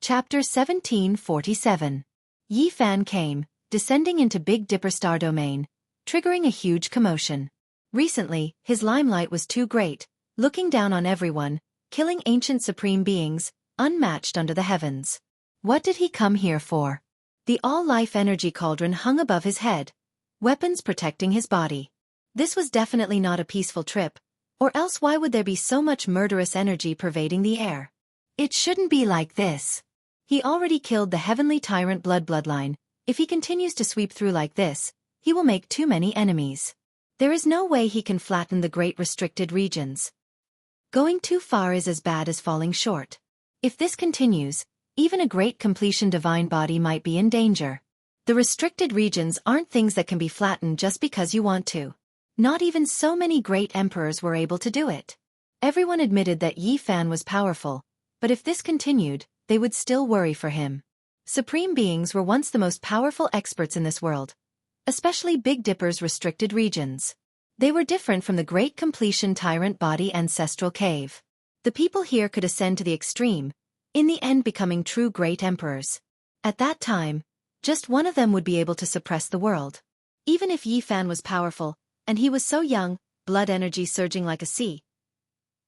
Chapter 1747. Yi Fan came, descending into Big Dipper Star Domain, triggering a huge commotion. Recently, his limelight was too great, looking down on everyone, killing ancient supreme beings, unmatched under the heavens. What did he come here for? The all-life energy cauldron hung above his head, weapons protecting his body. This was definitely not a peaceful trip, or else why would there be so much murderous energy pervading the air? It shouldn't be like this. He already killed the heavenly tyrant bloodline. If he continues to sweep through like this, he will make too many enemies. There is no way he can flatten the great restricted regions. Going too far is as bad as falling short. If this continues, even a great completion divine body might be in danger. The restricted regions aren't things that can be flattened just because you want to. Not even so many great emperors were able to do it. Everyone admitted that Yi Fan was powerful, but if this continued, they would still worry for him. Supreme beings were once the most powerful experts in this world, especially Big Dipper's restricted regions. They were different from the great completion tyrant body ancestral cave. The people here could ascend to the extreme, in the end becoming true great emperors. At that time, just one of them would be able to suppress the world. Even if Yi Fan was powerful, and he was so young, blood energy surging like a sea,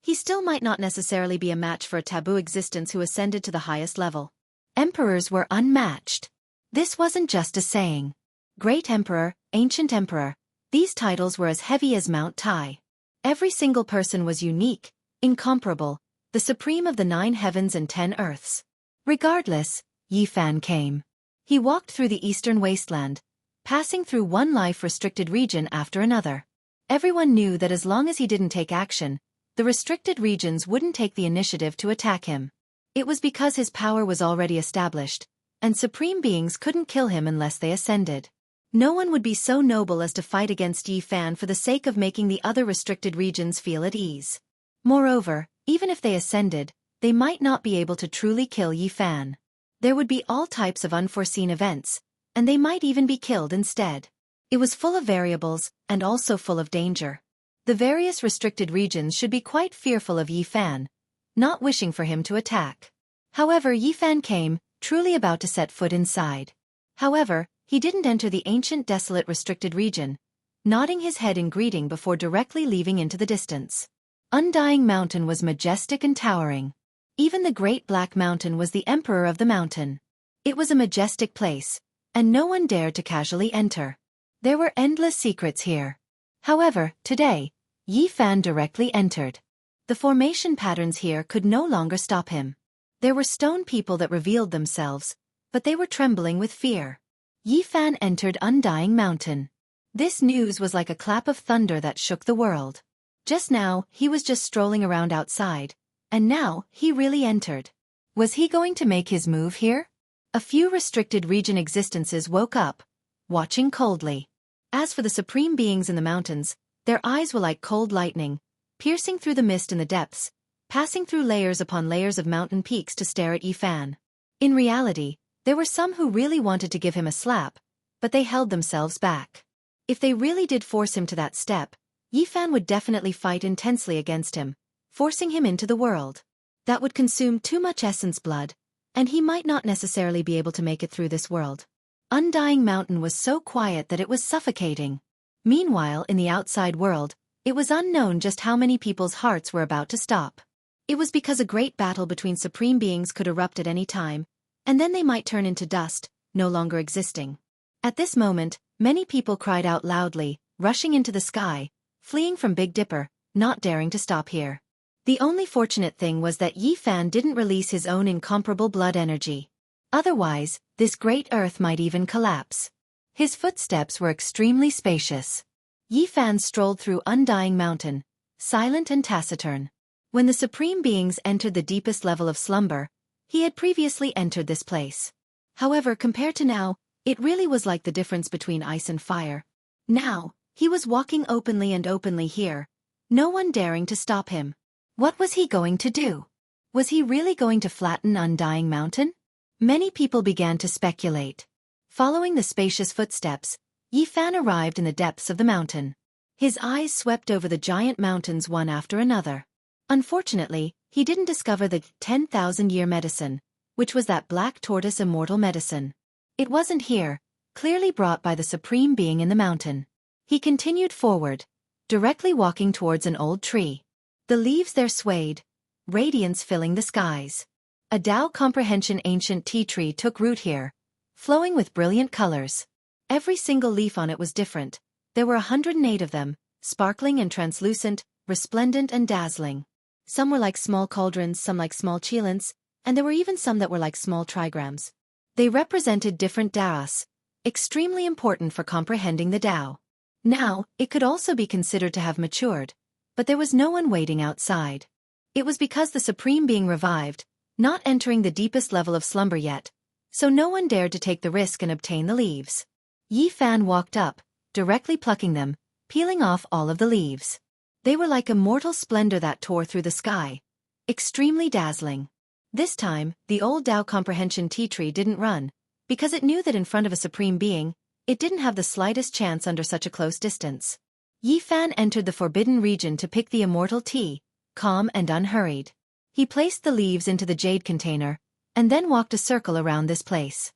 he still might not necessarily be a match for a taboo existence who ascended to the highest level. Emperors were unmatched. This wasn't just a saying. Great Emperor, Ancient Emperor, these titles were as heavy as Mount Tai. Every single person was unique, incomparable, the supreme of the 9 heavens and 10 earths. Regardless, Yi Fan came. He walked through the eastern wasteland, passing through one life-restricted region after another. Everyone knew that as long as he didn't take action, the restricted regions wouldn't take the initiative to attack him. It was because his power was already established, and supreme beings couldn't kill him unless they ascended. No one would be so noble as to fight against Yi Fan for the sake of making the other restricted regions feel at ease. Moreover, even if they ascended, they might not be able to truly kill Yi Fan. There would be all types of unforeseen events, and they might even be killed instead. It was full of variables, and also full of danger. The various restricted regions should be quite fearful of Yi Fan, not wishing for him to attack. However, Yi Fan came, truly about to set foot inside. However, he didn't enter the ancient desolate restricted region, nodding his head in greeting before directly leaving into the distance. Undying Mountain was majestic and towering. Even the Great Black Mountain was the emperor of the mountain. It was a majestic place, and no one dared to casually enter. There were endless secrets here. However, today, Yi Fan directly entered. The formation patterns here could no longer stop him. There were stone people that revealed themselves, but they were trembling with fear. Yi Fan entered Undying Mountain. This news was like a clap of thunder that shook the world. Just now, he was just strolling around outside, and now, he really entered. Was he going to make his move here? A few restricted region existences woke up, watching coldly. As for the supreme beings in the mountains, their eyes were like cold lightning, piercing through the mist in the depths, passing through layers upon layers of mountain peaks to stare at Yi Fan. In reality, there were some who really wanted to give him a slap, but they held themselves back. If they really did force him to that step, Yi Fan would definitely fight intensely against him, forcing him into the world. That would consume too much essence blood, and he might not necessarily be able to make it through this world. Undying Mountain was so quiet that it was suffocating. Meanwhile, in the outside world, it was unknown just how many people's hearts were about to stop. It was because a great battle between supreme beings could erupt at any time, and then they might turn into dust, no longer existing. At this moment, many people cried out loudly, rushing into the sky, fleeing from Big Dipper, not daring to stop here. The only fortunate thing was that Yi Fan didn't release his own incomparable blood energy. Otherwise, this great earth might even collapse. His footsteps were extremely spacious. Yi Fan strolled through Undying Mountain, silent and taciturn. When the supreme beings entered the deepest level of slumber, he had previously entered this place. However, compared to now, it really was like the difference between ice and fire. Now, he was walking openly here, no one daring to stop him. What was he going to do? Was he really going to flatten Undying Mountain? Many people began to speculate. Following the spacious footsteps, Yi Fan arrived in the depths of the mountain. His eyes swept over the giant mountains one after another. Unfortunately, he didn't discover the 10,000-year medicine, which was that black tortoise immortal medicine. It wasn't here, clearly brought by the supreme being in the mountain. He continued forward, directly walking towards an old tree. The leaves there swayed, radiance filling the skies. A Tao comprehension ancient tea tree took root here, flowing with brilliant colors. Every single leaf on it was different. There were 108 of them, sparkling and translucent, resplendent and dazzling. Some were like small cauldrons, some like small chelants, and there were even some that were like small trigrams. They represented different Taos, extremely important for comprehending the Tao. Now, it could also be considered to have matured, but there was no one waiting outside. It was because the Supreme Being revived, not entering the deepest level of slumber yet, so no one dared to take the risk and obtain the leaves. Yi Fan walked up, directly plucking them, peeling off all of the leaves. They were like immortal splendor that tore through the sky, extremely dazzling. This time, the old Tao comprehension tea tree didn't run, because it knew that in front of a Supreme Being, it didn't have the slightest chance under such a close distance. Yi Fan entered the forbidden region to pick the immortal tea, calm and unhurried. He placed the leaves into the jade container, and then walked a circle around this place.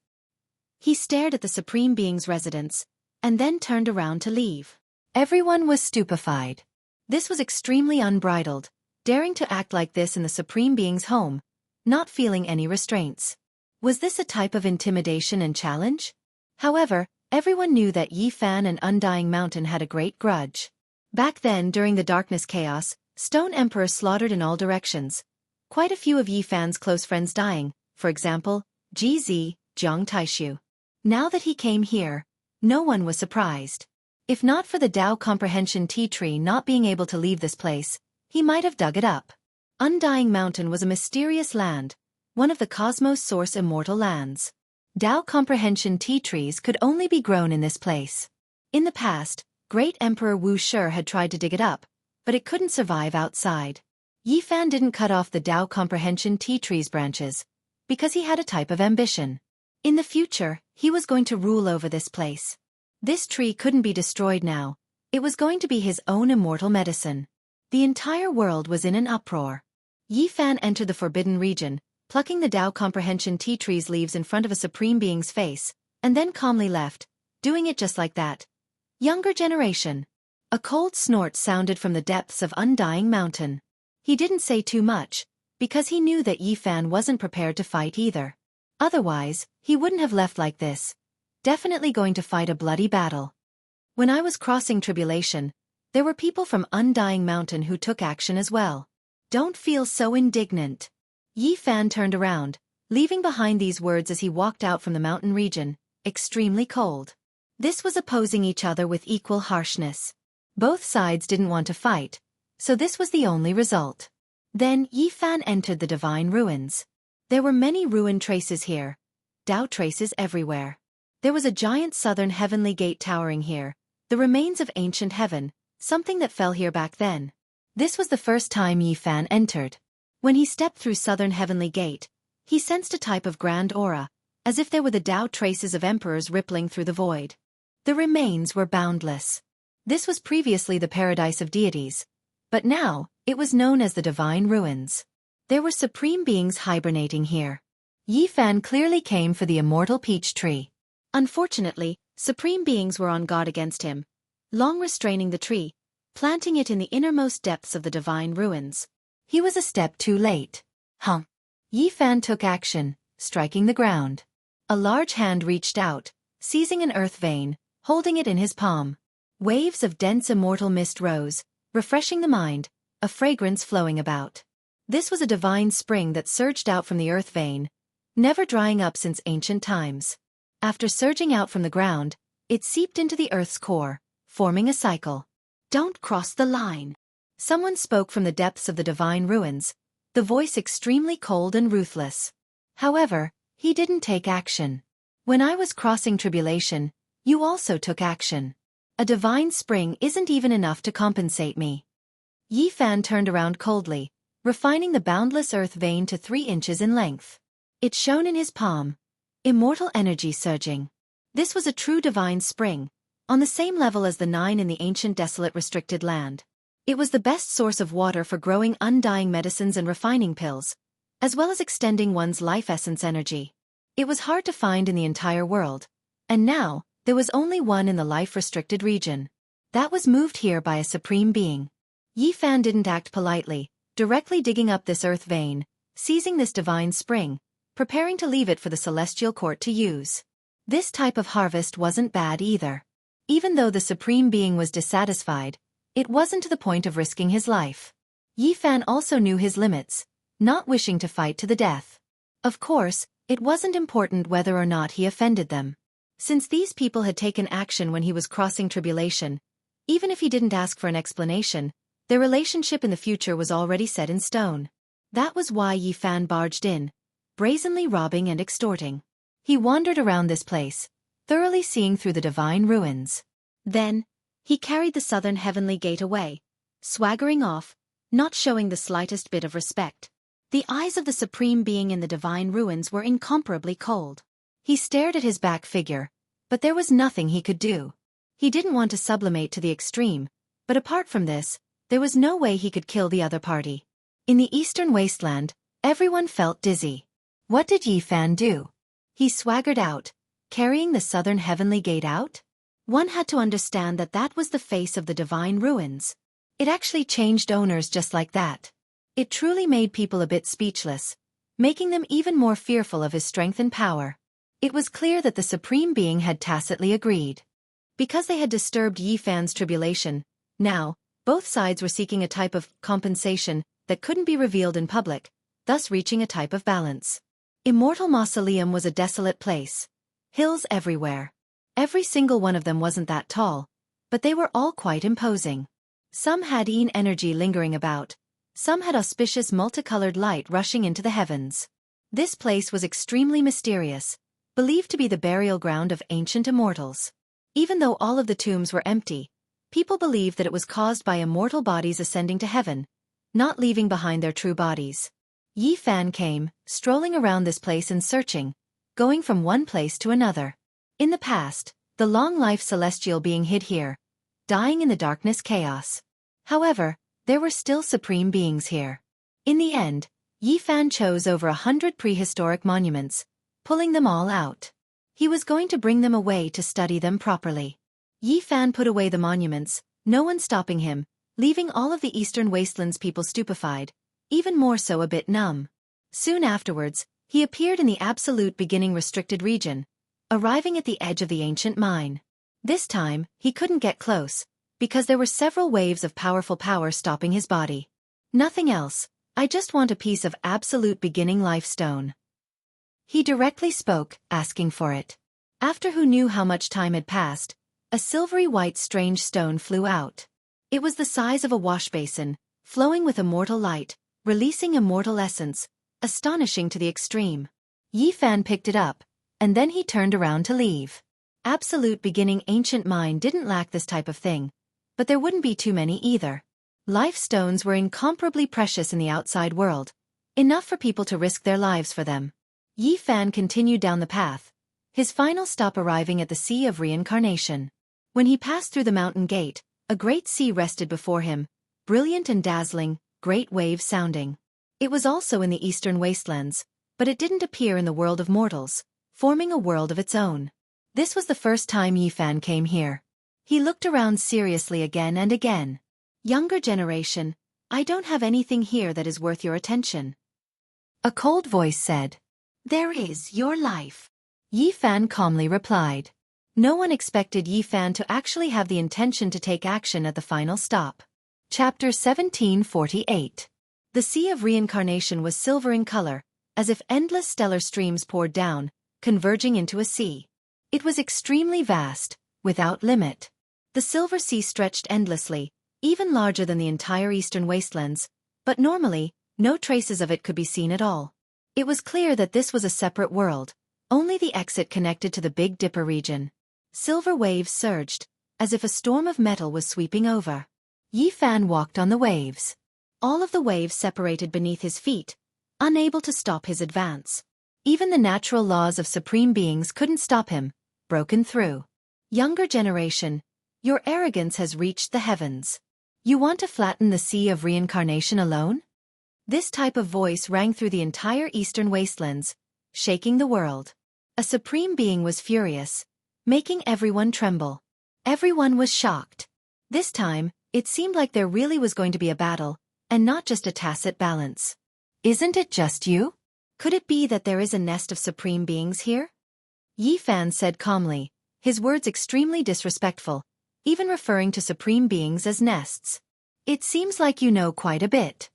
He stared at the Supreme Being's residence, and then turned around to leave. Everyone was stupefied. This was extremely unbridled, daring to act like this in the Supreme Being's home, not feeling any restraints. Was this a type of intimidation and challenge? However, everyone knew that Yi Fan and Undying Mountain had a great grudge. Back then, during the darkness chaos, Stone Emperor slaughtered in all directions. Quite a few of Yi Fan's close friends dying, for example, GZ, Jiang Taishu. Now that he came here, no one was surprised. If not for the Tao comprehension tea tree not being able to leave this place, he might have dug it up. Undying Mountain was a mysterious land, one of the cosmos' source immortal lands. Tao comprehension tea trees could only be grown in this place. In the past, Great Emperor Wuxia had tried to dig it up, but it couldn't survive outside. Yi Fan didn't cut off the Tao comprehension tea tree's branches, because he had a type of ambition. In the future, he was going to rule over this place. This tree couldn't be destroyed now. It was going to be his own immortal medicine. The entire world was in an uproar. Yi Fan entered the forbidden region, plucking the Tao comprehension tea tree's leaves in front of a Supreme Being's face, and then calmly left, doing it just like that. Younger generation. A cold snort sounded from the depths of Undying Mountain. He didn't say too much, because he knew that Yi Fan wasn't prepared to fight either. Otherwise, he wouldn't have left like this. Definitely going to fight a bloody battle. When I was crossing tribulation, there were people from Undying Mountain who took action as well. Don't feel so indignant. Yi Fan turned around, leaving behind these words as he walked out from the mountain region, extremely cold. This was opposing each other with equal harshness. Both sides didn't want to fight, so this was the only result. Then Yi Fan entered the divine ruins. There were many ruin traces here, Tao traces everywhere. There was a giant southern heavenly gate towering here, the remains of ancient heaven, something that fell here back then. This was the first time Yi Fan entered. When he stepped through southern heavenly gate, he sensed a type of grand aura, as if there were the Tao traces of emperors rippling through the void. The remains were boundless. This was previously the paradise of deities, but now, it was known as the divine ruins. There were supreme beings hibernating here. Yi Fan clearly came for the immortal peach tree. Unfortunately, supreme beings were on guard against him, long restraining the tree, planting it in the innermost depths of the divine ruins. He was a step too late. Yi Fan took action, striking the ground. A large hand reached out, seizing an earth vein, holding it in his palm. Waves of dense immortal mist rose, refreshing the mind, a fragrance flowing about. This was a divine spring that surged out from the earth vein, never drying up since ancient times. After surging out from the ground, it seeped into the earth's core, forming a cycle. Don't cross the line. Someone spoke from the depths of the divine ruins, the voice extremely cold and ruthless. However, he didn't take action. When I was crossing tribulation, you also took action. A divine spring isn't even enough to compensate me. Yi Fan turned around coldly, refining the boundless earth vein to 3 inches in length. It shone in his palm, immortal energy surging. This was a true divine spring, on the same level as the 9 in the ancient desolate restricted land. It was the best source of water for growing undying medicines and refining pills, as well as extending one's life essence energy. It was hard to find in the entire world, and now, there was only one in the life-restricted region. That was moved here by a supreme being. Yi Fan didn't act politely, directly digging up this earth vein, seizing this divine spring, preparing to leave it for the celestial court to use. This type of harvest wasn't bad either. Even though the supreme being was dissatisfied, it wasn't to the point of risking his life. Yi Fan also knew his limits, not wishing to fight to the death. Of course, it wasn't important whether or not he offended them. Since these people had taken action when he was crossing tribulation, even if he didn't ask for an explanation, their relationship in the future was already set in stone. That was why Yi Fan barged in, brazenly robbing and extorting. He wandered around this place, thoroughly seeing through the divine ruins. Then, he carried the southern heavenly gate away, swaggering off, not showing the slightest bit of respect. The eyes of the supreme being in the divine ruins were incomparably cold. He stared at his back figure, but there was nothing he could do. He didn't want to sublimate to the extreme, but apart from this, there was no way he could kill the other party. In the eastern wasteland, everyone felt dizzy. What did Yi Fan do? He swaggered out, carrying the southern heavenly gate out? One had to understand that that was the face of the divine ruins. It actually changed owners just like that. It truly made people a bit speechless, making them even more fearful of his strength and power. It was clear that the supreme being had tacitly agreed. Because they had disturbed Yi Fan's tribulation, now, both sides were seeking a type of compensation that couldn't be revealed in public, thus reaching a type of balance. Immortal Mausoleum was a desolate place. Hills everywhere. Every single one of them wasn't that tall, but they were all quite imposing. Some had yin energy lingering about. Some had auspicious multicolored light rushing into the heavens. This place was extremely mysterious, believed to be the burial ground of ancient immortals. Even though all of the tombs were empty, people believed that it was caused by immortal bodies ascending to heaven, not leaving behind their true bodies. Yi Fan came, strolling around this place and searching, going from one place to another. In the past, the long-life celestial being hid here, dying in the darkness chaos. However, there were still supreme beings here. In the end, Yi Fan chose over 100 prehistoric monuments, pulling them all out. He was going to bring them away to study them properly. Yi Fan put away the monuments, no one stopping him, leaving all of the eastern wastelands people stupefied, even more so a bit numb. Soon afterwards, he appeared in the absolute beginning restricted region, arriving at the edge of the ancient mine. This time, he couldn't get close, because there were several waves of powerful power stopping his body. Nothing else, I just want a piece of absolute beginning life stone. He directly spoke, asking for it. After who knew how much time had passed, a silvery white strange stone flew out. It was the size of a wash basin, flowing with immortal light, releasing immortal essence, astonishing to the extreme. Yi Fan picked it up, and then he turned around to leave. Absolute beginning ancient mine didn't lack this type of thing, but there wouldn't be too many either. Life stones were incomparably precious in the outside world, enough for people to risk their lives for them. Yi Fan continued down the path, his final stop arriving at the Sea of Reincarnation. When he passed through the mountain gate, a great sea rested before him, brilliant and dazzling, great waves sounding. It was also in the eastern wastelands, but it didn't appear in the world of mortals, forming a world of its own. This was the first time Yi Fan came here. He looked around seriously again and again. Younger generation, I don't have anything here that is worth your attention. A cold voice said. There is your life. Yi Fan calmly replied. No one expected Yi Fan to actually have the intention to take action at the final stop. Chapter 1748. The Sea of Reincarnation was silver in color, as if endless stellar streams poured down, converging into a sea. It was extremely vast, without limit. The silver sea stretched endlessly, even larger than the entire eastern wastelands, but normally, no traces of it could be seen at all. It was clear that this was a separate world, only the exit connected to the Big Dipper region. Silver waves surged, as if a storm of metal was sweeping over. Yi Fan walked on the waves. All of the waves separated beneath his feet, unable to stop his advance. Even the natural laws of supreme beings couldn't stop him, broken through. Younger generation, your arrogance has reached the heavens. You want to flatten the Sea of Reincarnation alone? This type of voice rang through the entire eastern wastelands, shaking the world. A supreme being was furious, making everyone tremble. Everyone was shocked. This time, it seemed like there really was going to be a battle, and not just a tacit balance. Isn't it just you? Could it be that there is a nest of supreme beings here? Yi Fan said calmly, his words extremely disrespectful, even referring to supreme beings as nests. It seems like you know quite a bit.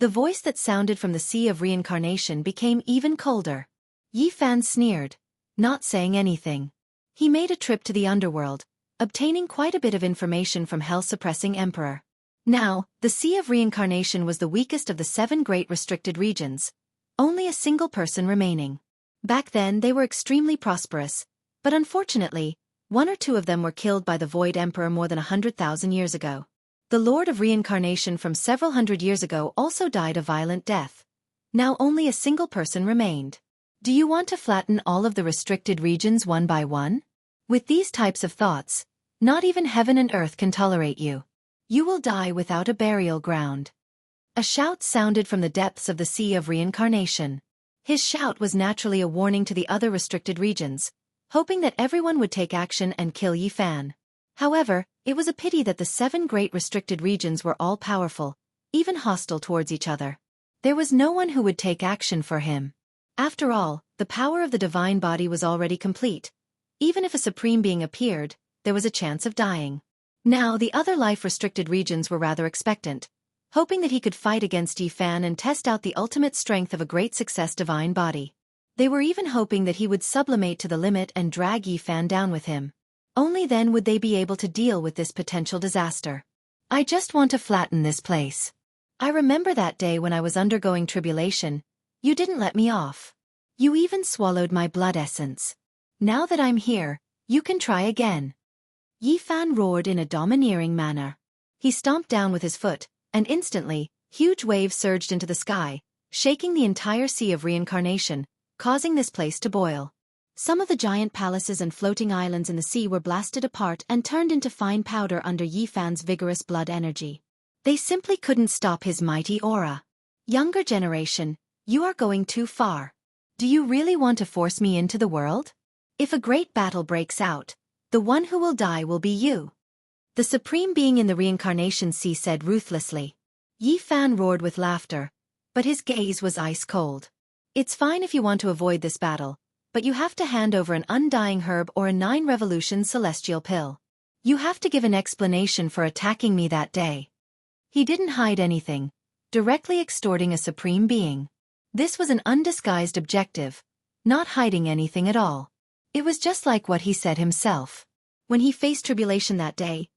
The voice that sounded from the Sea of Reincarnation became even colder. Yi Fan sneered, not saying anything. He made a trip to the underworld, obtaining quite a bit of information from Hell-suppressing Emperor. Now, the Sea of Reincarnation was the weakest of the 7 great restricted regions. Only a single person remaining. Back then they were extremely prosperous, but unfortunately, 1 or 2 of them were killed by the Void Emperor more than 100,000 years ago. The Lord of Reincarnation from several hundred years ago also died a violent death. Now only a single person remained. Do you want to flatten all of the restricted regions one by one? With these types of thoughts, not even heaven and earth can tolerate you. You will die without a burial ground. A shout sounded from the depths of the Sea of Reincarnation. His shout was naturally a warning to the other restricted regions, hoping that everyone would take action and kill Yi Fan. However, it was a pity that the 7 great restricted regions were all powerful, even hostile towards each other. There was no one who would take action for him. After all, the power of the divine body was already complete. Even if a supreme being appeared, there was a chance of dying. Now the other life-restricted regions were rather expectant, hoping that he could fight against Yi Fan and test out the ultimate strength of a great success divine body. They were even hoping that he would sublimate to the limit and drag Yi Fan down with him. Only then would they be able to deal with this potential disaster. I just want to flatten this place. I remember that day when I was undergoing tribulation. You didn't let me off. You even swallowed my blood essence. Now that I'm here, you can try again. Yi Fan roared in a domineering manner. He stomped down with his foot, and instantly, huge waves surged into the sky, shaking the entire Sea of Reincarnation, causing this place to boil. Some of the giant palaces and floating islands in the sea were blasted apart and turned into fine powder under Yi Fan's vigorous blood energy. They simply couldn't stop his mighty aura. Younger generation, you are going too far. Do you really want to force me into the world? If a great battle breaks out, the one who will die will be you. The supreme being in the reincarnation sea said ruthlessly. Yi Fan roared with laughter, but his gaze was ice cold. It's fine if you want to avoid this battle, but you have to hand over an undying herb or a 9 revolution celestial pill. You have to give an explanation for attacking me that day. He didn't hide anything, directly extorting a supreme being. This was an undisguised objective, not hiding anything at all. It was just like what he said himself. When he faced tribulation that day,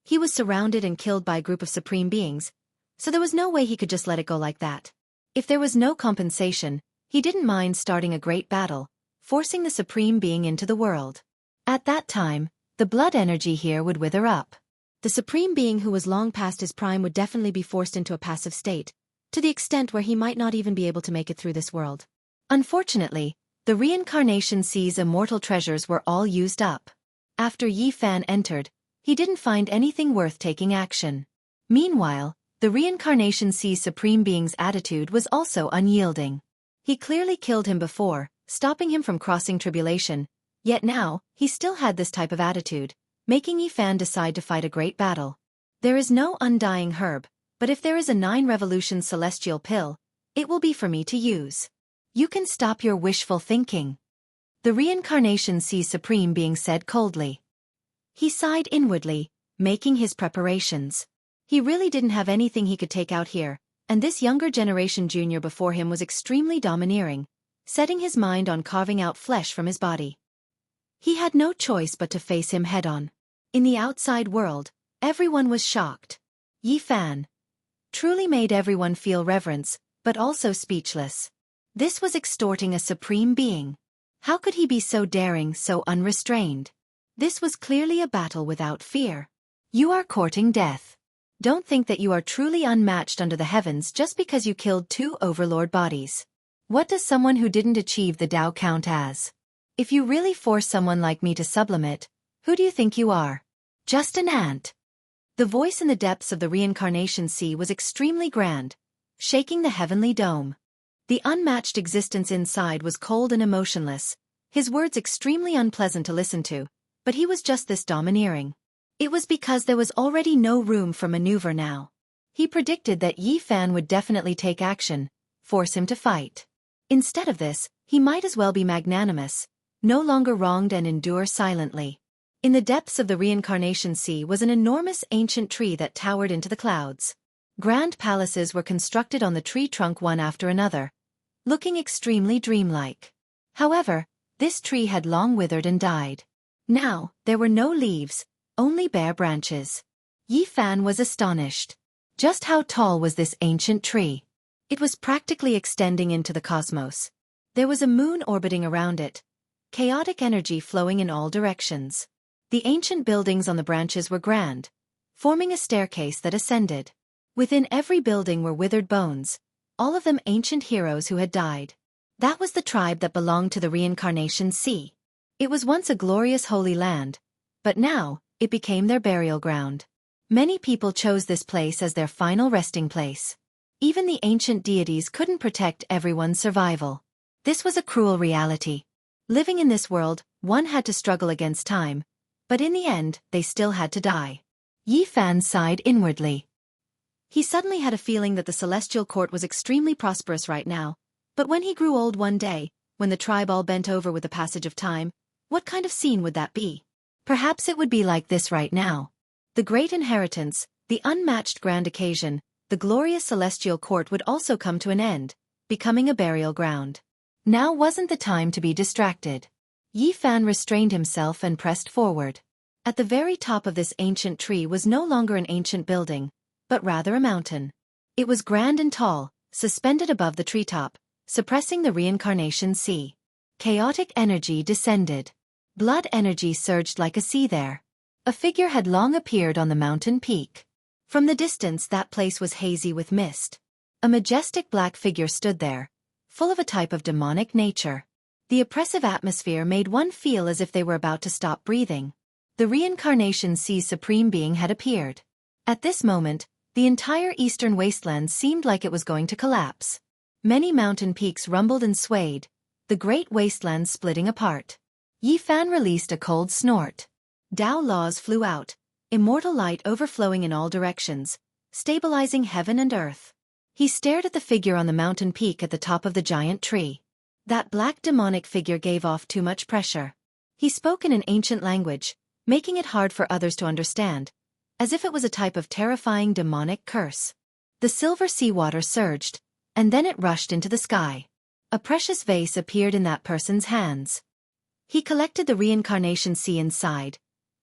he was surrounded and killed by a group of supreme beings, so there was no way he could just let it go like that. If there was no compensation, he didn't mind starting a great battle, forcing the supreme being into the world. At that time, the blood energy here would wither up. The supreme being who was long past his prime would definitely be forced into a passive state, to the extent where he might not even be able to make it through this world. Unfortunately, the reincarnation sea's immortal treasures were all used up. After Yi Fan entered, he didn't find anything worth taking action. Meanwhile, the reincarnation sea's supreme being's attitude was also unyielding. He clearly killed him before, stopping him from crossing tribulation, yet now, he still had this type of attitude, making Yi Fan decide to fight a great battle. There is no undying herb, but if there is a 9 revolution celestial pill, it will be for me to use. You can stop your wishful thinking. The reincarnation sea's supreme being said coldly. He sighed inwardly, making his preparations. He really didn't have anything he could take out here, and this younger generation junior before him was extremely domineering, setting his mind on carving out flesh from his body. He had no choice but to face him head-on. In the outside world, everyone was shocked. Yi Fan truly made everyone feel reverence, but also speechless. This was extorting a supreme being. How could he be so daring, so unrestrained? This was clearly a battle without fear. You are courting death. Don't think that you are truly unmatched under the heavens just because you killed 2 overlord bodies. What does someone who didn't achieve the Tao count as? If you really force someone like me to sublimate, who do you think you are? Just an ant. The voice in the depths of the reincarnation sea was extremely grand, shaking the heavenly dome. The unmatched existence inside was cold and emotionless, his words extremely unpleasant to listen to, but he was just this domineering. It was because there was already no room for maneuver now. He predicted that Yi Fan would definitely take action, force him to fight. Instead of this, he might as well be magnanimous, no longer wronged, and endure silently. In the depths of the reincarnation sea was an enormous ancient tree that towered into the clouds. Grand palaces were constructed on the tree trunk one after another, looking extremely dreamlike. However, this tree had long withered and died. Now, there were no leaves, only bare branches. Yi Fan was astonished. Just how tall was this ancient tree? It was practically extending into the cosmos. There was a moon orbiting around it, chaotic energy flowing in all directions. The ancient buildings on the branches were grand, forming a staircase that ascended. Within every building were withered bones, all of them ancient heroes who had died. That was the tribe that belonged to the reincarnation sea. It was once a glorious holy land, but now, it became their burial ground. Many people chose this place as their final resting place. Even the ancient deities couldn't protect everyone's survival. This was a cruel reality. Living in this world, one had to struggle against time, but in the end, they still had to die. Yi Fan sighed inwardly. He suddenly had a feeling that the celestial court was extremely prosperous right now, but when he grew old one day, when the tribe all bent over with the passage of time, what kind of scene would that be? Perhaps it would be like this right now. The great inheritance, the unmatched grand occasion, the glorious celestial court would also come to an end, becoming a burial ground. Now wasn't the time to be distracted. Yi Fan restrained himself and pressed forward. At the very top of this ancient tree was no longer an ancient building, but rather a mountain. It was grand and tall, suspended above the treetop, suppressing the reincarnation sea. Chaotic energy descended. Blood energy surged like a sea there. A figure had long appeared on the mountain peak. From the distance that place was hazy with mist. A majestic black figure stood there, full of a type of demonic nature. The oppressive atmosphere made one feel as if they were about to stop breathing. The reincarnation sea's supreme being had appeared. At this moment, the entire eastern wasteland seemed like it was going to collapse. Many mountain peaks rumbled and swayed, the great wasteland splitting apart. Yi Fan released a cold snort. Tao laws flew out, immortal light overflowing in all directions, stabilizing heaven and earth. He stared at the figure on the mountain peak at the top of the giant tree. That black demonic figure gave off too much pressure. He spoke in an ancient language, making it hard for others to understand, as if it was a type of terrifying demonic curse. The silver seawater surged, and then it rushed into the sky. A precious vase appeared in that person's hands. He collected the reincarnation sea inside,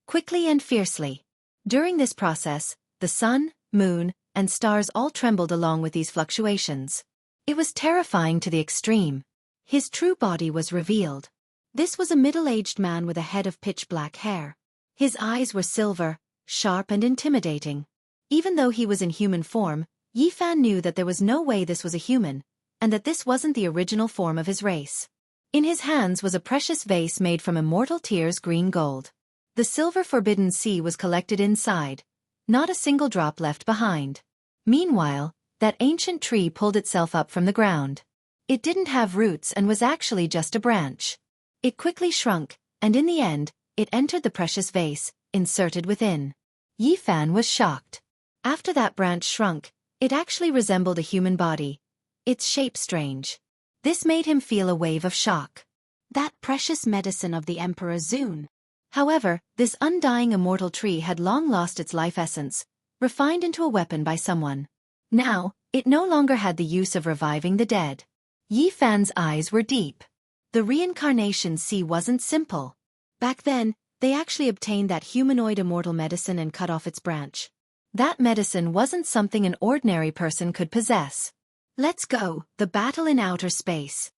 quickly and fiercely. During this process, the sun, moon, and stars all trembled along with these fluctuations. It was terrifying to the extreme. His true body was revealed. This was a middle-aged man with a head of pitch-black hair. His eyes were silver, sharp and intimidating. Even though he was in human form, Yi Fan knew that there was no way this was a human, and that this wasn't the original form of his race. In his hands was a precious vase made from immortal tears green gold. The silver forbidden sea was collected inside, not a single drop left behind. Meanwhile, that ancient tree pulled itself up from the ground. It didn't have roots and was actually just a branch. It quickly shrunk, and in the end, it entered the precious vase, inserted within. Yi Fan was shocked. After that branch shrunk, it actually resembled a human body. Its shape strange. This made him feel a wave of shock. That precious medicine of the Emperor Zun. However, this undying immortal tree had long lost its life essence, refined into a weapon by someone. Now, it no longer had the use of reviving the dead. Yi Fan's eyes were deep. The reincarnation sea wasn't simple. Back then, they actually obtained that humanoid immortal medicine and cut off its branch. That medicine wasn't something an ordinary person could possess. Let's go, the battle in outer space.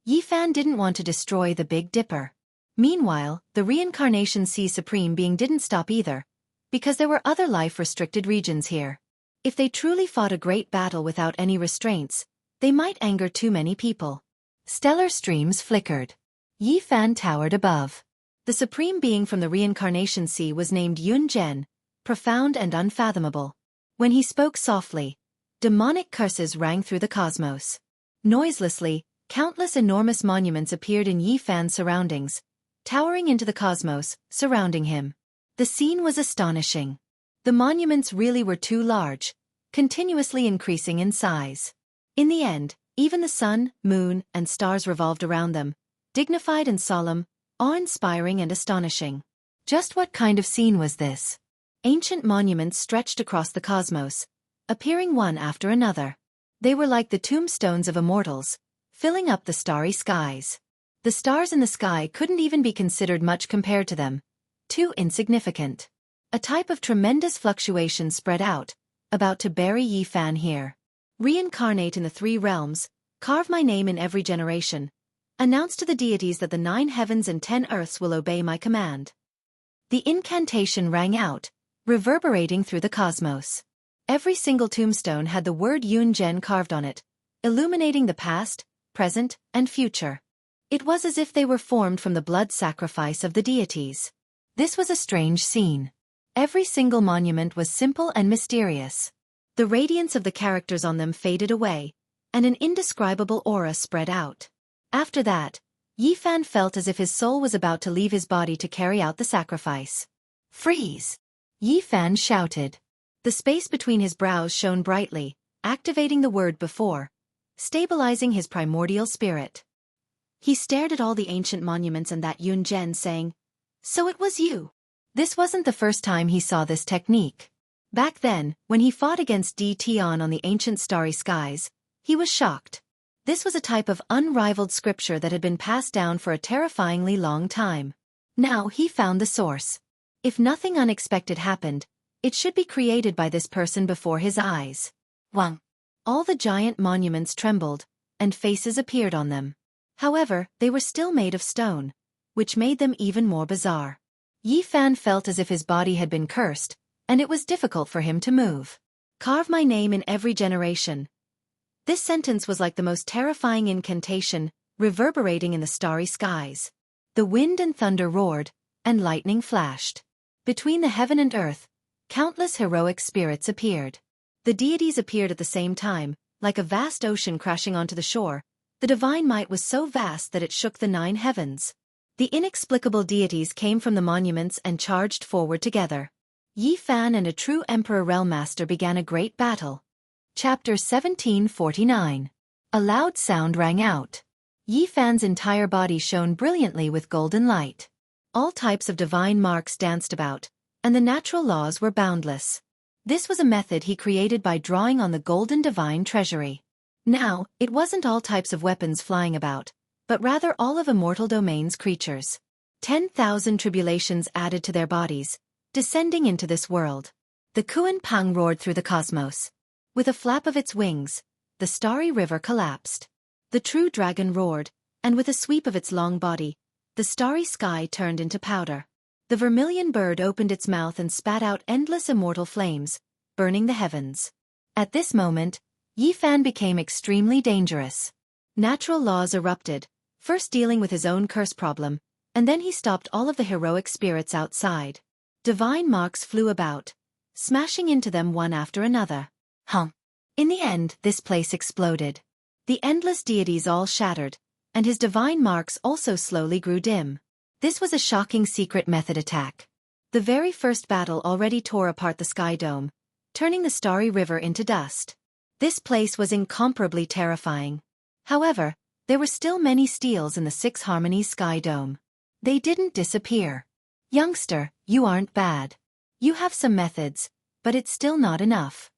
Yi Fan didn't want to destroy the Big Dipper. Meanwhile, the reincarnation sea supreme being didn't stop either, because there were other life-restricted regions here. If they truly fought a great battle without any restraints, they might anger too many people. Stellar streams flickered. Yi Fan towered above. The supreme being from the reincarnation sea was named Yun Zhen, profound and unfathomable. When he spoke softly, Demonic curses rang through the cosmos. Noiselessly, countless enormous monuments appeared in Yi Fan's surroundings, towering into the cosmos, surrounding him. The scene was astonishing. The monuments really were too large, continuously increasing in size. In the end, even the sun, moon, and stars revolved around them, dignified and solemn, awe-inspiring and astonishing. Just what kind of scene was this? Ancient monuments stretched across the cosmos, appearing one after another. They were like the tombstones of immortals, filling up the starry skies. The stars in the sky couldn't even be considered much compared to them, too insignificant. A type of tremendous fluctuation spread out, about to bury Yi Fan here. Reincarnate in the 3 realms, carve my name in every generation. Announce to the deities that the 9 heavens and 10 earths will obey my command. The incantation rang out, reverberating through the cosmos. Every single tombstone had the word Yunzhen carved on it, illuminating the past, present, and future. It was as if they were formed from the blood sacrifice of the deities. This was a strange scene. Every single monument was simple and mysterious. The radiance of the characters on them faded away, and an indescribable aura spread out. After that, Yi Fan felt as if his soul was about to leave his body to carry out the sacrifice. Freeze! Yi Fan shouted. The space between his brows shone brightly, activating the word before, stabilizing his primordial spirit. He stared at all the ancient monuments and that Yunzhen, saying, "So it was you." This wasn't the first time he saw this technique. Back then, when he fought against Di Tian on the ancient starry skies, he was shocked. This was a type of unrivaled scripture that had been passed down for a terrifyingly long time. Now he found the source. If nothing unexpected happened, it should be created by this person before his eyes. Wang. All the giant monuments trembled, and faces appeared on them. However, they were still made of stone, which made them even more bizarre. Yi Fan felt as if his body had been cursed, and it was difficult for him to move. Carve my name in every generation. This sentence was like the most terrifying incantation, reverberating in the starry skies. The wind and thunder roared, and lightning flashed. Between the heaven and earth, countless heroic spirits appeared. The deities appeared at the same time, like a vast ocean crashing onto the shore. The divine might was so vast that it shook the 9 heavens. The inexplicable deities came from the monuments and charged forward together. Yi Fan and a true Emperor Realm Master began a great battle. Chapter 1749. A loud sound rang out. Yi Fan's entire body shone brilliantly with golden light. All types of divine marks danced about, and the natural laws were boundless. This was a method he created by drawing on the golden divine treasury. Now, it wasn't all types of weapons flying about, but rather all of immortal domain's creatures. 10,000 tribulations added to their bodies, descending into this world. The Kuan Pang roared through the cosmos. With a flap of its wings, the starry river collapsed. The true dragon roared, and with a sweep of its long body, the starry sky turned into powder. The vermilion bird opened its mouth and spat out endless immortal flames, burning the heavens. At this moment, Yi Fan became extremely dangerous. Natural laws erupted, first dealing with his own curse problem, and then he stopped all of the heroic spirits outside. Divine marks flew about, smashing into them one after another. In the end, this place exploded. The endless deities all shattered, and his divine marks also slowly grew dim. This was a shocking secret method attack. The very first battle already tore apart the sky dome, turning the starry river into dust. This place was incomparably terrifying. However, there were still many steals in the 6 Harmonies sky dome. They didn't disappear. Youngster, you aren't bad. You have some methods, but it's still not enough.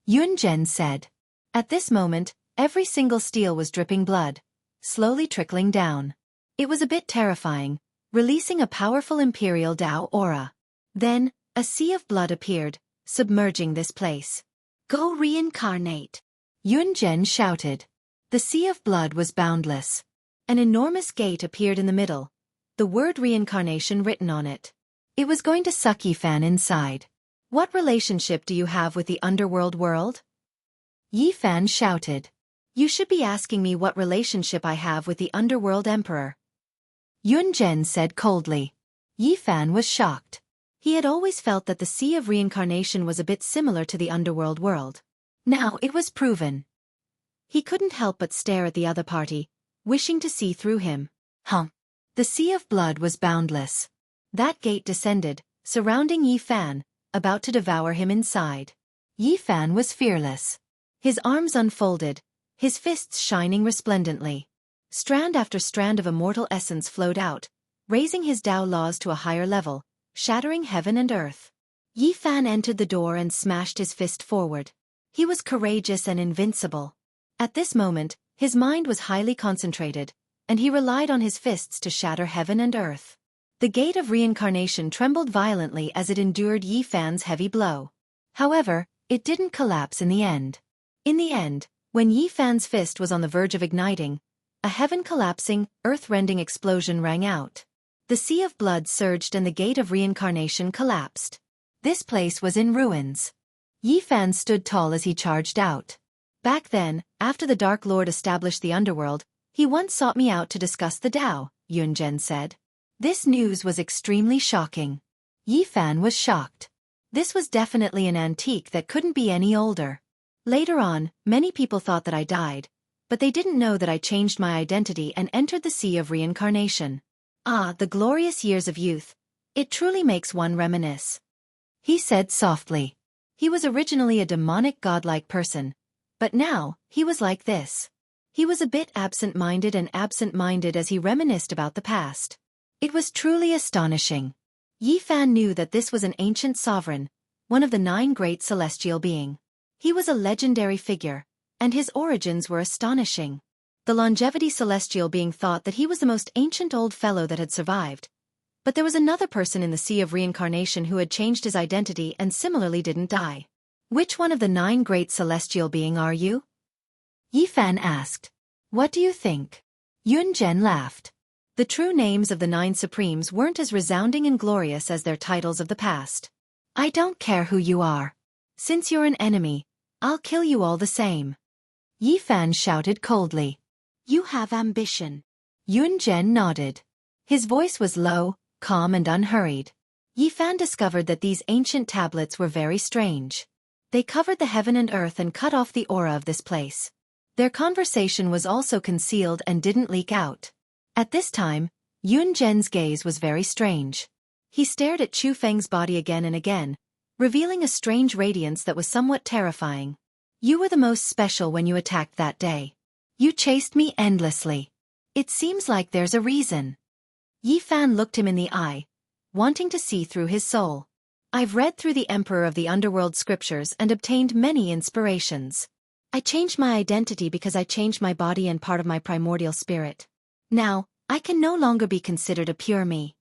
Yunzhen said. At this moment, every single steel was dripping blood, slowly trickling down. It was a bit terrifying, releasing a powerful imperial Dao aura. Then, a sea of blood appeared, submerging this place. Go reincarnate! Yunzhen shouted. The sea of blood was boundless. An enormous gate appeared in the middle, the word reincarnation written on it. It was going to suck Yi Fan inside. What relationship do you have with the underworld world? Yi Fan shouted. You should be asking me what relationship I have with the underworld emperor. Yunzhen said coldly. Yi Fan was shocked. He had always felt that the Sea of Reincarnation was a bit similar to the underworld world. Now it was proven. He couldn't help but stare at the other party, wishing to see through him. The sea of blood was boundless. That gate descended, surrounding Yi Fan, about to devour him inside. Yi Fan was fearless. His arms unfolded, his fists shining resplendently. Strand after strand of immortal essence flowed out, raising his Tao laws to a higher level, shattering heaven and earth. Yi Fan entered the door and smashed his fist forward. He was courageous and invincible. At this moment, his mind was highly concentrated, and he relied on his fists to shatter heaven and earth. The gate of reincarnation trembled violently as it endured Yi Fan's heavy blow. However, it didn't collapse in the end. In the end, when Yi Fan's fist was on the verge of igniting, a heaven-collapsing, earth-rending explosion rang out. The sea of blood surged and the gate of reincarnation collapsed. This place was in ruins. Yi Fan stood tall as he charged out. Back then, after the Dark Lord established the underworld, he once sought me out to discuss the Tao, Yunzhen said. This news was extremely shocking. Yi Fan was shocked. This was definitely an antique that couldn't be any older. Later on, many people thought that I died, but they didn't know that I changed my identity and entered the sea of reincarnation. Ah, the glorious years of youth. It truly makes one reminisce. He said softly. He was originally a demonic godlike person, but now, he was like this. He was a bit absent-minded as he reminisced about the past. It was truly astonishing. Yi Fan knew that this was an ancient sovereign, one of the 9 great celestial beings. He was a legendary figure, and his origins were astonishing. The longevity celestial being thought that he was the most ancient old fellow that had survived. But there was another person in the sea of reincarnation who had changed his identity and similarly didn't die. Which one of the 9 great celestial beings are you? Yi Fan asked. What do you think? Yunzhen laughed. The true names of the 9 supremes weren't as resounding and glorious as their titles of the past. I don't care who you are. Since you're an enemy, I'll kill you all the same. Yi Fan shouted coldly. You have ambition. Yunzhen nodded. His voice was low, calm and unhurried. Yi Fan discovered that these ancient tablets were very strange. They covered the heaven and earth and cut off the aura of this place. Their conversation was also concealed and didn't leak out. At this time, Yunzhen's gaze was very strange. He stared at Chu Feng's body again and again, revealing a strange radiance that was somewhat terrifying. You were the most special when you attacked that day. You chased me endlessly. It seems like there's a reason. Yi Fan looked him in the eye, wanting to see through his soul. I've read through the Emperor of the Underworld scriptures and obtained many inspirations. I changed my identity because I changed my body and part of my primordial spirit. Now, I can no longer be considered a pure me.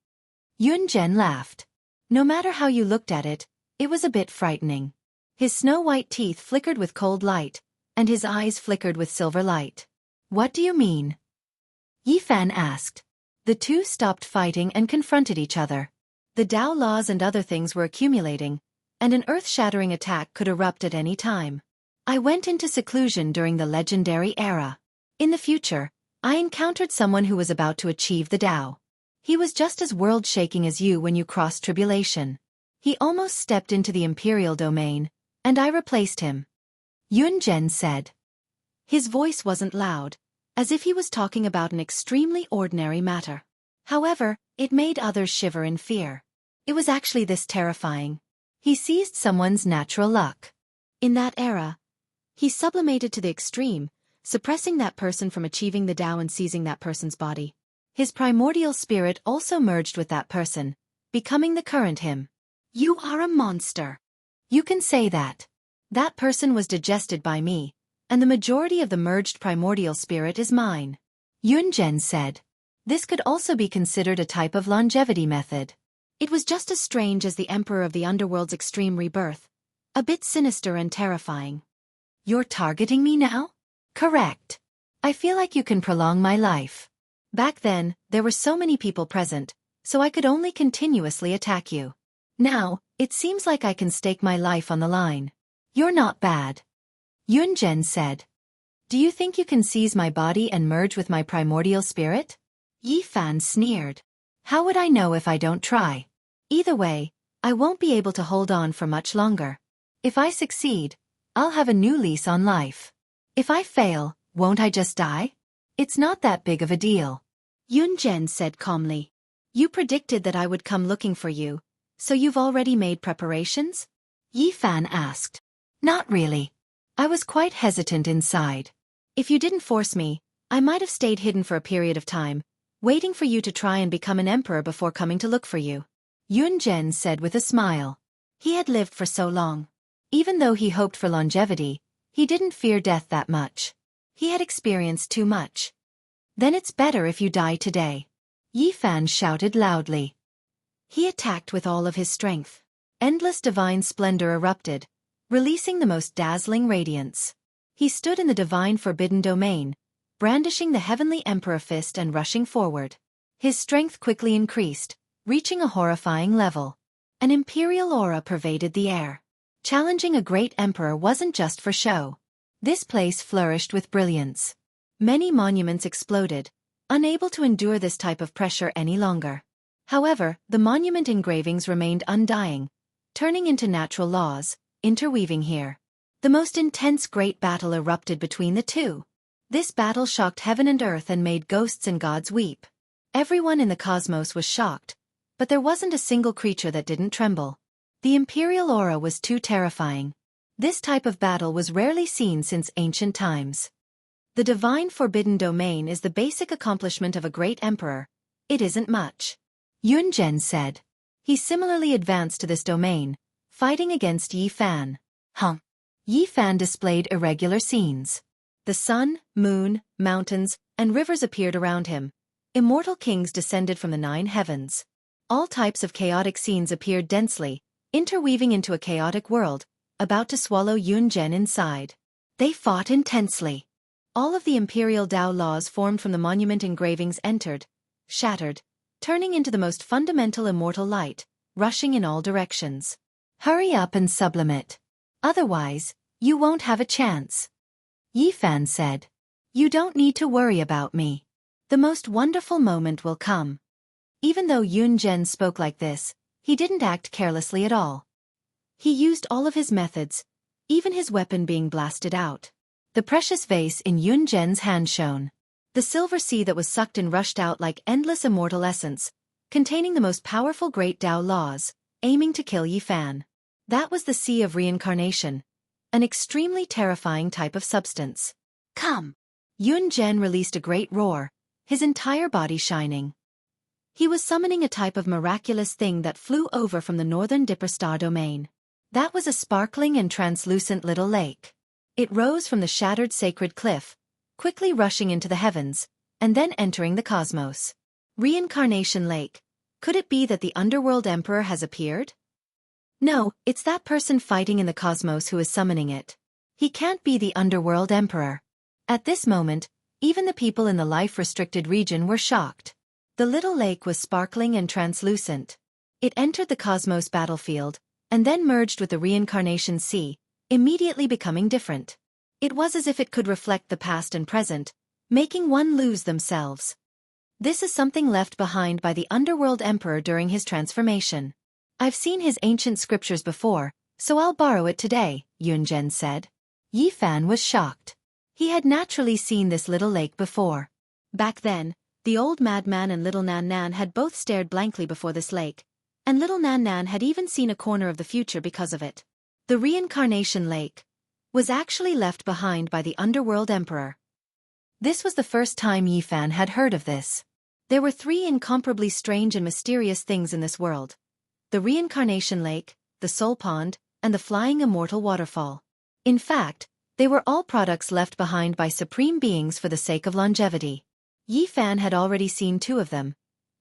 Yunzhen laughed. No matter how you looked at it, it was a bit frightening. His snow-white teeth flickered with cold light, and his eyes flickered with silver light. What do you mean? Yi Fan asked. The two stopped fighting and confronted each other. The Tao laws and other things were accumulating, and an earth-shattering attack could erupt at any time. I went into seclusion during the legendary era. In the future, I encountered someone who was about to achieve the Tao. He was just as world-shaking as you when you crossed tribulation. He almost stepped into the imperial domain, and I replaced him. Yunzhen said. His voice wasn't loud, as if he was talking about an extremely ordinary matter. However, it made others shiver in fear. It was actually this terrifying. He seized someone's natural luck. In that era, he sublimated to the extreme, suppressing that person from achieving the Tao and seizing that person's body. His primordial spirit also merged with that person, becoming the current him. You are a monster. You can say that. That person was digested by me, and the majority of the merged primordial spirit is mine. Yunzhen said. This could also be considered a type of longevity method. It was just as strange as the Emperor of the Underworld's extreme rebirth, a bit sinister and terrifying. You're targeting me now? Correct. I feel like you can prolong my life. Back then, there were so many people present, so I could only continuously attack you. Now, it seems like I can stake my life on the line. You're not bad. Yunzhen said. Do you think you can seize my body and merge with my primordial spirit? Yi Fan sneered. How would I know if I don't try? Either way, I won't be able to hold on for much longer. If I succeed, I'll have a new lease on life. If I fail, won't I just die? It's not that big of a deal. Yunzhen said calmly. You predicted that I would come looking for you, so you've already made preparations? Yi Fan asked. Not really. I was quite hesitant inside. If you didn't force me, I might have stayed hidden for a period of time, waiting for you to try and become an emperor before coming to look for you. Yunzhen said with a smile. He had lived for so long. Even though he hoped for longevity, he didn't fear death that much. He had experienced too much. Then it's better if you die today. Yi Fan shouted loudly. He attacked with all of his strength. Endless divine splendor erupted, releasing the most dazzling radiance. He stood in the divine forbidden domain, brandishing the heavenly emperor fist and rushing forward. His strength quickly increased, reaching a horrifying level. An imperial aura pervaded the air. Challenging a great emperor wasn't just for show. This place flourished with brilliance. Many monuments exploded, unable to endure this type of pressure any longer. However, the monument engravings remained undying, turning into natural laws, interweaving here. The most intense great battle erupted between the two. This battle shocked heaven and earth and made ghosts and gods weep. Everyone in the cosmos was shocked, but there wasn't a single creature that didn't tremble. The imperial aura was too terrifying. This type of battle was rarely seen since ancient times. The divine forbidden domain is the basic accomplishment of a great emperor. It isn't much. Yunzhen said. He similarly advanced to this domain, fighting against Yi Fan. Yi Fan displayed irregular scenes. The sun, moon, mountains, and rivers appeared around him. Immortal kings descended from the 9 heavens. All types of chaotic scenes appeared densely, interweaving into a chaotic world, about to swallow Yunzhen inside. They fought intensely. All of the imperial Dao laws formed from the monument engravings entered, shattered, turning into the most fundamental immortal light, rushing in all directions. Hurry up and sublimate. Otherwise, you won't have a chance. Yi Fan said. You don't need to worry about me. The most wonderful moment will come. Even though Yunzhen spoke like this, he didn't act carelessly at all. He used all of his methods, even his weapon being blasted out. The precious vase in Yunzhen's hand shone. The silver sea that was sucked in rushed out like endless immortal essence, containing the most powerful great Dao laws, aiming to kill Yi Fan. That was the sea of reincarnation, an extremely terrifying type of substance. Come! Yunzhen released a great roar, his entire body shining. He was summoning a type of miraculous thing that flew over from the northern Dipper star domain. That was a sparkling and translucent little lake. It rose from the shattered sacred cliff, quickly rushing into the heavens, and then entering the cosmos. Reincarnation Lake. Could it be that the underworld emperor has appeared? No, it's that person fighting in the cosmos who is summoning it. He can't be the underworld emperor. At this moment, even the people in the life-restricted region were shocked. The little lake was sparkling and translucent. It entered the cosmos battlefield, and then merged with the reincarnation sea, immediately becoming different. It was as if it could reflect the past and present, making one lose themselves. This is something left behind by the underworld emperor during his transformation. I've seen his ancient scriptures before, so I'll borrow it today, Yunzhen said. Yi Fan was shocked. He had naturally seen this little lake before. Back then, the old madman and little Nan Nan had both stared blankly before this lake, and little Nan Nan had even seen a corner of the future because of it. The reincarnation lake was actually left behind by the underworld emperor. This was the first time Yi Fan had heard of this. There were 3 incomparably strange and mysterious things in this world: the reincarnation lake, the soul pond, and the flying immortal waterfall. In fact, they were all products left behind by supreme beings for the sake of longevity. Yi Fan had already seen 2 of them,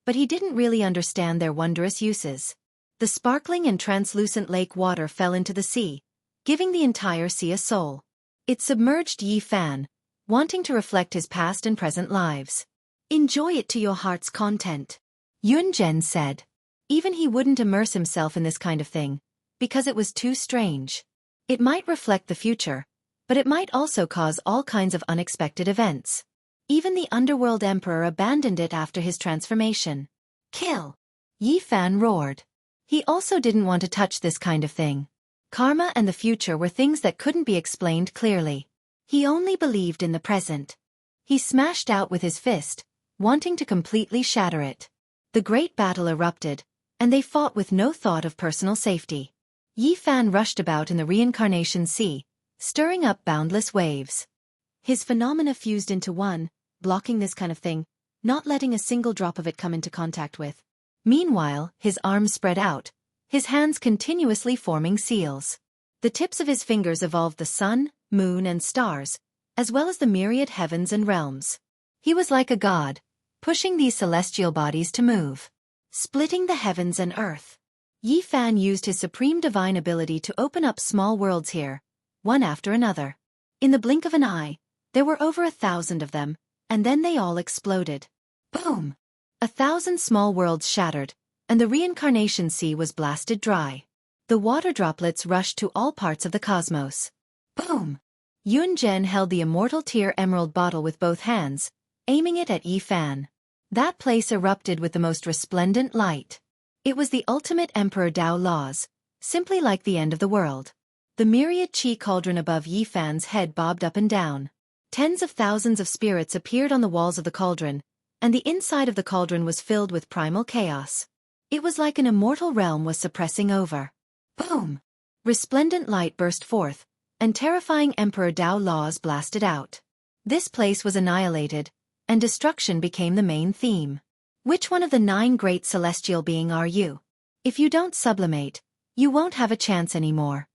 but he didn't really understand their wondrous uses. The sparkling and translucent lake water fell into the sea, giving the entire sea a soul. It submerged Yi Fan, wanting to reflect his past and present lives. Enjoy it to your heart's content, Yunzhen said. Even he wouldn't immerse himself in this kind of thing, because it was too strange. It might reflect the future, but it might also cause all kinds of unexpected events. Even the underworld emperor abandoned it after his transformation. Kill! Yi Fan roared. He also didn't want to touch this kind of thing. Karma and the future were things that couldn't be explained clearly. He only believed in the present. He smashed out with his fist, wanting to completely shatter it. The great battle erupted, and they fought with no thought of personal safety. Yi Fan rushed about in the reincarnation sea, stirring up boundless waves. His phenomena fused into one, blocking this kind of thing, not letting a single drop of it come into contact with. Meanwhile, his arms spread out, his hands continuously forming seals. The tips of his fingers evolved the sun, moon and stars, as well as the myriad heavens and realms. He was like a god, pushing these celestial bodies to move, splitting the heavens and earth. Yi Fan used his supreme divine ability to open up small worlds here, one after another. In the blink of an eye, there were over 1,000 of them, and then they all exploded. Boom! 1,000 small worlds shattered, and the reincarnation sea was blasted dry. The water droplets rushed to all parts of the cosmos. Boom! Yun Zhen held the immortal tear emerald bottle with both hands, aiming it at Yi Fan. That place erupted with the most resplendent light. It was the ultimate Emperor Dao laws, simply like the end of the world. The myriad qi cauldron above Yi Fan's head bobbed up and down. Tens of thousands of spirits appeared on the walls of the cauldron, and the inside of the cauldron was filled with primal chaos. It was like an immortal realm was suppressing over. Boom! Resplendent light burst forth, and terrifying Emperor Dao laws blasted out. This place was annihilated, and destruction became the main theme. Which one of the 9 great celestial beings are you? If you don't sublimate, you won't have a chance anymore.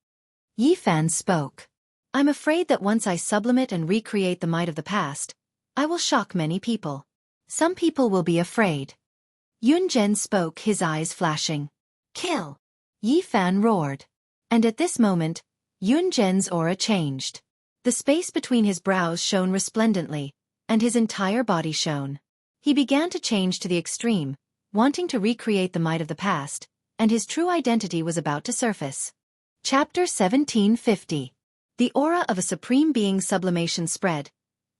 Yi Fan spoke. I'm afraid that once I sublimate and recreate the might of the past, I will shock many people. Some people will be afraid. Yun Zhen spoke, his eyes flashing. Kill! Yi Fan roared. And at this moment, Yun Zhen's aura changed. The space between his brows shone resplendently, and his entire body shone. He began to change to the extreme, wanting to recreate the might of the past, and his true identity was about to surface. Chapter 1750. The aura of a supreme being's sublimation spread,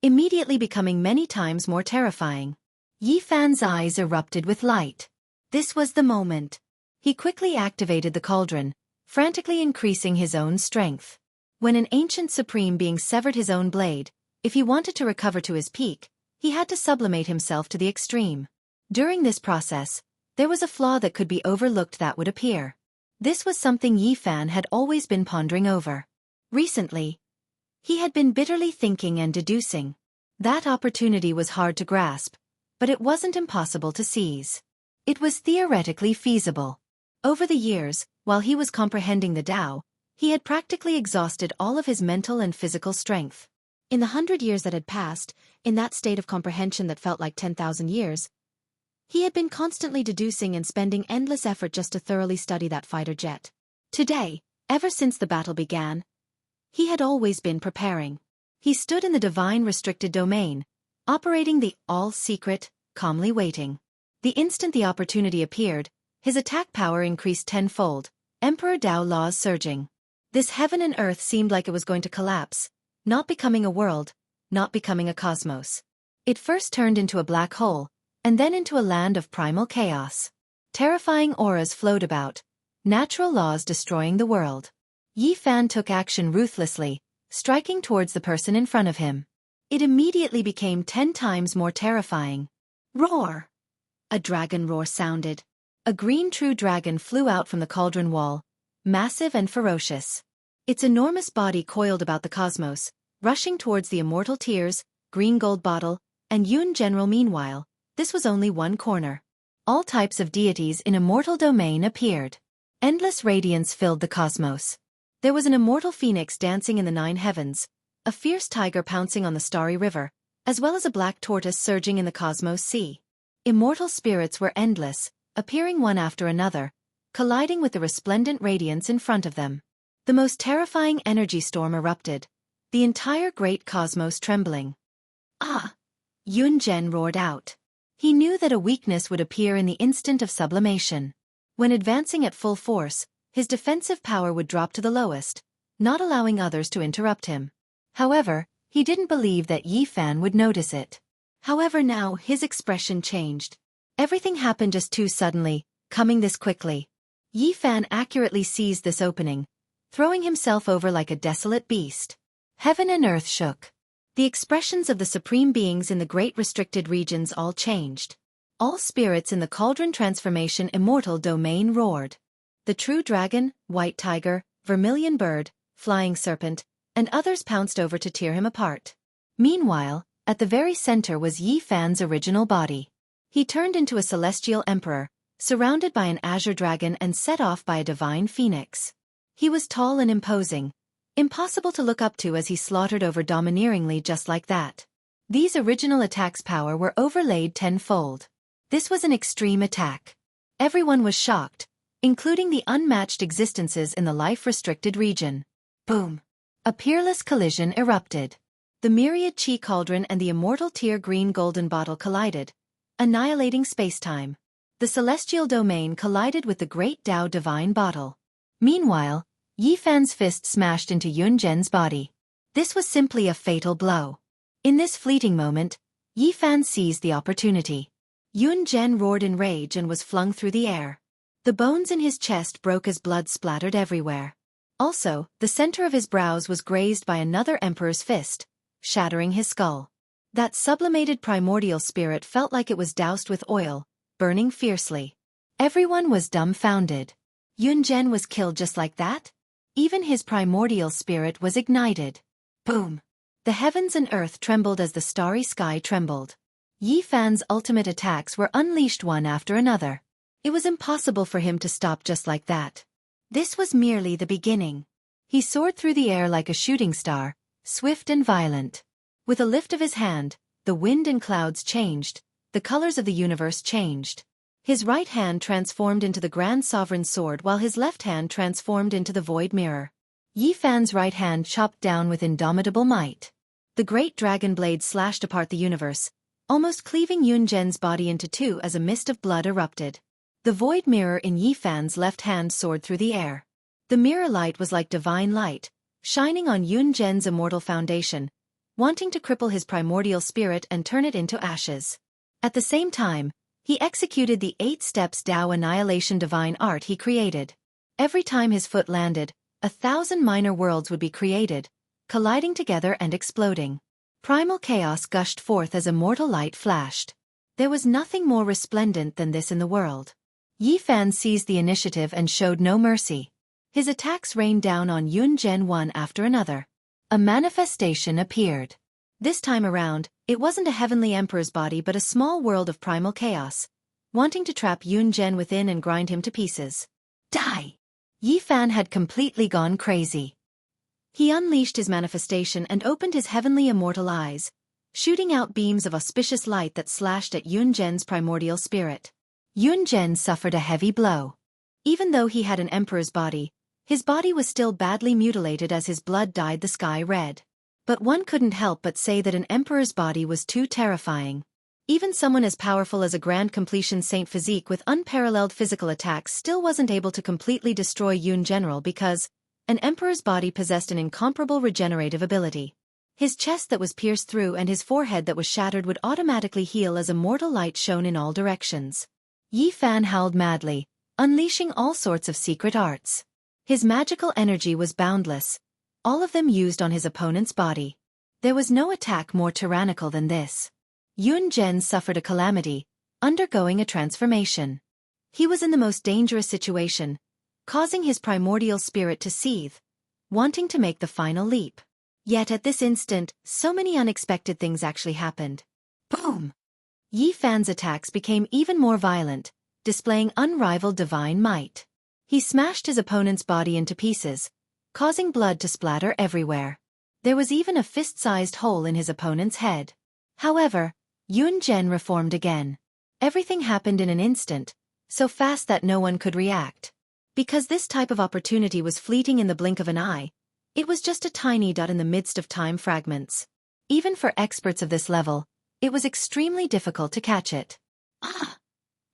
immediately becoming many times more terrifying. Yi Fan's eyes erupted with light. This was the moment. He quickly activated the cauldron, frantically increasing his own strength. When an ancient supreme being severed his own blade, if he wanted to recover to his peak, he had to sublimate himself to the extreme. During this process, there was a flaw that could be overlooked that would appear. This was something Yi Fan had always been pondering over. Recently, he had been bitterly thinking and deducing. That opportunity was hard to grasp, but it wasn't impossible to seize. It was theoretically feasible. Over the years, while he was comprehending the Tao, he had practically exhausted all of his mental and physical strength. In the 100 years that had passed, in that state of comprehension that felt like 10,000 years, he had been constantly deducing and spending endless effort just to thoroughly study that fighter jet. Today, ever since the battle began, he had always been preparing. He stood in the divine restricted domain, operating the all-secret, calmly waiting. The instant the opportunity appeared, his attack power increased tenfold, Emperor Dao laws surging. This heaven and earth seemed like it was going to collapse, not becoming a world, not becoming a cosmos. It first turned into a black hole, and then into a land of primal chaos. Terrifying auras flowed about, natural laws destroying the world. Yi Fan took action ruthlessly, striking towards the person in front of him. It immediately became 10 times more terrifying. Roar! A dragon roar sounded. A green true dragon flew out from the cauldron wall, massive and ferocious. Its enormous body coiled about the cosmos, rushing towards the immortal tears, green gold bottle, and Yun General. Meanwhile, this was only one corner. All types of deities in immortal domain appeared. Endless radiance filled the cosmos. There was an immortal phoenix dancing in the 9 heavens, a fierce tiger pouncing on the starry river, as well as a black tortoise surging in the cosmos sea. Immortal spirits were endless, appearing one after another, colliding with the resplendent radiance in front of them. The most terrifying energy storm erupted, the entire great cosmos trembling. Ah! Yun Zhen roared out. He knew that a weakness would appear in the instant of sublimation. When advancing at full force, his defensive power would drop to the lowest, not allowing others to interrupt him. However, he didn't believe that Yi Fan would notice it. However, now his expression changed. Everything happened just too suddenly, coming this quickly. Yi Fan accurately seized this opening, throwing himself over like a desolate beast. Heaven and earth shook. The expressions of the supreme beings in the great restricted regions all changed. All spirits in the cauldron transformation immortal domain roared. The true dragon, white tiger, vermilion bird, flying serpent, and others pounced over to tear him apart. Meanwhile, at the very center was Yi Fan's original body. He turned into a celestial emperor, surrounded by an azure dragon and set off by a divine phoenix. He was tall and imposing, impossible to look up to as he slaughtered over domineeringly just like that. These original attacks' power were overlaid tenfold. This was an extreme attack. Everyone was shocked, including the unmatched existences in the life-restricted region. Boom! A peerless collision erupted. The myriad chi cauldron and the immortal tear green golden bottle collided, annihilating space-time. The celestial domain collided with the great Tao divine bottle. Meanwhile, Yi Fan's fist smashed into Yun Zhen's body. This was simply a fatal blow. In this fleeting moment, Yi Fan seized the opportunity. Yun Zhen roared in rage and was flung through the air. The bones in his chest broke as blood splattered everywhere. Also, the center of his brows was grazed by another emperor's fist, shattering his skull. That sublimated primordial spirit felt like it was doused with oil, burning fiercely. Everyone was dumbfounded. Yun Zhen was killed just like that? Even his primordial spirit was ignited. Boom! The heavens and earth trembled as the starry sky trembled. Yi Fan's ultimate attacks were unleashed one after another. It was impossible for him to stop just like that. This was merely the beginning. He soared through the air like a shooting star, swift and violent. With a lift of his hand, the wind and clouds changed, the colors of the universe changed. His right hand transformed into the Grand Sovereign Sword while his left hand transformed into the Void Mirror. Yi Fan's right hand chopped down with indomitable might. The great dragon blade slashed apart the universe, almost cleaving Yun Zhen's body into two as a mist of blood erupted. The Void Mirror in Yi Fan's left hand soared through the air. The mirror light was like divine light, shining on Yun Zhen's immortal foundation, wanting to cripple his primordial spirit and turn it into ashes. At the same time, he executed the 8 steps Tao annihilation divine art he created. Every time his foot landed, 1,000 minor worlds would be created, colliding together and exploding. Primal chaos gushed forth as immortal light flashed. There was nothing more resplendent than this in the world. Yi Fan seized the initiative and showed no mercy. His attacks rained down on Yun Zhen one after another. A manifestation appeared. This time around, it wasn't a heavenly emperor's body but a small world of primal chaos, wanting to trap Yun Zhen within and grind him to pieces. Die! Yi Fan had completely gone crazy. He unleashed his manifestation and opened his heavenly immortal eyes, shooting out beams of auspicious light that slashed at Yun Zhen's primordial spirit. Yun Zhen suffered a heavy blow. Even though he had an emperor's body, his body was still badly mutilated as his blood dyed the sky red. But one couldn't help but say that an emperor's body was too terrifying. Even someone as powerful as a grand completion saint physique with unparalleled physical attacks still wasn't able to completely destroy Yun General because an emperor's body possessed an incomparable regenerative ability. His chest that was pierced through and his forehead that was shattered would automatically heal as immortal light shone in all directions. Yi Fan howled madly, unleashing all sorts of secret arts. His magical energy was boundless, all of them used on his opponent's body. There was no attack more tyrannical than this. Yun Zhen suffered a calamity, undergoing a transformation. He was in the most dangerous situation, causing his primordial spirit to seethe, wanting to make the final leap. Yet at this instant, so many unexpected things actually happened. Boom! Yi Fan's attacks became even more violent, displaying unrivaled divine might. He smashed his opponent's body into pieces, causing blood to splatter everywhere. There was even a fist-sized hole in his opponent's head. However, Yun Zhen reformed again. Everything happened in an instant, so fast that no one could react. Because this type of opportunity was fleeting in the blink of an eye, it was just a tiny dot in the midst of time fragments. Even for experts of this level, it was extremely difficult to catch it. Ah!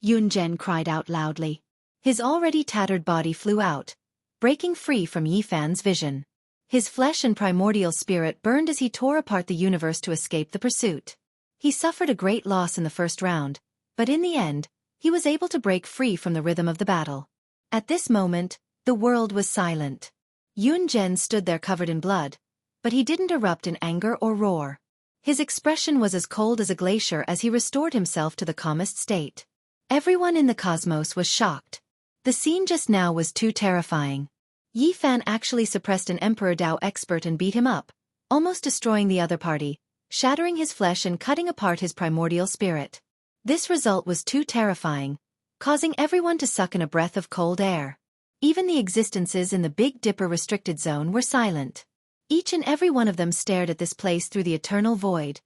Yun Zhen cried out loudly. His already tattered body flew out, breaking free from Yi Fan's vision. His flesh and primordial spirit burned as he tore apart the universe to escape the pursuit. He suffered a great loss in the first round, but in the end, he was able to break free from the rhythm of the battle. At this moment, the world was silent. Yun Zhen stood there covered in blood, but he didn't erupt in anger or roar. His expression was as cold as a glacier as he restored himself to the calmest state. Everyone in the cosmos was shocked. The scene just now was too terrifying. Yi Fan actually suppressed an Emperor Dao expert and beat him up, almost destroying the other party, shattering his flesh and cutting apart his primordial spirit. This result was too terrifying, causing everyone to suck in a breath of cold air. Even the existences in the Big Dipper restricted zone were silent. Each and every one of them stared at this place through the eternal void,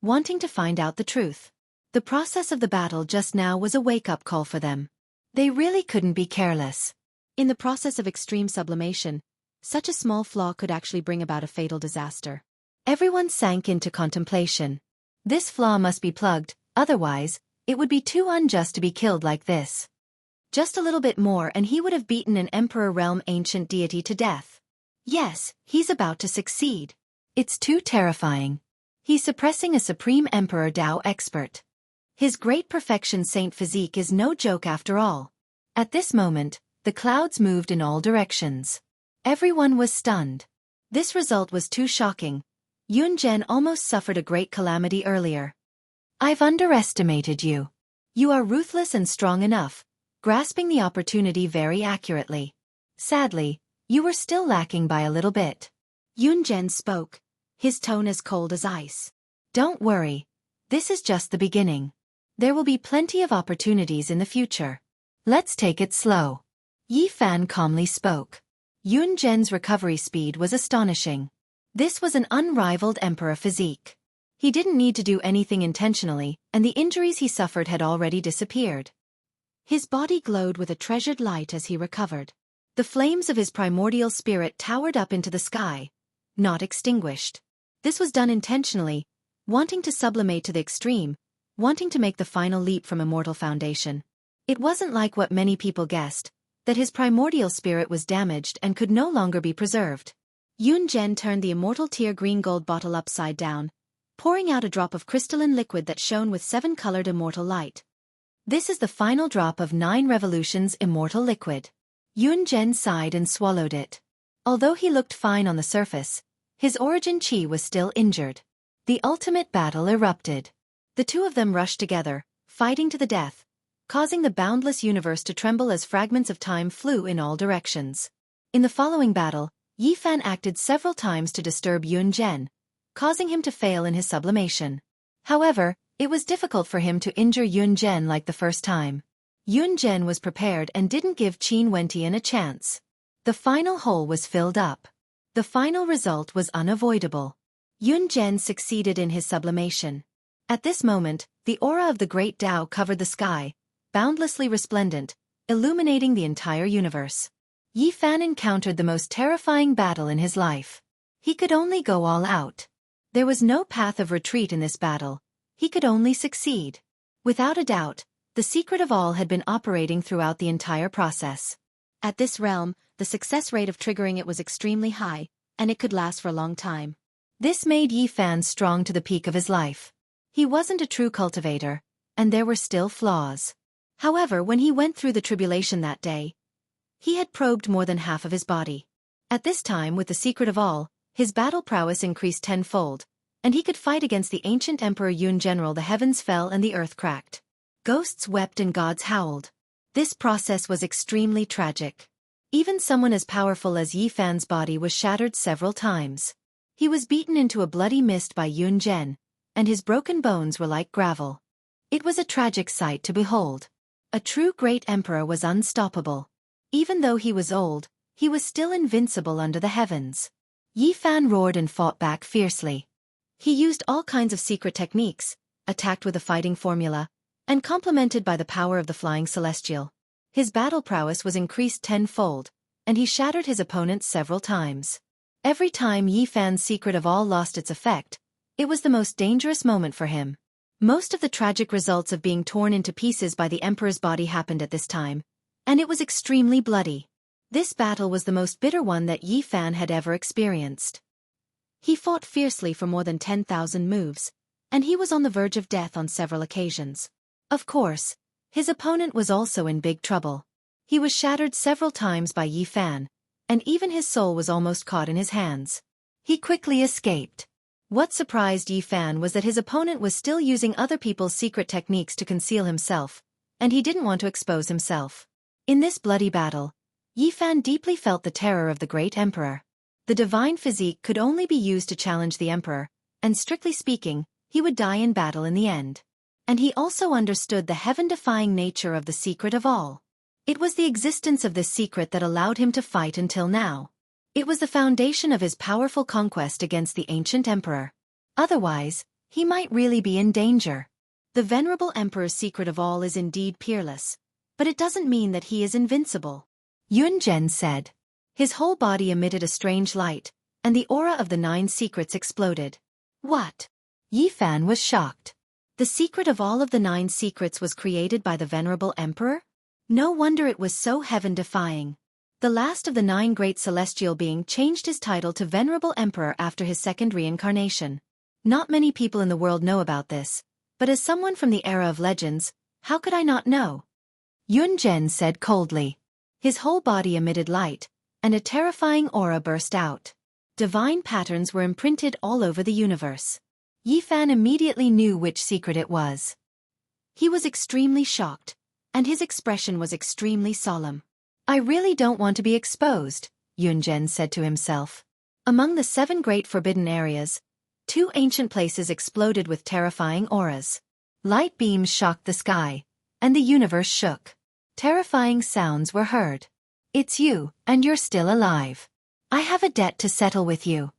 wanting to find out the truth. The process of the battle just now was a wake-up call for them. They really couldn't be careless. In the process of extreme sublimation, such a small flaw could actually bring about a fatal disaster. Everyone sank into contemplation. This flaw must be plugged, otherwise, it would be too unjust to be killed like this. Just a little bit more and he would have beaten an Emperor Realm ancient deity to death. Yes, he's about to succeed. It's too terrifying. He's suppressing a Supreme Emperor Dao expert. His great perfection saint physique is no joke after all. At this moment, the clouds moved in all directions. Everyone was stunned. This result was too shocking. Yun Zhen almost suffered a great calamity earlier. I've underestimated you. You are ruthless and strong enough, grasping the opportunity very accurately. Sadly, you were still lacking by a little bit. Yun Zhen spoke, his tone as cold as ice. Don't worry. This is just the beginning. There will be plenty of opportunities in the future. Let's take it slow. Yi Fan calmly spoke. Yun Zhen's recovery speed was astonishing. This was an unrivaled emperor physique. He didn't need to do anything intentionally, and the injuries he suffered had already disappeared. His body glowed with a treasured light as he recovered. The flames of his primordial spirit towered up into the sky, not extinguished. This was done intentionally, wanting to sublimate to the extreme, wanting to make the final leap from immortal foundation. It wasn't like what many people guessed, that his primordial spirit was damaged and could no longer be preserved. Yun Zhen turned the immortal tear green gold bottle upside down, pouring out a drop of crystalline liquid that shone with 7-colored immortal light. This is the final drop of 9 revolutions immortal liquid. Yun Zhen sighed and swallowed it. Although he looked fine on the surface, his origin chi was still injured. The ultimate battle erupted. The two of them rushed together, fighting to the death, causing the boundless universe to tremble as fragments of time flew in all directions. In the following battle, Yi Fan acted several times to disturb Yun Zhen, causing him to fail in his sublimation. However, it was difficult for him to injure Yun Zhen like the first time. Yun Zhen was prepared and didn't give Qin Wentian a chance. The final hole was filled up. The final result was unavoidable. Yun Zhen succeeded in his sublimation. At this moment, the aura of the great Tao covered the sky, boundlessly resplendent, illuminating the entire universe. Yi Fan encountered the most terrifying battle in his life. He could only go all out. There was no path of retreat in this battle. He could only succeed. Without a doubt, the secret of all had been operating throughout the entire process. At this realm, the success rate of triggering it was extremely high, and it could last for a long time. This made Yi Fan strong to the peak of his life. He wasn't a true cultivator, and there were still flaws. However, when he went through the tribulation that day, he had probed more than half of his body. At this time, with the secret of all, his battle prowess increased tenfold, and he could fight against the ancient Emperor Yun General. The heavens fell and the earth cracked. Ghosts wept and gods howled. This process was extremely tragic. Even someone as powerful as Yi Fan's body was shattered several times. He was beaten into a bloody mist by Yun Zhen, and his broken bones were like gravel. It was a tragic sight to behold. A true great emperor was unstoppable. Even though he was old, he was still invincible under the heavens. Yi Fan roared and fought back fiercely. He used all kinds of secret techniques, attacked with a fighting formula, and complemented by the power of the flying celestial. His battle prowess was increased tenfold, and he shattered his opponent several times. Every time Yi Fan's secret of all lost its effect, it was the most dangerous moment for him. Most of the tragic results of being torn into pieces by the emperor's body happened at this time, and it was extremely bloody. This battle was the most bitter one that Yi Fan had ever experienced. He fought fiercely for more than 10,000 moves, and he was on the verge of death on several occasions. Of course, his opponent was also in big trouble. He was shattered several times by Yi Fan, and even his soul was almost caught in his hands. He quickly escaped. What surprised Yi Fan was that his opponent was still using other people's secret techniques to conceal himself, and he didn't want to expose himself. In this bloody battle, Yi Fan deeply felt the terror of the great emperor. The divine physique could only be used to challenge the emperor, and strictly speaking, he would die in battle in the end. And he also understood the heaven-defying nature of the secret of all. It was the existence of this secret that allowed him to fight until now. It was the foundation of his powerful conquest against the ancient emperor. Otherwise, he might really be in danger. The venerable emperor's secret of all is indeed peerless, but it doesn't mean that he is invincible. Yun Zhen said. His whole body emitted a strange light, and the aura of the 9 secrets exploded. What? Yi Fan was shocked. The secret of all of the 9 secrets was created by the venerable emperor? No wonder it was so heaven-defying. The last of the 9 great celestial beings changed his title to Venerable Emperor after his second reincarnation. Not many people in the world know about this, but as someone from the era of legends, how could I not know? Yun Zhen said coldly. His whole body emitted light, and a terrifying aura burst out. Divine patterns were imprinted all over the universe. Yi Fan immediately knew which secret it was. He was extremely shocked, and his expression was extremely solemn. I really don't want to be exposed, Yun Zhen said to himself. Among the 7 great forbidden areas, 2 ancient places exploded with terrifying auras. Light beams shocked the sky, and the universe shook. Terrifying sounds were heard. It's you, and you're still alive. I have a debt to settle with you.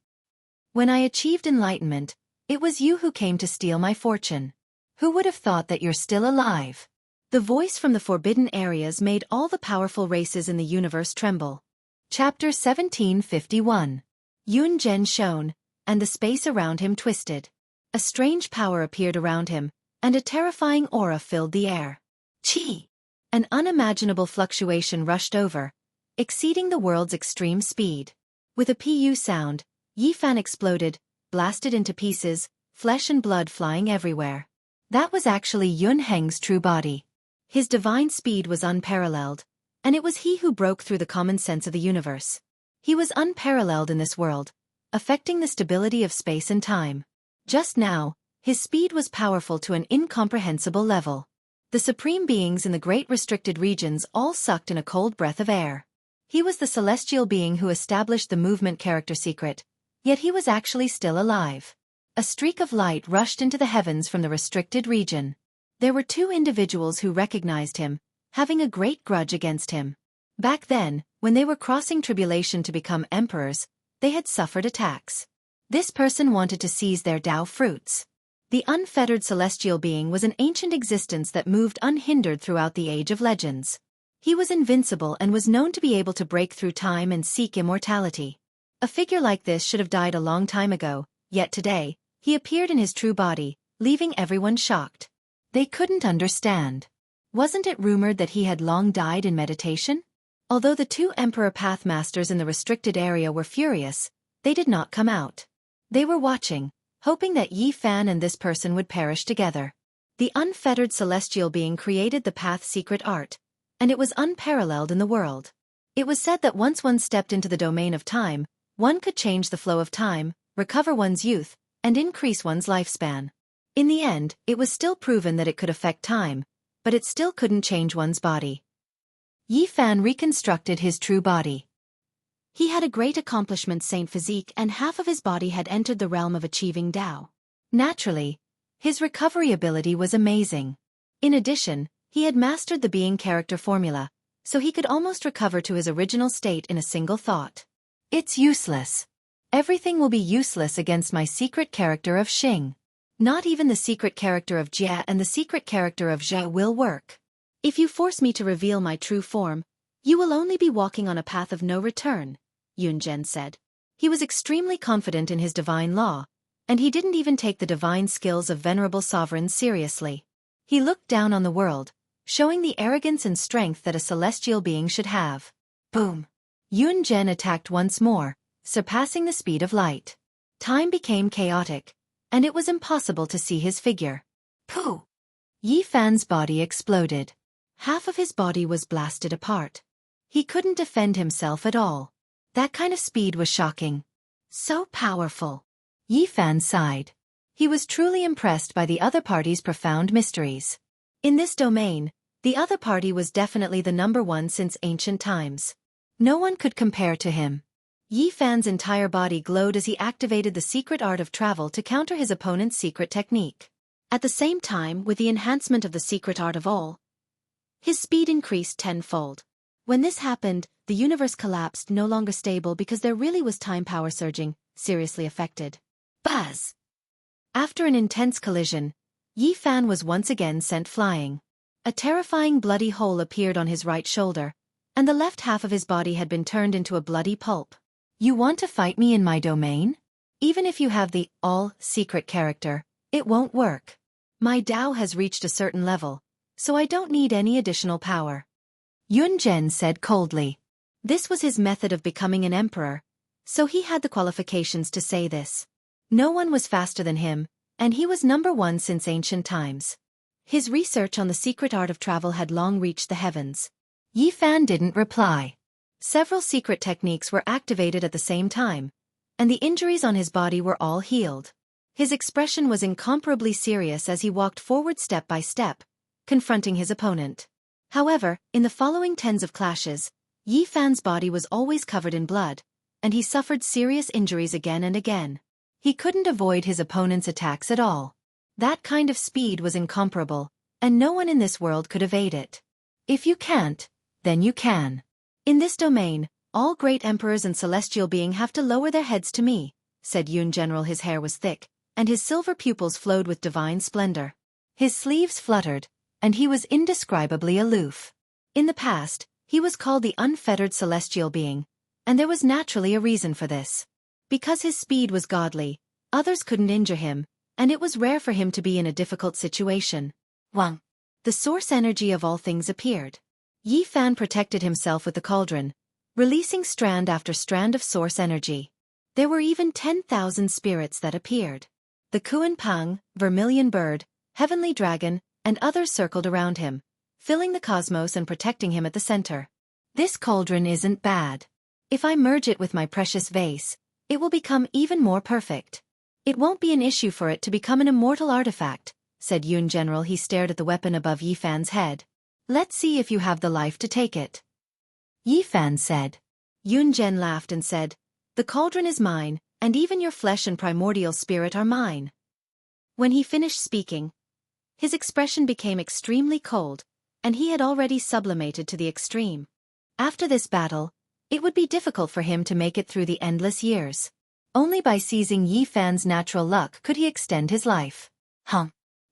When I achieved enlightenment, it was you who came to steal my fortune. Who would have thought that you're still alive? The voice from the forbidden areas made all the powerful races in the universe tremble. Chapter 1751. Yun Zhen shone, and the space around him twisted. A strange power appeared around him, and a terrifying aura filled the air. Chi! An unimaginable fluctuation rushed over, exceeding the world's extreme speed. With a pu sound, Yi Fan exploded, blasted into pieces, flesh and blood flying everywhere. That was actually Yun Heng's true body. His divine speed was unparalleled, and it was he who broke through the common sense of the universe. He was unparalleled in this world, affecting the stability of space and time. Just now, his speed was powerful to an incomprehensible level. The supreme beings in the great restricted regions all sucked in a cold breath of air. He was the celestial being who established the movement character secret, yet he was actually still alive. A streak of light rushed into the heavens from the restricted region. There were 2 individuals who recognized him, having a great grudge against him. Back then, when they were crossing tribulation to become emperors, they had suffered attacks. This person wanted to seize their Dao fruits. The unfettered celestial being was an ancient existence that moved unhindered throughout the age of legends. He was invincible and was known to be able to break through time and seek immortality. A figure like this should have died a long time ago, yet today, he appeared in his true body, leaving everyone shocked. They couldn't understand. Wasn't it rumored that he had long died in meditation? Although the 2 Emperor Pathmasters in the restricted area were furious, they did not come out. They were watching, hoping that Yi Fan and this person would perish together. The unfettered celestial being created the path secret art, and it was unparalleled in the world. It was said that once one stepped into the domain of time, one could change the flow of time, recover one's youth, and increase one's lifespan. In the end, it was still proven that it could affect time, but it still couldn't change one's body. Yi Fan reconstructed his true body. He had a great accomplishment saint physique and half of his body had entered the realm of achieving Dao. Naturally, his recovery ability was amazing. In addition, he had mastered the being character formula, so he could almost recover to his original state in a single thought. It's useless. Everything will be useless against my secret character of Xing. Not even the secret character of Jia and the secret character of Zhe will work. If you force me to reveal my true form, you will only be walking on a path of no return, Yun Zhen said. He was extremely confident in his divine law, and he didn't even take the divine skills of venerable sovereigns seriously. He looked down on the world, showing the arrogance and strength that a celestial being should have. Boom! Yun Zhen attacked once more, surpassing the speed of light. Time became chaotic, and it was impossible to see his figure. Pooh! Yi Fan's body exploded. Half of his body was blasted apart. He couldn't defend himself at all. That kind of speed was shocking. So powerful. Yi Fan sighed. He was truly impressed by the other party's profound mysteries. In this domain, the other party was definitely the number one since ancient times. No one could compare to him. Yi Fan's entire body glowed as he activated the secret art of travel to counter his opponent's secret technique. At the same time, with the enhancement of the secret art of all, his speed increased tenfold. When this happened, the universe collapsed, no longer stable because there really was time power surging, seriously affected. Buzz! After an intense collision, Yi Fan was once again sent flying. A terrifying bloody hole appeared on his right shoulder, and the left half of his body had been turned into a bloody pulp. You want to fight me in my domain? Even if you have the all-secret character, it won't work. My Dao has reached a certain level, so I don't need any additional power. Yun Zhen said coldly. This was his method of becoming an emperor, so he had the qualifications to say this. No one was faster than him, and he was number one since ancient times. His research on the secret art of travel had long reached the heavens. Yi Fan didn't reply. Several secret techniques were activated at the same time, and the injuries on his body were all healed. His expression was incomparably serious as he walked forward step by step, confronting his opponent. However, in the following tens of clashes, Yi Fan's body was always covered in blood, and he suffered serious injuries again and again. He couldn't avoid his opponent's attacks at all. That kind of speed was incomparable, and no one in this world could evade it. If you can't, then you can. In this domain, all great emperors and celestial beings have to lower their heads to me, said Yun General. His hair was thick, and his silver pupils flowed with divine splendor. His sleeves fluttered, and he was indescribably aloof. In the past, he was called the unfettered celestial being, and there was naturally a reason for this. Because his speed was godly, others couldn't injure him, and it was rare for him to be in a difficult situation. Wang. The source energy of all things appeared. Yi Fan protected himself with the cauldron, releasing strand after strand of source energy. There were even 10,000 spirits that appeared. The Kuan Pang, Vermilion Bird, Heavenly Dragon, and others circled around him, filling the cosmos and protecting him at the center. This cauldron isn't bad. If I merge it with my precious vase, it will become even more perfect. It won't be an issue for it to become an immortal artifact, said Yun General. He stared at the weapon above Yi Fan's head. Let's see if you have the life to take it. Yi Fan said. Yun Zhen laughed and said, the cauldron is mine, and even your flesh and primordial spirit are mine. When he finished speaking, his expression became extremely cold, and he had already sublimated to the extreme. After this battle, it would be difficult for him to make it through the endless years. Only by seizing Yi Fan's natural luck could he extend his life.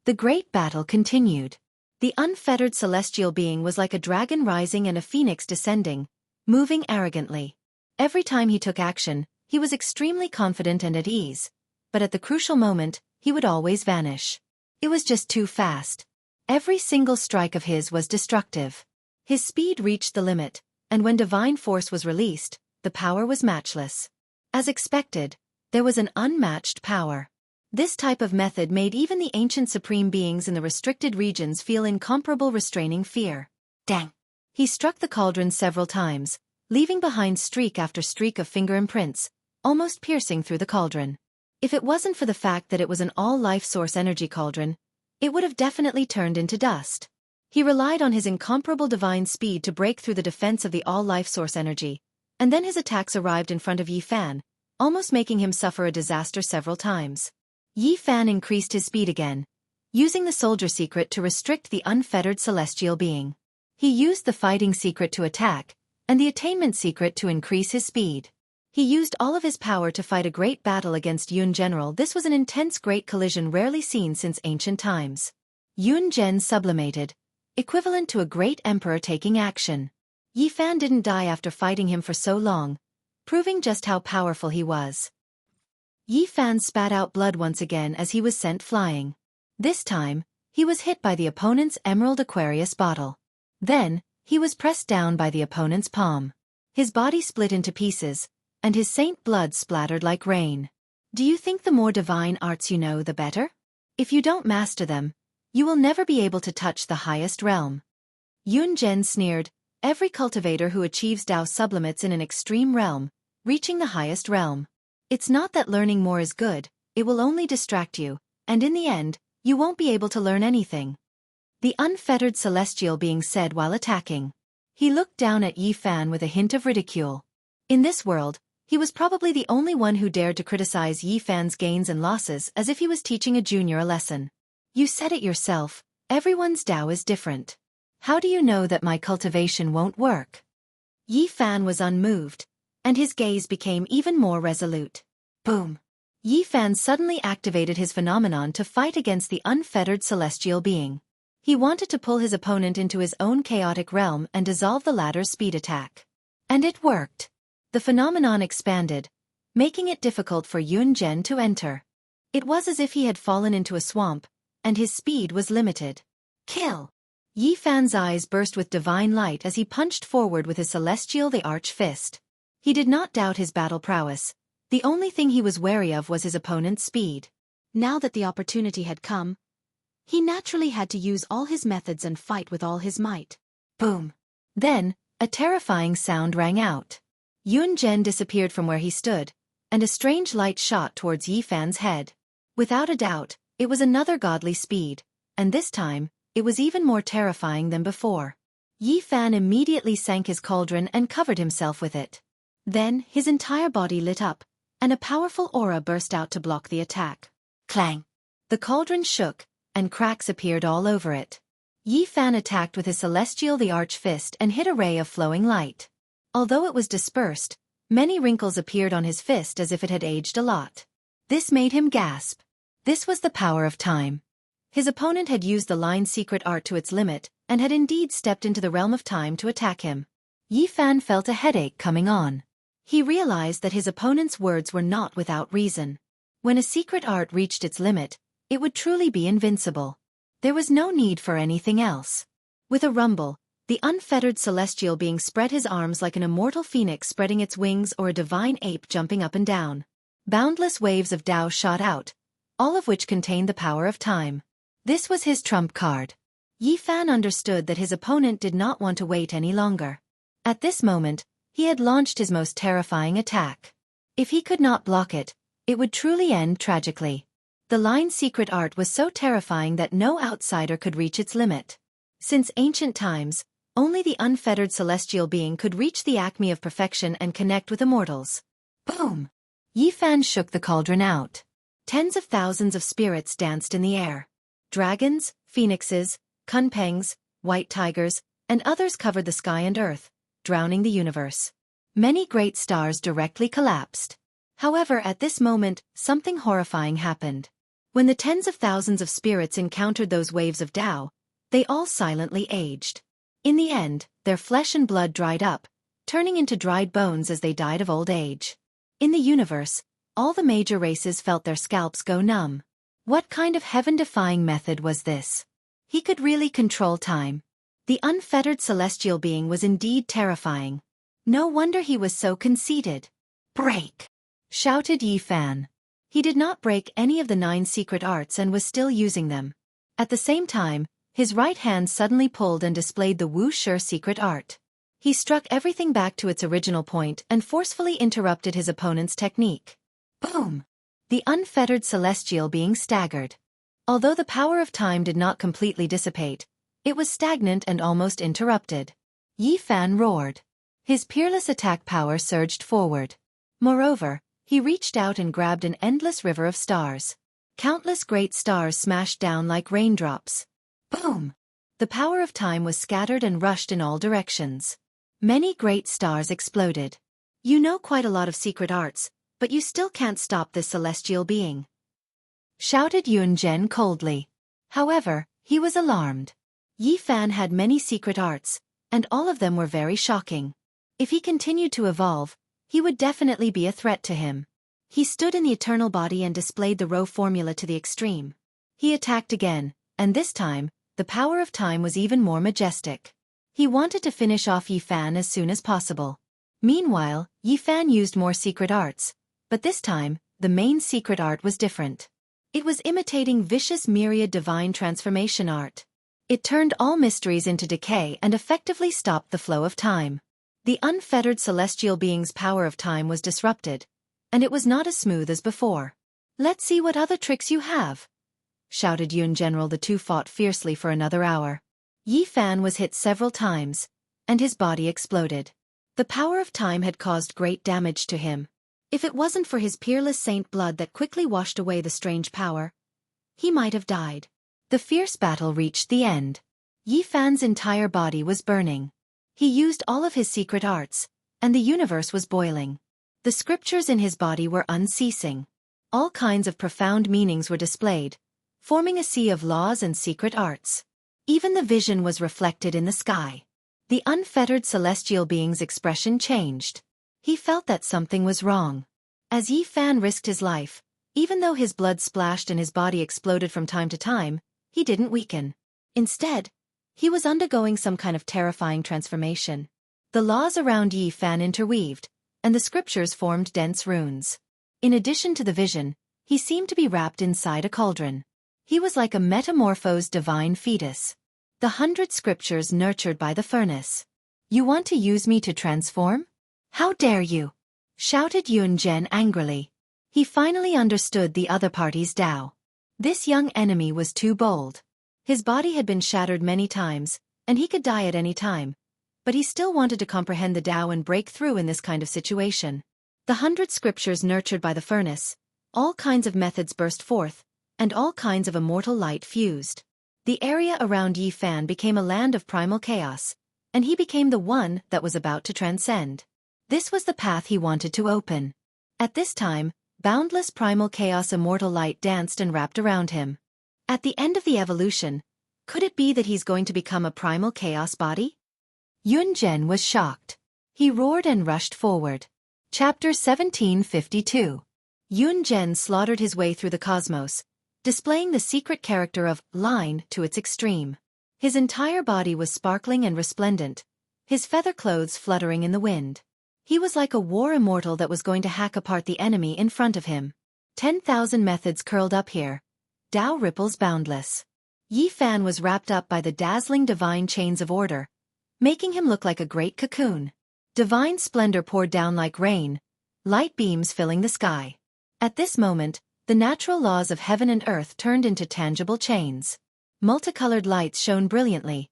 The great battle continued. The unfettered celestial being was like a dragon rising and a phoenix descending, moving arrogantly. Every time he took action, he was extremely confident and at ease, but at the crucial moment, he would always vanish. It was just too fast. Every single strike of his was destructive. His speed reached the limit, and when divine force was released, the power was matchless. As expected, there was an unmatched power. This type of method made even the ancient supreme beings in the restricted regions feel incomparable restraining fear. Dang! He struck the cauldron several times, leaving behind streak after streak of finger imprints, almost piercing through the cauldron. If it wasn't for the fact that it was an all-life source energy cauldron, it would have definitely turned into dust. He relied on his incomparable divine speed to break through the defense of the all-life source energy, and then his attacks arrived in front of Yi Fan, almost making him suffer a disaster several times. Yi Fan increased his speed again, using the soldier secret to restrict the unfettered celestial being. He used the fighting secret to attack, and the attainment secret to increase his speed. He used all of his power to fight a great battle against Yun General. This was an intense great collision rarely seen since ancient times. Yun Zhen sublimated, equivalent to a great emperor taking action. Yi Fan didn't die after fighting him for so long, proving just how powerful he was. Yi Fan spat out blood once again as he was sent flying. This time, he was hit by the opponent's Emerald Aquarius bottle. Then, he was pressed down by the opponent's palm. His body split into pieces, and his saint blood splattered like rain. Do you think the more divine arts you know, the better? If you don't master them, you will never be able to touch the highest realm. Yun Zhen sneered, every cultivator who achieves Dao sublimates in an extreme realm, reaching the highest realm. It's not that learning more is good, it will only distract you, and in the end, you won't be able to learn anything. The unfettered celestial being said while attacking. He looked down at Yi Fan with a hint of ridicule. In this world, he was probably the only one who dared to criticize Yi Fan's gains and losses as if he was teaching a junior a lesson. You said it yourself, everyone's Tao is different. How do you know that my cultivation won't work? Yi Fan was unmoved, and his gaze became even more resolute. Boom! Yi Fan suddenly activated his phenomenon to fight against the unfettered celestial being. He wanted to pull his opponent into his own chaotic realm and dissolve the latter's speed attack. And it worked. The phenomenon expanded, making it difficult for Yunzhen to enter. It was as if he had fallen into a swamp, and his speed was limited. Kill! Yi Fan's eyes burst with divine light as he punched forward with his celestial the arch fist. He did not doubt his battle prowess. The only thing he was wary of was his opponent's speed. Now that the opportunity had come, he naturally had to use all his methods and fight with all his might. Boom! Then, a terrifying sound rang out. Yunzhen disappeared from where he stood, and a strange light shot towards Yi Fan's head. Without a doubt, it was another godly speed, and this time, it was even more terrifying than before. Yi Fan immediately sank his cauldron and covered himself with it. Then, his entire body lit up, and a powerful aura burst out to block the attack. Clang! The cauldron shook, and cracks appeared all over it. Yi Fan attacked with his celestial the arch fist and hit a ray of flowing light. Although it was dispersed, many wrinkles appeared on his fist as if it had aged a lot. This made him gasp. This was the power of time. His opponent had used the line's secret art to its limit, and had indeed stepped into the realm of time to attack him. Yi Fan felt a headache coming on. He realized that his opponent's words were not without reason. When a secret art reached its limit, it would truly be invincible. There was no need for anything else. With a rumble, the unfettered celestial being spread his arms like an immortal phoenix spreading its wings or a divine ape jumping up and down. Boundless waves of Tao shot out, all of which contained the power of time. This was his trump card. Yi Fan understood that his opponent did not want to wait any longer. At this moment, he had launched his most terrifying attack. If he could not block it, it would truly end tragically. The line's secret art was so terrifying that no outsider could reach its limit. Since ancient times, only the unfettered celestial being could reach the acme of perfection and connect with immortals. Boom! Yi Fan shook the cauldron out. Tens of thousands of spirits danced in the air. Dragons, phoenixes, kunpengs, white tigers, and others covered the sky and earth, drowning the universe. Many great stars directly collapsed. However, at this moment, something horrifying happened. When the tens of thousands of spirits encountered those waves of Tao, they all silently aged. In the end, their flesh and blood dried up, turning into dried bones as they died of old age. In the universe, all the major races felt their scalps go numb. What kind of heaven-defying method was this? He could really control time. The unfettered celestial being was indeed terrifying. No wonder he was so conceited. Break! Shouted Yi Fan. He did not break any of the 9 secret arts and was still using them. At the same time, his right hand suddenly pulled and displayed the Wuxia secret art. He struck everything back to its original point and forcefully interrupted his opponent's technique. Boom! The unfettered celestial being staggered. Although the power of time did not completely dissipate, it was stagnant and almost interrupted. Yi Fan roared. His peerless attack power surged forward. Moreover, he reached out and grabbed an endless river of stars. Countless great stars smashed down like raindrops. Boom! The power of time was scattered and rushed in all directions. Many great stars exploded. You know quite a lot of secret arts, but you still can't stop this celestial being. Shouted Yunzhen coldly. However, he was alarmed. Yi Fan had many secret arts, and all of them were very shocking. If he continued to evolve, he would definitely be a threat to him. He stood in the eternal body and displayed the Rho formula to the extreme. He attacked again, and this time, the power of time was even more majestic. He wanted to finish off Yi Fan as soon as possible. Meanwhile, Yi Fan used more secret arts, but this time, the main secret art was different. It was imitating vicious myriad divine transformation art. It turned all mysteries into decay and effectively stopped the flow of time. The unfettered celestial being's power of time was disrupted, and it was not as smooth as before. "Let's see what other tricks you have," shouted Yun General. The two fought fiercely for another hour. Yi Fan was hit several times, and his body exploded. The power of time had caused great damage to him. If it wasn't for his peerless saint blood that quickly washed away the strange power, he might have died. The fierce battle reached the end. Yi Fan's entire body was burning. He used all of his secret arts, and the universe was boiling. The scriptures in his body were unceasing. All kinds of profound meanings were displayed, forming a sea of laws and secret arts. Even the vision was reflected in the sky. The unfettered celestial being's expression changed. He felt that something was wrong. As Yi Fan risked his life, even though his blood splashed and his body exploded from time to time, he didn't weaken. Instead, he was undergoing some kind of terrifying transformation. The laws around Yi Fan interweaved, and the scriptures formed dense runes. In addition to the vision, he seemed to be wrapped inside a cauldron. He was like a metamorphosed divine fetus. The 100 scriptures nurtured by the furnace. "You want to use me to transform? How dare you?" shouted Yun Zhen angrily. He finally understood the other party's Tao. This young enemy was too bold. His body had been shattered many times, and he could die at any time, but he still wanted to comprehend the Tao and break through in this kind of situation. The 100 scriptures nurtured by the furnace, all kinds of methods burst forth, and all kinds of immortal light fused. The area around Yi Fan became a land of primal chaos, and he became the one that was about to transcend. This was the path he wanted to open. At this time, boundless primal chaos immortal light danced and wrapped around him. At the end of the evolution, could it be that he's going to become a primal chaos body? Yun Zhen was shocked. He roared and rushed forward. Chapter 1752. Yun Zhen slaughtered his way through the cosmos, displaying the secret character of line to its extreme. His entire body was sparkling and resplendent, his feather clothes fluttering in the wind. He was like a war immortal that was going to hack apart the enemy in front of him. 10,000 methods curled up here. Tao ripples boundless. Yi Fan was wrapped up by the dazzling divine chains of order, making him look like a great cocoon. Divine splendor poured down like rain, light beams filling the sky. At this moment, the natural laws of heaven and earth turned into tangible chains. Multicolored lights shone brilliantly.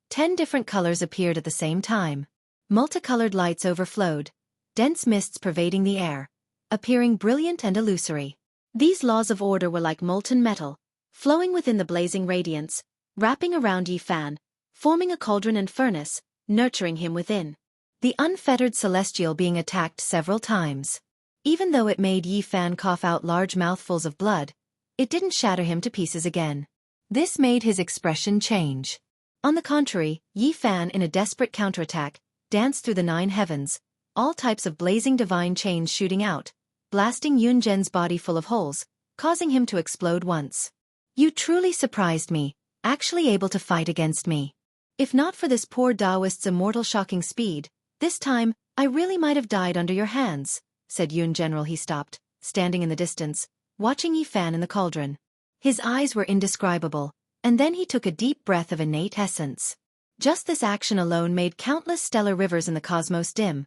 10 different colors appeared at the same time. Multicolored lights overflowed, dense mists pervading the air, appearing brilliant and illusory. These laws of order were like molten metal, flowing within the blazing radiance, wrapping around Yi Fan, forming a cauldron and furnace, nurturing him within. The unfettered celestial being attacked several times. Even though it made Yi Fan cough out large mouthfuls of blood, it didn't shatter him to pieces again. This made his expression change. On the contrary, Yi Fan, in a desperate counterattack, danced through the 9 heavens, all types of blazing divine chains shooting out, blasting Yun Zhen's body full of holes, causing him to explode once. "You truly surprised me, actually able to fight against me. If not for this poor Taoist's immortal shocking speed, this time, I really might have died under your hands," said Yun General. He stopped, standing in the distance, watching Yi Fan in the cauldron. His eyes were indescribable, and then he took a deep breath of innate essence. Just this action alone made countless stellar rivers in the cosmos dim,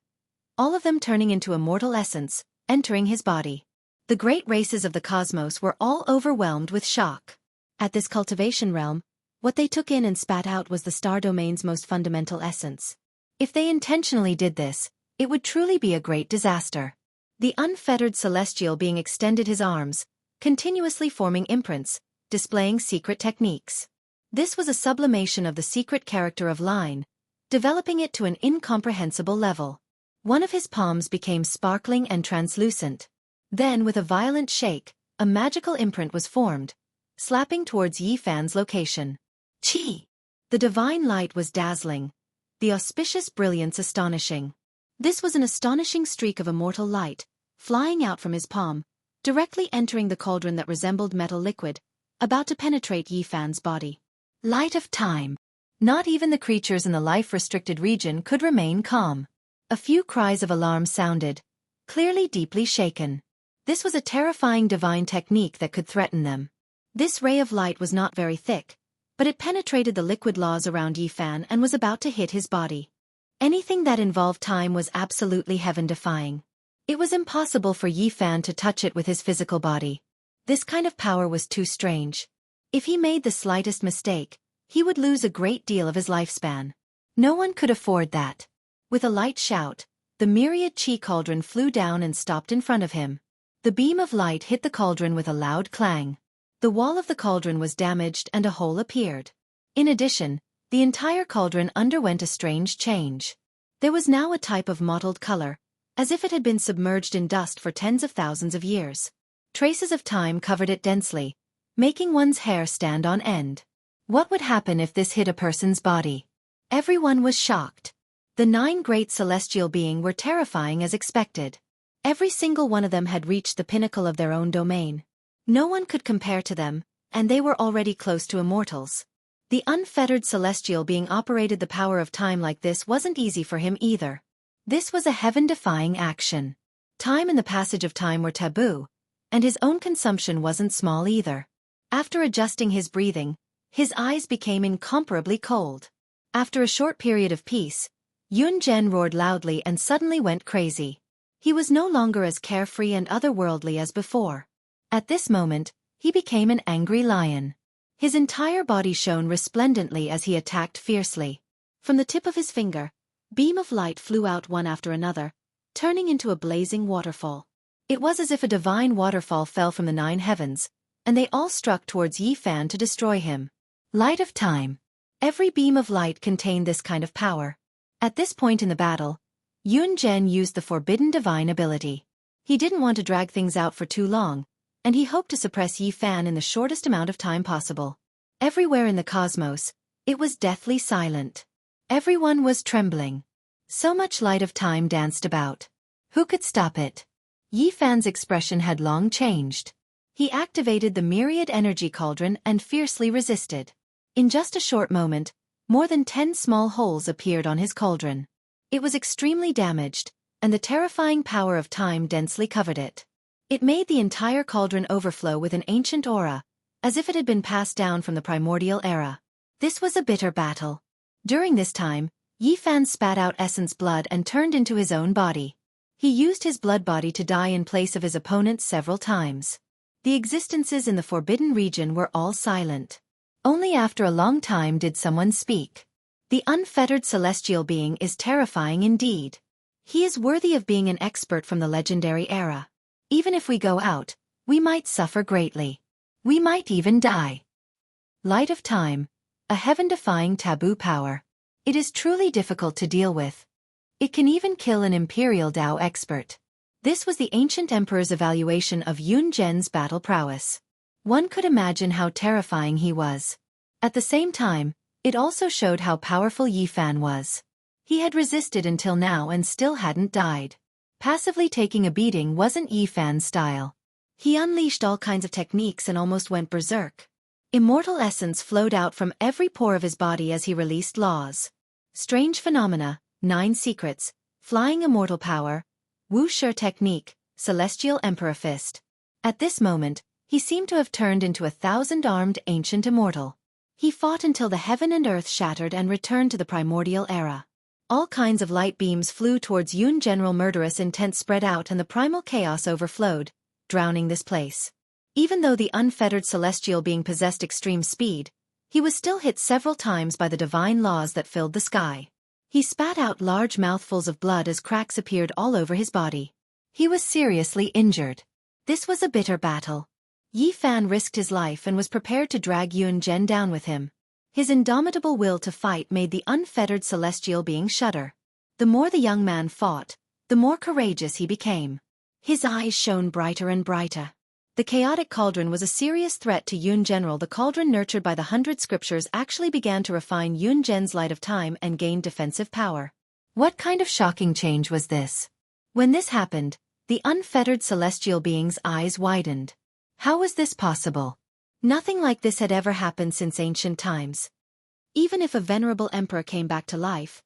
all of them turning into immortal essence, entering his body. The great races of the cosmos were all overwhelmed with shock. At this cultivation realm, what they took in and spat out was the star domain's most fundamental essence. If they intentionally did this, it would truly be a great disaster. The unfettered celestial being extended his arms, continuously forming imprints, displaying secret techniques. This was a sublimation of the secret character of line, developing it to an incomprehensible level. One of his palms became sparkling and translucent. Then, with a violent shake, a magical imprint was formed, slapping towards Yi Fan's location. Chi! The divine light was dazzling, the auspicious brilliance astonishing. This was an astonishing streak of immortal light, flying out from his palm, directly entering the cauldron that resembled metal liquid, about to penetrate Yi Fan's body. Light of time. Not even the creatures in the life-restricted region could remain calm. A few cries of alarm sounded, clearly deeply shaken. This was a terrifying divine technique that could threaten them. This ray of light was not very thick, but it penetrated the liquid laws around Yi Fan and was about to hit his body. Anything that involved time was absolutely heaven-defying. It was impossible for Yi Fan to touch it with his physical body. This kind of power was too strange. If he made the slightest mistake, he would lose a great deal of his lifespan. No one could afford that. With a light shout, the myriad chi cauldron flew down and stopped in front of him. The beam of light hit the cauldron with a loud clang. The wall of the cauldron was damaged and a hole appeared. In addition, the entire cauldron underwent a strange change. There was now a type of mottled color, as if it had been submerged in dust for tens of thousands of years. Traces of time covered it densely, making one's hair stand on end. What would happen if this hit a person's body? Everyone was shocked. The 9 great celestial beings were terrifying as expected. Every single one of them had reached the pinnacle of their own domain. No one could compare to them, and they were already close to immortals. The unfettered celestial being operated the power of time like this wasn't easy for him either. This was a heaven-defying action. Time and the passage of time were taboo, and his own consumption wasn't small either. After adjusting his breathing, his eyes became incomparably cold. After a short period of peace, Yun Zhen roared loudly and suddenly went crazy. He was no longer as carefree and otherworldly as before. At this moment, he became an angry lion. His entire body shone resplendently as he attacked fiercely. From the tip of his finger, beam of light flew out one after another, turning into a blazing waterfall. It was as if a divine waterfall fell from the 9 heavens, and they all struck towards Yi Fan to destroy him. Light of time. Every beam of light contained this kind of power. At this point in the battle, Yun Zhen used the forbidden divine ability. He didn't want to drag things out for too long, and he hoped to suppress Yi Fan in the shortest amount of time possible. Everywhere in the cosmos, it was deathly silent. Everyone was trembling. So much light of time danced about. Who could stop it? Yi Fan's expression had long changed. He activated the myriad energy cauldron and fiercely resisted. In just a short moment, more than 10 small holes appeared on his cauldron. It was extremely damaged, and the terrifying power of time densely covered it. It made the entire cauldron overflow with an ancient aura, as if it had been passed down from the primordial era. This was a bitter battle. During this time, Yi Fan spat out essence blood and turned into his own body. He used his blood body to die in place of his opponent several times. The existences in the forbidden region were all silent. Only after a long time did someone speak. The unfettered celestial being is terrifying indeed. He is worthy of being an expert from the legendary era. Even if we go out, we might suffer greatly. We might even die. Light of time, a heaven-defying taboo power. It is truly difficult to deal with. It can even kill an imperial Dao expert. This was the ancient emperor's evaluation of Yun Zhen's battle prowess. One could imagine how terrifying he was. At the same time, it also showed how powerful Yi Fan was. He had resisted until now and still hadn't died. Passively taking a beating wasn't Yi Fan's style. He unleashed all kinds of techniques and almost went berserk. Immortal essence flowed out from every pore of his body as he released laws. Strange phenomena, 9 secrets, flying immortal power, Wuxia technique, celestial emperor fist. At this moment, he seemed to have turned into a 1,000-armed ancient immortal. He fought until the heaven and earth shattered and returned to the primordial era. All kinds of light beams flew towards Yun. General murderous intent spread out and the primal chaos overflowed, drowning this place. Even though the unfettered celestial being possessed extreme speed, he was still hit several times by the divine laws that filled the sky. He spat out large mouthfuls of blood as cracks appeared all over his body. He was seriously injured. This was a bitter battle. Yi Fan risked his life and was prepared to drag Yun Zhen down with him. His indomitable will to fight made the unfettered celestial being shudder. The more the young man fought, the more courageous he became. His eyes shone brighter and brighter. The chaotic cauldron was a serious threat to Yun. General. The cauldron nurtured by the 100 scriptures actually began to refine Yun Zhen's light of time and gained defensive power. What kind of shocking change was this? When this happened, the unfettered celestial being's eyes widened. How was this possible? Nothing like this had ever happened since ancient times. Even if a venerable emperor came back to life,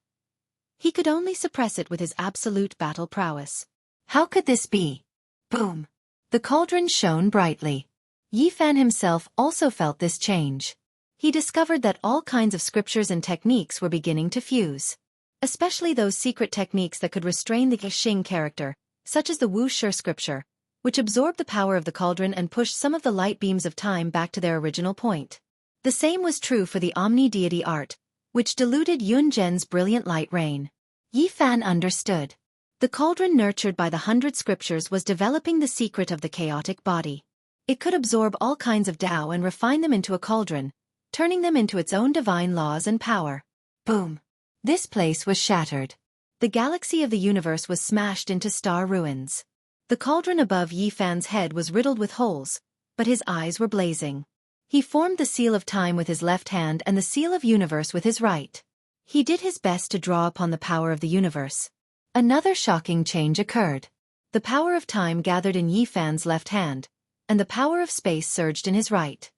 he could only suppress it with his absolute battle prowess. How could this be? Boom! The cauldron shone brightly. Yi Fan himself also felt this change. He discovered that all kinds of scriptures and techniques were beginning to fuse. especially those secret techniques that could restrain the Xing character, such as the Wuxia scripture, which absorbed the power of the cauldron and pushed some of the light beams of time back to their original point. The same was true for the omni-deity art, which diluted Yun Zhen's brilliant light rain. Yi Fan understood. The cauldron nurtured by the 100 scriptures was developing the secret of the chaotic body. It could absorb all kinds of Tao and refine them into a cauldron, turning them into its own divine laws and power. Boom! This place was shattered. The galaxy of the universe was smashed into star ruins. The cauldron above Yi Fan's head was riddled with holes, but his eyes were blazing. He formed the seal of time with his left hand and the seal of universe with his right. He did his best to draw upon the power of the universe. Another shocking change occurred. The power of time gathered in Yi Fan's left hand, and the power of space surged in his right.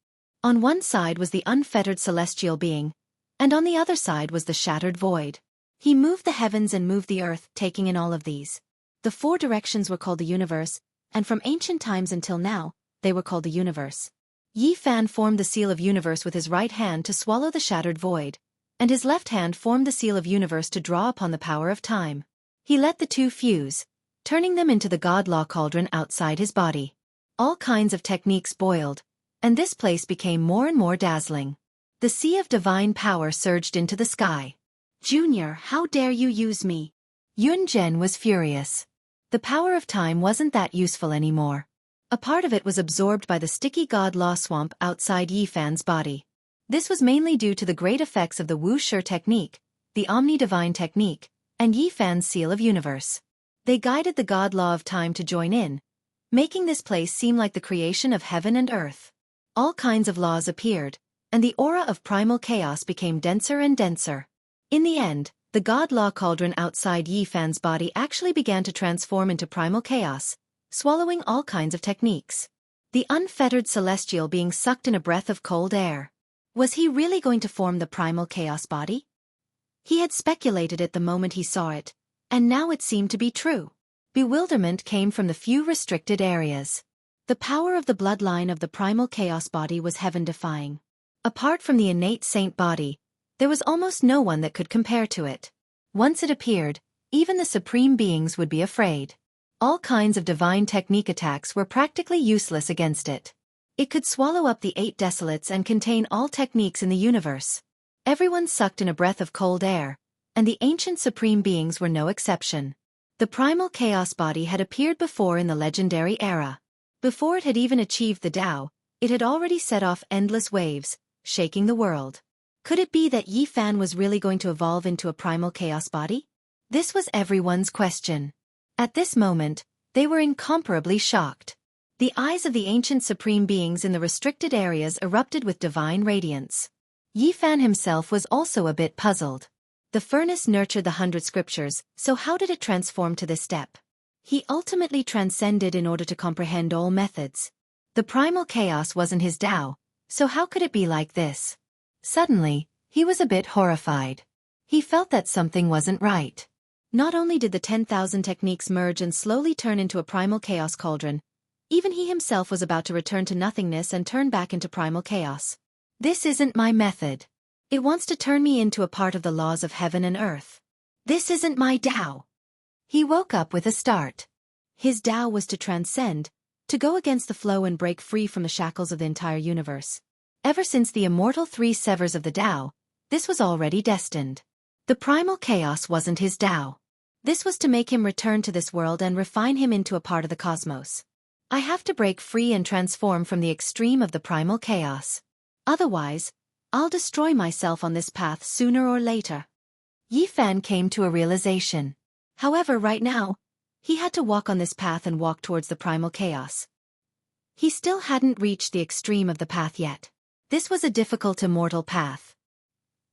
On one side was the unfettered celestial being, and on the other side was the shattered void. He moved the heavens and moved the earth, taking in all of these. The 4 directions were called the universe, and from ancient times until now, they were called the universe. Yi Fan formed the seal of universe with his right hand to swallow the shattered void, and his left hand formed the seal of universe to draw upon the power of time. He let the two fuse, turning them into the God-Law cauldron outside his body. All kinds of techniques boiled, and this place became more and more dazzling. The sea of divine power surged into the sky. "Junior, how dare you use me?" Yun Zhen was furious. The power of time wasn't that useful anymore. A part of it was absorbed by the sticky God-Law swamp outside Yi Fan's body. This was mainly due to the great effects of the Wuxia technique, the omni-divine technique, and Yi Fan's seal of universe. They guided the God-Law of time to join in, making this place seem like the creation of heaven and earth. All kinds of laws appeared, and the aura of primal chaos became denser and denser. In the end, the God-Law cauldron outside Yi Fan's body actually began to transform into primal chaos, swallowing all kinds of techniques. The unfettered celestial being sucked in a breath of cold air. Was he really going to form the primal chaos body? He had speculated it the moment he saw it, and now it seemed to be true. Bewilderment came from the few restricted areas. The power of the bloodline of the primal chaos body was heaven-defying. Apart from the innate saint body, there was almost no one that could compare to it. Once it appeared, even the supreme beings would be afraid. All kinds of divine technique attacks were practically useless against it. It could swallow up the 8 desolates and contain all techniques in the universe. Everyone sucked in a breath of cold air, and the ancient supreme beings were no exception. The primal chaos body had appeared before in the legendary era. Before it had even achieved the Tao, it had already set off endless waves, shaking the world. Could it be that Yi Fan was really going to evolve into a primal chaos body? This was everyone's question. At this moment, they were incomparably shocked. The eyes of the ancient supreme beings in the restricted areas erupted with divine radiance. Yi Fan himself was also a bit puzzled. The furnace nurtured the 100 scriptures, so how did it transform to this step? He ultimately transcended in order to comprehend all methods. The primal chaos wasn't his Tao, so how could it be like this? Suddenly, he was a bit horrified. He felt that something wasn't right. Not only did the 10,000 techniques merge and slowly turn into a primal chaos cauldron, even he himself was about to return to nothingness and turn back into primal chaos. This isn't my method. It wants to turn me into a part of the laws of heaven and earth. This isn't my Tao. He woke up with a start. His Tao was to transcend, to go against the flow and break free from the shackles of the entire universe. Ever since the immortal 3 severs of the Tao, this was already destined. The primal chaos wasn't his Tao. This was to make him return to this world and refine him into a part of the cosmos. I have to break free and transform from the extreme of the primal chaos. Otherwise, I'll destroy myself on this path sooner or later. Yi Fan came to a realization. However, right now, he had to walk on this path and walk towards the primal chaos. He still hadn't reached the extreme of the path yet. This was a difficult immortal path.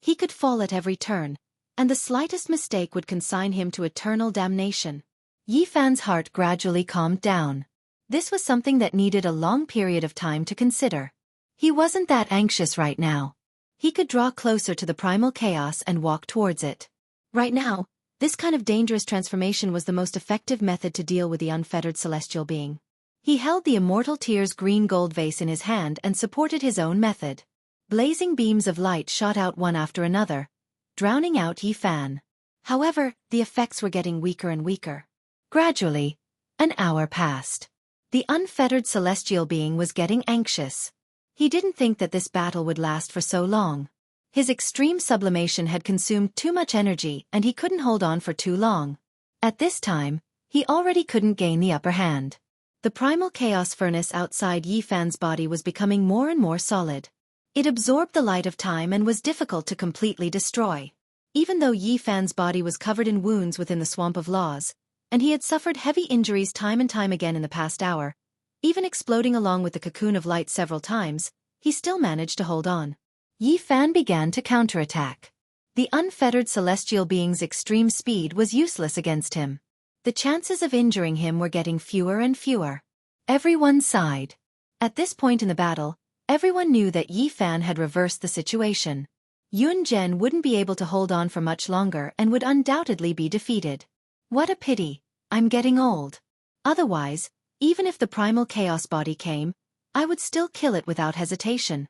He could fall at every turn, and the slightest mistake would consign him to eternal damnation. Yi Fan's heart gradually calmed down. This was something that needed a long period of time to consider. He wasn't that anxious right now. He could draw closer to the primal chaos and walk towards it. Right now, this kind of dangerous transformation was the most effective method to deal with the unfettered celestial being. He held the immortal tear's green gold vase in his hand and supported his own method. Blazing beams of light shot out one after another, drowning out Yi Fan. However, the effects were getting weaker and weaker. Gradually, an hour passed. The unfettered celestial being was getting anxious. He didn't think that this battle would last for so long. His extreme sublimation had consumed too much energy and he couldn't hold on for too long. At this time, he already couldn't gain the upper hand. The primal chaos furnace outside Yi Fan's body was becoming more and more solid. It absorbed the light of time and was difficult to completely destroy. Even though Yi Fan's body was covered in wounds within the swamp of laws, and he had suffered heavy injuries time and time again in the past hour, even exploding along with the cocoon of light several times, he still managed to hold on. Yi Fan began to counterattack. The unfettered celestial being's extreme speed was useless against him. The chances of injuring him were getting fewer and fewer. Everyone sighed. At this point in the battle, everyone knew that Yi Fan had reversed the situation. Yun Zhen wouldn't be able to hold on for much longer and would undoubtedly be defeated. What a pity, I'm getting old. Otherwise, even if the primal chaos body came, I would still kill it without hesitation.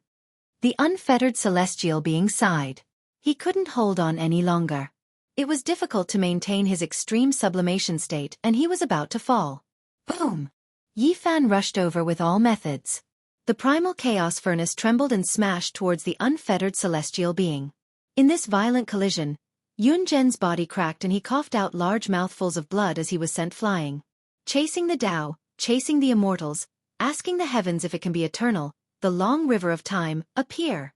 The unfettered celestial being sighed. He couldn't hold on any longer. It was difficult to maintain his extreme sublimation state and he was about to fall. Boom! Yi Fan rushed over with all methods. The primal chaos furnace trembled and smashed towards the unfettered celestial being. In this violent collision, Yun Zhen's body cracked and he coughed out large mouthfuls of blood as he was sent flying. Chasing the Tao, chasing the immortals, asking the heavens if it can be eternal, the long river of time, appear.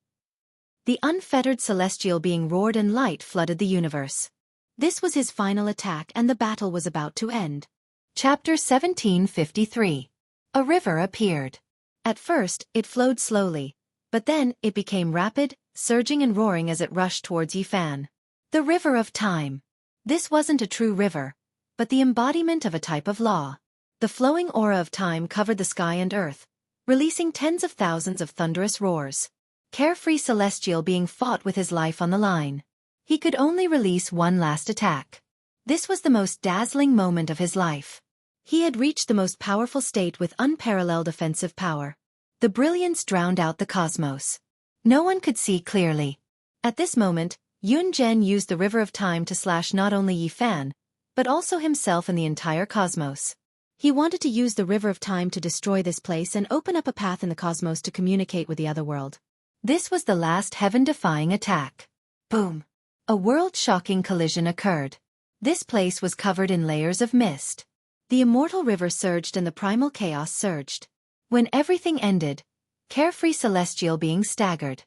The unfettered celestial being roared and light flooded the universe. This was his final attack and the battle was about to end. Chapter 1753. A river appeared. At first, it flowed slowly, but then it became rapid, surging and roaring as it rushed towards Yi Fan. The river of time. This wasn't a true river, but the embodiment of a type of law. The flowing aura of time covered the sky and earth, releasing tens of thousands of thunderous roars. Carefree celestial being fought with his life on the line. He could only release one last attack. This was the most dazzling moment of his life. He had reached the most powerful state with unparalleled offensive power. The brilliance drowned out the cosmos. No one could see clearly. At this moment, Yun Zhen used the river of time to slash not only Yi Fan, but also himself and the entire cosmos. He wanted to use the river of time to destroy this place and open up a path in the cosmos to communicate with the other world. This was the last heaven-defying attack. Boom! A world-shocking collision occurred. This place was covered in layers of mist. The immortal river surged and the primal chaos surged. When everything ended, Carefree celestial being staggered.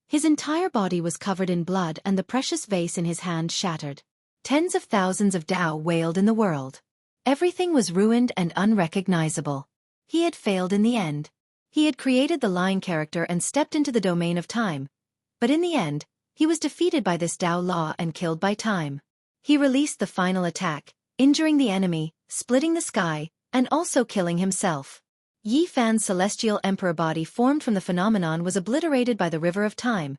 His entire body was covered in blood and the precious vase in his hand shattered. Tens of thousands of Tao wailed in the world. Everything was ruined and unrecognizable. He had failed in the end. He had created the line character and stepped into the domain of time. But in the end, he was defeated by this Tao law and killed by time. He released the final attack, injuring the enemy, splitting the sky, and also killing himself. Yi Fan's celestial emperor body formed from the phenomenon was obliterated by the river of time,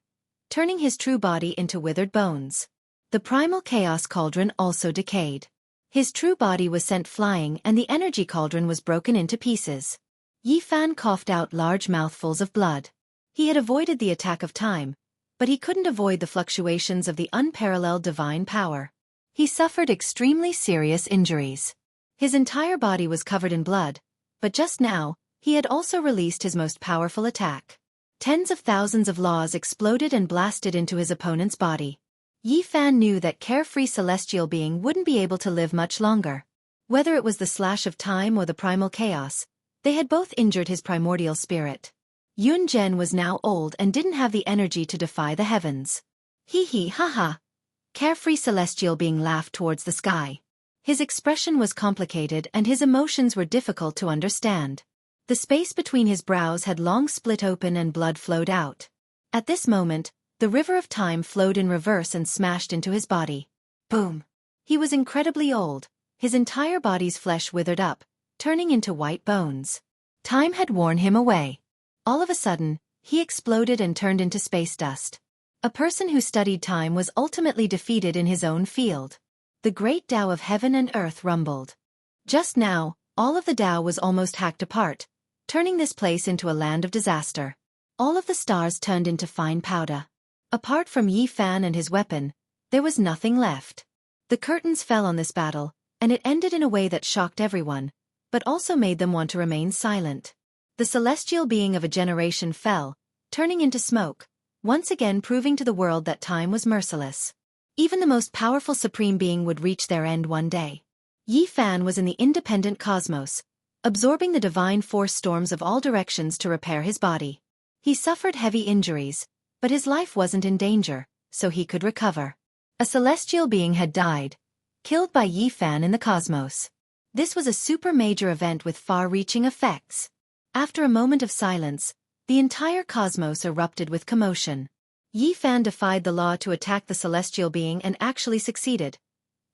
turning his true body into withered bones. The primal chaos cauldron also decayed. His true body was sent flying and the energy cauldron was broken into pieces. Yi Fan coughed out large mouthfuls of blood. He had avoided the attack of time, but he couldn't avoid the fluctuations of the unparalleled divine power. He suffered extremely serious injuries. His entire body was covered in blood, but just now, he had also released his most powerful attack. Tens of thousands of laws exploded and blasted into his opponent's body. Yi Fan knew that Carefree celestial being wouldn't be able to live much longer. Whether it was the slash of time or the primal chaos, they had both injured his primordial spirit. Yun Zhen was now old and didn't have the energy to defy the heavens. Hee hee ha ha. Carefree celestial being laughed towards the sky. His expression was complicated and his emotions were difficult to understand. The space between his brows had long split open and blood flowed out. At this moment, the river of time flowed in reverse and smashed into his body. Boom! He was incredibly old, his entire body's flesh withered up, turning into white bones. Time had worn him away. All of a sudden, he exploded and turned into space dust. A person who studied time was ultimately defeated in his own field. The great Tao of heaven and earth rumbled. Just now, all of the Tao was almost hacked apart, turning this place into a land of disaster. All of the stars turned into fine powder. Apart from Yi Fan and his weapon, there was nothing left. The curtains fell on this battle, and it ended in a way that shocked everyone, but also made them want to remain silent. The celestial being of a generation fell, turning into smoke, once again proving to the world that time was merciless. Even the most powerful supreme being would reach their end one day. Yi Fan was in the independent cosmos, absorbing the divine force storms of all directions to repair his body. He suffered heavy injuries, but his life wasn't in danger, so he could recover. A celestial being had died, killed by Yi Fan in the cosmos. This was a super major event with far-reaching effects. After a moment of silence, the entire cosmos erupted with commotion. Yi Fan defied the law to attack the celestial being and actually succeeded,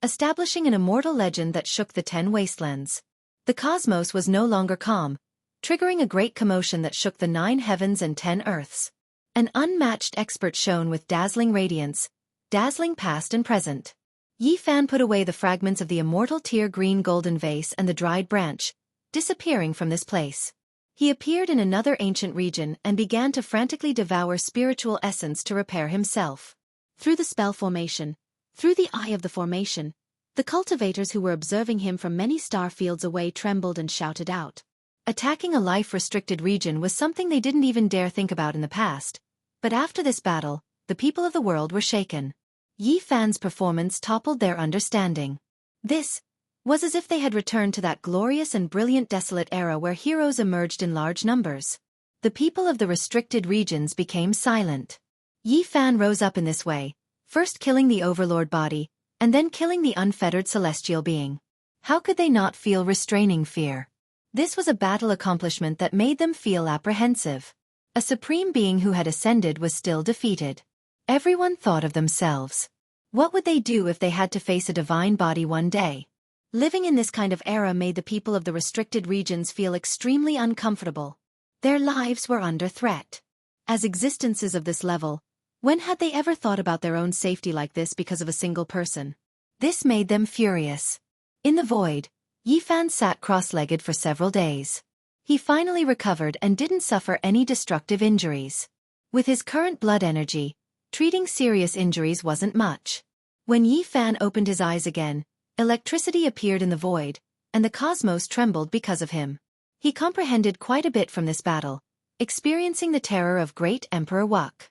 establishing an immortal legend that shook the 10 wastelands. The cosmos was no longer calm, triggering a great commotion that shook the 9 heavens and 10 earths. An unmatched expert shone with dazzling radiance, dazzling past and present. Yi Fan put away the fragments of the immortal tear-green golden vase and the dried branch, disappearing from this place. He appeared in another ancient region and began to frantically devour spiritual essence to repair himself. Through the spell formation, through the eye of the formation, the cultivators who were observing him from many star fields away trembled and shouted out. Attacking a life-restricted region was something they didn't even dare think about in the past, but after this battle, the people of the world were shaken. Yi Fan's performance toppled their understanding. This was as if they had returned to that glorious and brilliant desolate era where heroes emerged in large numbers. The people of the restricted regions became silent. Yi Fan rose up in this way, first killing the overlord body, and then killing the unfettered celestial being. How could they not feel restraining fear? This was a battle accomplishment that made them feel apprehensive. A supreme being who had ascended was still defeated. Everyone thought of themselves. What would they do if they had to face a divine body one day? Living in this kind of era made the people of the restricted regions feel extremely uncomfortable. Their lives were under threat. As existences of this level, when had they ever thought about their own safety like this because of a single person? This made them furious. In the void, Yi Fan sat cross-legged for several days. He finally recovered and didn't suffer any destructive injuries. With his current blood energy, treating serious injuries wasn't much. When Yi Fan opened his eyes again, electricity appeared in the void, and the cosmos trembled because of him. He comprehended quite a bit from this battle, experiencing the terror of great Emperor Wuk.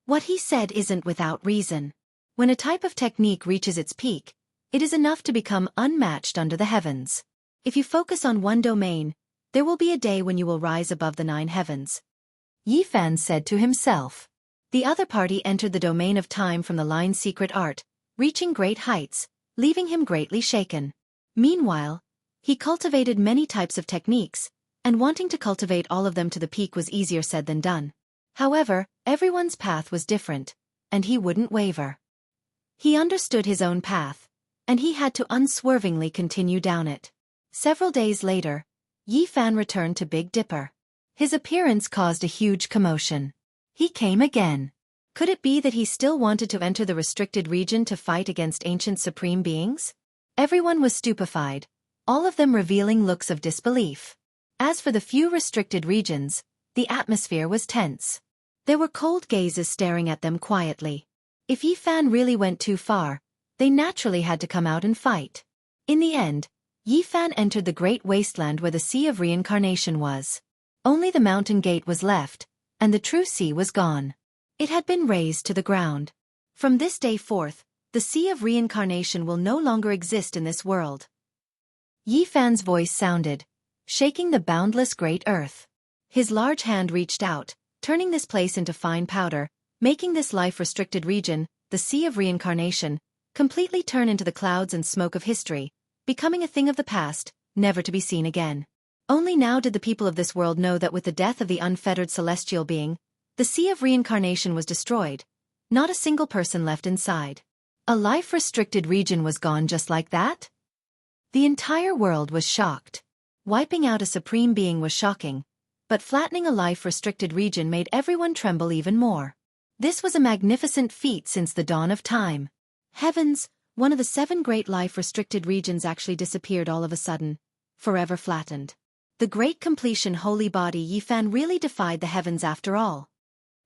What he said isn't without reason. When a type of technique reaches its peak, it is enough to become unmatched under the heavens. If you focus on one domain, there will be a day when you will rise above the 9 heavens. Yi Fan said to himself. The other party entered the domain of time from the line's secret art, reaching great heights, leaving him greatly shaken. Meanwhile, he cultivated many types of techniques, and wanting to cultivate all of them to the peak was easier said than done. However, everyone's path was different, and he wouldn't waver. He understood his own path, and he had to unswervingly continue down it. Several days later, Yi Fan returned to Big Dipper. His appearance caused a huge commotion. He came again. Could it be that he still wanted to enter the restricted region to fight against ancient supreme beings? Everyone was stupefied, all of them revealing looks of disbelief. As for the few restricted regions, the atmosphere was tense. There were cold gazes staring at them quietly. If Yi Fan really went too far, they naturally had to come out and fight. In the end, Yi Fan entered the great wasteland where the Sea of Reincarnation was. Only the mountain gate was left, and the true sea was gone. It had been razed to the ground. From this day forth, the Sea of Reincarnation will no longer exist in this world. Yi Fan's voice sounded, shaking the boundless great earth. His large hand reached out, turning this place into fine powder, making this life-restricted region, the Sea of Reincarnation, completely turn into the clouds and smoke of history, becoming a thing of the past, never to be seen again. Only now did the people of this world know that with the death of the unfettered celestial being, the Sea of Reincarnation was destroyed, not a single person left inside. A life-restricted region was gone just like that? The entire world was shocked. Wiping out a supreme being was shocking, but flattening a life-restricted region made everyone tremble even more. This was a magnificent feat since the dawn of time. Heavens, one of the 7 great life-restricted regions actually disappeared all of a sudden, forever flattened. The great completion holy body Yi Fan really defied the heavens after all.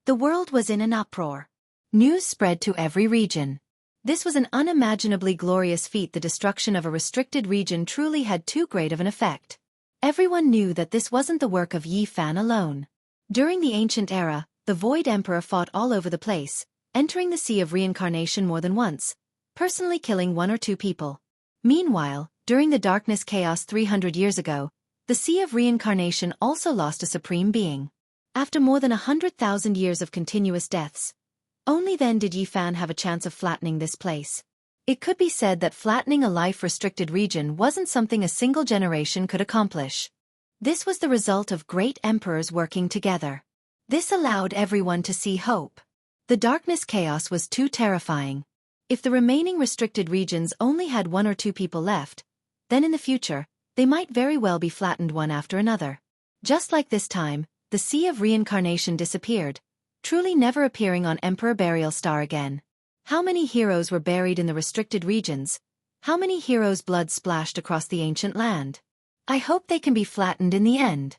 The world was in an uproar. News spread to every region. This was an unimaginably glorious feat. The destruction of a restricted region truly had too great of an effect. Everyone knew that this wasn't the work of Yi Fan alone. During the ancient era, the Void Emperor fought all over the place, entering the Sea of Reincarnation more than once, personally killing 1 or 2 people. Meanwhile, during the Darkness Chaos 300 years ago, the Sea of Reincarnation also lost a supreme being. After more than 100,000 years of continuous deaths, only then did Yi Fan have a chance of flattening this place. It could be said that flattening a life-restricted region wasn't something a single generation could accomplish. This was the result of great emperors working together. This allowed everyone to see hope. The Darkness Chaos was too terrifying. If the remaining restricted regions only had 1 or 2 people left, then in the future, they might very well be flattened one after another. Just like this time, the Sea of Reincarnation disappeared, truly never appearing on Emperor Burial Star again. How many heroes were buried in the restricted regions? How many heroes' blood splashed across the ancient land? I hope they can be flattened in the end.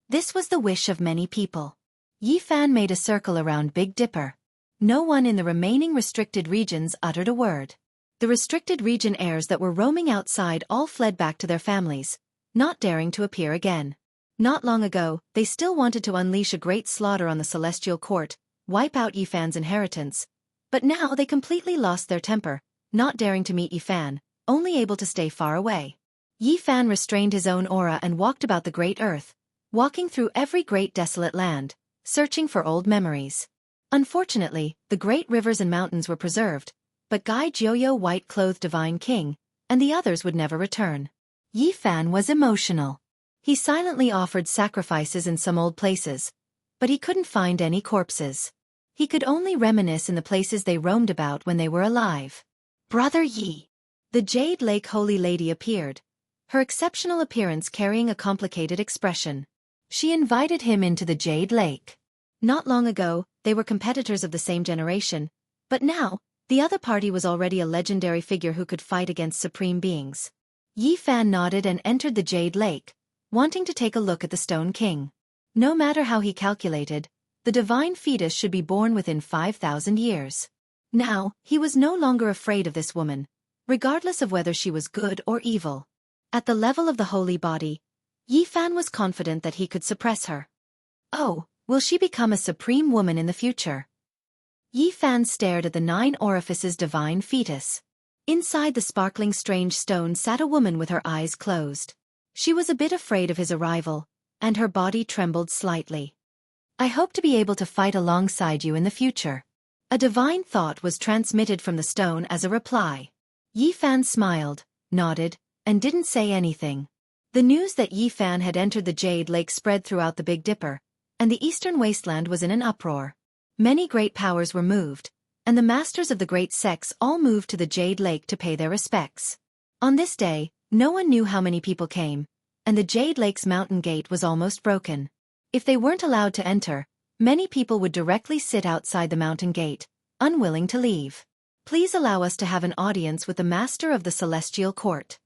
This was the wish of many people. Yi Fan made a circle around Big Dipper. No one in the remaining restricted regions uttered a word. The restricted region heirs that were roaming outside all fled back to their families, not daring to appear again. Not long ago, they still wanted to unleash a great slaughter on the celestial court, wipe out Yi Fan's inheritance. But now they completely lost their temper, not daring to meet Yi Fan, only able to stay far away. Yi Fan restrained his own aura and walked about the great earth, walking through every great desolate land, searching for old memories. Unfortunately, the great rivers and mountains were preserved, but Gai Jiuyo white-clothed divine king, and the others would never return. Yi Fan was emotional. He silently offered sacrifices in some old places, but he couldn't find any corpses. He could only reminisce in the places they roamed about when they were alive. Brother Yi. The Jade Lake Holy Lady appeared, her exceptional appearance carrying a complicated expression. She invited him into the Jade Lake. Not long ago, they were competitors of the same generation, but now, the other party was already a legendary figure who could fight against supreme beings. Yi Fan nodded and entered the Jade Lake, wanting to take a look at the Stone King. No matter how he calculated, the divine fetus should be born within 5,000 years. Now, he was no longer afraid of this woman, regardless of whether she was good or evil. At the level of the holy body, Yi Fan was confident that he could suppress her. Oh, will she become a supreme woman in the future? Yi Fan stared at the 9 orifices divine fetus. Inside the sparkling strange stone sat a woman with her eyes closed. She was a bit afraid of his arrival, and her body trembled slightly. I hope to be able to fight alongside you in the future. A divine thought was transmitted from the stone as a reply. Yi Fan smiled, nodded, and didn't say anything. The news that Yi Fan had entered the Jade Lake spread throughout the Big Dipper, and the eastern wasteland was in an uproar. Many great powers were moved, and the masters of the great sects all moved to the Jade Lake to pay their respects. On this day, no one knew how many people came, and the Jade Lake's mountain gate was almost broken. If they weren't allowed to enter, many people would directly sit outside the mountain gate, unwilling to leave. Please allow us to have an audience with the master of the celestial court.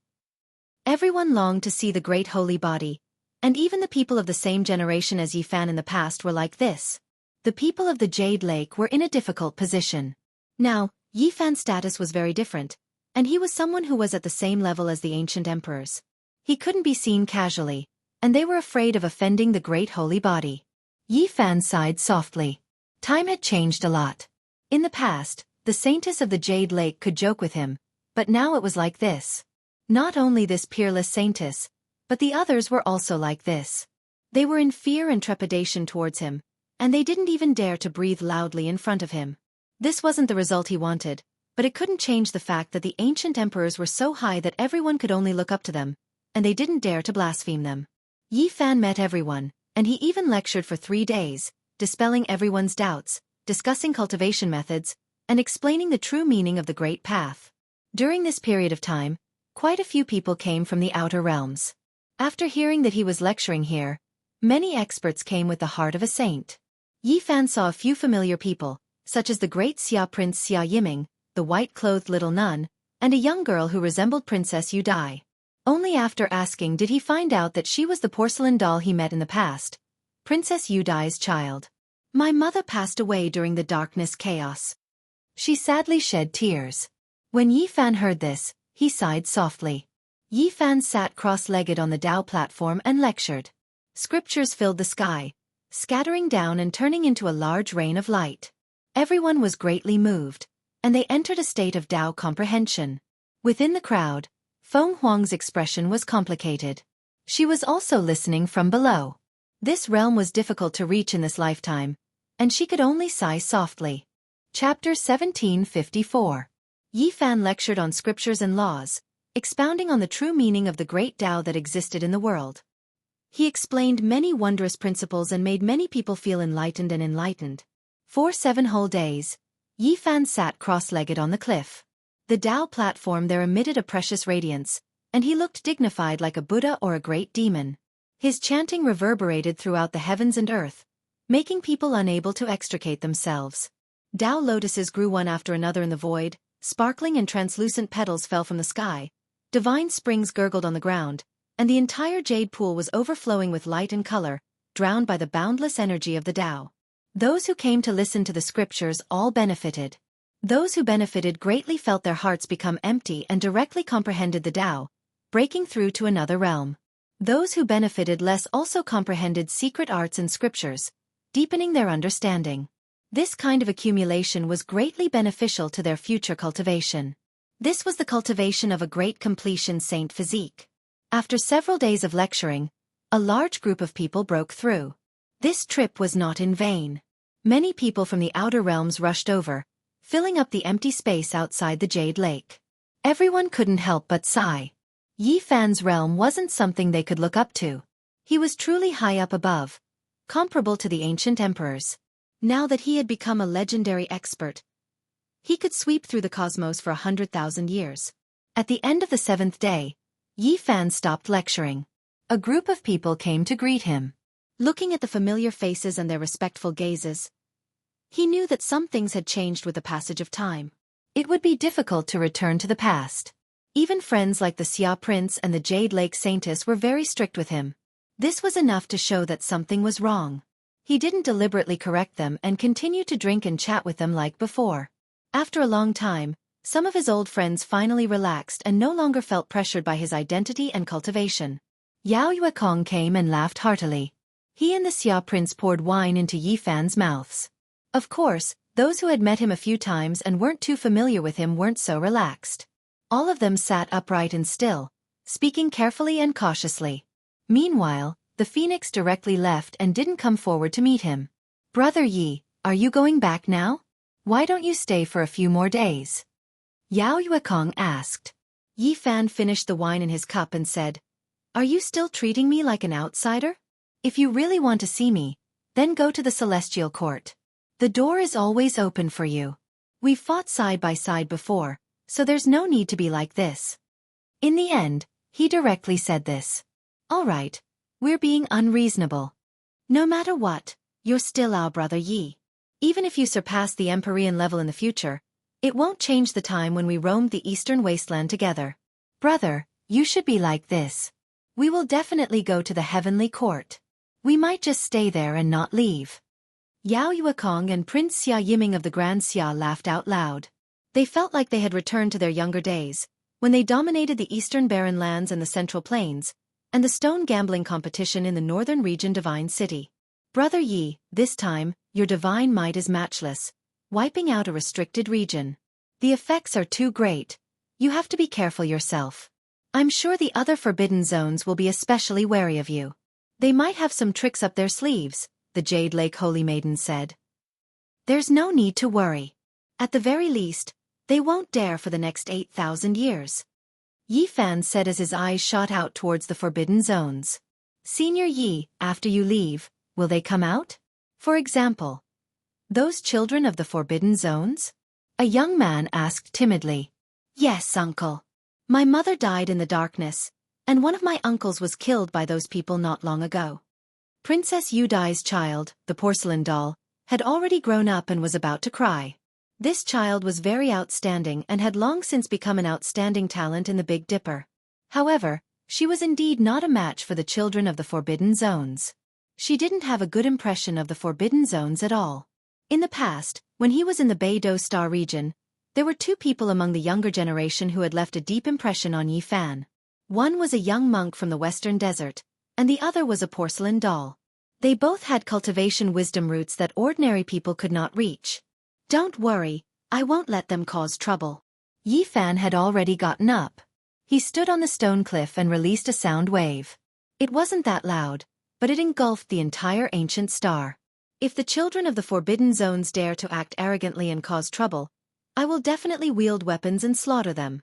Everyone longed to see the great holy body, and even the people of the same generation as Yi Fan in the past were like this. The people of the Jade Lake were in a difficult position. Now, Yi Fan's status was very different, and he was someone who was at the same level as the ancient emperors. He couldn't be seen casually, and they were afraid of offending the great holy body. Yi Fan sighed softly. Time had changed a lot. In the past, the saintess of the Jade Lake could joke with him, but now it was like this. Not only this peerless saintess, but the others were also like this. They were in fear and trepidation towards him, and they didn't even dare to breathe loudly in front of him. This wasn't the result he wanted, but it couldn't change the fact that the ancient emperors were so high that everyone could only look up to them, and they didn't dare to blaspheme them. Yi Fan met everyone, and he even lectured for 3 days, dispelling everyone's doubts, discussing cultivation methods, and explaining the true meaning of the Great Path. During this period of time, quite a few people came from the outer realms. After hearing that he was lecturing here, many experts came with the heart of a saint. Yi Fan saw a few familiar people, such as the great Xia Prince Xia Yiming, the white-clothed little nun, and a young girl who resembled Princess Yu Dai. Only after asking did he find out that she was the porcelain doll he met in the past, Princess Yu Dai's child. My mother passed away during the darkness chaos. She sadly shed tears. When Yi Fan heard this, he sighed softly. Yi Fan sat cross-legged on the Tao platform and lectured. Scriptures filled the sky, scattering down and turning into a large rain of light. Everyone was greatly moved, and they entered a state of Tao comprehension. Within the crowd, Feng Huang's expression was complicated. She was also listening from below. This realm was difficult to reach in this lifetime, and she could only sigh softly. Chapter 1754. Yi Fan lectured on scriptures and laws, expounding on the true meaning of the great Tao that existed in the world. He explained many wondrous principles and made many people feel enlightened. For 7 whole days, Yi Fan sat cross-legged on the cliff. The Tao platform there emitted a precious radiance, and he looked dignified like a Buddha or a great demon. His chanting reverberated throughout the heavens and earth, making people unable to extricate themselves. Tao lotuses grew one after another in the void, sparkling and translucent petals fell from the sky, divine springs gurgled on the ground, and the entire jade pool was overflowing with light and color, drowned by the boundless energy of the Tao. Those who came to listen to the scriptures all benefited. Those who benefited greatly felt their hearts become empty and directly comprehended the Tao, breaking through to another realm. Those who benefited less also comprehended secret arts and scriptures, deepening their understanding. This kind of accumulation was greatly beneficial to their future cultivation. This was the cultivation of a great completion saint physique. After several days of lecturing, a large group of people broke through. This trip was not in vain. Many people from the outer realms rushed over, filling up the empty space outside the Jade Lake. Everyone couldn't help but sigh. Yi Fan's realm wasn't something they could look up to. He was truly high up above, comparable to the ancient emperors. Now that he had become a legendary expert, he could sweep through the cosmos for 100,000 years. At the end of the 7th day, Yi Fan stopped lecturing. A group of people came to greet him. Looking at the familiar faces and their respectful gazes, he knew that some things had changed with the passage of time. It would be difficult to return to the past. Even friends like the Xia Prince and the Jade Lake Saintess were very strict with him. This was enough to show that something was wrong. He didn't deliberately correct them and continued to drink and chat with them like before. After a long time, some of his old friends finally relaxed and no longer felt pressured by his identity and cultivation. Yao Yuekong came and laughed heartily. He and the Xia Prince poured wine into Yi Fan's mouths. Of course, those who had met him a few times and weren't too familiar with him weren't so relaxed. All of them sat upright and still, speaking carefully and cautiously. Meanwhile, the phoenix directly left and didn't come forward to meet him. "Brother Yi, are you going back now? Why don't you stay for a few more days?" Yao Yuekong asked. Yi Fan finished the wine in his cup and said, "Are you still treating me like an outsider? If you really want to see me, then go to the Celestial Court. The door is always open for you. We've fought side by side before, so there's no need to be like this." In the end, he directly said this. "All right, we're being unreasonable. No matter what, you're still our brother Yi. Even if you surpass the Empyrean level in the future, it won't change the time when we roamed the Eastern Wasteland together. Brother, you should be like this. We will definitely go to the Heavenly Court. We might just stay there and not leave." Yao Yuekong and Prince Xia Yiming of the Grand Xia laughed out loud. They felt like they had returned to their younger days, when they dominated the Eastern Barren Lands and the Central Plains, and the stone gambling competition in the northern region Divine City. "Brother Yi, this time, your divine might is matchless, wiping out a restricted region. The effects are too great. You have to be careful yourself. I'm sure the other forbidden zones will be especially wary of you. They might have some tricks up their sleeves," the Jade Lake Holy Maiden said. "There's no need to worry. At the very least, they won't dare for the next 8,000 years." Yi Fan said as his eyes shot out towards the forbidden zones. "Senior Yi, after you leave, will they come out? For example, those children of the forbidden zones?" A young man asked timidly. "Yes, uncle. My mother died in the darkness, and one of my uncles was killed by those people not long ago." Princess Yu Dai's child, the porcelain doll, had already grown up and was about to cry. This child was very outstanding and had long since become an outstanding talent in the Big Dipper. However, she was indeed not a match for the children of the Forbidden Zones. She didn't have a good impression of the Forbidden Zones at all. In the past, when he was in the Beidou Star region, there were two people among the younger generation who had left a deep impression on Yi Fan. One was a young monk from the western desert, and the other was a porcelain doll. They both had cultivation wisdom roots that ordinary people could not reach. Don't worry, I won't let them cause trouble. Yi Fan had already gotten up. He stood on the stone cliff and released a sound wave. It wasn't that loud, but it engulfed the entire ancient star. If the children of the Forbidden Zones dare to act arrogantly and cause trouble, I will definitely wield weapons and slaughter them.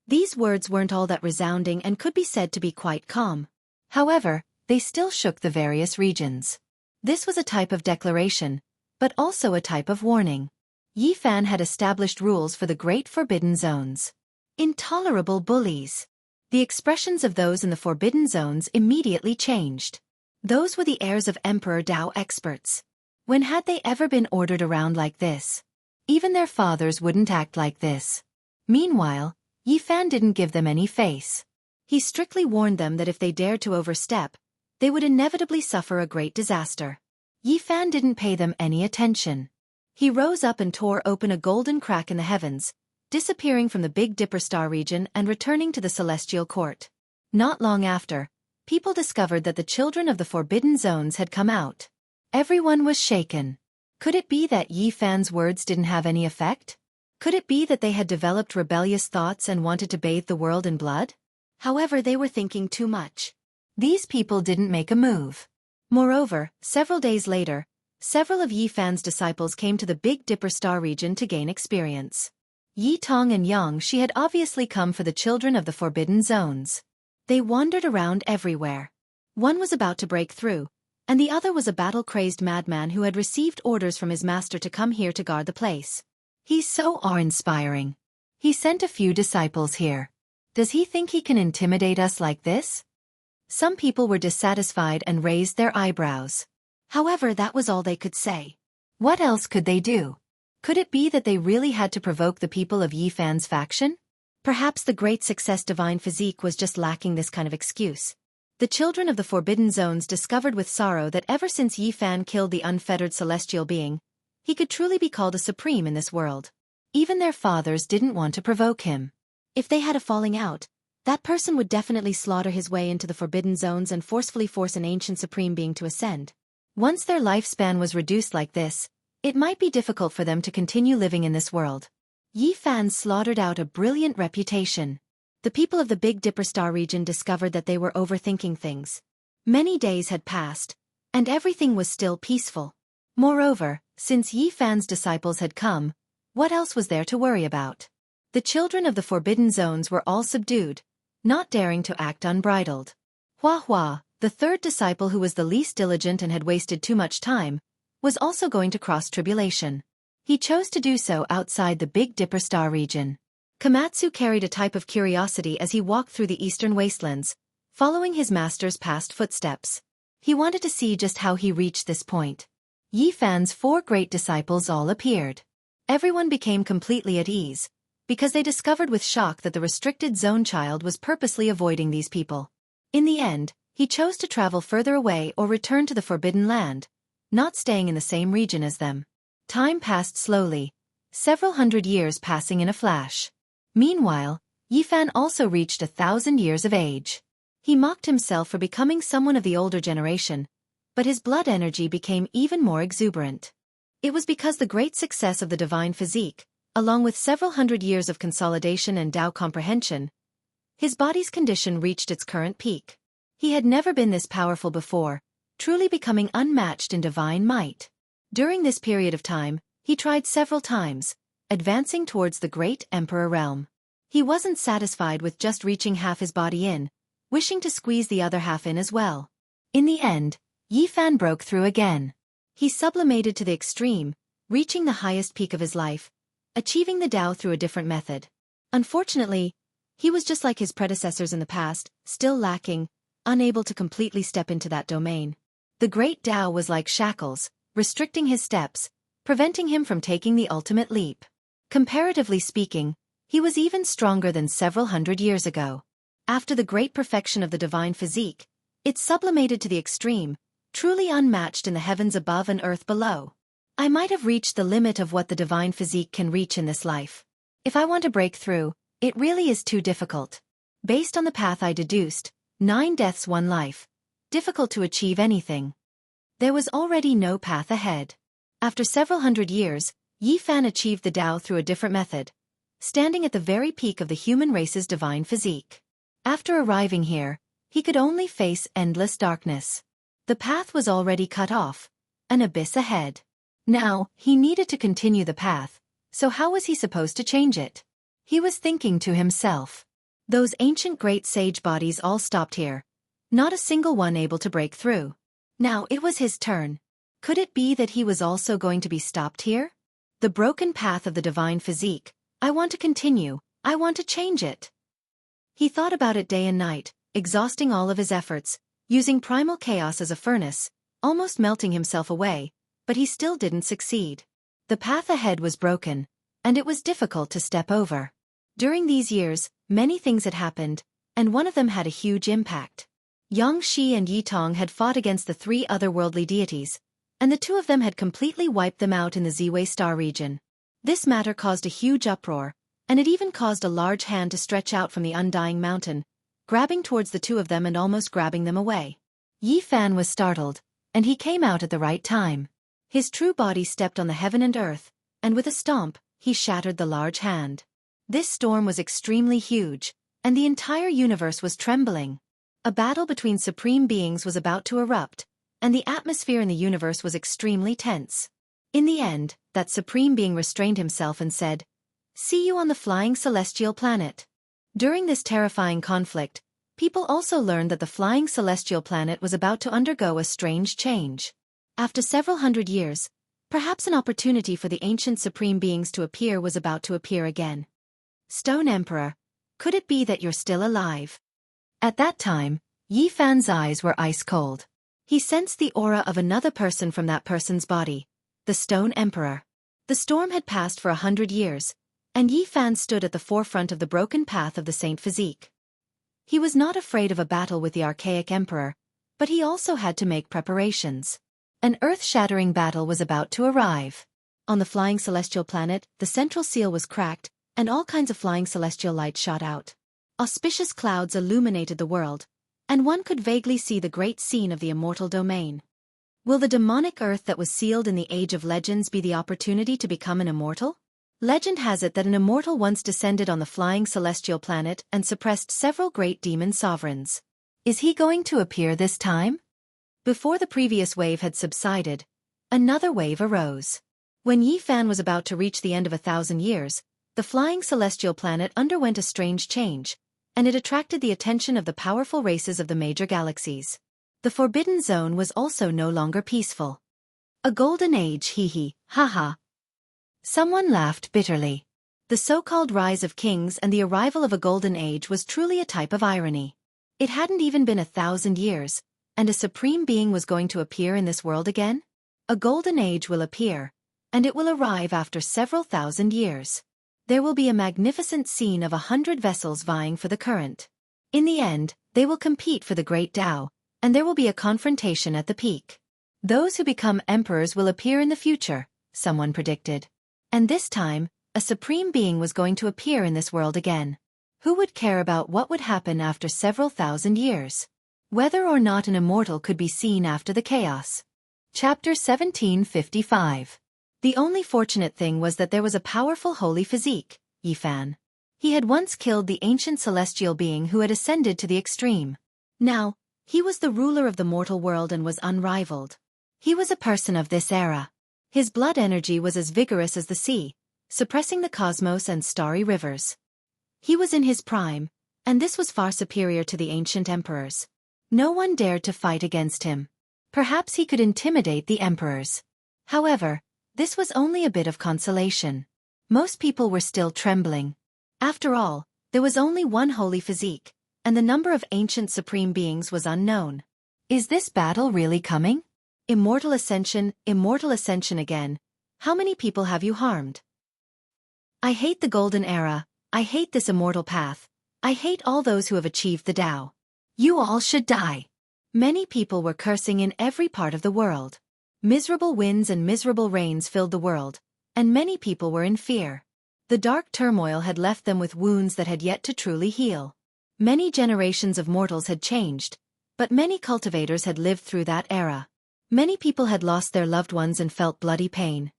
These words weren't all that resounding and could be said to be quite calm. However, they still shook the various regions. This was a type of declaration, but also a type of warning. Yi Fan had established rules for the Great Forbidden Zones. Intolerable bullies. The expressions of those in the Forbidden Zones immediately changed. Those were the heirs of Emperor Dao experts. When had they ever been ordered around like this? Even their fathers wouldn't act like this. Meanwhile, Yi Fan didn't give them any face. He strictly warned them that if they dared to overstep, they would inevitably suffer a great disaster. Yi Fan didn't pay them any attention. He rose up and tore open a golden crack in the heavens, disappearing from the Big Dipper star region and returning to the celestial court. Not long after, people discovered that the children of the Forbidden Zones had come out. Everyone was shaken. Could it be that Yi Fan's words didn't have any effect? Could it be that they had developed rebellious thoughts and wanted to bathe the world in blood? However, they were thinking too much. These people didn't make a move. Moreover, several days later, several of Yi Fan's disciples came to the Big Dipper star region to gain experience. Yi Tong and Xianxia had obviously come for the children of the Forbidden Zones. They wandered around everywhere. One was about to break through, and the other was a battle-crazed madman who had received orders from his master to come here to guard the place. He's so awe-inspiring. He sent a few disciples here. Does he think he can intimidate us like this? Some people were dissatisfied and raised their eyebrows. However, that was all they could say. What else could they do? Could it be that they really had to provoke the people of Yi Fan's faction? Perhaps the great success divine physique was just lacking this kind of excuse. The children of the Forbidden Zones discovered with sorrow that ever since Yi Fan killed the unfettered celestial being, he could truly be called a supreme in this world. Even their fathers didn't want to provoke him. If they had a falling out, that person would definitely slaughter his way into the Forbidden Zones and forcefully force an ancient supreme being to ascend. Once their lifespan was reduced like this, it might be difficult for them to continue living in this world. Yi Fan slaughtered out a brilliant reputation. The people of the Big Dipper star region discovered that they were overthinking things. Many days had passed, and everything was still peaceful. Moreover, since Yi Fan's disciples had come, what else was there to worry about? The children of the Forbidden Zones were all subdued, not daring to act unbridled. Hua Hua, the third disciple who was the least diligent and had wasted too much time, was also going to cross tribulation. He chose to do so outside the Big Dipper star region. Komatsu carried a type of curiosity as he walked through the eastern wastelands, following his master's past footsteps. He wanted to see just how he reached this point. Yi Fan's 4 great disciples all appeared. Everyone became completely at ease, because they discovered with shock that the restricted zone child was purposely avoiding these people. In the end, he chose to travel further away or return to the Forbidden Land, not staying in the same region as them. Time passed slowly, several hundred years passing in a flash. Meanwhile, Yi Fan also reached 1,000 years of age. He mocked himself for becoming someone of the older generation, but his blood energy became even more exuberant. It was because the great success of the divine physique, along with several hundred years of consolidation and Tao comprehension, his body's condition reached its current peak. He had never been this powerful before, truly becoming unmatched in divine might. During this period of time, he tried several times, advancing towards the great emperor realm. He wasn't satisfied with just reaching half his body in, wishing to squeeze the other half in as well. In the end, Yi Fan broke through again. He sublimated to the extreme, reaching the highest peak of his life, achieving the Tao through a different method. Unfortunately, he was just like his predecessors in the past, still lacking, unable to completely step into that domain. The great Tao was like shackles, restricting his steps, preventing him from taking the ultimate leap. Comparatively speaking, he was even stronger than several hundred years ago. After the great perfection of the divine physique, it sublimated to the extreme, truly unmatched in the heavens above and earth below. I might have reached the limit of what the divine physique can reach in this life. If I want to break through, it really is too difficult. Based on the path I deduced, 9 deaths 1 life. Difficult to achieve anything. There was already no path ahead. After several hundred years, Yi Fan achieved the Tao through a different method, standing at the very peak of the human race's divine physique. After arriving here, he could only face endless darkness. The path was already cut off, an abyss ahead. Now, he needed to continue the path, so how was he supposed to change it? He was thinking to himself. Those ancient great sage bodies all stopped here. Not a single one able to break through. Now it was his turn. Could it be that he was also going to be stopped here? The broken path of the divine physique. I want to continue, I want to change it. He thought about it day and night, exhausting all of his efforts, using primal chaos as a furnace, almost melting himself away, but he still didn't succeed. The path ahead was broken, and it was difficult to step over. During these years, many things had happened, and one of them had a huge impact. Xianxia and Yitong had fought against the 3 otherworldly deities, and the 2 of them had completely wiped them out in the Ziwei star region. This matter caused a huge uproar, and it even caused a large hand to stretch out from the undying mountain, grabbing towards the 2 of them and almost grabbing them away. Yi Fan was startled, and he came out at the right time. His true body stepped on the heaven and earth, and with a stomp, he shattered the large hand. This storm was extremely huge, and the entire universe was trembling. A battle between supreme beings was about to erupt, and the atmosphere in the universe was extremely tense. In the end, that supreme being restrained himself and said, "See you on the flying celestial planet." During this terrifying conflict, people also learned that the flying celestial planet was about to undergo a strange change. After several hundred years, perhaps an opportunity for the ancient supreme beings to appear was about to appear again. Stone Emperor, could it be that you're still alive? At that time, Yi Fan's eyes were ice cold. He sensed the aura of another person from that person's body, the Stone Emperor. The storm had passed for 100 years, and Yi Fan stood at the forefront of the broken path of the Saint Physique. He was not afraid of a battle with the archaic emperor, but he also had to make preparations. An earth-shattering battle was about to arrive. On the flying celestial planet, the central seal was cracked, and all kinds of flying celestial light shot out. Auspicious clouds illuminated the world, and one could vaguely see the great scene of the immortal domain. Will the demonic earth that was sealed in the Age of Legends be the opportunity to become an immortal? Legend has it that an immortal once descended on the flying celestial planet and suppressed several great demon sovereigns. Is he going to appear this time? Before the previous wave had subsided, another wave arose. When Yi Fan was about to reach the end of 1,000 years, the flying celestial planet underwent a strange change, and it attracted the attention of the powerful races of the major galaxies. The Forbidden Zone was also no longer peaceful. A golden age, hee ha. Someone laughed bitterly. The so-called rise of kings and the arrival of a golden age was truly a type of irony. It hadn't even been 1,000 years, and a supreme being was going to appear in this world again? A golden age will appear, and it will arrive after several thousand years. There will be a magnificent scene of 100 vessels vying for the current. In the end, they will compete for the great Tao, and there will be a confrontation at the peak. Those who become emperors will appear in the future, someone predicted. And this time, a supreme being was going to appear in this world again. Who would care about what would happen after several thousand years? Whether or not an immortal could be seen after the chaos. Chapter 1755. The only fortunate thing was that there was a powerful holy physique, Yi Fan. He had once killed the ancient celestial being who had ascended to the extreme. Now, he was the ruler of the mortal world and was unrivaled. He was a person of this era. His blood energy was as vigorous as the sea, suppressing the cosmos and starry rivers. He was in his prime, and this was far superior to the ancient emperors. No one dared to fight against him. Perhaps he could intimidate the emperors. However, this was only a bit of consolation. Most people were still trembling. After all, there was only one holy physique, and the number of ancient supreme beings was unknown. Is this battle really coming? Immortal ascension again. How many people have you harmed? I hate the golden era, I hate this immortal path, I hate all those who have achieved the Tao. You all should die. Many people were cursing in every part of the world. Miserable winds and miserable rains filled the world, and many people were in fear. The dark turmoil had left them with wounds that had yet to truly heal. Many generations of mortals had changed, but many cultivators had lived through that era. Many people had lost their loved ones and felt bloody pain.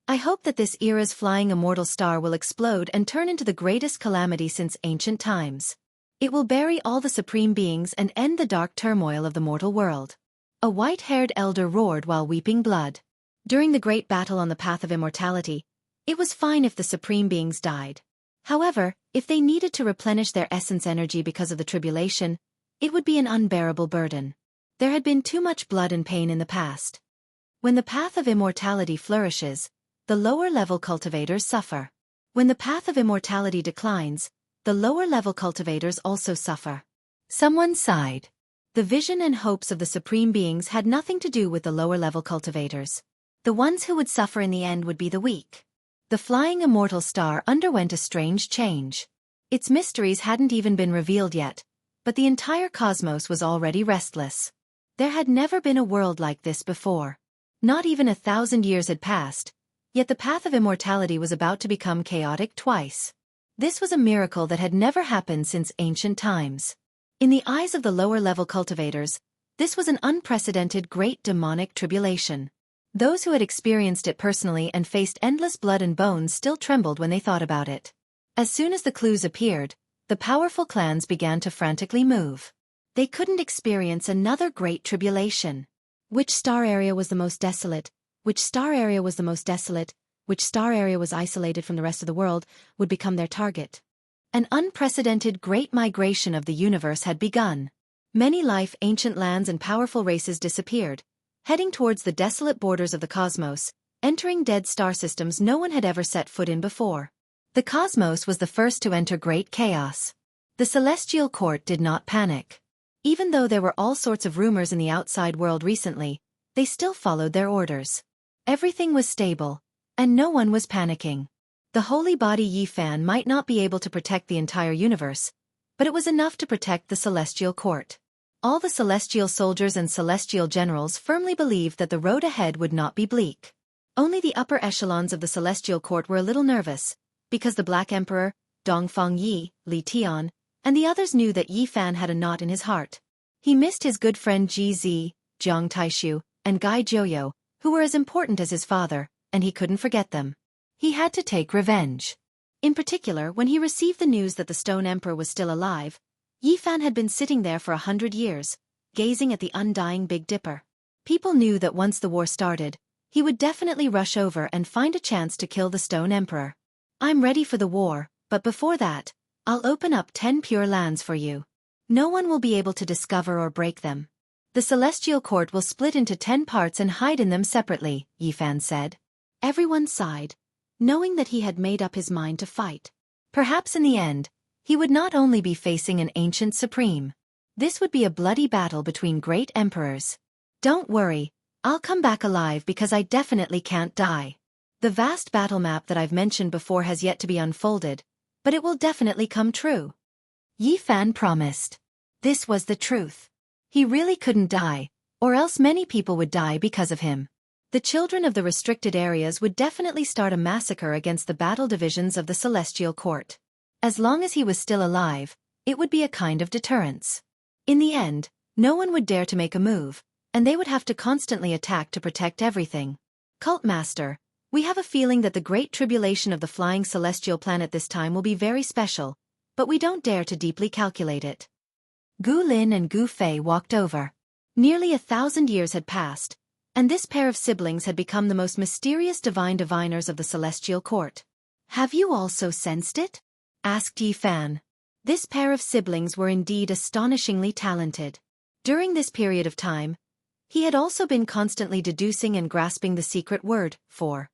I hope that this era's flying immortal star will explode and turn into the greatest calamity since ancient times. It will bury all the supreme beings and end the dark turmoil of the mortal world. A white-haired elder roared while weeping blood. During the great battle on the path of immortality, it was fine if the supreme beings died. However, if they needed to replenish their essence energy because of the tribulation, it would be an unbearable burden. There had been too much blood and pain in the past. When the path of immortality flourishes, the lower-level cultivators suffer. When the path of immortality declines, the lower-level cultivators also suffer. Someone sighed. The vision and hopes of the supreme beings had nothing to do with the lower-level cultivators. The ones who would suffer in the end would be the weak. The flying immortal star underwent a strange change. Its mysteries hadn't even been revealed yet, but the entire cosmos was already restless. There had never been a world like this before. Not even 1,000 years had passed, yet the path of immortality was about to become chaotic twice. This was a miracle that had never happened since ancient times. In the eyes of the lower-level cultivators, this was an unprecedented great demonic tribulation. Those who had experienced it personally and faced endless blood and bones still trembled when they thought about it. As soon as the clues appeared, the powerful clans began to frantically move. They couldn't experience another great tribulation. Which star area was the most desolate? Which star area was the most desolate? Which star area was isolated from the rest of the world, would become their target. An unprecedented great migration of the universe had begun. Many ancient lands and powerful races disappeared, heading towards the desolate borders of the cosmos, entering dead star systems no one had ever set foot in before. The cosmos was the first to enter great chaos. The celestial court did not panic. Even though there were all sorts of rumors in the outside world recently, they still followed their orders. Everything was stable, and no one was panicking. The holy body Yifan might not be able to protect the entire universe, but it was enough to protect the celestial court. All the celestial soldiers and celestial generals firmly believed that the road ahead would not be bleak. Only the upper echelons of the celestial court were a little nervous, because the Black Emperor, Dongfang Yi, Li Tian, and the others knew that Yifan had a knot in his heart. He missed his good friend Ji Zi, Jiang Taishu, and Gai Jiuyo, who were as important as his father, and he couldn't forget them. He had to take revenge. In particular, when he received the news that the Stone Emperor was still alive, Yifan had been sitting there for 100 years, gazing at the undying Big Dipper. People knew that once the war started, he would definitely rush over and find a chance to kill the Stone Emperor. I'm ready for the war, but before that, I'll open up 10 pure lands for you. No one will be able to discover or break them. The celestial court will split into 10 parts and hide in them separately, Yifan said. Everyone sighed, knowing that he had made up his mind to fight. Perhaps in the end, he would not only be facing an ancient supreme. This would be a bloody battle between great emperors. Don't worry, I'll come back alive because I definitely can't die. The vast battle map that I've mentioned before has yet to be unfolded, but it will definitely come true. Yifan promised. This was the truth. He really couldn't die, or else many people would die because of him. The children of the restricted areas would definitely start a massacre against the battle divisions of the celestial court. As long as he was still alive, it would be a kind of deterrence. In the end, no one would dare to make a move, and they would have to constantly attack to protect everything. Cult Master, we have a feeling that the great tribulation of the flying celestial planet this time will be very special, but we don't dare to deeply calculate it. Gu Lin and Gu Fei walked over. Nearly 1,000 years had passed, and this pair of siblings had become the most mysterious diviners of the celestial court. Have you also sensed it? Asked Yifan. This pair of siblings were indeed astonishingly talented. During this period of time, he had also been constantly deducing and grasping the secret word, for.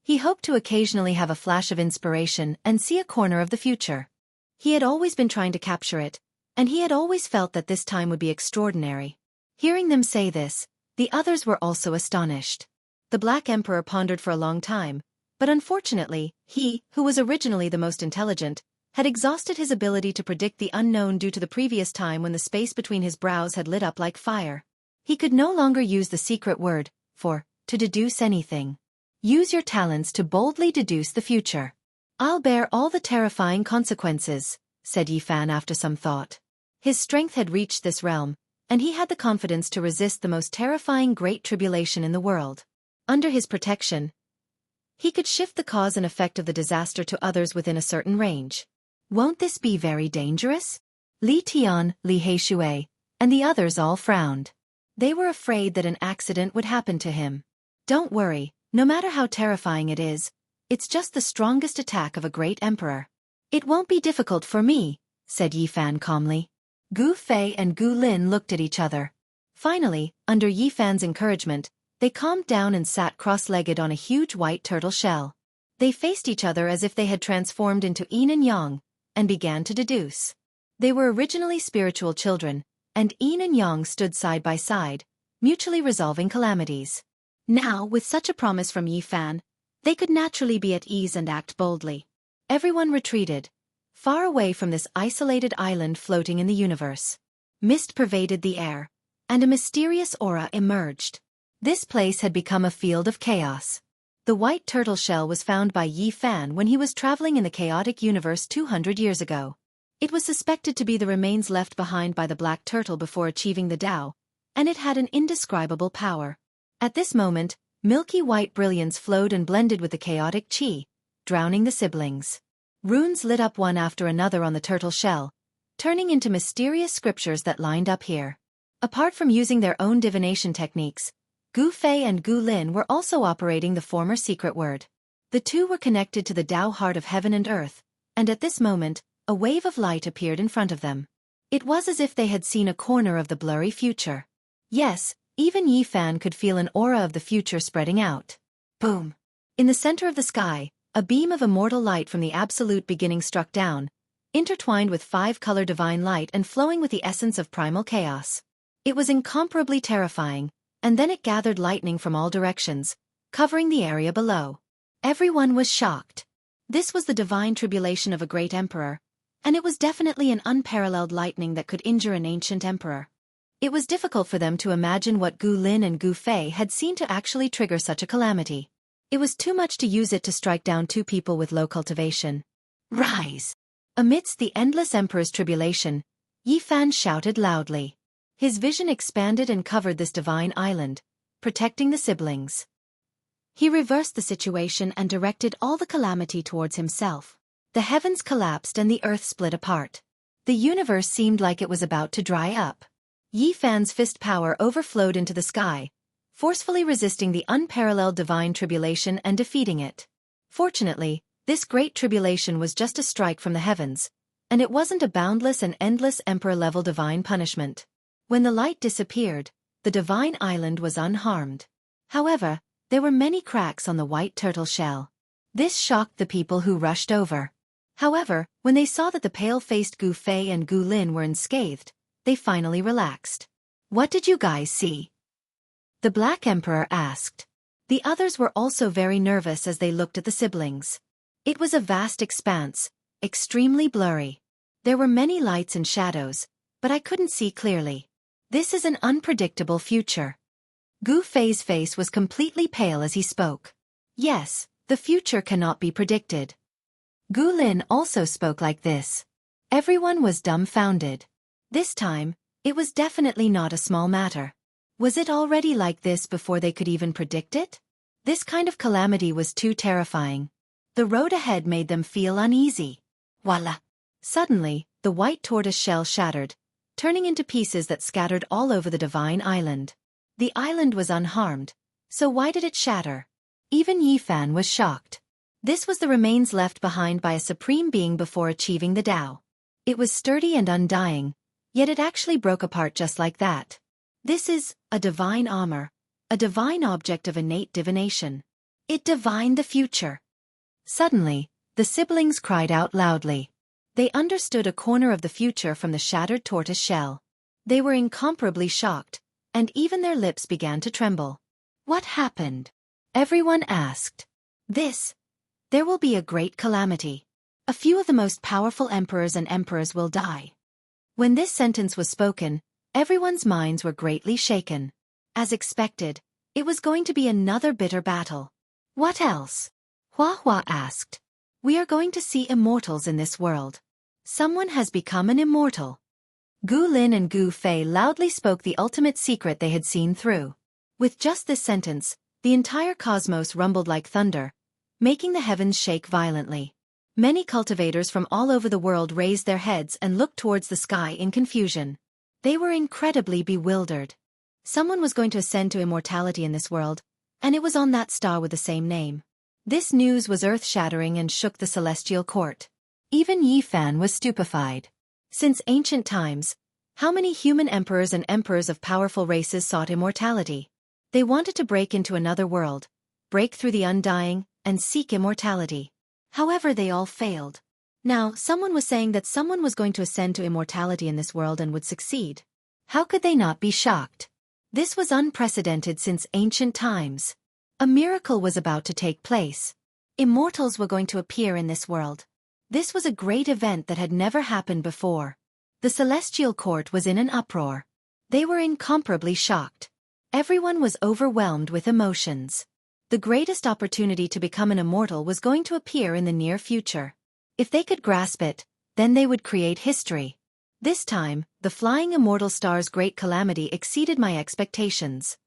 He hoped to occasionally have a flash of inspiration and see a corner of the future. He had always been trying to capture it, and he had always felt that this time would be extraordinary. Hearing them say this, the others were also astonished. The Black Emperor pondered for a long time, but unfortunately, he, who was originally the most intelligent, had exhausted his ability to predict the unknown due to the previous time when the space between his brows had lit up like fire. He could no longer use the secret word, to deduce anything. Use your talents to boldly deduce the future. I'll bear all the terrifying consequences, said Yifan after some thought. His strength had reached this realm, and he had the confidence to resist the most terrifying great tribulation in the world. Under his protection, he could shift the cause and effect of the disaster to others within a certain range. Won't this be very dangerous? Li Tian, Li Heishui, and the others all frowned. They were afraid that an accident would happen to him. Don't worry, no matter how terrifying it is, it's just the strongest attack of a great emperor. It won't be difficult for me, said Yifan calmly. Gu Fei and Gu Lin looked at each other. Finally, under Yifan's encouragement, they calmed down and sat cross-legged on a huge white turtle shell. They faced each other as if they had transformed into yin and yang, and began to deduce. They were originally spiritual children, and yin and yang stood side by side, mutually resolving calamities. Now, with such a promise from Yifan, they could naturally be at ease and act boldly. Everyone retreated, far away from this isolated island floating in the universe. Mist pervaded the air, and a mysterious aura emerged. This place had become a field of chaos. The white turtle shell was found by Yifan when he was traveling in the chaotic universe 200 years ago. It was suspected to be the remains left behind by the black turtle before achieving the Tao, and it had an indescribable power. At this moment, milky white brilliance flowed and blended with the chaotic qi, drowning the siblings. Runes lit up one after another on the turtle shell, turning into mysterious scriptures that lined up here. Apart from using their own divination techniques, Gu Fei and Gu Lin were also operating the former secret word. The two were connected to the Tao heart of heaven and earth, and at this moment, a wave of light appeared in front of them. It was as if they had seen a corner of the blurry future. Yes, even Yifan could feel an aura of the future spreading out. Boom! In the center of the sky, a beam of immortal light from the absolute beginning struck down, intertwined with five-color divine light and flowing with the essence of primal chaos. It was incomparably terrifying, and then it gathered lightning from all directions, covering the area below. Everyone was shocked. This was the divine tribulation of a great emperor, and it was definitely an unparalleled lightning that could injure an ancient emperor. It was difficult for them to imagine what Gu Lin and Gu Fei had seen to actually trigger such a calamity. It was too much to use it to strike down two people with low cultivation. Rise! Amidst the endless emperor's tribulation, Yifan shouted loudly. His vision expanded and covered this divine island, protecting the siblings. He reversed the situation and directed all the calamity towards himself. The heavens collapsed and the earth split apart. The universe seemed like it was about to dry up. Yifan's fist power overflowed into the sky, forcefully resisting the unparalleled divine tribulation and defeating it. Fortunately, this great tribulation was just a strike from the heavens, and it wasn't a boundless and endless emperor-level divine punishment. When the light disappeared, the divine island was unharmed. However, there were many cracks on the white turtle shell. This shocked the people who rushed over. However, when they saw that the pale-faced Gu Fei and Gu Lin were unscathed, they finally relaxed. What did you guys see? The Black Emperor asked. The others were also very nervous as they looked at the siblings. It was a vast expanse, extremely blurry. There were many lights and shadows, but I couldn't see clearly. This is an unpredictable future. Gu Fei's face was completely pale as he spoke. Yes, the future cannot be predicted. Gu Lin also spoke like this. Everyone was dumbfounded. This time, it was definitely not a small matter. Was it already like this before they could even predict it? This kind of calamity was too terrifying. The road ahead made them feel uneasy. Voila! Suddenly, the white tortoise shell shattered, turning into pieces that scattered all over the divine island. The island was unharmed, so why did it shatter? Even Yifan was shocked. This was the remains left behind by a supreme being before achieving the Tao. It was sturdy and undying, yet it actually broke apart just like that. This is a divine armor, a divine object of innate divination. It divined the future. Suddenly, the siblings cried out loudly. They understood a corner of the future from the shattered tortoise shell. They were incomparably shocked, and even their lips began to tremble. What happened? Everyone asked. There will be a great calamity. A few of the most powerful emperors and emperors will die. When this sentence was spoken, everyone's minds were greatly shaken. As expected, It was going to be another bitter battle. What else? Hua Hua asked. We are going to see immortals in this world. Someone has become an immortal. Gu Lin and Gu Fei loudly spoke the ultimate secret they had seen through. With just this sentence, the entire cosmos rumbled like thunder, making the heavens shake violently. Many cultivators from all over the world raised their heads and looked towards the sky in confusion. They were incredibly bewildered. Someone was going to ascend to immortality in this world, and it was on that star with the same name. This news was earth-shattering and shook the celestial court. Even Yi Fan was stupefied. Since ancient times, how many human emperors and emperors of powerful races sought immortality? They wanted to break into another world, break through the undying, and seek immortality. However, they all failed. Now, someone was saying that someone was going to ascend to immortality in this world and would succeed. How could they not be shocked? This was unprecedented since ancient times. A miracle was about to take place. Immortals were going to appear in this world. This was a great event that had never happened before. The celestial court was in an uproar. They were incomparably shocked. Everyone was overwhelmed with emotions. The greatest opportunity to become an immortal was going to appear in the near future. If they could grasp it, then they would create history. This time, the flying immortal star's great calamity exceeded my expectations.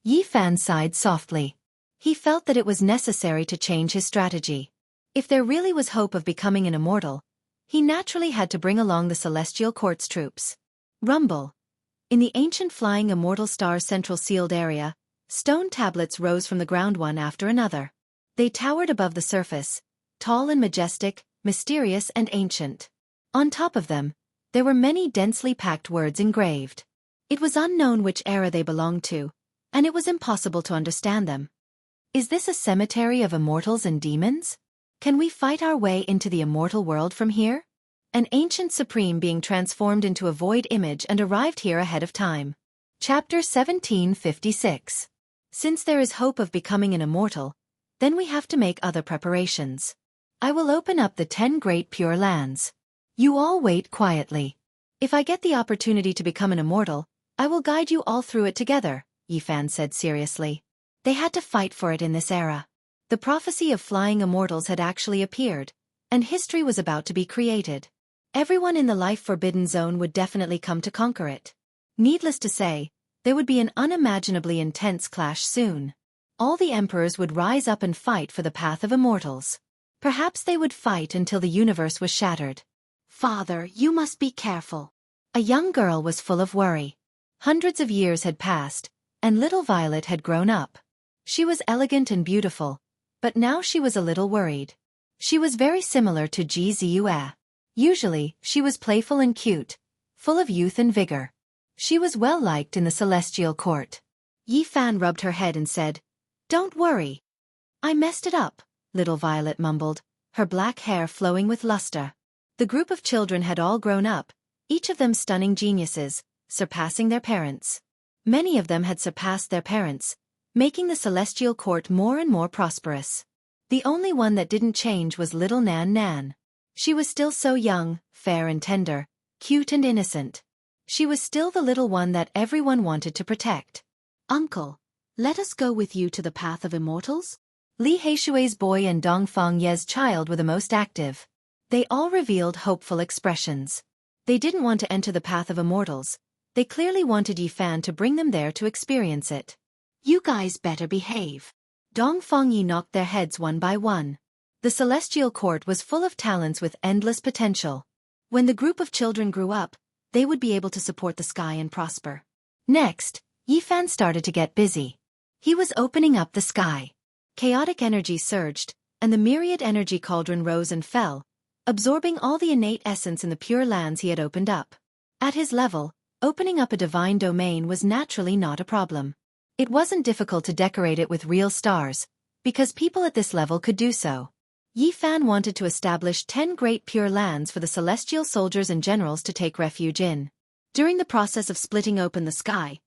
Yi Fan sighed softly. He felt that it was necessary to change his strategy. If there really was hope of becoming an immortal, he naturally had to bring along the celestial court's troops. Rumble. In the ancient flying immortal star's central sealed area, stone tablets rose from the ground one after another. They towered above the surface, tall and majestic, mysterious and ancient. On top of them, there were many densely packed words engraved. It was unknown which era they belonged to, and it was impossible to understand them. Is this a cemetery of immortals and demons? Can we fight our way into the immortal world from here? An ancient supreme being transformed into a void image and arrived here ahead of time. Chapter 1756. Since there is hope of becoming an immortal, then we have to make other preparations. I will open up the 10 great pure lands. You all wait quietly. If I get the opportunity to become an immortal, I will guide you all through it together, Yi Fan said seriously. They had to fight for it in this era. The prophecy of flying immortals had actually appeared, and history was about to be created. Everyone in the life-forbidden zone would definitely come to conquer it. Needless to say, there would be an unimaginably intense clash soon. All the emperors would rise up and fight for the path of immortals. Perhaps they would fight until the universe was shattered. Father, you must be careful. A young girl was full of worry. Hundreds of years had passed, and little Violet had grown up. She was elegant and beautiful, but now she was a little worried. She was very similar to Ji Ziyue. Usually, she was playful and cute, full of youth and vigor. She was well liked in the celestial court. Yi Fan rubbed her head and said, "Don't worry. I messed it up," little Violet mumbled, her black hair flowing with luster. The group of children had all grown up, each of them stunning geniuses, surpassing their parents. Many of them had surpassed their parents, making the celestial court more and more prosperous. The only one that didn't change was little Nan Nan. She was still so young, fair and tender, cute and innocent. She was still the little one that everyone wanted to protect. "Uncle, let us go with you to the path of immortals?" Li Heishui's boy and Dongfang Ye's child were the most active. They all revealed hopeful expressions. They didn't want to enter the path of immortals. They clearly wanted Yi Fan to bring them there to experience it. "You guys better behave." Dongfang Yi knocked their heads one by one. The celestial court was full of talents with endless potential. When the group of children grew up, they would be able to support the sky and prosper. Next, Yi Fan started to get busy. He was opening up the sky. Chaotic energy surged, and the myriad energy cauldron rose and fell, absorbing all the innate essence in the pure lands he had opened up. At his level, opening up a divine domain was naturally not a problem. It wasn't difficult to decorate it with real stars, because people at this level could do so. Yi Fan wanted to establish 10 great pure lands for the celestial soldiers and generals to take refuge in. During the process of splitting open the sky,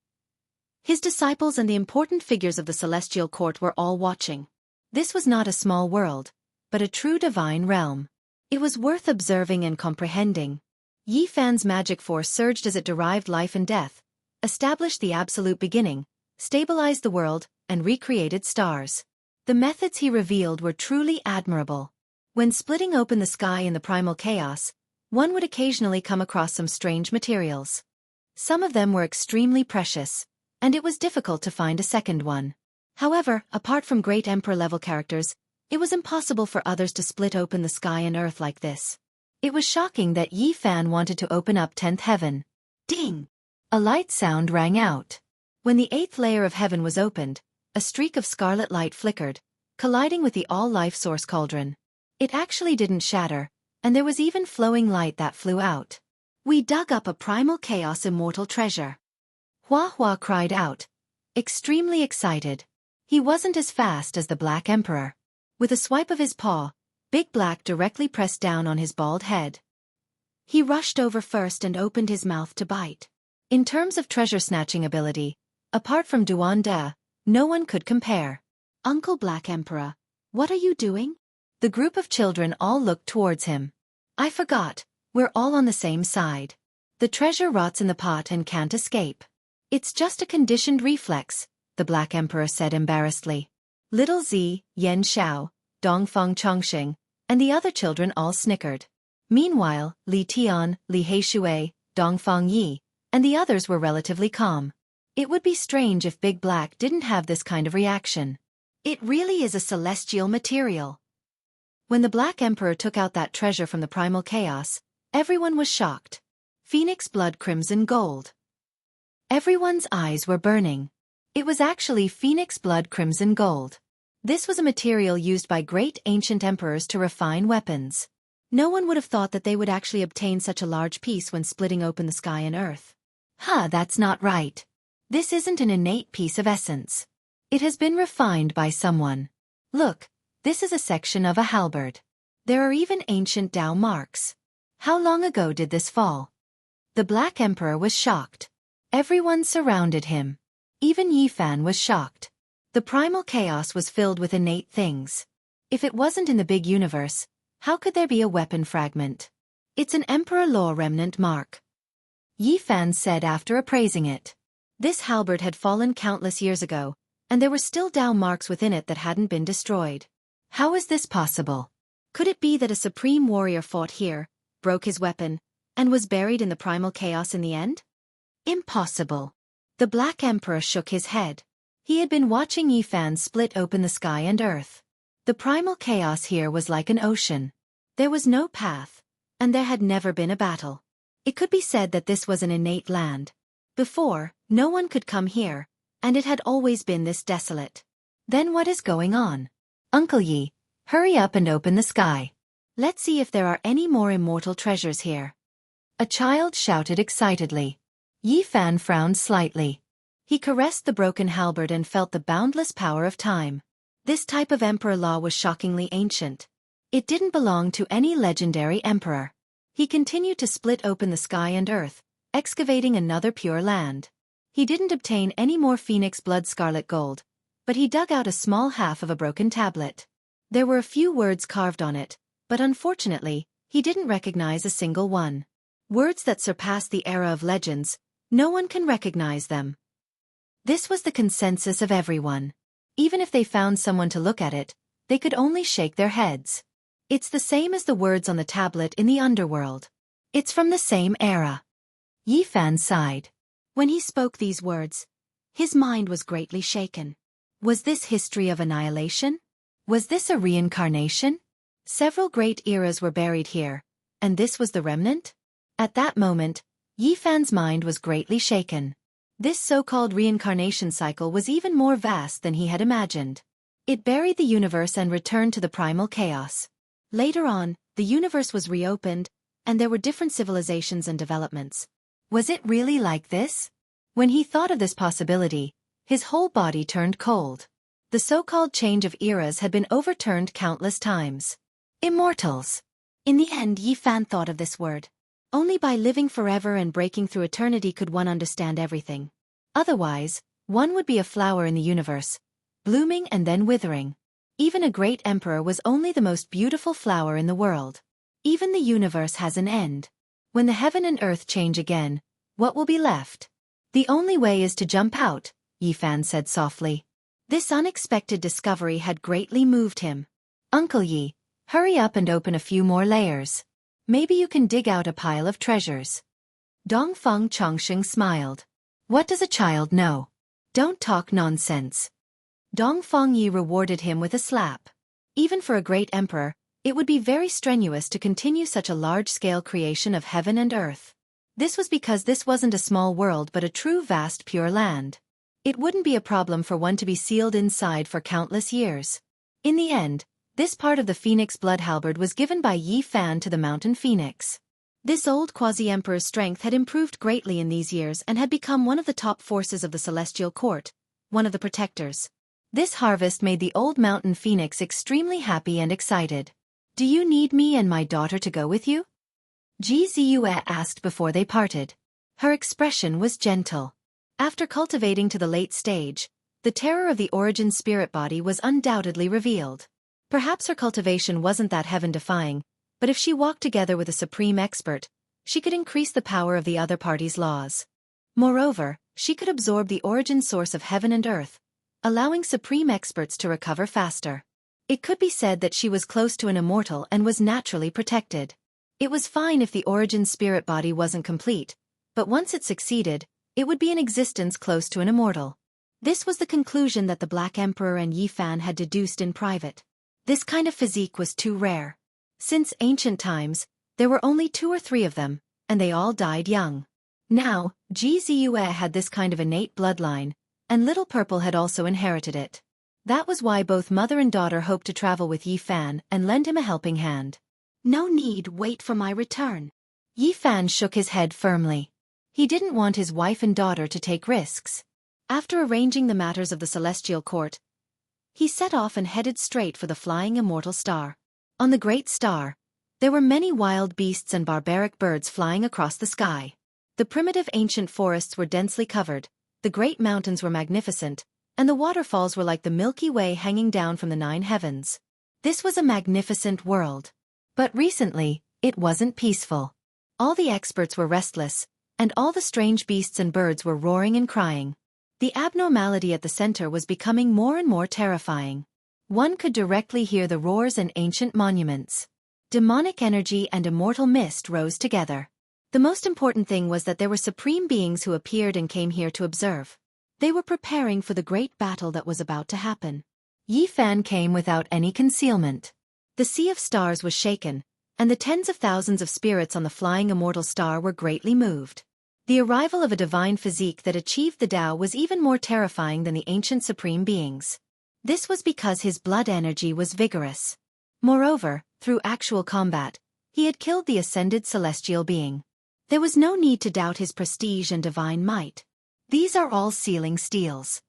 his disciples and the important figures of the celestial court were all watching. This was not a small world, but a true divine realm. It was worth observing and comprehending. Yi Fan's magic force surged as it derived life and death, established the absolute beginning, stabilized the world, and recreated stars. The methods he revealed were truly admirable. When splitting open the sky in the primal chaos, one would occasionally come across some strange materials. Some of them were extremely precious, and it was difficult to find a second one. However, apart from great emperor-level characters, it was impossible for others to split open the sky and earth like this. It was shocking that Yi Fan wanted to open up 10th heaven. Ding! A light sound rang out. When the 8th layer of heaven was opened, a streak of scarlet light flickered, colliding with the all-life source cauldron. It actually didn't shatter, and there was even flowing light that flew out. We dug up a primal chaos immortal treasure. Hua Hua cried out, extremely excited. He wasn't as fast as the Black Emperor. With a swipe of his paw, Big Black directly pressed down on his bald head. He rushed over first and opened his mouth to bite. In terms of treasure-snatching ability, apart from Duan Da, no one could compare. Uncle Black Emperor, what are you doing? The group of children all looked towards him. I forgot, we're all on the same side. The treasure rots in the pot and can't escape. It's just a conditioned reflex, the Black Emperor said embarrassedly. Little Z, Yen Xiao, Dongfeng Chongqing, and the other children all snickered. Meanwhile, Li Tian, Li Heishui, Dongfeng Yi, and the others were relatively calm. It would be strange if Big Black didn't have this kind of reaction. It really is a celestial material. When the Black Emperor took out that treasure from the primal chaos, everyone was shocked. Phoenix blood crimson gold. Everyone's eyes were burning. It was actually Phoenix blood crimson gold. This was a material used by great ancient emperors to refine weapons. No one would have thought that they would actually obtain such a large piece when splitting open the sky and earth. That's not right. This isn't an innate piece of essence. It has been refined by someone. Look, this is a section of a halberd. There are even ancient Dao marks. How long ago did this fall? The Black Emperor was shocked. Everyone surrounded him. Even Yi Fan was shocked. The primal chaos was filled with innate things. If it wasn't in the big universe, how could there be a weapon fragment? It's an Emperor Law remnant mark. Yi Fan said after appraising it. This halberd had fallen countless years ago, and there were still Dao marks within it that hadn't been destroyed. How is this possible? Could it be that a supreme warrior fought here, broke his weapon, and was buried in the primal chaos in the end? Impossible. The Black Emperor shook his head. He had been watching Yi Fan split open the sky and earth. The primal chaos here was like an ocean. There was no path, and there had never been a battle. It could be said that this was an innate land. Before, no one could come here, and it had always been this desolate. Then what is going on? Uncle Yi, hurry up and open the sky. Let's see if there are any more immortal treasures here. A child shouted excitedly. Yi Fan frowned slightly. He caressed the broken halberd and felt the boundless power of time. This type of emperor law was shockingly ancient. It didn't belong to any legendary emperor. He continued to split open the sky and earth, excavating another pure land. He didn't obtain any more Phoenix blood scarlet gold, but he dug out a small half of a broken tablet. There were a few words carved on it, but unfortunately, he didn't recognize a single one. Words that surpass the era of legends, no one can recognize them. This was the consensus of everyone. Even if they found someone to look at it, they could only shake their heads. It's the same as the words on the tablet in the underworld. It's from the same era. Yi Fan sighed. When he spoke these words, his mind was greatly shaken. Was this history of annihilation? Was this a reincarnation? Several great eras were buried here, and this was the remnant? At that moment, Yi Fan's mind was greatly shaken. This so-called reincarnation cycle was even more vast than he had imagined. It buried the universe and returned to the primal chaos. Later on, the universe was reopened, and there were different civilizations and developments. Was it really like this? When he thought of this possibility, his whole body turned cold. The so-called change of eras had been overturned countless times. Immortals. In the end, Yi Fan thought of this word. Only by living forever and breaking through eternity could one understand everything. Otherwise, one would be a flower in the universe, blooming and then withering. Even a great emperor was only the most beautiful flower in the world. Even the universe has an end. When the heaven and earth change again, what will be left? The only way is to jump out, Yifan said softly. This unexpected discovery had greatly moved him. Uncle Yi, hurry up and open a few more layers. Maybe you can dig out a pile of treasures. Dongfeng Chongsheng smiled. What does a child know? Don't talk nonsense. Dongfeng Yi rewarded him with a slap. Even for a great emperor, it would be very strenuous to continue such a large-scale creation of heaven and earth. This was because this wasn't a small world but a true vast pure land. It wouldn't be a problem for one to be sealed inside for countless years. In the end, this part of the Phoenix blood halberd was given by Yi Fan to the mountain phoenix. This old quasi-emperor's strength had improved greatly in these years and had become one of the top forces of the celestial court, one of the protectors. This harvest made the old mountain phoenix extremely happy and excited. Do you need me and my daughter to go with you? Ji Ziyue asked before they parted. Her expression was gentle. After cultivating to the late stage, the terror of the origin spirit body was undoubtedly revealed. Perhaps her cultivation wasn't that heaven-defying, but if she walked together with a supreme expert, she could increase the power of the other party's laws. Moreover, she could absorb the origin source of heaven and earth, allowing supreme experts to recover faster. It could be said that she was close to an immortal and was naturally protected. It was fine if the origin spirit body wasn't complete, but once it succeeded, it would be in existence close to an immortal. This was the conclusion that the Black Emperor and Yi Fan had deduced in private. This kind of physique was too rare. Since ancient times, there were only 2 or 3 of them, and they all died young. Now, Ji Ziyue had this kind of innate bloodline, and Little Purple had also inherited it. That was why both mother and daughter hoped to travel with Yi Fan and lend him a helping hand. No need, wait for my return. Yi Fan shook his head firmly. He didn't want his wife and daughter to take risks. After arranging the matters of the celestial court, he set off and headed straight for the flying immortal star. On the great star, there were many wild beasts and barbaric birds flying across the sky. The primitive ancient forests were densely covered, the great mountains were magnificent, and the waterfalls were like the Milky Way hanging down from the 9 heavens. This was a magnificent world. But recently, it wasn't peaceful. All the experts were restless, and all the strange beasts and birds were roaring and crying. The abnormality at the center was becoming more and more terrifying. One could directly hear the roars and ancient monuments. Demonic energy and immortal mist rose together. The most important thing was that there were supreme beings who appeared and came here to observe. They were preparing for the great battle that was about to happen. Yi Fan came without any concealment. The sea of stars was shaken, and the tens of thousands of spirits on the flying immortal star were greatly moved. The arrival of a divine physique that achieved the Tao was even more terrifying than the ancient supreme beings. This was because his blood energy was vigorous. Moreover, through actual combat, he had killed the ascended celestial being. There was no need to doubt his prestige and divine might. These are all sealing steels.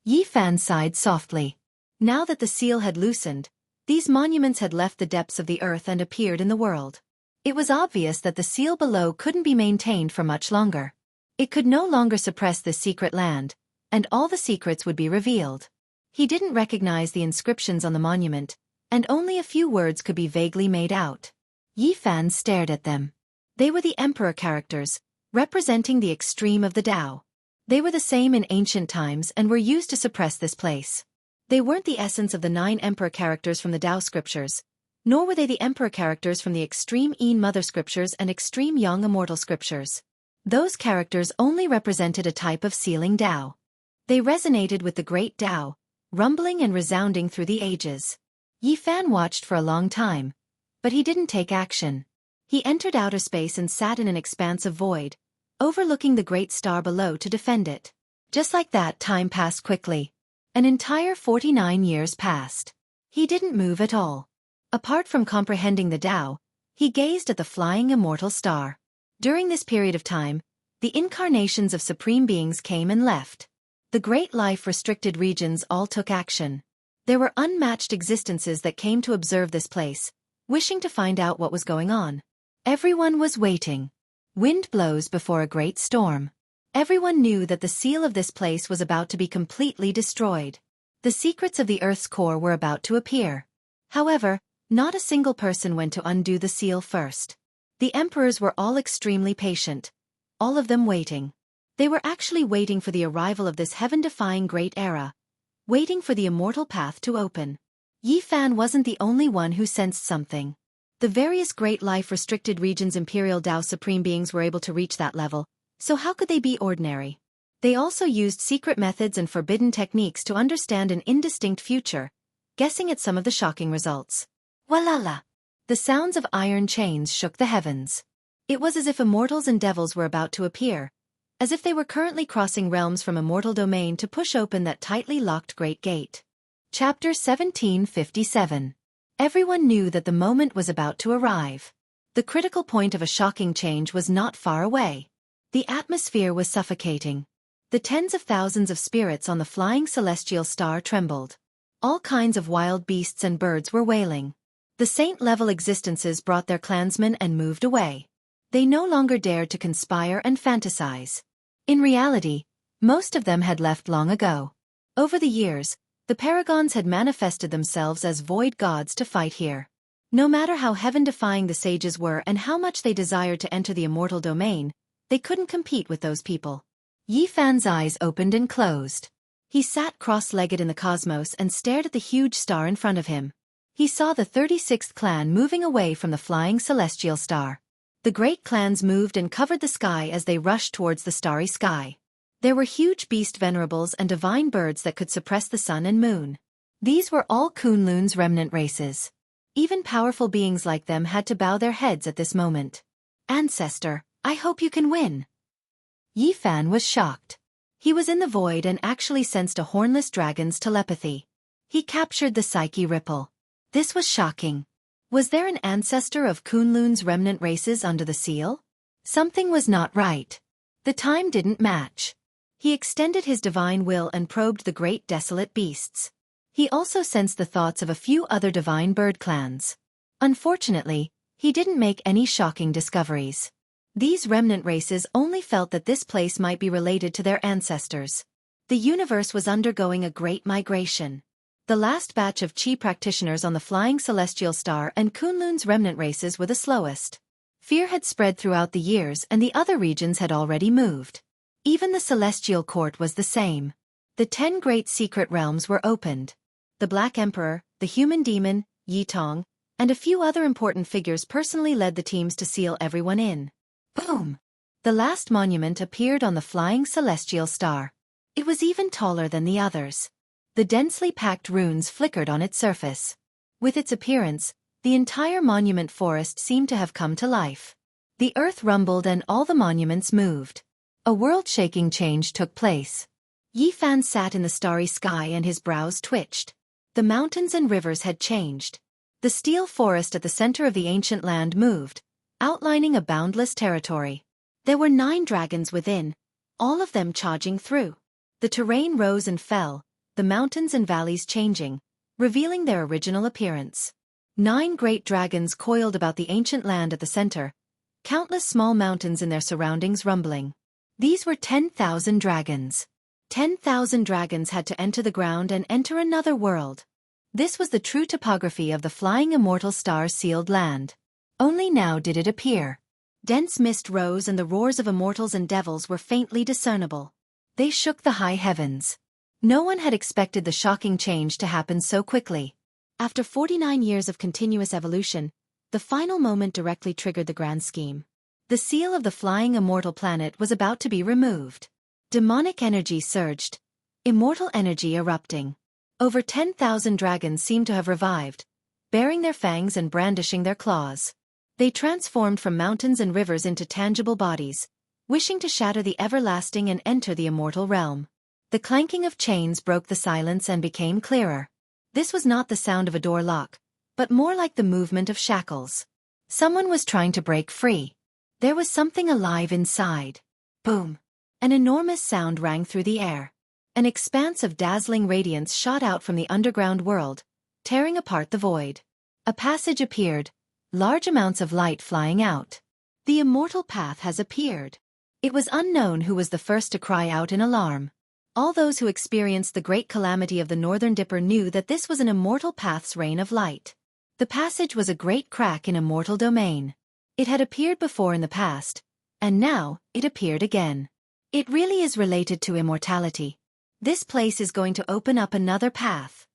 Yi Fan sighed softly. Now that the seal had loosened, these monuments had left the depths of the earth and appeared in the world. It was obvious that the seal below couldn't be maintained for much longer. It could no longer suppress this secret land, and all the secrets would be revealed. He didn't recognize the inscriptions on the monument, and only a few words could be vaguely made out. Yi Fan stared at them. They were the emperor characters, representing the extreme of the Tao. They were the same in ancient times and were used to suppress this place. They weren't the essence of the 9 emperor characters from the Tao scriptures, nor were they the emperor characters from the extreme Yin Mother scriptures and extreme Yang Immortal scriptures. Those characters only represented a type of sealing Tao. They resonated with the great Tao, rumbling and resounding through the ages. Yi Fan watched for a long time, but he didn't take action. He entered outer space and sat in an expanse of void, overlooking the great star below to defend it. Just like that, time passed quickly. An entire 49 years passed. He didn't move at all. Apart from comprehending the Tao, he gazed at the flying immortal star. During this period of time, the incarnations of supreme beings came and left. The great life-restricted regions all took action. There were unmatched existences that came to observe this place, wishing to find out what was going on. Everyone was waiting. Wind blows before a great storm. Everyone knew that the seal of this place was about to be completely destroyed. The secrets of the Earth's core were about to appear. However, not a single person went to undo the seal first. The emperors were all extremely patient, all of them waiting. They were actually waiting for the arrival of this heaven-defying great era, waiting for the immortal path to open. Yi Fan wasn't the only one who sensed something. The various great life-restricted regions' Imperial Tao Supreme Beings were able to reach that level, so how could they be ordinary? They also used secret methods and forbidden techniques to understand an indistinct future, guessing at some of the shocking results. Walala! The sounds of iron chains shook the heavens. It was as if immortals and devils were about to appear, as if they were currently crossing realms from immortal domain to push open that tightly locked great gate. Chapter 1757. Everyone knew that the moment was about to arrive. The critical point of a shocking change was not far away. The atmosphere was suffocating. The tens of thousands of spirits on the flying celestial star trembled. All kinds of wild beasts and birds were wailing. The saint-level existences brought their clansmen and moved away. They no longer dared to conspire and fantasize. In reality, most of them had left long ago. Over the years, the paragons had manifested themselves as void gods to fight here. No matter how heaven-defying the sages were and how much they desired to enter the immortal domain, they couldn't compete with those people. Yi Fan's eyes opened and closed. He sat cross-legged in the cosmos and stared at the huge star in front of him. He saw the 36th clan moving away from the flying celestial star. The great clans moved and covered the sky as they rushed towards the starry sky. There were huge beast venerables and divine birds that could suppress the sun and moon. These were all Kunlun's remnant races. Even powerful beings like them had to bow their heads at this moment. Ancestor, I hope you can win. Yi Fan was shocked. He was in the void and actually sensed a hornless dragon's telepathy. He captured the psyche ripple. This was shocking. Was there an ancestor of Kunlun's remnant races under the seal? Something was not right. The time didn't match. He extended his divine will and probed the great desolate beasts. He also sensed the thoughts of a few other divine bird clans. Unfortunately, he didn't make any shocking discoveries. These remnant races only felt that this place might be related to their ancestors. The universe was undergoing a great migration. The last batch of Qi practitioners on the flying celestial star and Kunlun's remnant races were the slowest. Fear had spread throughout the years and the other regions had already moved. Even the celestial court was the same. The 10 great secret realms were opened. The Black Emperor, the human demon, Yi Tong, and a few other important figures personally led the teams to seal everyone in. Boom! The last monument appeared on the flying celestial star. It was even taller than the others. The densely packed runes flickered on its surface. With its appearance, the entire monument forest seemed to have come to life. The earth rumbled and all the monuments moved. A world-shaking change took place. Yi Fan sat in the starry sky and his brows twitched. The mountains and rivers had changed. The steel forest at the center of the ancient land moved, outlining a boundless territory. There were 9 dragons within, all of them charging through. The terrain rose and fell, the mountains and valleys changing, revealing their original appearance. 9 great dragons coiled about the ancient land at the center, countless small mountains in their surroundings rumbling. These were 10,000 dragons. 10,000 dragons had to enter the ground and enter another world. This was the true topography of the flying immortal star's sealed land. Only now did it appear. Dense mist rose and the roars of immortals and devils were faintly discernible. They shook the high heavens. No one had expected the shocking change to happen so quickly. After 49 years of continuous evolution, the final moment directly triggered the grand scheme. The seal of the flying immortal planet was about to be removed. Demonic energy surged, immortal energy erupting. Over 10,000 dragons seemed to have revived, baring their fangs and brandishing their claws. They transformed from mountains and rivers into tangible bodies, wishing to shatter the everlasting and enter the immortal realm. The clanking of chains broke the silence and became clearer. This was not the sound of a door lock, but more like the movement of shackles. Someone was trying to break free. There was something alive inside. Boom! An enormous sound rang through the air. An expanse of dazzling radiance shot out from the underground world, tearing apart the void. A passage appeared, large amounts of light flying out. The immortal path has appeared. It was unknown who was the first to cry out in alarm. All those who experienced the great calamity of the Northern Dipper knew that this was an immortal path's reign of light. The passage was a great crack in immortal domain. It had appeared before in the past, and now it appeared again. It really is related to immortality. This place is going to open up another path.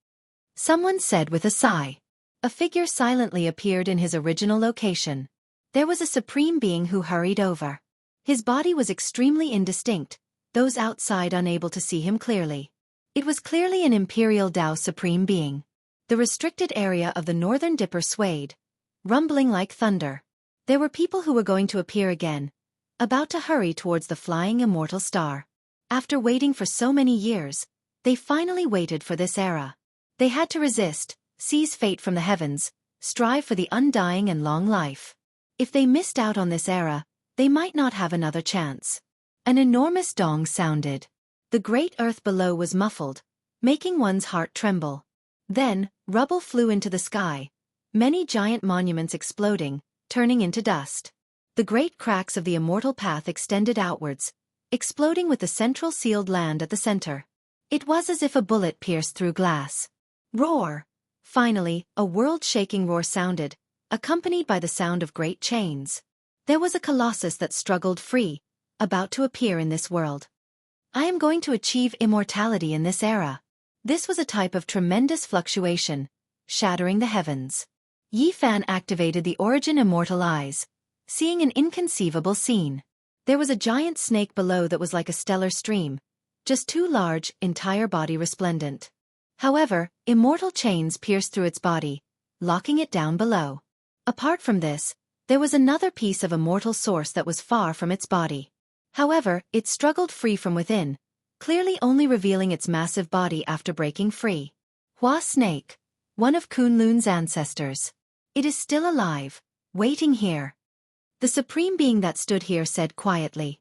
Someone said with a sigh. A figure silently appeared in his original location. There was a supreme being who hurried over. His body was extremely indistinct, those outside unable to see him clearly. It was clearly an Imperial Tao Supreme Being. The restricted area of the northern dipper swayed, rumbling like thunder. There were people who were going to appear again, about to hurry towards the flying immortal star. After waiting for so many years, they finally waited for this era. They had to resist, seize fate from the heavens, strive for the undying and long life. If they missed out on this era, they might not have another chance. An enormous dong sounded. The great earth below was muffled, making one's heart tremble. Then, rubble flew into the sky, many giant monuments exploding, turning into dust. The great cracks of the immortal path extended outwards, exploding with the central sealed land at the center. It was as if a bullet pierced through glass. Roar! Finally, a world-shaking roar sounded, accompanied by the sound of great chains. There was a colossus that struggled free, about to appear in this world. I am going to achieve immortality in this era. This was a type of tremendous fluctuation, shattering the heavens. Yi Fan activated the Origin Immortal Eyes, seeing an inconceivable scene. There was a giant snake below that was like a stellar stream, just too large, entire body resplendent. However, immortal chains pierced through its body, locking it down below. Apart from this, there was another piece of immortal source that was far from its body. However, it struggled free from within, clearly only revealing its massive body after breaking free. Hua Snake, one of Kunlun's ancestors. It is still alive, waiting here. The supreme being that stood here said quietly.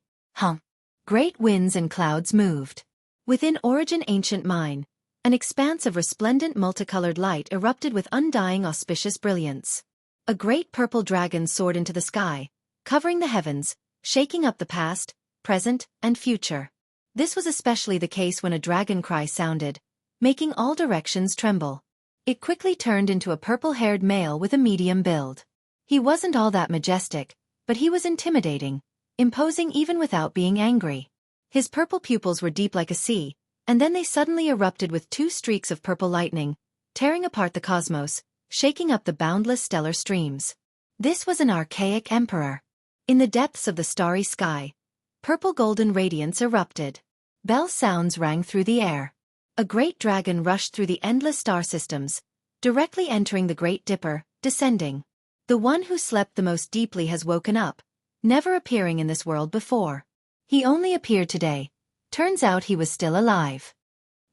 Great winds and clouds moved. Within Origin Ancient Mine, an expanse of resplendent multicolored light erupted with undying auspicious brilliance. A great purple dragon soared into the sky, covering the heavens, shaking up the past, present, and future. This was especially the case when a dragon cry sounded, making all directions tremble. It quickly turned into a purple-haired male with a medium build. He wasn't all that majestic, but he was intimidating, imposing even without being angry. His purple pupils were deep like a sea, and then they suddenly erupted with two streaks of purple lightning, tearing apart the cosmos, shaking up the boundless stellar streams. This was an archaic emperor. In the depths of the starry sky, purple golden radiance erupted. Bell sounds rang through the air. A great dragon rushed through the endless star systems, directly entering the Great Dipper, descending. The one who slept the most deeply has woken up, never appearing in this world before. He only appeared today. Turns out he was still alive.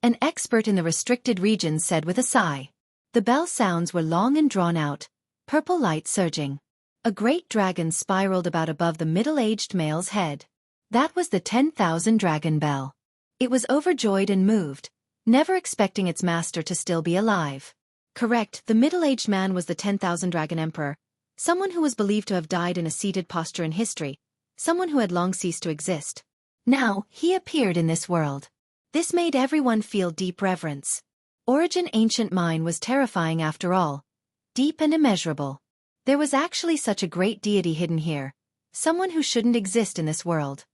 An expert in the restricted regions said with a sigh. The bell sounds were long and drawn out, purple light surging. A great dragon spiraled about above the middle-aged male's head. That was the 10,000 dragon bell. It was overjoyed and moved, never expecting its master to still be alive. Correct, the middle-aged man was the 10,000 dragon emperor, someone who was believed to have died in a seated posture in history, someone who had long ceased to exist. Now, he appeared in this world. This made everyone feel deep reverence. Origin Ancient Mine was terrifying after all, deep and immeasurable. There was actually such a great deity hidden here, someone who shouldn't exist in this world.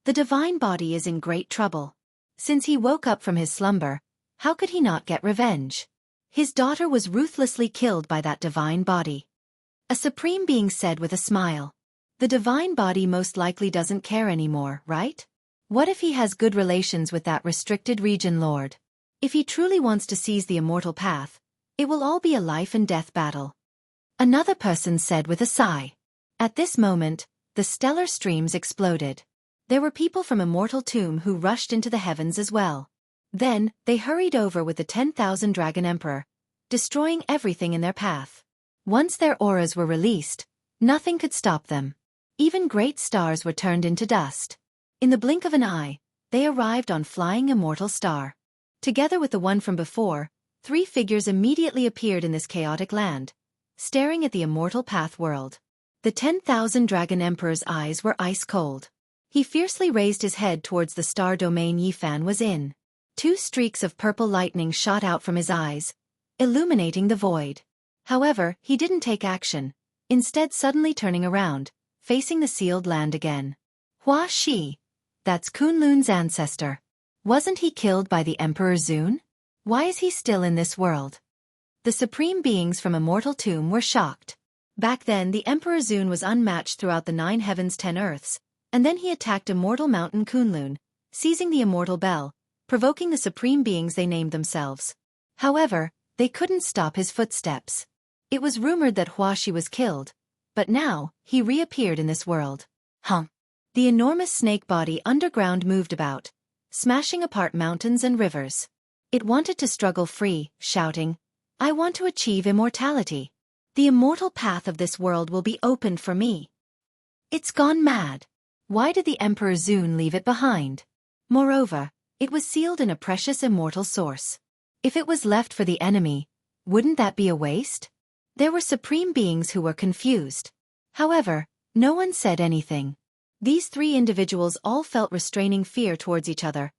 The divine body is in great trouble. Since he woke up from his slumber, how could he not get revenge? His daughter was ruthlessly killed by that divine body. A supreme being said with a smile. The divine body most likely doesn't care anymore, right? What if he has good relations with that restricted region lord? If he truly wants to seize the immortal path, it will all be a life and death battle. Another person said with a sigh. At this moment, the stellar streams exploded. There were people from Immortal Tomb who rushed into the heavens as well. Then, they hurried over with the 10,000 Dragon Emperor, destroying everything in their path. Once their auras were released, nothing could stop them. Even great stars were turned into dust. In the blink of an eye, they arrived on Flying Immortal Star. Together with the one from before, 3 figures immediately appeared in this chaotic land, staring at the Immortal Path world. The 10,000 Dragon Emperor's eyes were ice cold. He fiercely raised his head towards the star domain Yifan was in. 2 streaks of purple lightning shot out from his eyes, illuminating the void. However, he didn't take action, instead suddenly turning around, facing the sealed land again. Hua Shi, That's Kunlun's ancestor. Wasn't he killed by the Emperor Zun? Why is he still in this world? The supreme beings from Immortal Tomb were shocked. Back then the Emperor Zun was unmatched throughout the 9 heavens 10 earths, and then he attacked Immortal Mountain Kunlun, seizing the Immortal Bell, provoking the supreme beings they named themselves. However, they couldn't stop his footsteps. It was rumored that Huaxi was killed, but now, he reappeared in this world. The enormous snake body underground moved about, smashing apart mountains and rivers. It wanted to struggle free, shouting, "I want to achieve immortality. The immortal path of this world will be opened for me." It's gone mad. Why did the Emperor Zun leave it behind? Moreover, it was sealed in a precious immortal source. If it was left for the enemy, wouldn't that be a waste? There were supreme beings who were confused. However, no one said anything. These 3 individuals all felt restraining fear towards each other,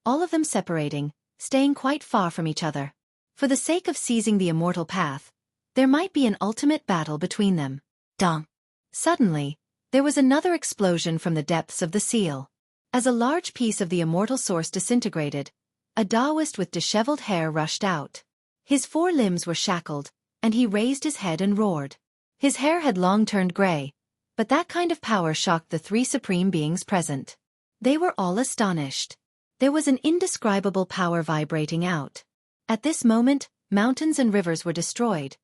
all of them separating, staying quite far from each other. For the sake of seizing the immortal path, there might be an ultimate battle between them. Dong. Suddenly, there was another explosion from the depths of the seal. As a large piece of the immortal source disintegrated, a Taoist with disheveled hair rushed out. His 4 limbs were shackled, and he raised his head and roared. His hair had long turned gray, but that kind of power shocked the 3 supreme beings present. They were all astonished. There was an indescribable power vibrating out. At this moment, mountains and rivers were destroyed.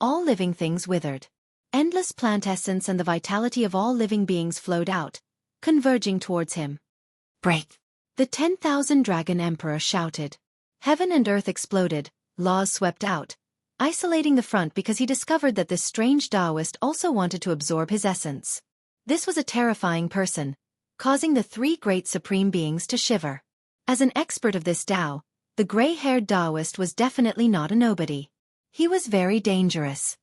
All living things withered. Endless plant essence and the vitality of all living beings flowed out, converging towards him. Break! The 10,000 Dragon Emperor shouted. Heaven and earth exploded, laws swept out, isolating the front because he discovered that this strange Taoist also wanted to absorb his essence. This was a terrifying person, causing the 3 great supreme beings to shiver. As an expert of this Tao, the gray-haired Taoist was definitely not a nobody. He was very dangerous.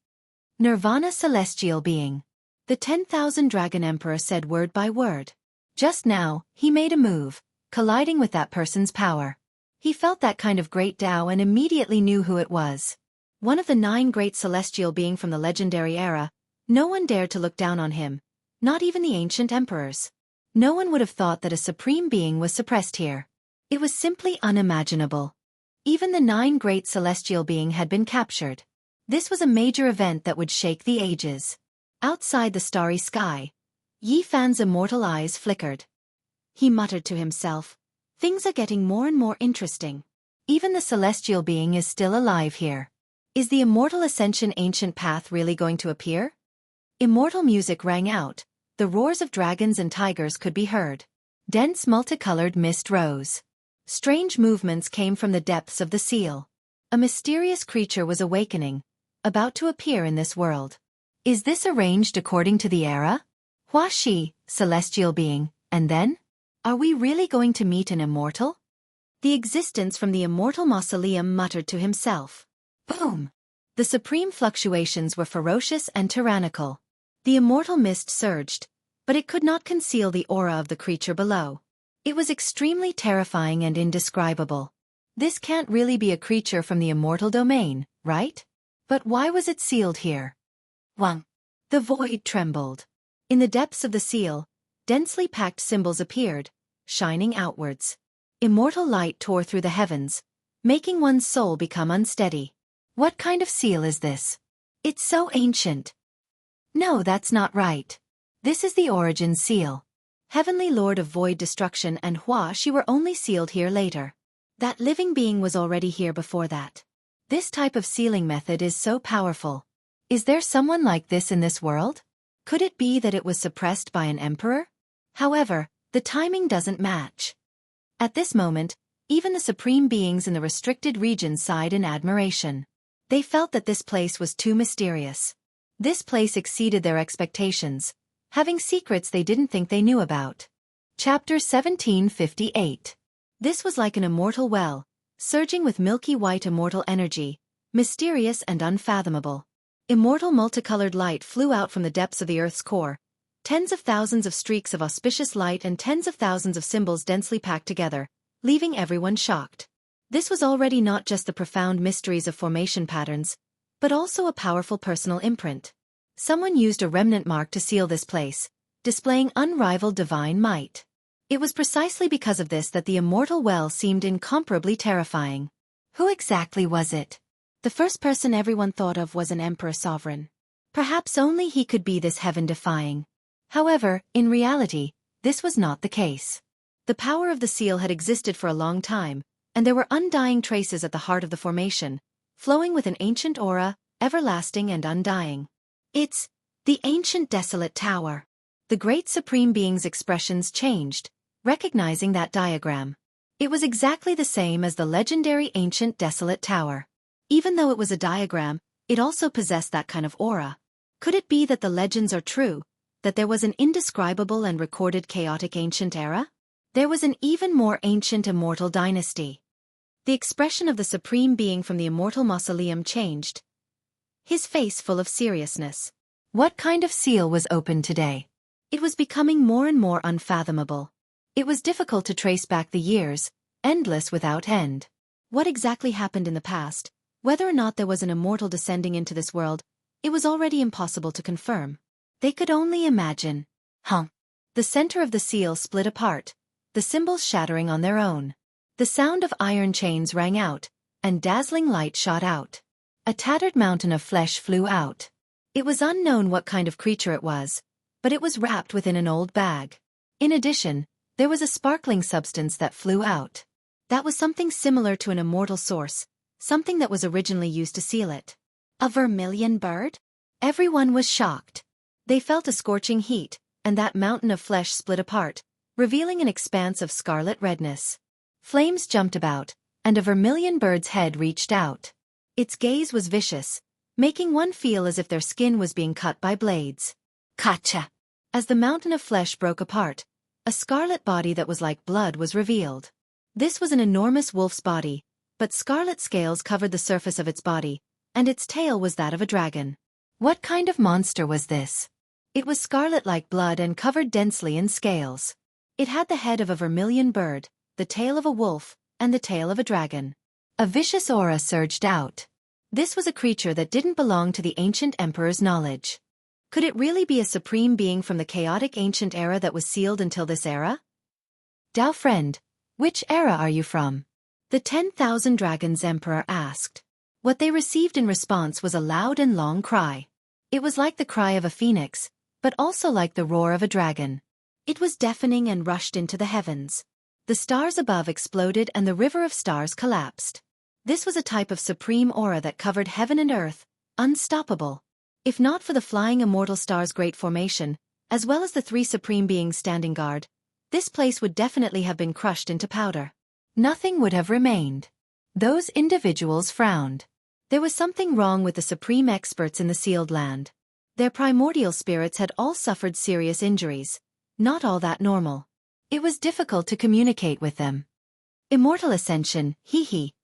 Nirvana celestial being. The 10,000 Dragon Emperor said word by word. Just now, he made a move, colliding with that person's power. He felt that kind of great Tao and immediately knew who it was. One of the 9 great celestial being from the legendary era. No one dared to look down on him, not even the ancient emperors. No one would have thought that a supreme being was suppressed here. It was simply unimaginable. Even the 9 great celestial being had been captured. This was a major event that would shake the ages. Outside the starry sky, Yi Fan's immortal eyes flickered. He muttered to himself, "Things are getting more and more interesting. Even the celestial being is still alive here. Is the immortal ascension ancient path really going to appear?" Immortal music rang out. The roars of dragons and tigers could be heard. Dense multicolored mist rose. Strange movements came from the depths of the seal. A mysterious creature was awakening, about to appear in this world. Is this arranged according to the era? Huaxi, celestial being, and then? Are we really going to meet an immortal? The existence from the immortal mausoleum muttered to himself. Boom! The supreme fluctuations were ferocious and tyrannical. The immortal mist surged, but it could not conceal the aura of the creature below. It was extremely terrifying and indescribable. This can't really be a creature from the immortal domain, right? But why was it sealed here? Wang! The void trembled. In the depths of the seal, densely packed symbols appeared, shining outwards. Immortal light tore through the heavens, making one's soul become unsteady. What kind of seal is this? It's so ancient. No, that's not right. This is the origin seal. Heavenly Lord of Void Destruction and Huaxi were only sealed here later. That living being was already here before that. This type of sealing method is so powerful. Is there someone like this in this world? Could it be that it was suppressed by an emperor? However, the timing doesn't match. At this moment, even the supreme beings in the restricted region sighed in admiration. They felt that this place was too mysterious. This place exceeded their expectations, having secrets they didn't think they knew about. Chapter 1758. This was like an immortal well, surging with milky white immortal energy, mysterious and unfathomable. Immortal multicolored light flew out from the depths of the earth's core, tens of thousands of streaks of auspicious light and tens of thousands of symbols densely packed together, leaving everyone shocked. This was already not just the profound mysteries of formation patterns, but also a powerful personal imprint. Someone used a remnant mark to seal this place, displaying unrivaled divine might. It was precisely because of this that the immortal well seemed incomparably terrifying. Who exactly was it? The first person everyone thought of was an emperor sovereign. Perhaps only he could be this heaven-defying. However, in reality, this was not the case. The power of the seal had existed for a long time, and there were undying traces at the heart of the formation, flowing with an ancient aura, everlasting and undying. It's the ancient desolate tower. The great supreme being's expressions changed, recognizing that diagram. It was exactly the same as the legendary ancient desolate tower. Even though it was a diagram, it also possessed that kind of aura. Could it be that the legends are true, that there was an indescribable and recorded chaotic ancient era? There was an even more ancient immortal dynasty. The expression of the supreme being from the immortal mausoleum changed, his face full of seriousness. What kind of seal was opened today? It was becoming more and more unfathomable. It was difficult to trace back the years, endless without end. What exactly happened in the past, whether or not there was an immortal descending into this world, it was already impossible to confirm. They could only imagine. The center of the seal split apart, the symbols shattering on their own. The sound of iron chains rang out, and dazzling light shot out. A tattered mountain of flesh flew out. It was unknown what kind of creature it was, but it was wrapped within an old bag. In addition, there was a sparkling substance that flew out. That was something similar to an immortal source, something that was originally used to seal it. A vermilion bird? Everyone was shocked. They felt a scorching heat, and that mountain of flesh split apart, revealing an expanse of scarlet redness. Flames jumped about, and a vermilion bird's head reached out. Its gaze was vicious, making one feel as if their skin was being cut by blades. Kacha! As the mountain of flesh broke apart, a scarlet body that was like blood was revealed. This was an enormous wolf's body, but scarlet scales covered the surface of its body, and its tail was that of a dragon. What kind of monster was this? It was scarlet like blood and covered densely in scales. It had the head of a vermilion bird, the tail of a wolf, and the tail of a dragon. A vicious aura surged out. This was a creature that didn't belong to the ancient emperor's knowledge. Could it really be a supreme being from the chaotic ancient era that was sealed until this era? Dao friend, which era are you from? The 10,000 Dragons Emperor asked. What they received in response was a loud and long cry. It was like the cry of a phoenix, but also like the roar of a dragon. It was deafening and rushed into the heavens. The stars above exploded and the river of stars collapsed. This was a type of supreme aura that covered heaven and earth, unstoppable. If not for the flying immortal star's great formation, as well as the three supreme beings standing guard, this place would definitely have been crushed into powder. Nothing would have remained. Those individuals frowned. There was something wrong with the supreme experts in the sealed land. Their primordial spirits had all suffered serious injuries, not all that normal. It was difficult to communicate with them. Immortal ascension, hee.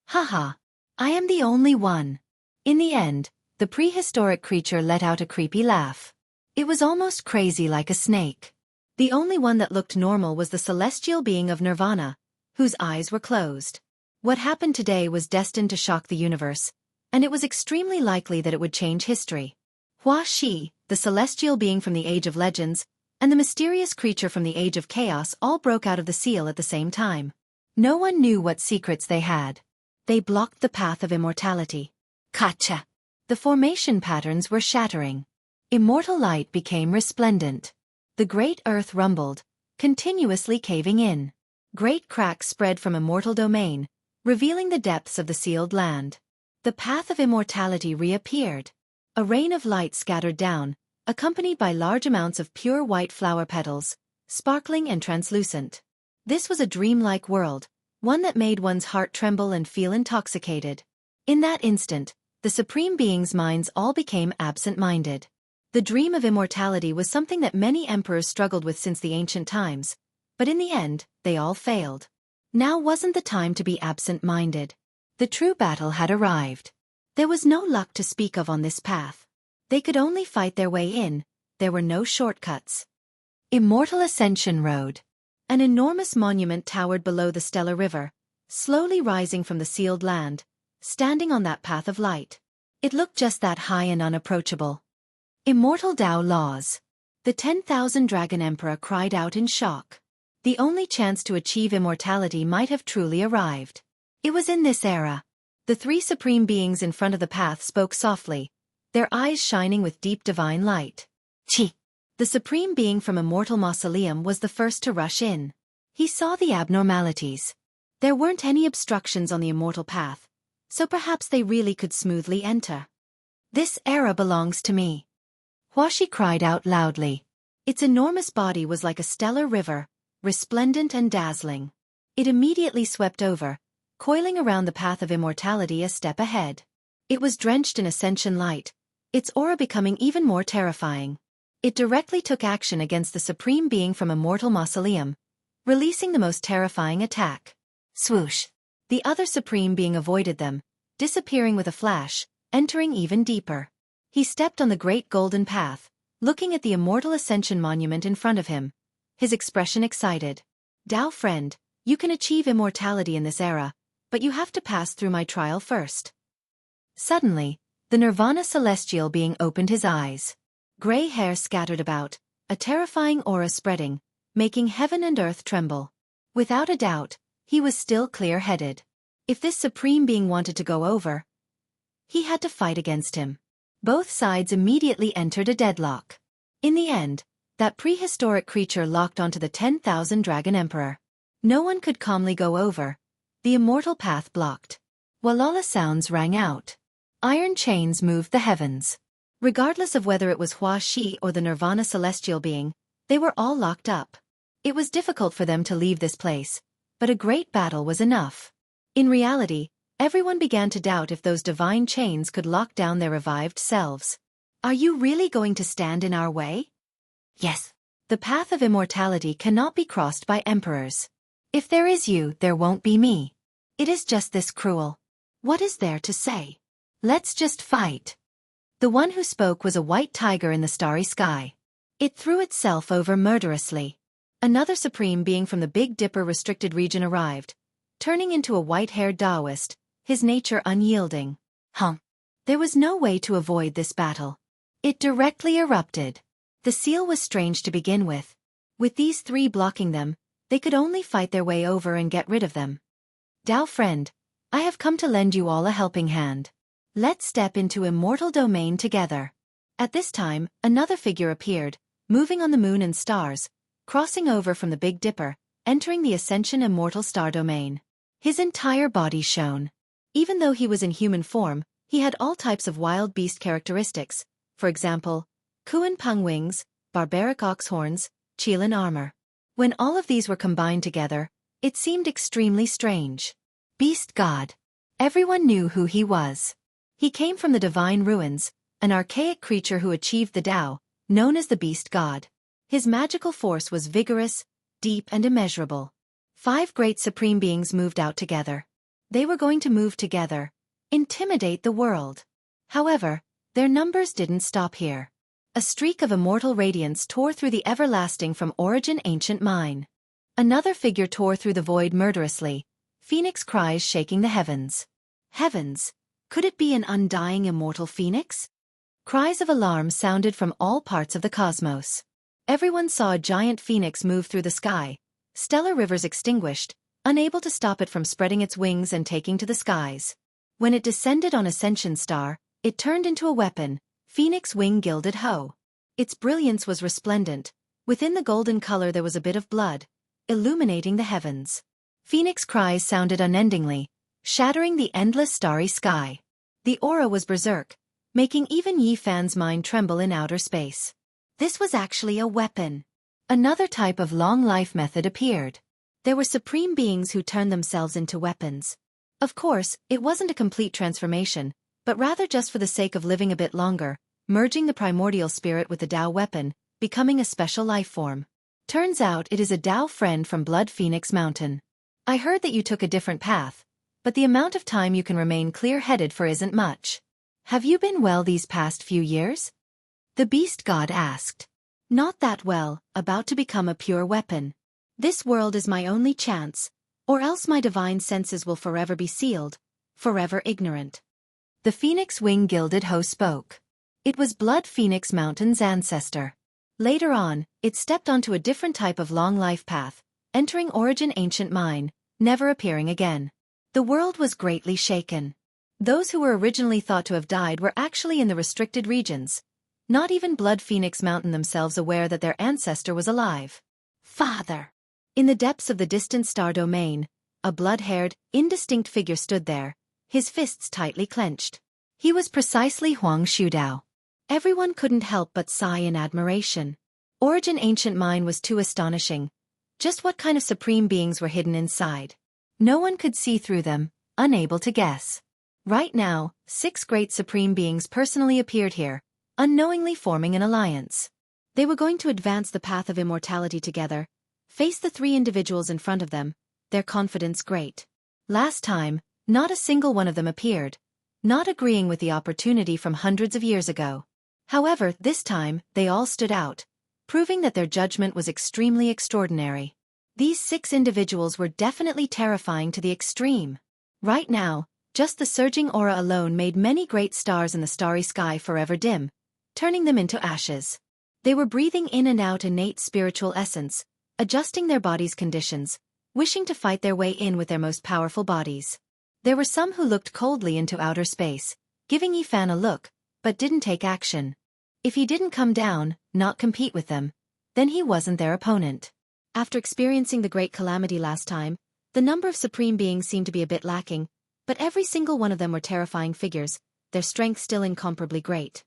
Haha. I am the only one. In the end, the prehistoric creature let out a creepy laugh. It was almost crazy like a snake. The only one that looked normal was the celestial being of Nirvana, whose eyes were closed. What happened today was destined to shock the universe, and it was extremely likely that it would change history. Hua Shi, the celestial being from the Age of Legends, and the mysterious creature from the Age of Chaos all broke out of the seal at the same time. No one knew what secrets they had. They blocked the path of immortality. Kacha! The formation patterns were shattering. Immortal light became resplendent. The great earth rumbled, continuously caving in. Great cracks spread from immortal domain, revealing the depths of the sealed land. The path of immortality reappeared. A rain of light scattered down, accompanied by large amounts of pure white flower petals, sparkling and translucent. This was a dreamlike world, one that made one's heart tremble and feel intoxicated. In that instant, the supreme beings' minds all became absent-minded. The dream of immortality was something that many emperors struggled with since the ancient times, but in the end, they all failed. Now wasn't the time to be absent-minded. The true battle had arrived. There was no luck to speak of on this path. They could only fight their way in, there were no shortcuts. Immortal Ascension Road. An enormous monument towered below the stellar river, slowly rising from the sealed land, standing on that path of light. It looked just that high and unapproachable. Immortal Tao laws. The 10,000 Dragon Emperor cried out in shock. The only chance to achieve immortality might have truly arrived. It was in this era. The three supreme beings in front of the path spoke softly, their eyes shining with deep divine light. Chi. The supreme being from Immortal Mausoleum was the first to rush in. He saw the abnormalities. There weren't any obstructions on the immortal path, so perhaps they really could smoothly enter. This era belongs to me. Huashi cried out loudly. Its enormous body was like a stellar river, resplendent and dazzling. It immediately swept over, coiling around the path of immortality a step ahead. It was drenched in ascension light, its aura becoming even more terrifying. It directly took action against the supreme being from Immortal Mausoleum, releasing the most terrifying attack. Swoosh! The other supreme being avoided them, disappearing with a flash, entering even deeper. He stepped on the great golden path, looking at the immortal ascension monument in front of him, his expression excited. Dao friend, you can achieve immortality in this era, but you have to pass through my trial first. Suddenly, the Nirvana celestial being opened his eyes. Gray hair scattered about, a terrifying aura spreading, making heaven and earth tremble. Without a doubt, he was still clear-headed. If this supreme being wanted to go over, he had to fight against him. Both sides immediately entered a deadlock. In the end, that prehistoric creature locked onto the 10,000 Dragon Emperor. No one could calmly go over. The immortal path blocked. Walala sounds rang out. Iron chains moved the heavens. Regardless of whether it was Hua Shi or the Nirvana celestial being, they were all locked up. It was difficult for them to leave this place, but a great battle was enough. In reality, everyone began to doubt if those divine chains could lock down their revived selves. Are you really going to stand in our way? Yes. The path of immortality cannot be crossed by emperors. If there is you, there won't be me. It is just this cruel. What is there to say? Let's just fight. The one who spoke was a white tiger in the starry sky. It threw itself over murderously. Another supreme being from the Big Dipper restricted region arrived, turning into a white-haired Taoist, his nature unyielding. There was no way to avoid this battle. It directly erupted. The seal was strange to begin with. With these three blocking them, they could only fight their way over and get rid of them. Dao friend, I have come to lend you all a helping hand. Let's step into immortal domain together. At this time, another figure appeared, moving on the moon and stars, crossing over from the Big Dipper, entering the Ascension Immortal Star Domain. His entire body shone. Even though he was in human form, he had all types of wild beast characteristics, for example, Kuan Peng wings, barbaric ox horns, Qilin armor. When all of these were combined together, it seemed extremely strange. Beast God. Everyone knew who he was. He came from the divine ruins, an archaic creature who achieved the Tao, known as the Beast God. His magical force was vigorous, deep and immeasurable. 5 great supreme beings moved out together. They were going to move together, intimidate the world. However, their numbers didn't stop here. A streak of immortal radiance tore through the everlasting from origin ancient mine. Another figure tore through the void murderously, phoenix cries shaking the heavens. Heavens! Could it be an undying immortal phoenix? Cries of alarm sounded from all parts of the cosmos. Everyone saw a giant phoenix move through the sky, stellar rivers extinguished, unable to stop it from spreading its wings and taking to the skies. When it descended on Ascension Star, it turned into a weapon, Phoenix Wing Gilded Hoe. Its brilliance was resplendent. Within the golden color there was a bit of blood, illuminating the heavens. Phoenix cries sounded unendingly, shattering the endless starry sky. The aura was berserk, making even Yi Fan's mind tremble in outer space. This was actually a weapon. Another type of long life method appeared. There were supreme beings who turned themselves into weapons. Of course, it wasn't a complete transformation, but rather just for the sake of living a bit longer, merging the primordial spirit with the Tao weapon, becoming a special life form. Turns out it is a Tao friend from Blood Phoenix Mountain. I heard that you took a different path, but the amount of time you can remain clear-headed for isn't much. Have you been well these past few years? The beast god asked. Not that well, about to become a pure weapon. This world is my only chance, or else my divine senses will forever be sealed, forever ignorant. The Phoenix Wing Gilded Hoe spoke. It was Blood Phoenix Mountain's ancestor. Later on, it stepped onto a different type of long life path, entering Origin Ancient Mine, never appearing again. The world was greatly shaken. Those who were originally thought to have died were actually in the restricted regions. Not even Blood Phoenix Mountain themselves aware that their ancestor was alive. Father! In the depths of the distant star domain, a blood-haired, indistinct figure stood there, his fists tightly clenched. He was precisely Huang Shudao. Everyone couldn't help but sigh in admiration. Origin Ancient Mine was too astonishing. Just what kind of supreme beings were hidden inside? No one could see through them, unable to guess. Right now, 6 great supreme beings personally appeared here, unknowingly forming an alliance. They were going to advance the path of immortality together, face the 3 individuals in front of them, their confidence great. Last time, not a single one of them appeared, not agreeing with the opportunity from hundreds of years ago. However, this time, they all stood out, proving that their judgment was extremely extraordinary. These 6 individuals were definitely terrifying to the extreme. Right now, just the surging aura alone made many great stars in the starry sky forever dim, turning them into ashes. They were breathing in and out innate spiritual essence, adjusting their bodies' conditions, wishing to fight their way in with their most powerful bodies. There were some who looked coldly into outer space, giving Yifan a look, but didn't take action. If he didn't come down, not compete with them, then he wasn't their opponent. After experiencing the great calamity last time, the number of supreme beings seemed to be a bit lacking, but every single one of them were terrifying figures, their strength still incomparably great.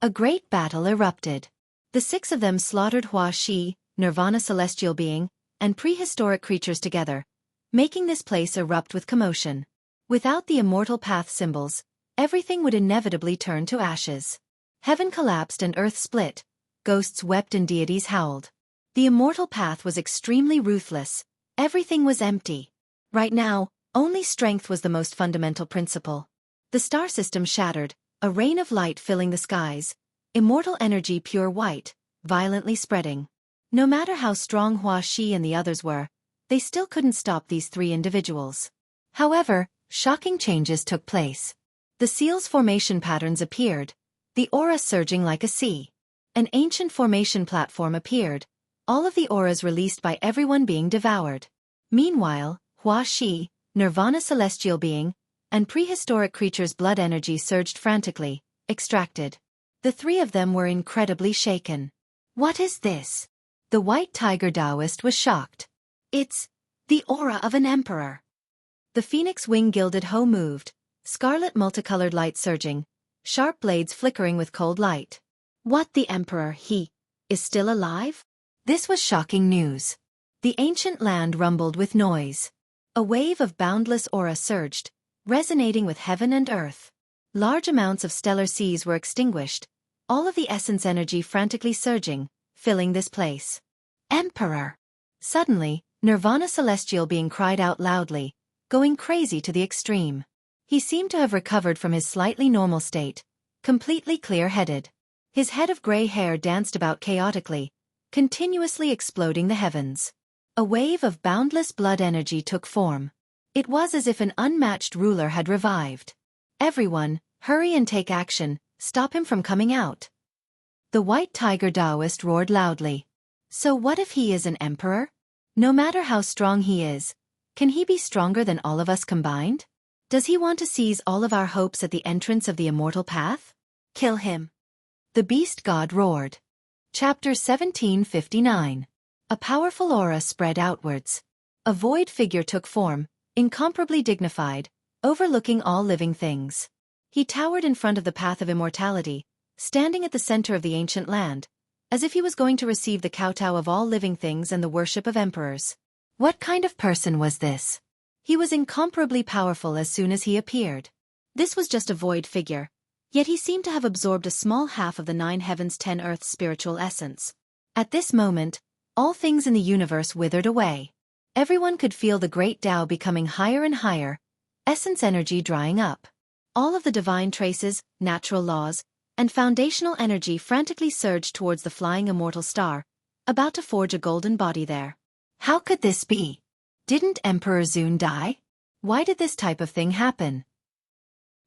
A great battle erupted. The 6 of them slaughtered Hua Shi, Nirvana celestial being, and prehistoric creatures together, making this place erupt with commotion. Without the immortal path symbols, everything would inevitably turn to ashes. Heaven collapsed and earth split, ghosts wept and deities howled. The immortal path was extremely ruthless, everything was empty. Right now, only strength was the most fundamental principle. The star system shattered, a rain of light filling the skies, immortal energy pure white, violently spreading. No matter how strong Hua Shi and the others were, they still couldn't stop these 3 individuals. However, shocking changes took place. The seal's formation patterns appeared, the aura surging like a sea. An ancient formation platform appeared, all of the auras released by everyone being devoured. Meanwhile, Hua Shi, Nirvana celestial being, and prehistoric creatures' blood energy surged frantically, extracted. The 3 of them were incredibly shaken. What is this? The white tiger Taoist was shocked. It's the aura of an emperor. The phoenix wing gilded hoe moved, scarlet multicolored light surging, sharp blades flickering with cold light. What, the emperor, he is still alive? This was shocking news. The ancient land rumbled with noise. A wave of boundless aura surged, resonating with heaven and earth. Large amounts of stellar seas were extinguished, all of the essence energy frantically surging, filling this place. Emperor! Suddenly, Nirvana celestial being cried out loudly, going crazy to the extreme. He seemed to have recovered from his slightly normal state, completely clear-headed. His head of gray hair danced about chaotically, continuously exploding the heavens. A wave of boundless blood energy took form. It was as if an unmatched ruler had revived. Everyone, hurry and take action, stop him from coming out. The white tiger Taoist roared loudly. So what if he is an emperor? No matter how strong he is, can he be stronger than all of us combined? Does he want to seize all of our hopes at the entrance of the immortal path? Kill him. The beast god roared. Chapter 1759. A powerful aura spread outwards. A void figure took form, incomparably dignified, overlooking all living things. He towered in front of the path of immortality, standing at the center of the ancient land, as if he was going to receive the kowtow of all living things and the worship of emperors. What kind of person was this? He was incomparably powerful as soon as he appeared. This was just a void figure, yet he seemed to have absorbed a small half of the 9 heavens 10 earth's spiritual essence. At this moment, all things in the universe withered away. Everyone could feel the great Tao becoming higher and higher, essence energy drying up. All of the divine traces, natural laws, and foundational energy frantically surged towards the flying immortal star, about to forge a golden body there. How could this be? Didn't Emperor Zun die? Why did this type of thing happen?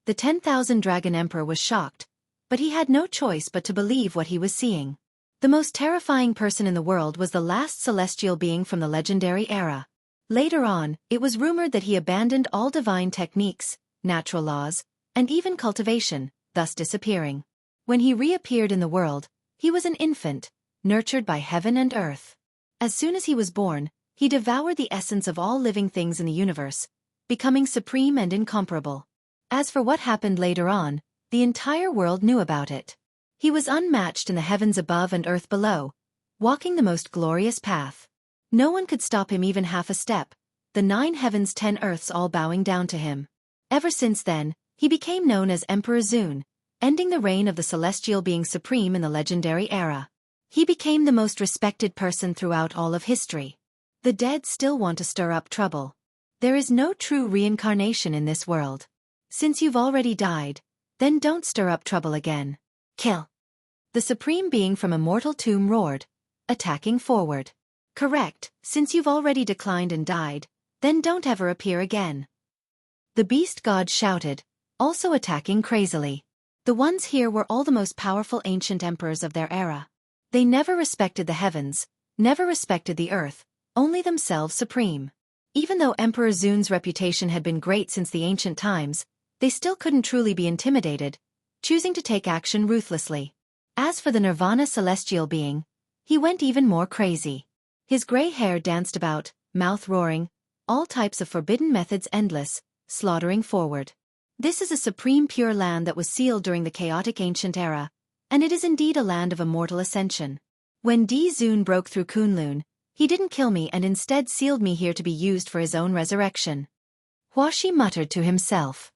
The 10,000 Dragon Emperor was shocked, but he had no choice but to believe what he was seeing. The most terrifying person in the world was the last celestial being from the legendary era. Later on, it was rumored that he abandoned all divine techniques, natural laws, and even cultivation, thus disappearing. When he reappeared in the world, he was an infant, nurtured by heaven and earth. As soon as he was born, he devoured the essence of all living things in the universe, becoming supreme and incomparable. As for what happened later on, the entire world knew about it. He was unmatched in the heavens above and earth below, walking the most glorious path. No one could stop him even half a step, the 9 heavens 10 earths all bowing down to him. Ever since then, he became known as Emperor Zun, ending the reign of the celestial being supreme in the legendary era. He became the most respected person throughout all of history. The dead still want to stir up trouble. There is no true reincarnation in this world. Since you've already died, then don't stir up trouble again. Kill. The supreme being from Immortal Tomb roared, attacking forward. Correct, since you've already declined and died, then don't ever appear again. The beast god shouted, also attacking crazily. The ones here were all the most powerful ancient emperors of their era. They never respected the heavens, never respected the earth, only themselves supreme. Even though Emperor Zun's reputation had been great since the ancient times, they still couldn't truly be intimidated, choosing to take action ruthlessly. As for the Nirvana celestial being, he went even more crazy. His gray hair danced about, mouth roaring, all types of forbidden methods endless, slaughtering forward. This is a supreme pure land that was sealed during the chaotic ancient era, and it is indeed a land of immortal ascension. When Di Zun broke through Kunlun, he didn't kill me and instead sealed me here to be used for his own resurrection. Huashi muttered to himself.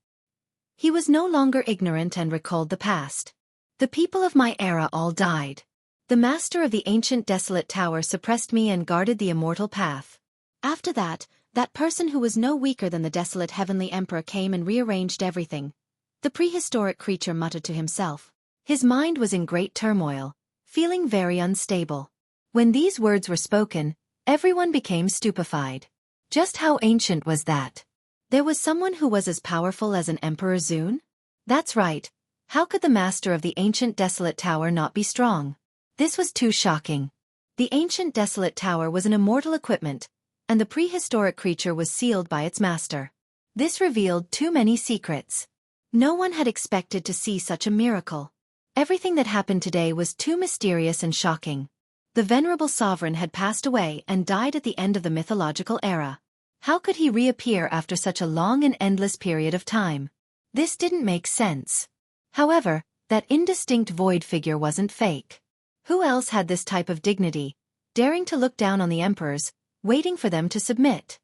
He was no longer ignorant and recalled the past. The people of my era all died. The master of the ancient desolate tower suppressed me and guarded the immortal path. After that person who was no weaker than the desolate heavenly emperor came and rearranged everything. The prehistoric creature muttered to himself. His mind was in great turmoil, feeling very unstable. When these words were spoken, everyone became stupefied. Just how ancient was that? There was someone who was as powerful as an Emperor Zun? That's right. How could the master of the ancient desolate tower not be strong? This was too shocking. The ancient desolate tower was an immortal equipment, and the prehistoric creature was sealed by its master. This revealed too many secrets. No one had expected to see such a miracle. Everything that happened today was too mysterious and shocking. The venerable sovereign had passed away and died at the end of the mythological era. How could he reappear after such a long and endless period of time? This didn't make sense. However, that indistinct void figure wasn't fake. Who else had this type of dignity, daring to look down on the emperors, waiting for them to submit?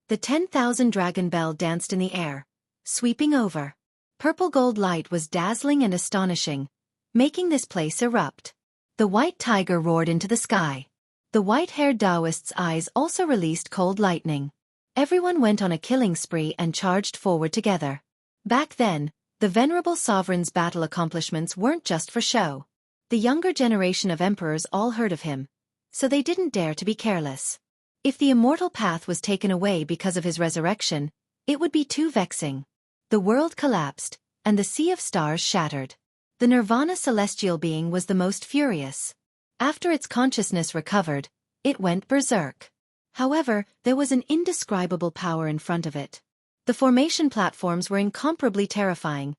The 10,000 dragon bell danced in the air, sweeping over. Purple gold light was dazzling and astonishing, making this place erupt. The white tiger roared into the sky. The white-haired Taoist's eyes also released cold lightning. Everyone went on a killing spree and charged forward together. Back then, the venerable sovereign's battle accomplishments weren't just for show. The younger generation of emperors all heard of him, so they didn't dare to be careless. If the immortal path was taken away because of his resurrection, it would be too vexing. The world collapsed, and the sea of stars shattered. The Nirvana celestial being was the most furious. After its consciousness recovered, it went berserk. However, there was an indescribable power in front of it. The formation platforms were incomparably terrifying,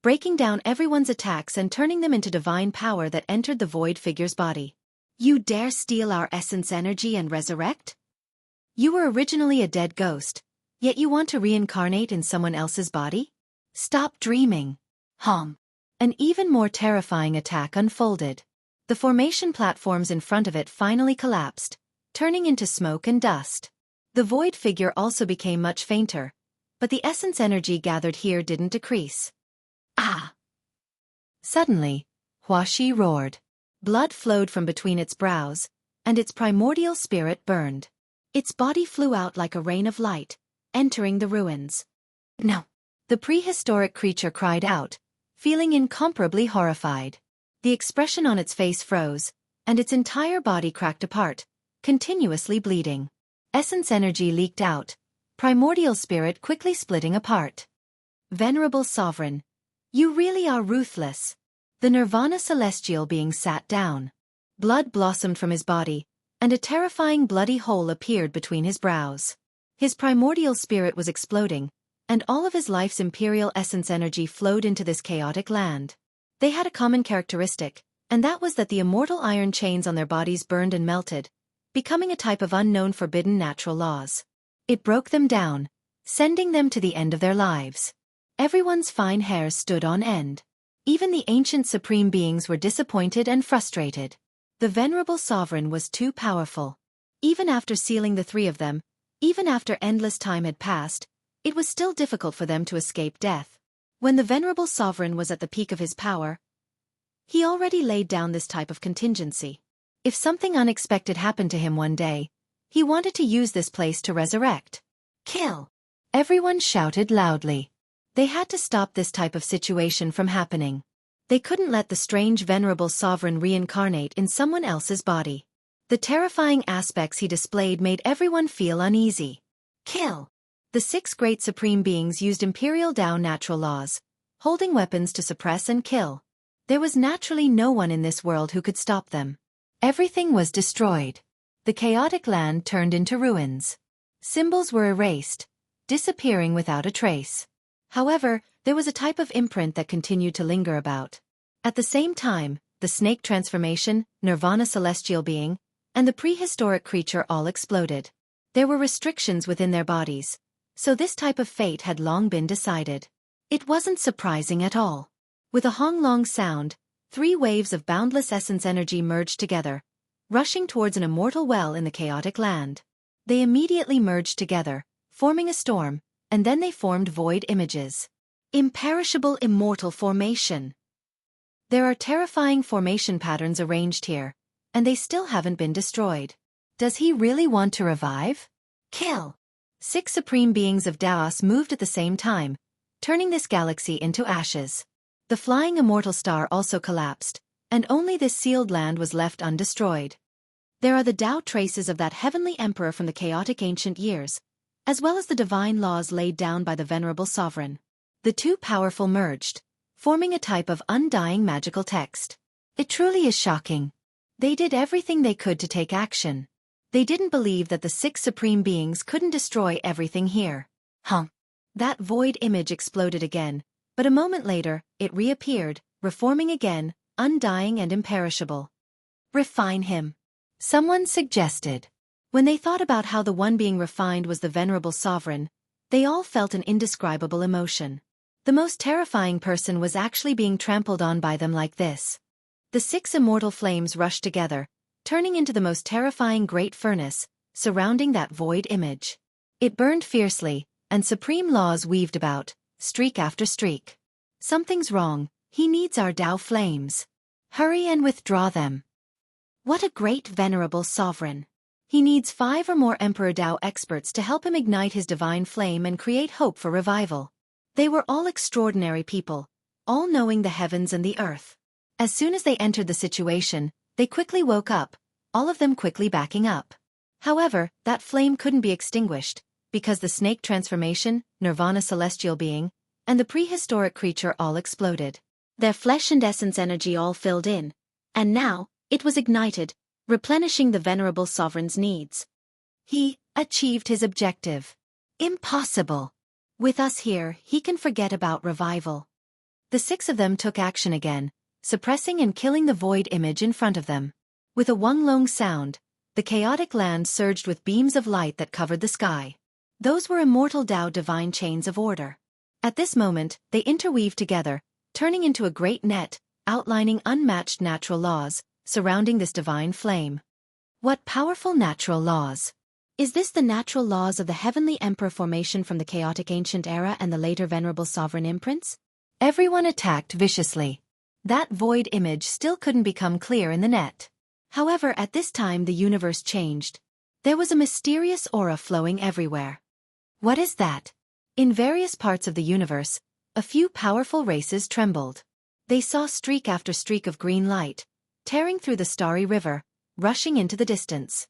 breaking down everyone's attacks and turning them into divine power that entered the void figure's body. You dare steal our essence energy and resurrect? You were originally a dead ghost, yet you want to reincarnate in someone else's body? Stop dreaming. An even more terrifying attack unfolded. The formation platforms in front of it finally collapsed, turning into smoke and dust. The void figure also became much fainter, but the essence energy gathered here didn't decrease. Suddenly, Huashi roared. Blood flowed from between its brows, and its primordial spirit burned. Its body flew out like a rain of light, entering the ruins. No! The prehistoric creature cried out, feeling incomparably horrified. The expression on its face froze, and its entire body cracked apart, continuously bleeding. Essence energy leaked out, primordial spirit quickly splitting apart. Venerable Sovereign, you really are ruthless. The Nirvana celestial being sat down. Blood blossomed from his body, and a terrifying bloody hole appeared between his brows. His primordial spirit was exploding, and all of his life's imperial essence energy flowed into this chaotic land. They had a common characteristic, and that was that the immortal iron chains on their bodies burned and melted, becoming a type of unknown forbidden natural laws. It broke them down, sending them to the end of their lives. Everyone's fine hairs stood on end. Even the ancient supreme beings were disappointed and frustrated. The venerable sovereign was too powerful. Even after sealing the three of them, even after endless time had passed, it was still difficult for them to escape death. When the venerable sovereign was at the peak of his power, he already laid down this type of contingency. If something unexpected happened to him one day, he wanted to use this place to resurrect. Kill! Everyone shouted loudly. They had to stop this type of situation from happening. They couldn't let the strange venerable sovereign reincarnate in someone else's body. The terrifying aspects he displayed made everyone feel uneasy. Kill! The 6 great supreme beings used imperial Tao natural laws, holding weapons to suppress and kill. There was naturally no one in this world who could stop them. Everything was destroyed. The chaotic land turned into ruins. Symbols were erased, disappearing without a trace. However, there was a type of imprint that continued to linger about. At the same time, the snake transformation, nirvana celestial being, and the prehistoric creature all exploded. There were restrictions within their bodies, so this type of fate had long been decided. It wasn't surprising at all. With a honglong sound, 3 waves of boundless essence energy merged together, rushing towards an immortal well in the chaotic land. They immediately merged together, forming a storm, and then they formed void images. Imperishable immortal formation. There are terrifying formation patterns arranged here, and they still haven't been destroyed. Does he really want to revive? Kill! 6 supreme beings of Daos moved at the same time, turning this galaxy into ashes. The flying immortal star also collapsed, and only this sealed land was left undestroyed. There are the Tao traces of that heavenly emperor from the chaotic ancient years, as well as the divine laws laid down by the venerable sovereign. The 2 powerful merged, forming a type of undying magical text. It truly is shocking. They did everything they could to take action. They didn't believe that the 6 supreme beings couldn't destroy everything here. That void image exploded again, but a moment later, it reappeared, reforming again, undying and imperishable. Refine him. Someone suggested. When they thought about how the one being refined was the venerable sovereign, they all felt an indescribable emotion. The most terrifying person was actually being trampled on by them like this. The 6 immortal flames rushed together, turning into the most terrifying great furnace, surrounding that void image. It burned fiercely, and supreme laws weaved about, streak after streak. Something's wrong, he needs our Tao flames. Hurry and withdraw them. What a great venerable sovereign. He needs 5 or more Emperor Tao experts to help him ignite his divine flame and create hope for revival. They were all extraordinary people, all knowing the heavens and the earth. As soon as they entered the situation, they quickly woke up, all of them quickly backing up. However, that flame couldn't be extinguished, because the snake transformation, nirvana celestial being, and the prehistoric creature all exploded. Their flesh and essence energy all filled in, and now, it was ignited, replenishing the venerable sovereign's needs. He achieved his objective. Impossible. With us here, he can forget about revival. The 6 of them took action again, suppressing and killing the void image in front of them. With a wonglong sound, the chaotic land surged with beams of light that covered the sky. Those were immortal Tao divine chains of order. At this moment, they interweaved together, turning into a great net, outlining unmatched natural laws, surrounding this divine flame. What powerful natural laws! Is this the natural laws of the heavenly emperor formation from the chaotic ancient era and the later venerable sovereign imprints? Everyone attacked viciously. That void image still couldn't become clear in the net. However, at this time the universe changed. There was a mysterious aura flowing everywhere. What is that? In various parts of the universe, a few powerful races trembled. They saw streak after streak of green light, tearing through the starry river, rushing into the distance.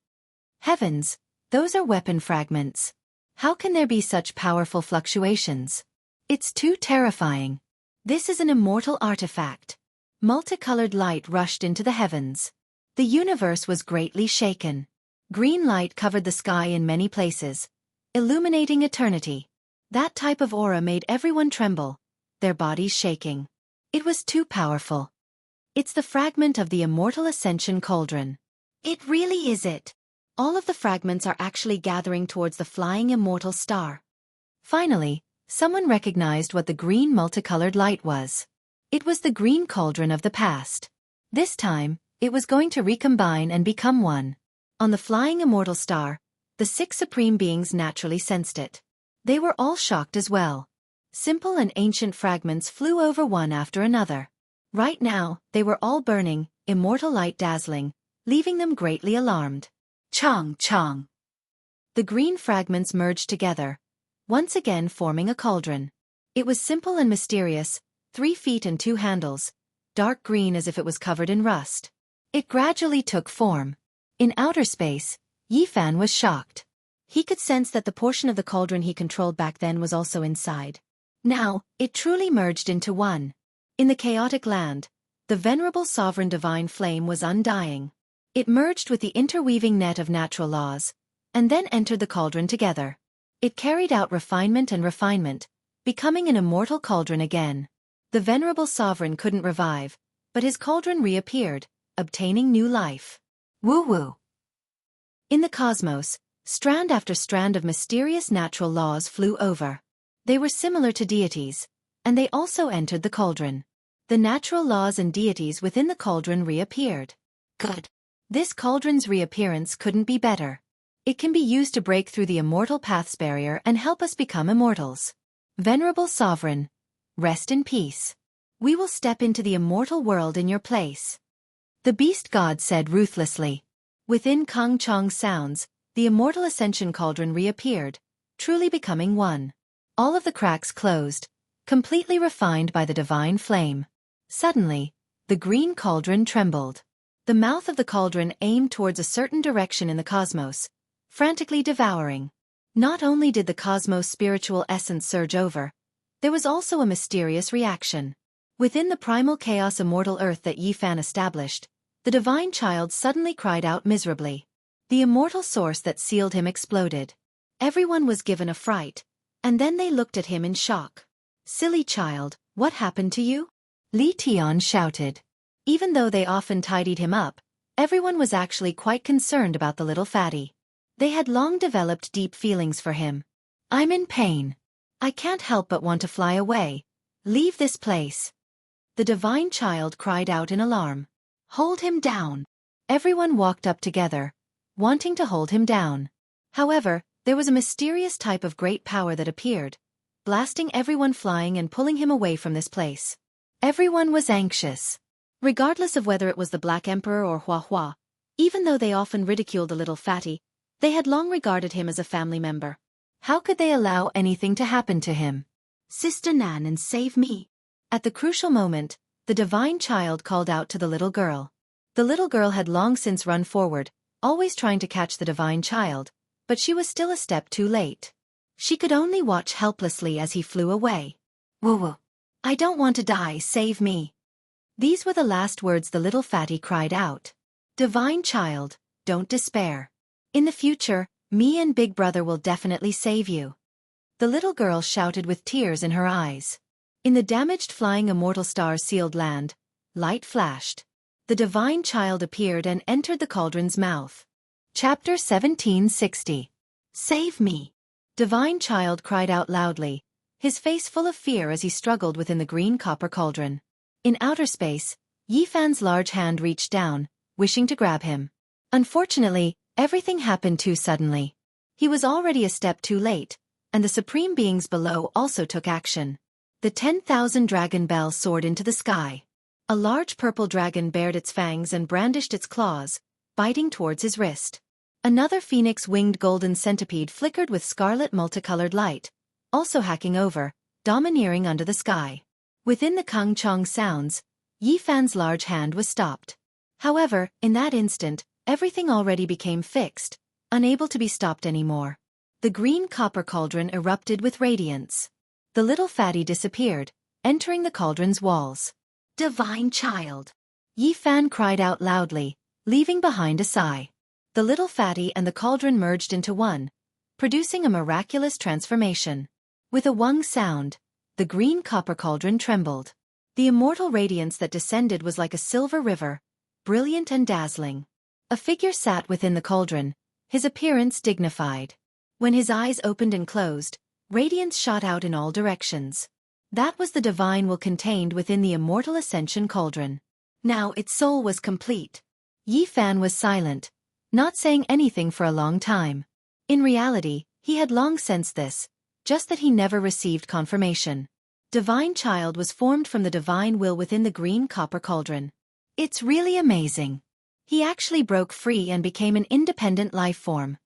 Heavens, those are weapon fragments. How can there be such powerful fluctuations? It's too terrifying. This is an immortal artifact. Multicolored light rushed into the heavens. The universe was greatly shaken. Green light covered the sky in many places, illuminating eternity. That type of aura made everyone tremble, their bodies shaking. It was too powerful. It's the fragment of the immortal ascension cauldron. It really is it. All of the fragments are actually gathering towards the flying immortal star. Finally, someone recognized what the green multicolored light was. It was the green cauldron of the past. This time, it was going to recombine and become one. On the flying immortal star, the 6 supreme beings naturally sensed it. They were all shocked as well. Simple and ancient fragments flew over one after another. Right now, they were all burning, immortal light dazzling, leaving them greatly alarmed. Chong chong. The green fragments merged together, once again forming a cauldron. It was simple and mysterious, 3 feet and 2 handles, dark green as if it was covered in rust. It gradually took form. In outer space, Yifan was shocked. He could sense that the portion of the cauldron he controlled back then was also inside. Now, it truly merged into one. In the chaotic land, the venerable sovereign divine flame was undying. It merged with the interweaving net of natural laws, and then entered the cauldron together. It carried out refinement and refinement, becoming an immortal cauldron again. The venerable sovereign couldn't revive, but his cauldron reappeared, obtaining new life. Woo-woo. In the cosmos, strand after strand of mysterious natural laws flew over. They were similar to deities, and they also entered the cauldron. The natural laws and deities within the cauldron reappeared. Good. This cauldron's reappearance couldn't be better. It can be used to break through the immortal path's barrier and help us become immortals. Venerable Sovereign, rest in peace. We will step into the immortal world in your place. The beast god said ruthlessly. Within Kang Chong's sounds, the immortal ascension cauldron reappeared, truly becoming one. All of the cracks closed, completely refined by the divine flame. Suddenly, the green cauldron trembled. The mouth of the cauldron aimed towards a certain direction in the cosmos, frantically devouring. Not only did the cosmos' spiritual essence surge over, there was also a mysterious reaction. Within the primal chaos immortal earth that Yifan established, the divine child suddenly cried out miserably. The immortal source that sealed him exploded. Everyone was given a fright, and then they looked at him in shock. Silly child, what happened to you? Li Tian shouted. Even though they often tidied him up, everyone was actually quite concerned about the little fatty. They had long developed deep feelings for him. I'm in pain. I can't help but want to fly away. Leave this place. The divine child cried out in alarm. Hold him down. Everyone walked up together, wanting to hold him down. However, there was a mysterious type of great power that appeared, blasting everyone flying and pulling him away from this place. Everyone was anxious. Regardless of whether it was the Black Emperor or Hua Hua, even though they often ridiculed the little fatty, they had long regarded him as a family member. How could they allow anything to happen to him? Sister Nan, and save me. At the crucial moment, the divine child called out to the little girl. The little girl had long since run forward, always trying to catch the divine child, but she was still a step too late. She could only watch helplessly as he flew away. Woo-woo. I don't want to die, save me. These were the last words the little fatty cried out. Divine child, don't despair. In the future, me and Big Brother will definitely save you. The little girl shouted with tears in her eyes. In the damaged flying immortal star-sealed land, light flashed. The divine child appeared and entered the cauldron's mouth. Chapter 1760. Save me. Divine child cried out loudly, his face full of fear as he struggled within the green copper cauldron. In outer space, Yifan's large hand reached down, wishing to grab him. Unfortunately, everything happened too suddenly. He was already a step too late, and the supreme beings below also took action. The 10,000 dragon bell soared into the sky. A large purple dragon bared its fangs and brandished its claws, biting towards his wrist. Another phoenix-winged golden centipede flickered with scarlet multicolored light, also hacking over, domineering under the sky. Within the Kang Chong sounds, Yifan's large hand was stopped. However, in that instant, everything already became fixed, unable to be stopped anymore. The green copper cauldron erupted with radiance. The little fatty disappeared, entering the cauldron's walls. Divine child! Yifan cried out loudly, leaving behind a sigh. The little fatty and the cauldron merged into one, producing a miraculous transformation. With a wung sound, the green copper cauldron trembled. The immortal radiance that descended was like a silver river, brilliant and dazzling. A figure sat within the cauldron, his appearance dignified. When his eyes opened and closed, radiance shot out in all directions. That was the divine will contained within the immortal ascension cauldron. Now its soul was complete. Yi Fan was silent, not saying anything for a long time. In reality, he had long sensed this, just that he never received confirmation. Divine Child was formed from the divine will within the green copper cauldron. It's really amazing. He actually broke free and became an independent life form.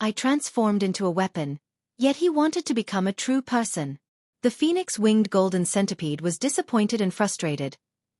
I transformed into a weapon, yet he wanted to become a true person. The phoenix-winged golden centipede was disappointed and frustrated,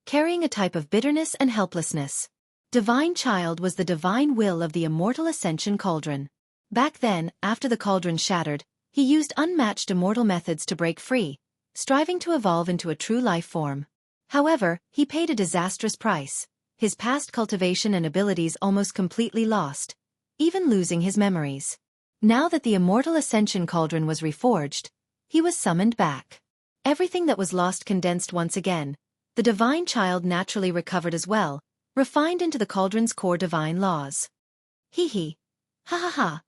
carrying a type of bitterness and helplessness. Divine Child was the divine will of the immortal ascension cauldron. Back then, after the cauldron shattered, he used unmatched immortal methods to break free, striving to evolve into a true life form. However, he paid a disastrous price. His past cultivation and abilities almost completely lost, even losing his memories. Now that the immortal ascension cauldron was reforged, he was summoned back. Everything that was lost condensed once again. The divine child naturally recovered as well, refined into the cauldron's core divine laws. Hee hee. Ha ha ha.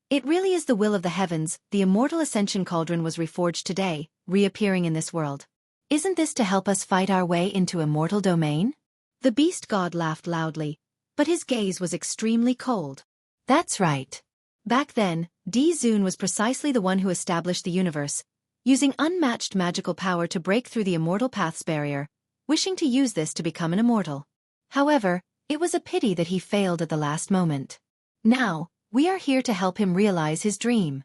It really is the will of the heavens. The immortal ascension cauldron was reforged today, reappearing in this world. Isn't this to help us fight our way into immortal domain? The beast god laughed loudly, but his gaze was extremely cold. That's right. Back then, Di Zun was precisely the one who established the universe, using unmatched magical power to break through the immortal path's barrier, wishing to use this to become an immortal. However, it was a pity that he failed at the last moment. Now, we are here to help him realize his dream.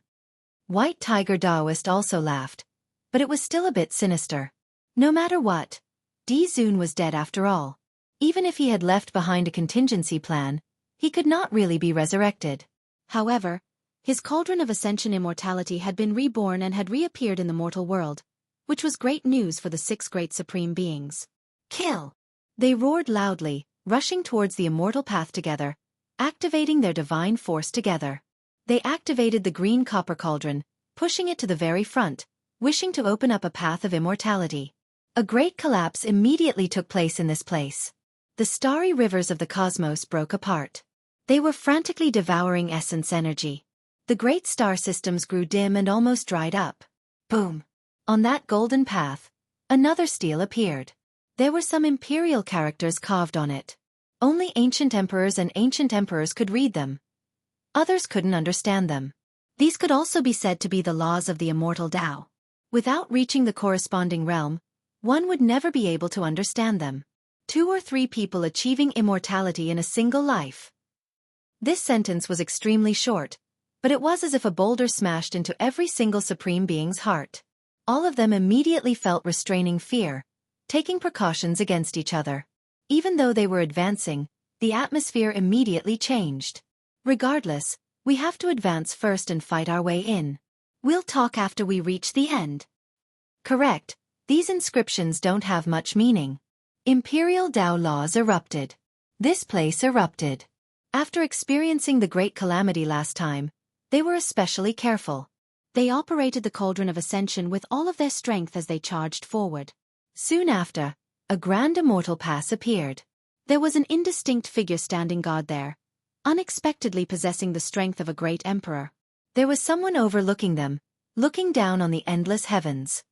White Tiger Daoist also laughed, but it was still a bit sinister. No matter what, Di Zun was dead after all. Even if he had left behind a contingency plan, he could not really be resurrected. However, his cauldron of ascension immortality had been reborn and had reappeared in the mortal world, which was great news for the 6 great supreme beings. Kill! They roared loudly, rushing towards the immortal path together, activating their divine force together. They activated the green copper cauldron, pushing it to the very front, wishing to open up a path of immortality. A great collapse immediately took place in this place. The starry rivers of the cosmos broke apart. They were frantically devouring essence energy. The great star systems grew dim and almost dried up. Boom! On that golden path, another stele appeared. There were some imperial characters carved on it. Only ancient emperors and ancient emperors could read them. Others couldn't understand them. These could also be said to be the laws of the immortal Tao. Without reaching the corresponding realm, one would never be able to understand them. 2 or 3 people achieving immortality in a single life. This sentence was extremely short, but it was as if a boulder smashed into every single supreme being's heart. All of them immediately felt restraining fear, taking precautions against each other. Even though they were advancing, the atmosphere immediately changed. Regardless, we have to advance first and fight our way in. We'll talk after we reach the end. Correct, these inscriptions don't have much meaning. Imperial Tao laws erupted. This place erupted. After experiencing the great calamity last time, they were especially careful. They operated the cauldron of ascension with all of their strength as they charged forward. Soon after, a grand immortal pass appeared. There was an indistinct figure standing guard there, unexpectedly possessing the strength of a great emperor. There was someone overlooking them, looking down on the endless heavens.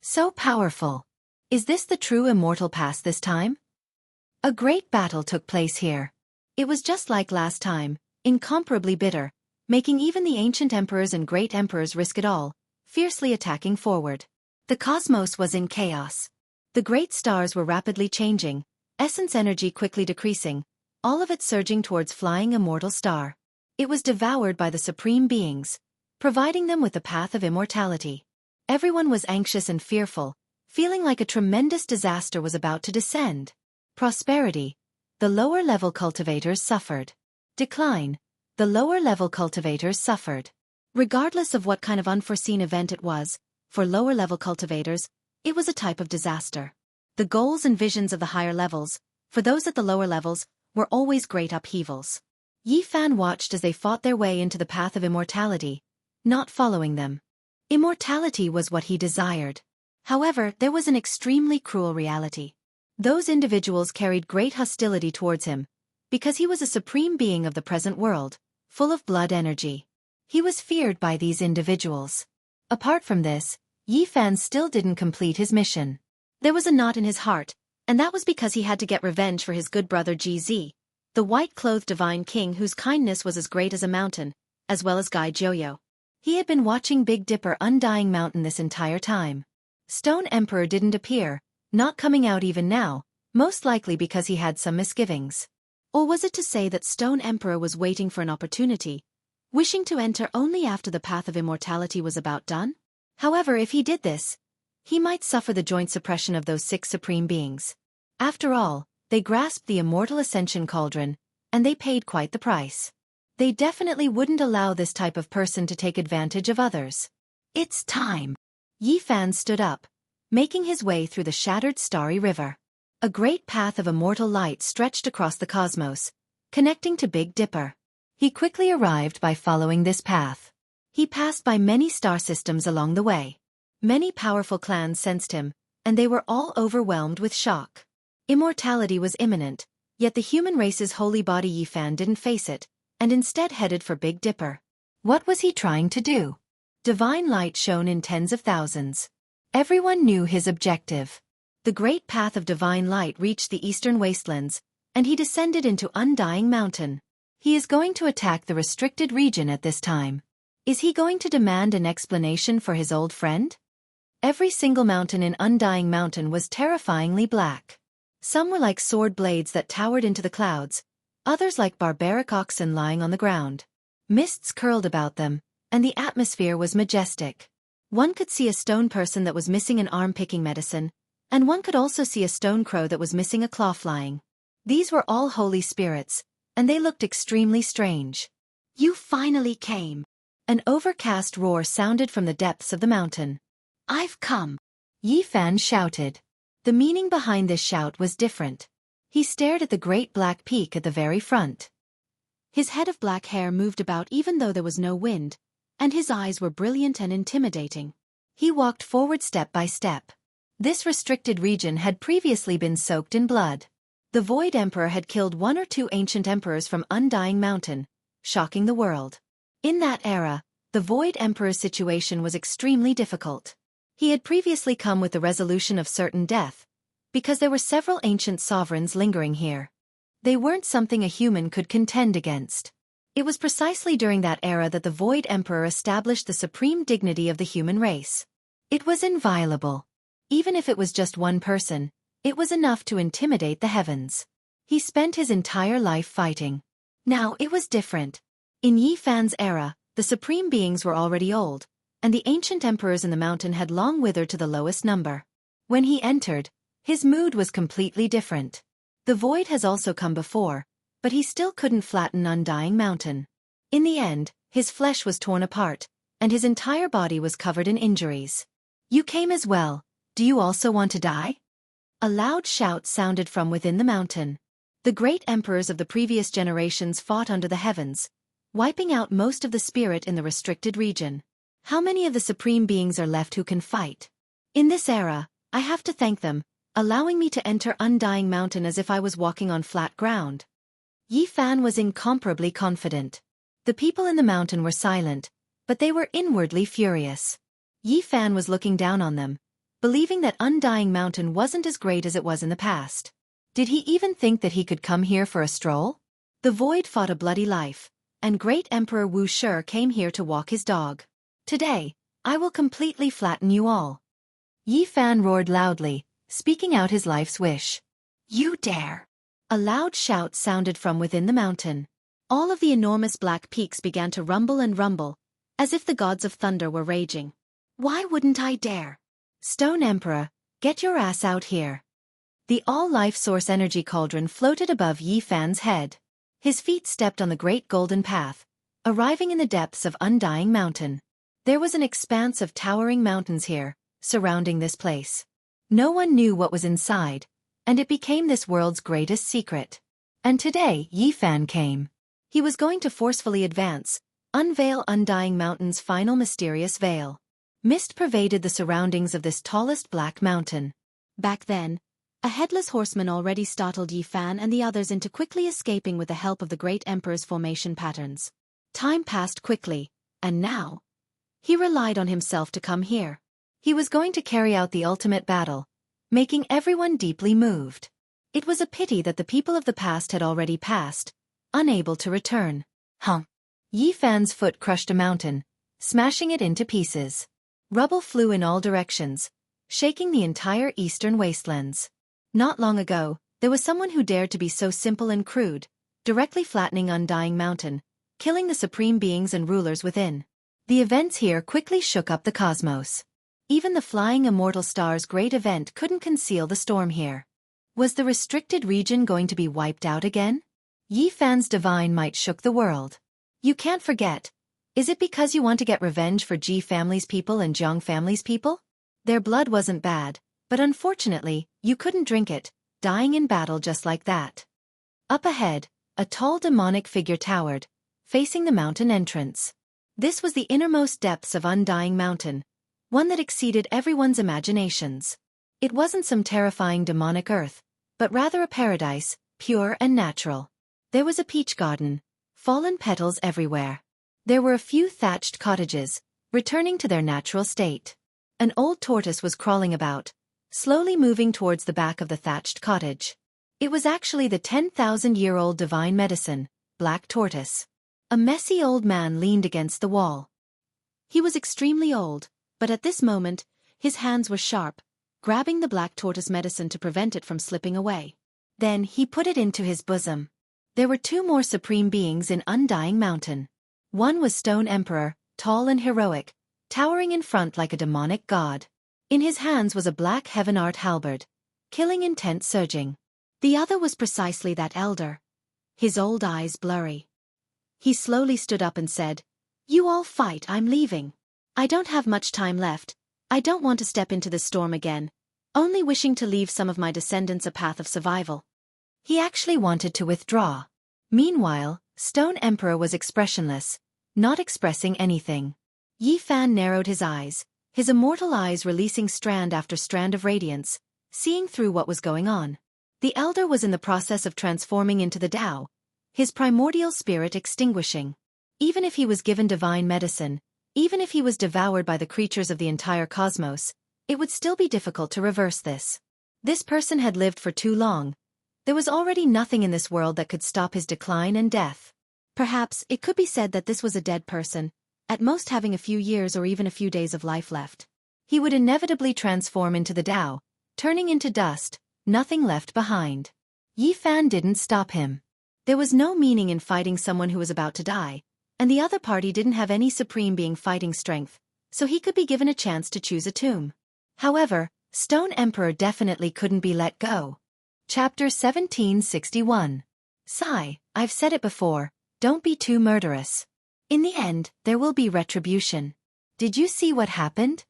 So powerful. Is this the true immortal pass this time? A great battle took place here. It was just like last time, incomparably bitter, making even the ancient emperors and great emperors risk it all, fiercely attacking forward. The cosmos was in chaos. The great stars were rapidly changing, essence energy quickly decreasing, all of it surging towards flying immortal star. It was devoured by the supreme beings, providing them with the path of immortality. Everyone was anxious and fearful, feeling like a tremendous disaster was about to descend. Prosperity. The lower-level cultivators suffered. Decline. The lower-level cultivators suffered. Regardless of what kind of unforeseen event it was, for lower-level cultivators, it was a type of disaster. The goals and visions of the higher levels, for those at the lower levels, were always great upheavals. Yi Fan watched as they fought their way into the path of immortality, not following them. Immortality was what he desired. However, there was an extremely cruel reality. Those individuals carried great hostility towards him, because he was a supreme being of the present world, full of blood energy. He was feared by these individuals. Apart from this, Yi Fan still didn't complete his mission. There was a knot in his heart, and that was because he had to get revenge for his good brother GZ, the white-clothed divine king whose kindness was as great as a mountain, as well as Guy Joyo. He had been watching Big Dipper Undying Mountain this entire time. Stone Emperor didn't appear, not coming out even now, most likely because he had some misgivings. Or was it to say that Stone Emperor was waiting for an opportunity, wishing to enter only after the path of immortality was about done? However, if he did this, he might suffer the joint suppression of those 6 supreme beings. After all, they grasped the immortal ascension cauldron, and they paid quite the price. They definitely wouldn't allow this type of person to take advantage of others. It's time. Yi Fan stood up, making his way through the shattered starry river. A great path of immortal light stretched across the cosmos, connecting to Big Dipper. He quickly arrived by following this path. He passed by many star systems along the way. Many powerful clans sensed him, and they were all overwhelmed with shock. Immortality was imminent, yet the human race's holy body Yi Fan didn't face it, and instead headed for Big Dipper. What was he trying to do? Divine light shone in tens of thousands. Everyone knew his objective. The great path of divine light reached the eastern wastelands, and he descended into Undying Mountain. He is going to attack the restricted region at this time. Is he going to demand an explanation for his old friend? Every single mountain in Undying Mountain was terrifyingly black. Some were like sword blades that towered into the clouds, others like barbaric oxen lying on the ground. Mists curled about them, and the atmosphere was majestic. One could see a stone person that was missing an arm picking medicine, and one could also see a stone crow that was missing a claw flying. These were all holy spirits, and they looked extremely strange. You finally came. An overcast roar sounded from the depths of the mountain. I've come. Yi Fan shouted. The meaning behind this shout was different. He stared at the great black peak at the very front. His head of black hair moved about even though there was no wind, and his eyes were brilliant and intimidating. He walked forward step by step. This restricted region had previously been soaked in blood. The Void Emperor had killed 1 or 2 ancient emperors from Undying Mountain, shocking the world. In that era, the Void Emperor's situation was extremely difficult. He had previously come with the resolution of certain death, because there were several ancient sovereigns lingering here. They weren't something a human could contend against. It was precisely during that era that the Void Emperor established the supreme dignity of the human race. It was inviolable. Even if it was just one person, it was enough to intimidate the heavens. He spent his entire life fighting. Now it was different. In Yi Fan's era, the supreme beings were already old, and the ancient emperors in the mountain had long withered to the lowest number. When he entered, his mood was completely different. The void has also come before, but he still couldn't flatten Undying Mountain. In the end, his flesh was torn apart, and his entire body was covered in injuries. You came as well. Do you also want to die? A loud shout sounded from within the mountain. The great emperors of the previous generations fought under the heavens, wiping out most of the spirit in the restricted region. How many of the supreme beings are left who can fight? In this era, I have to thank them, allowing me to enter Undying Mountain as if I was walking on flat ground. Yi Fan was incomparably confident. The people in the mountain were silent, but they were inwardly furious. Yi Fan was looking down on them, believing that Undying Mountain wasn't as great as it was in the past. Did he even think that he could come here for a stroll? The void fought a bloody life, and great Emperor Wuxia came here to walk his dog. Today, I will completely flatten you all. Yi Fan roared loudly, speaking out his life's wish. You dare! A loud shout sounded from within the mountain. All of the enormous black peaks began to rumble and rumble, as if the gods of thunder were raging. Why wouldn't I dare? Stone Emperor, get your ass out here. The all-life source energy cauldron floated above Yi Fan's head. His feet stepped on the great golden path, arriving in the depths of Undying Mountain. There was an expanse of towering mountains here, surrounding this place. No one knew what was inside, and it became this world's greatest secret. And today Yi Fan came. He was going to forcefully advance, unveil Undying Mountain's final mysterious veil. Mist pervaded the surroundings of this tallest black mountain. Back then, a headless horseman already startled Yi Fan and the others into quickly escaping with the help of the great emperor's formation patterns. Time passed quickly, and now, he relied on himself to come here. He was going to carry out the ultimate battle, making everyone deeply moved. It was a pity that the people of the past had already passed, unable to return. Yi Fan's foot crushed a mountain, smashing it into pieces. Rubble flew in all directions, shaking the entire eastern wastelands. Not long ago, there was someone who dared to be so simple and crude, directly flattening Undying Mountain, killing the supreme beings and rulers within. The events here quickly shook up the cosmos. Even the flying immortal star's great event couldn't conceal the storm here. Was the restricted region going to be wiped out again? Yi Fan's divine might shook the world. You can't forget. Is it because you want to get revenge for Ji family's people and Jiang family's people? Their blood wasn't bad, but unfortunately, you couldn't drink it, dying in battle just like that. Up ahead, a tall demonic figure towered, facing the mountain entrance. This was the innermost depths of Undying Mountain, one that exceeded everyone's imaginations. It wasn't some terrifying demonic earth, but rather a paradise, pure and natural. There was a peach garden, fallen petals everywhere. There were a few thatched cottages, returning to their natural state. An old tortoise was crawling about, slowly moving towards the back of the thatched cottage. It was actually the 10,000-year-old divine medicine, Black Tortoise. A messy old man leaned against the wall. He was extremely old, but at this moment, his hands were sharp, grabbing the Black Tortoise medicine to prevent it from slipping away. Then he put it into his bosom. There were two more supreme beings in Undying Mountain. One was Stone Emperor, tall and heroic, towering in front like a demonic god. In his hands was a black heaven art halberd, killing intent surging. The other was precisely that elder, his old eyes blurry. He slowly stood up and said, "You all fight, I'm leaving. I don't have much time left. I don't want to step into this storm again, only wishing to leave some of my descendants a path of survival." He actually wanted to withdraw. Meanwhile, Stone Emperor was expressionless, not expressing anything. Yi Fan narrowed his eyes, his immortal eyes releasing strand after strand of radiance, seeing through what was going on. The elder was in the process of transforming into the Tao, his primordial spirit extinguishing. Even if he was given divine medicine, even if he was devoured by the creatures of the entire cosmos, it would still be difficult to reverse this. This person had lived for too long. There was already nothing in this world that could stop his decline and death. Perhaps it could be said that this was a dead person, at most having a few years or even a few days of life left. He would inevitably transform into the Tao, turning into dust, nothing left behind. Yi Fan didn't stop him. There was no meaning in fighting someone who was about to die, and the other party didn't have any supreme being fighting strength, so he could be given a chance to choose a tomb. However, Stone Emperor definitely couldn't be let go. Chapter 1761. Sigh, I've said it before, don't be too murderous. In the end, there will be retribution. Did you see what happened?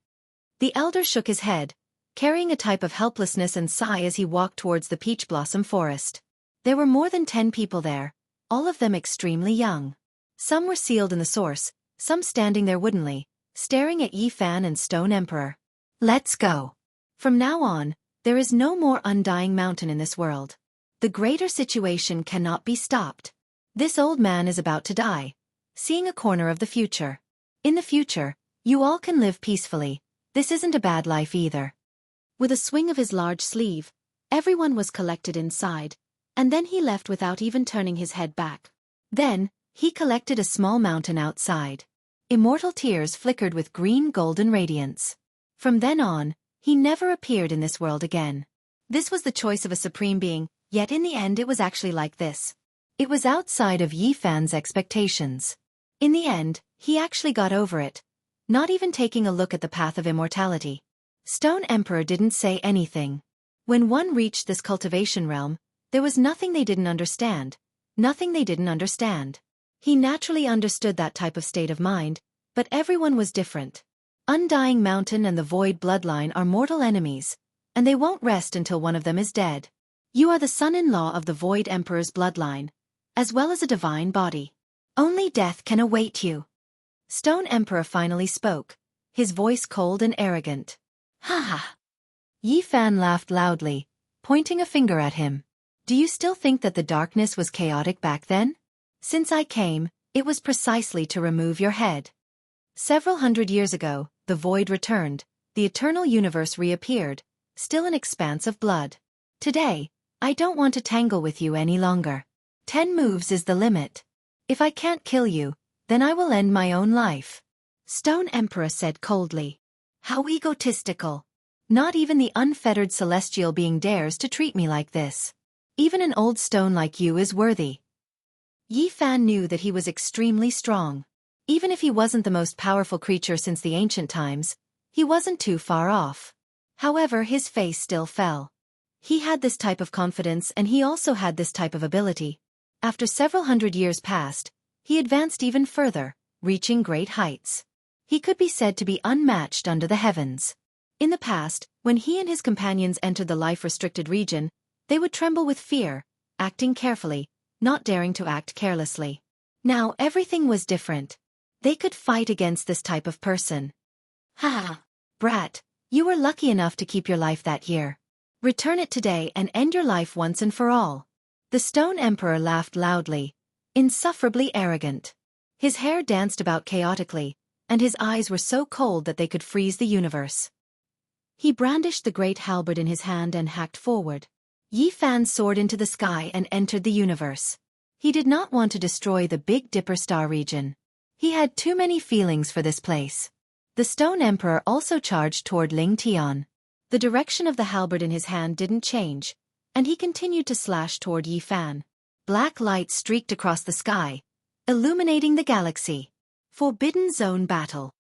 The elder shook his head, carrying a type of helplessness and sigh as he walked towards the peach blossom forest. There were more than 10 people there, all of them extremely young. Some were sealed in the source, some standing there woodenly, staring at Yi Fan and Stone Emperor. Let's go. From now on, there is no more Undying Mountain in this world. The greater situation cannot be stopped. This old man is about to die, seeing a corner of the future. In the future, you all can live peacefully. This isn't a bad life either. With a swing of his large sleeve, everyone was collected inside, and then he left without even turning his head back. Then, he collected a small mountain outside. Immortal tears flickered with green golden radiance. From then on, he never appeared in this world again. This was the choice of a supreme being, yet in the end it was actually like this. It was outside of Yi Fan's expectations. In the end, he actually got over it, not even taking a look at the path of immortality. Stone Emperor didn't say anything. When one reached this cultivation realm, there was nothing they didn't understand. Nothing they didn't understand. He naturally understood that type of state of mind, but everyone was different. Undying Mountain and the Void Bloodline are mortal enemies, and they won't rest until one of them is dead. You are the son-in-law of the Void Emperor's bloodline, as well as a divine body. Only death can await you. Stone Emperor finally spoke, his voice cold and arrogant. Ha ha. Yi Fan laughed loudly, pointing a finger at him. Do you still think that the darkness was chaotic back then? Since I came, it was precisely to remove your head. Several hundred years ago, the void returned, the eternal universe reappeared, still an expanse of blood. Today, I don't want to tangle with you any longer. 10 moves is the limit. If I can't kill you, then I will end my own life. Stone Emperor said coldly. How egotistical. Not even the unfettered celestial being dares to treat me like this. Even an old stone like you is worthy. Yi Fan knew that he was extremely strong. Even if he wasn't the most powerful creature since the ancient times, he wasn't too far off. However, his face still fell. He had this type of confidence and he also had this type of ability. After several hundred years passed, he advanced even further, reaching great heights. He could be said to be unmatched under the heavens. In the past, when he and his companions entered the life-restricted region, they would tremble with fear, acting carefully, not daring to act carelessly. Now everything was different. They could fight against this type of person. Ha! Brat, you were lucky enough to keep your life that year. Return it today and end your life once and for all. The Stone Emperor laughed loudly, insufferably arrogant. His hair danced about chaotically, and his eyes were so cold that they could freeze the universe. He brandished the great halberd in his hand and hacked forward. Yi Fan soared into the sky and entered the universe. He did not want to destroy the Big Dipper star region. He had too many feelings for this place. The Stone Emperor also charged toward Ling Tian. The direction of the halberd in his hand didn't change, and he continued to slash toward Yi Fan. Black light streaked across the sky, illuminating the galaxy. Forbidden Zone Battle.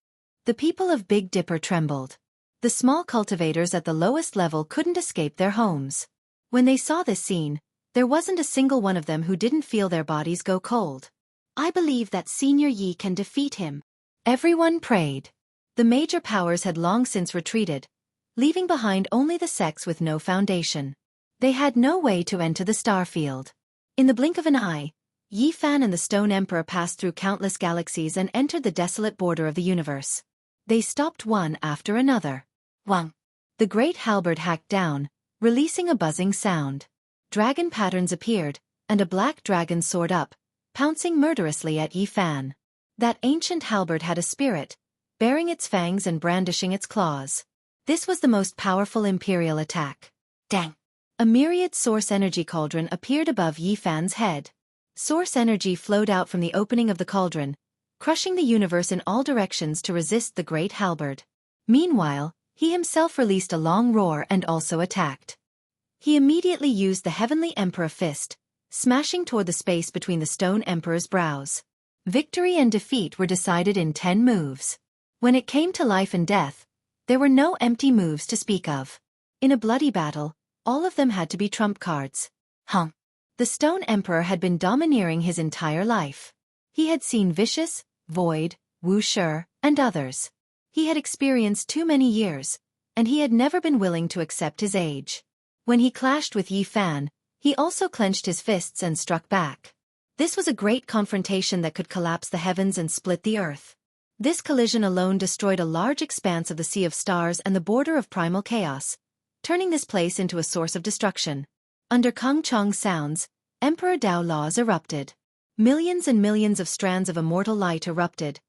The people of Big Dipper trembled. The small cultivators at the lowest level couldn't escape their homes. When they saw this scene, there wasn't a single one of them who didn't feel their bodies go cold. I believe that Senior Yi can defeat him. Everyone prayed. The major powers had long since retreated, leaving behind only the sects with no foundation. They had no way to enter the star field. In the blink of an eye, Yi Fan and the Stone Emperor passed through countless galaxies and entered the desolate border of the universe. They stopped one after another. Wang! The great halberd hacked down, releasing a buzzing sound. Dragon patterns appeared, and a black dragon soared up, pouncing murderously at Yi Fan. That ancient halberd had a spirit, baring its fangs and brandishing its claws. This was the most powerful imperial attack. Dang! A myriad source energy cauldron appeared above Yi Fan's head. Source energy flowed out from the opening of the cauldron, crushing the universe in all directions to resist the great halberd. Meanwhile, he himself released a long roar and also attacked. He immediately used the Heavenly Emperor Fist, smashing toward the space between the Stone Emperor's brows. Victory and defeat were decided in 10 moves. When it came to life and death, there were no empty moves to speak of. In a bloody battle, all of them had to be trump cards. The Stone Emperor had been domineering his entire life. He had seen Vicious, Void, Wuxia, and others. He had experienced too many years, and he had never been willing to accept his age. When he clashed with Yi Fan, he also clenched his fists and struck back. This was a great confrontation that could collapse the heavens and split the earth. This collision alone destroyed a large expanse of the Sea of Stars and the border of primal chaos, turning this place into a source of destruction. Under Kung Chong's sounds, Emperor Dao laws erupted. Millions and millions of strands of immortal light erupted,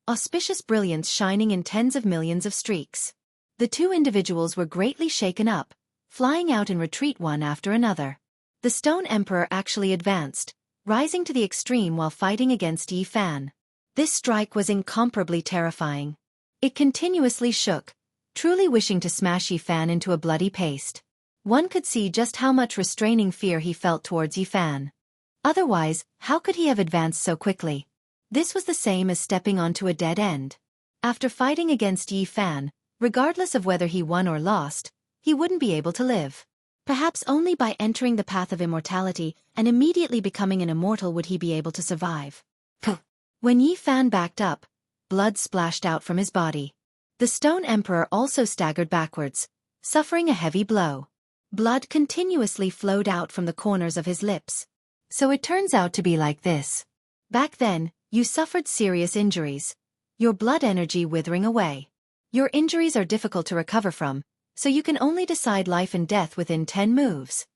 auspicious brilliance shining in tens of millions of streaks. The two individuals were greatly shaken up, flying out in retreat one after another. The Stone Emperor actually advanced, rising to the extreme while fighting against Yi Fan. This strike was incomparably terrifying. It continuously shook, truly wishing to smash Yi Fan into a bloody paste. One could see just how much restraining fear he felt towards Yi Fan. Otherwise, how could he have advanced so quickly? This was the same as stepping onto a dead end. After fighting against Yi Fan, regardless of whether he won or lost, he wouldn't be able to live. Perhaps only by entering the path of immortality and immediately becoming an immortal would he be able to survive. When Yi Fan backed up, blood splashed out from his body. The Stone Emperor also staggered backwards, suffering a heavy blow. Blood continuously flowed out from the corners of his lips. So it turns out to be like this. Back then, you suffered serious injuries. Your blood energy withering away. Your injuries are difficult to recover from, so you can only decide life and death within 10 moves.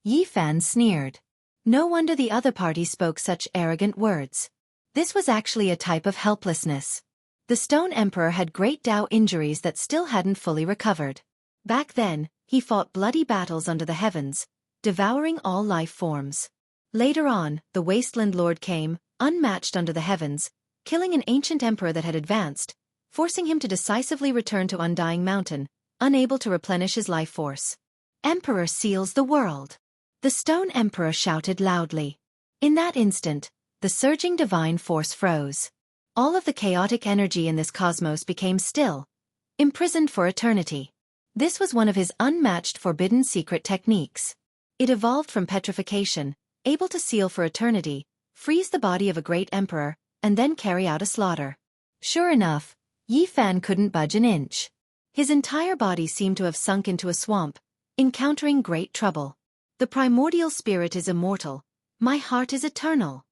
Yi Fan sneered. No wonder the other party spoke such arrogant words. This was actually a type of helplessness. The Stone Emperor had great Dao injuries that still hadn't fully recovered. Back then, he fought bloody battles under the heavens, devouring all life forms. Later on, the Wasteland Lord came, unmatched under the heavens, killing an ancient emperor that had advanced, forcing him to decisively return to Undying Mountain, unable to replenish his life force. Emperor seals the world. The Stone Emperor shouted loudly. In that instant, the surging divine force froze. All of the chaotic energy in this cosmos became still, imprisoned for eternity. This was one of his unmatched forbidden secret techniques. It evolved from petrification, able to seal for eternity, freeze the body of a great emperor, and then carry out a slaughter. Sure enough, Yi Fan couldn't budge an inch. His entire body seemed to have sunk into a swamp, encountering great trouble. The primordial spirit is immortal. My heart is eternal.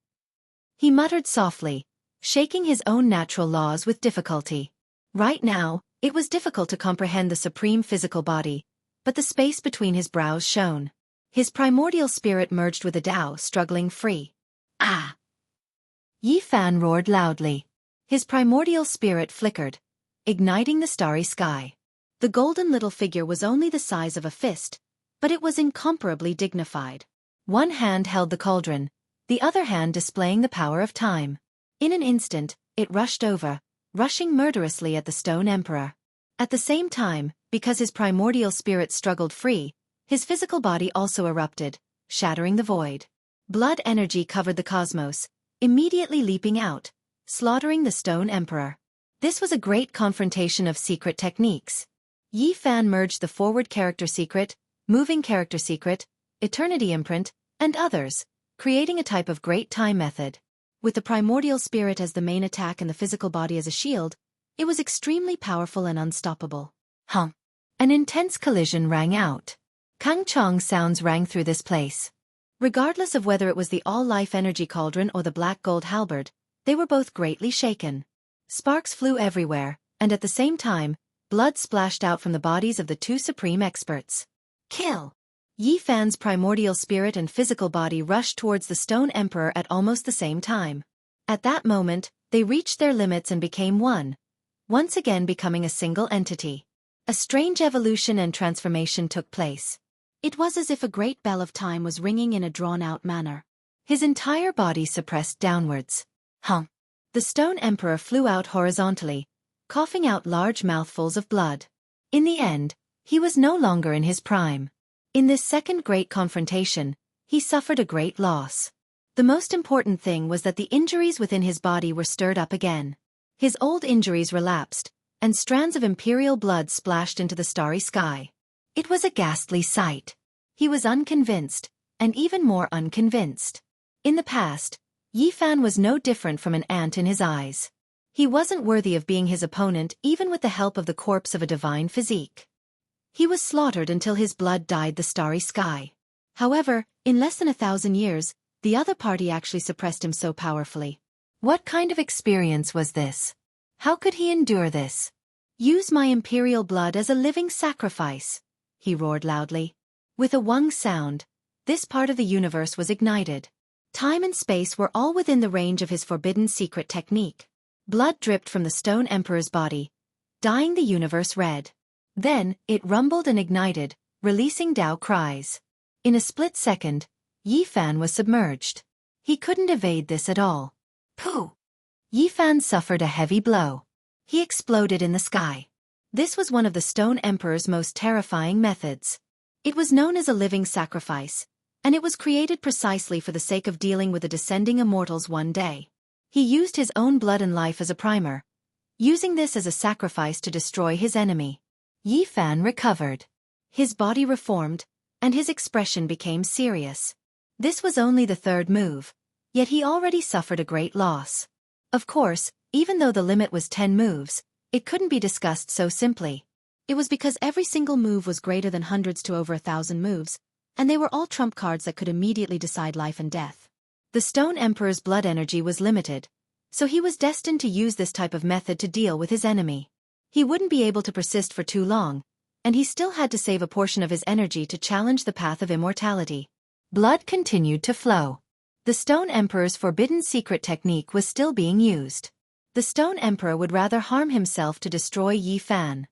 He muttered softly, shaking his own natural laws with difficulty. Right now, it was difficult to comprehend the supreme physical body, but the space between his brows shone. His primordial spirit merged with the Tao, struggling free. Ah! Yi Fan roared loudly. His primordial spirit flickered, igniting the starry sky. The golden little figure was only the size of a fist, but it was incomparably dignified. One hand held the cauldron, the other hand displaying the power of time. In an instant, it rushed over, rushing murderously at the Stone Emperor. At the same time, because his primordial spirit struggled free, his physical body also erupted, shattering the void. Blood energy covered the cosmos, immediately leaping out, slaughtering the Stone Emperor. This was a great confrontation of secret techniques. Yi Fan merged the forward character secret, moving character secret, eternity imprint, and others, creating a type of great time method. With the primordial spirit as the main attack and the physical body as a shield, it was extremely powerful and unstoppable. An intense collision rang out. Kang Chong sounds rang through this place. Regardless of whether it was the all-life energy cauldron or the black gold halberd, they were both greatly shaken. Sparks flew everywhere, and at the same time, blood splashed out from the bodies of the two supreme experts. Kill! Yi Fan's primordial spirit and physical body rushed towards the Stone Emperor at almost the same time. At that moment, they reached their limits and became one, once again becoming a single entity. A strange evolution and transformation took place. It was as if a great bell of time was ringing in a drawn-out manner. His entire body suppressed downwards. The Stone Emperor flew out horizontally, coughing out large mouthfuls of blood. In the end, he was no longer in his prime. In this second great confrontation, he suffered a great loss. The most important thing was that the injuries within his body were stirred up again. His old injuries relapsed, and strands of imperial blood splashed into the starry sky. It was a ghastly sight. He was unconvinced, and even more unconvinced. In the past, Yi Fan was no different from an ant in his eyes. He wasn't worthy of being his opponent even with the help of the corpse of a divine physique. He was slaughtered until his blood dyed the starry sky. However, in less than 1,000 years, the other party actually suppressed him so powerfully. What kind of experience was this? How could he endure this? Use my imperial blood as a living sacrifice, he roared loudly. With a wung sound, this part of the universe was ignited. Time and space were all within the range of his forbidden secret technique. Blood dripped from the Stone Emperor's body, dyeing the universe red. Then, it rumbled and ignited, releasing Dao cries. In a split second, Yi Fan was submerged. He couldn't evade this at all. Pooh! Yi Fan suffered a heavy blow. He exploded in the sky. This was one of the Stone Emperor's most terrifying methods. It was known as a living sacrifice, and it was created precisely for the sake of dealing with the descending immortals one day. He used his own blood and life as a primer, using this as a sacrifice to destroy his enemy. Yi Fan recovered. His body reformed, and his expression became serious. This was only the third move, yet he already suffered a great loss. Of course, even though the limit was 10 moves, it couldn't be discussed so simply. It was because every single move was greater than hundreds to over 1,000 moves, and they were all trump cards that could immediately decide life and death. The Stone Emperor's blood energy was limited, so he was destined to use this type of method to deal with his enemy. He wouldn't be able to persist for too long, and he still had to save a portion of his energy to challenge the path of immortality. Blood continued to flow. The Stone Emperor's forbidden secret technique was still being used. The Stone Emperor would rather harm himself to destroy Yi Fan.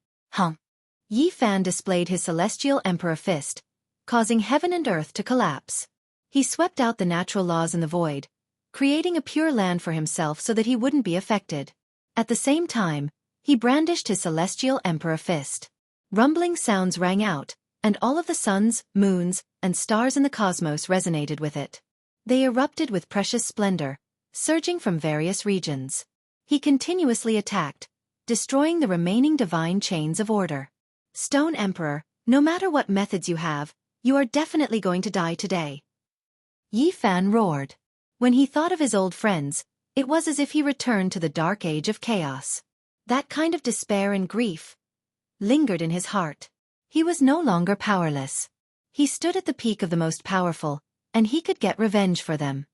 Yi Fan displayed his Celestial Emperor fist, causing heaven and earth to collapse. He swept out the natural laws in the void, creating a pure land for himself so that he wouldn't be affected. At the same time, he brandished his Celestial Emperor fist. Rumbling sounds rang out, and all of the suns, moons, and stars in the cosmos resonated with it. They erupted with precious splendor, surging from various regions. He continuously attacked, destroying the remaining divine chains of order. Stone Emperor, no matter what methods you have, you are definitely going to die today. Yi Fan roared. When he thought of his old friends, it was as if he returned to the dark age of chaos. That kind of despair and grief lingered in his heart. He was no longer powerless. He stood at the peak of the most powerful, and he could get revenge for them.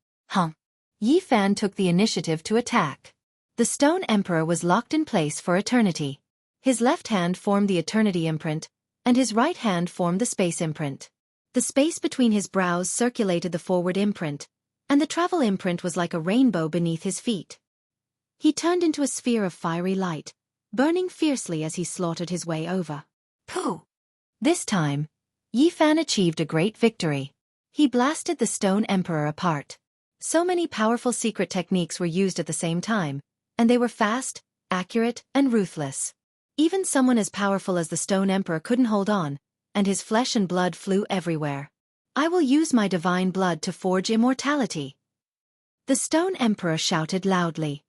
Yi Fan took the initiative to attack. The Stone Emperor was locked in place for eternity. His left hand formed the Eternity imprint, and his right hand formed the Space imprint. The space between his brows circulated the Forward imprint, and the Travel imprint was like a rainbow beneath his feet. He turned into a sphere of fiery light, burning fiercely as he slaughtered his way over. Pooh! This time, Yi Fan achieved a great victory. He blasted the Stone Emperor apart. So many powerful secret techniques were used at the same time, and they were fast, accurate, and ruthless. Even someone as powerful as the Stone Emperor couldn't hold on, and his flesh and blood flew everywhere. I will use my divine blood to forge immortality. The Stone Emperor shouted loudly.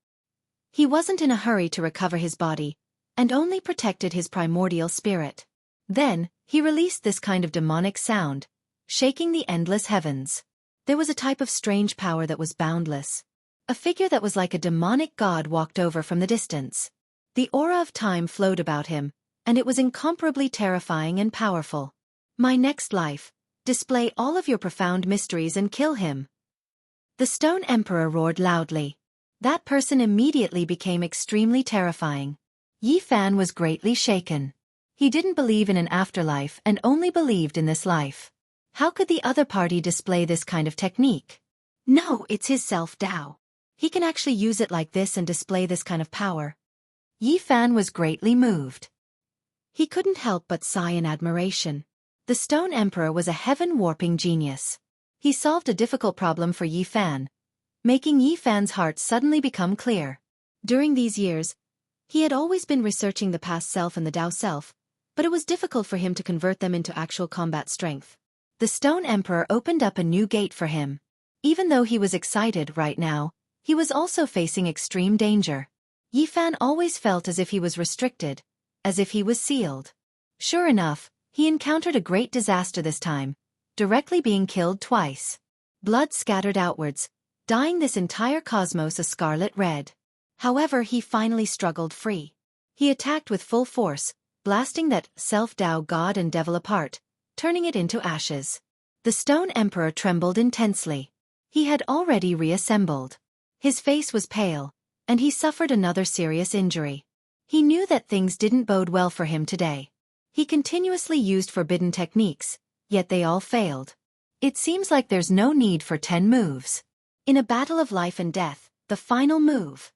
He wasn't in a hurry to recover his body, and only protected his primordial spirit. Then, he released this kind of demonic sound, shaking the endless heavens. There was a type of strange power that was boundless. A figure that was like a demonic god walked over from the distance. The aura of time flowed about him, and it was incomparably terrifying and powerful. My next life, display all of your profound mysteries and kill him. The Stone Emperor roared loudly. That person immediately became extremely terrifying. Yi Fan was greatly shaken. He didn't believe in an afterlife and only believed in this life. How could the other party display this kind of technique? No, it's his self-Tao. He can actually use it like this and display this kind of power. Yi Fan was greatly moved. He couldn't help but sigh in admiration. The Stone Emperor was a heaven-warping genius. He solved a difficult problem for Yi Fan, making Yi Fan's heart suddenly become clear. During these years, he had always been researching the past self and the Tao self, but it was difficult for him to convert them into actual combat strength. The Stone Emperor opened up a new gate for him. Even though he was excited right now, he was also facing extreme danger. Yi Fan always felt as if he was restricted, as if he was sealed. Sure enough, he encountered a great disaster this time, directly being killed twice. Blood scattered outwards, dyeing this entire cosmos a scarlet red. However, he finally struggled free. He attacked with full force, blasting that self-Tao god and devil apart, turning it into ashes. The Stone Emperor trembled intensely. He had already reassembled. His face was pale, and he suffered another serious injury. He knew that things didn't bode well for him today. He continuously used forbidden techniques, yet they all failed. It seems like there's no need for 10 moves. In a battle of life and death, the final move.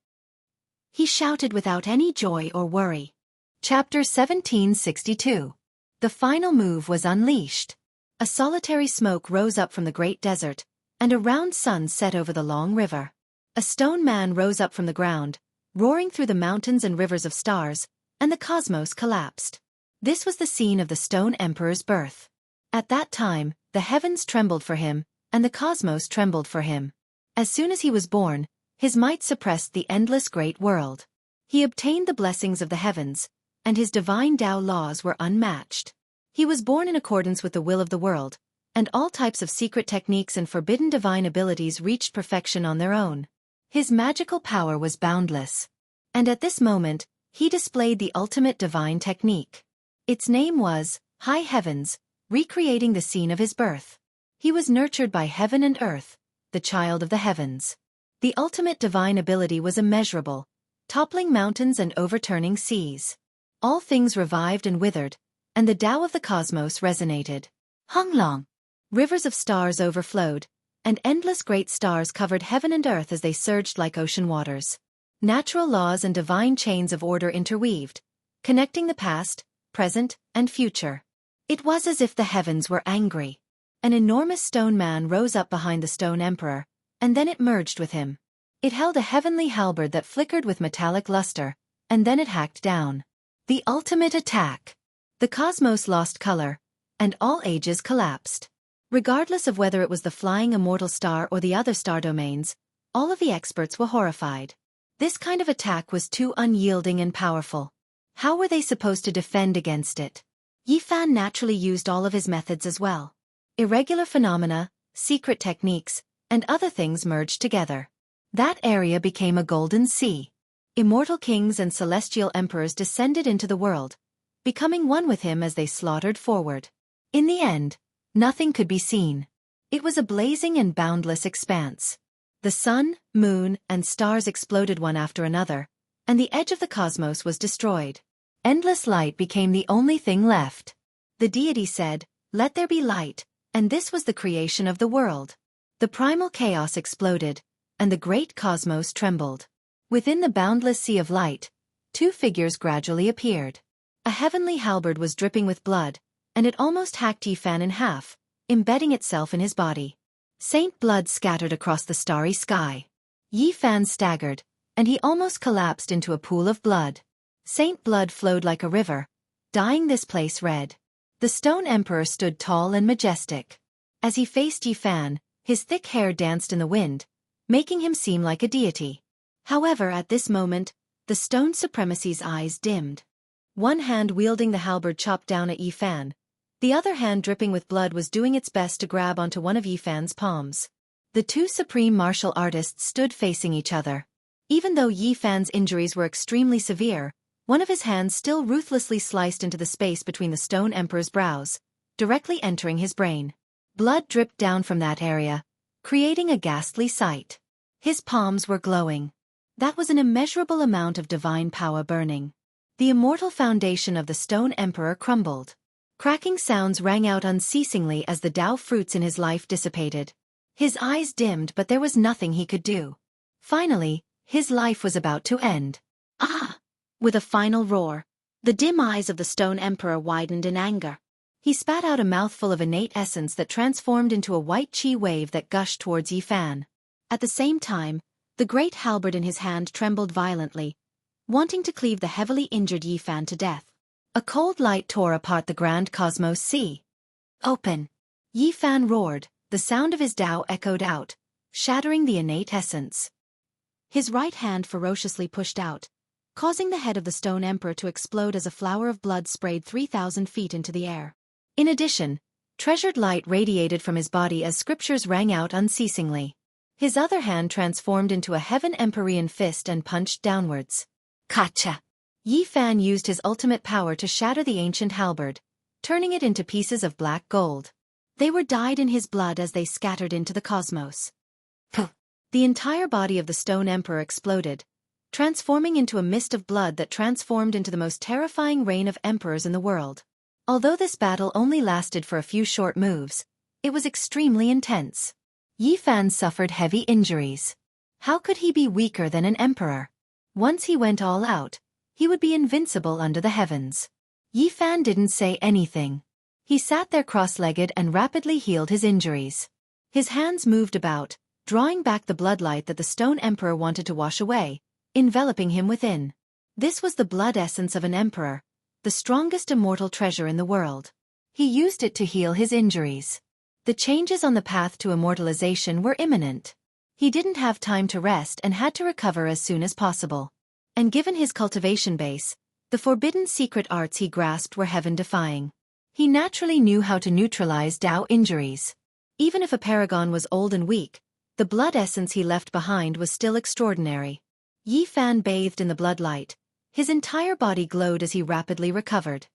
He shouted without any joy or worry. Chapter 1762. The final move was unleashed. A solitary smoke rose up from the great desert, and a round sun set over the long river. A stone man rose up from the ground, roaring through the mountains and rivers of stars, and the cosmos collapsed. This was the scene of the Stone Emperor's birth. At that time, the heavens trembled for him, and the cosmos trembled for him. As soon as he was born, his might suppressed the endless great world. He obtained the blessings of the heavens, and his divine Tao laws were unmatched. He was born in accordance with the will of the world, and all types of secret techniques and forbidden divine abilities reached perfection on their own. His magical power was boundless. And at this moment, he displayed the ultimate divine technique. Its name was High Heavens, recreating the scene of his birth. He was nurtured by heaven and earth, the child of the heavens. The ultimate divine ability was immeasurable, toppling mountains and overturning seas. All things revived and withered, and the Tao of the cosmos resonated. Hunglong. Rivers of stars overflowed, and endless great stars covered heaven and earth as they surged like ocean waters. Natural laws and divine chains of order interweaved, connecting the past, present, and future. It was as if the heavens were angry. An enormous stone man rose up behind the stone emperor, and then it merged with him. It held a heavenly halberd that flickered with metallic luster, and then it hacked down. The ultimate attack. The cosmos lost color, and all ages collapsed. Regardless of whether it was the flying immortal star or the other star domains, all of the experts were horrified. This kind of attack was too unyielding and powerful. How were they supposed to defend against it? Yifan naturally used all of his methods as well. Irregular phenomena, secret techniques, and other things merged together. That area became a golden sea. Immortal kings and celestial emperors descended into the world, becoming one with him as they slaughtered forward. In the end, nothing could be seen. It was a blazing and boundless expanse. The sun, moon, and stars exploded one after another, and the edge of the cosmos was destroyed. Endless light became the only thing left. The deity said, "Let there be light," and this was the creation of the world. The primal chaos exploded, and the great cosmos trembled. Within the boundless sea of light, two figures gradually appeared. A heavenly halberd was dripping with blood, and it almost hacked Yifan in half, embedding itself in his body. Saint blood scattered across the starry sky. Yifan staggered, and he almost collapsed into a pool of blood. Saint blood flowed like a river, dyeing this place red. The stone emperor stood tall and majestic. As he faced Yifan, his thick hair danced in the wind, making him seem like a deity. However, at this moment, the stone supremacy's eyes dimmed. One hand wielding the halberd chopped down at Yifan. The other hand dripping with blood was doing its best to grab onto one of Yifan's palms. The two supreme martial artists stood facing each other. Even though Yifan's injuries were extremely severe, one of his hands still ruthlessly sliced into the space between the stone emperor's brows, directly entering his brain. Blood dripped down from that area, creating a ghastly sight. His palms were glowing. That was an immeasurable amount of divine power burning. The immortal foundation of the stone emperor crumbled. Cracking sounds rang out unceasingly as the Tao fruits in his life dissipated. His eyes dimmed, but there was nothing he could do. Finally, his life was about to end. Ah! With a final roar, the dim eyes of the stone emperor widened in anger. He spat out a mouthful of innate essence that transformed into a white chi wave that gushed towards Yifan. At the same time, the great halberd in his hand trembled violently, wanting to cleave the heavily injured Yifan to death. A cold light tore apart the grand cosmos sea. Open! Yifan roared, the sound of his Tao echoed out, shattering the innate essence. His right hand ferociously pushed out, causing the head of the stone emperor to explode as a flower of blood sprayed 3,000 feet into the air. In addition, treasured light radiated from his body as scriptures rang out unceasingly. His other hand transformed into a heaven empyrean fist and punched downwards. Kacha! Yifan used his ultimate power to shatter the ancient halberd, turning it into pieces of black gold. They were dyed in his blood as they scattered into the cosmos. Puh! The entire body of the stone emperor exploded, transforming into a mist of blood that transformed into the most terrifying reign of emperors in the world. Although this battle only lasted for a few short moves, it was extremely intense. Yifan suffered heavy injuries. How could he be weaker than an emperor? Once he went all out, he would be invincible under the heavens. Yifan didn't say anything. He sat there cross-legged and rapidly healed his injuries. His hands moved about, drawing back the bloodlight that the stone emperor wanted to wash away, enveloping him within. This was the blood essence of an emperor, the strongest immortal treasure in the world. He used it to heal his injuries. The changes on the path to immortalization were imminent. He didn't have time to rest and had to recover as soon as possible. And given his cultivation base, the forbidden secret arts he grasped were heaven-defying. He naturally knew how to neutralize Tao injuries. Even if a paragon was old and weak, the blood essence he left behind was still extraordinary. Yifan bathed in the bloodlight. His entire body glowed as he rapidly recovered.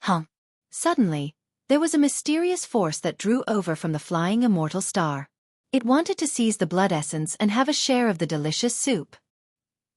Hum. Suddenly, there was a mysterious force that drew over from the flying immortal star. It wanted to seize the blood essence and have a share of the delicious soup.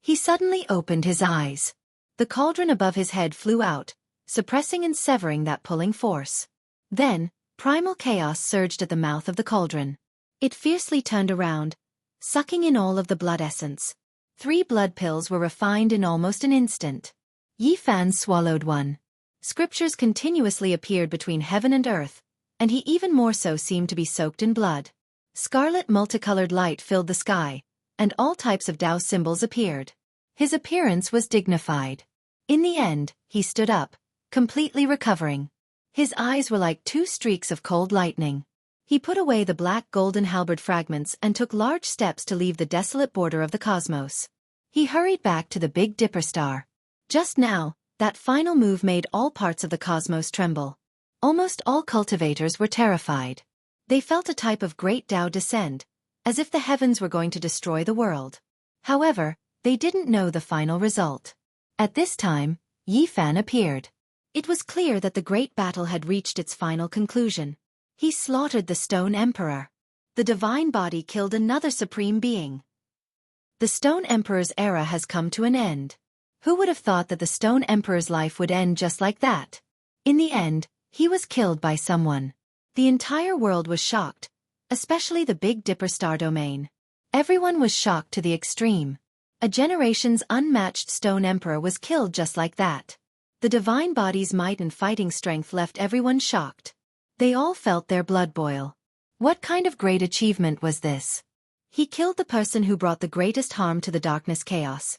He suddenly opened his eyes. The cauldron above his head flew out, suppressing and severing that pulling force. Then, primal chaos surged at the mouth of the cauldron. It fiercely turned around, sucking in all of the blood essence. 3 blood pills were refined in almost an instant. Yi Fan swallowed one. Scriptures continuously appeared between heaven and earth, and he even more so seemed to be soaked in blood. Scarlet multicolored light filled the sky, and all types of Tao symbols appeared. His appearance was dignified. In the end, he stood up, completely recovering. His eyes were like 2 streaks of cold lightning. He put away the black golden halberd fragments and took large steps to leave the desolate border of the cosmos. He hurried back to the Big Dipper star. Just now, that final move made all parts of the cosmos tremble. Almost all cultivators were terrified. They felt a type of great Tao descend, as if the heavens were going to destroy the world. However, they didn't know the final result. At this time, Yi Fan appeared. It was clear that the great battle had reached its final conclusion. He slaughtered the Stone Emperor. The divine body killed another supreme being. The Stone Emperor's era has come to an end. Who would have thought that the Stone Emperor's life would end just like that? In the end, he was killed by someone. The entire world was shocked, especially the Big Dipper star domain. Everyone was shocked to the extreme. A generation's unmatched Stone Emperor was killed just like that. The divine body's might and fighting strength left everyone shocked. They all felt their blood boil. What kind of great achievement was this? He killed the person who brought the greatest harm to the darkness chaos.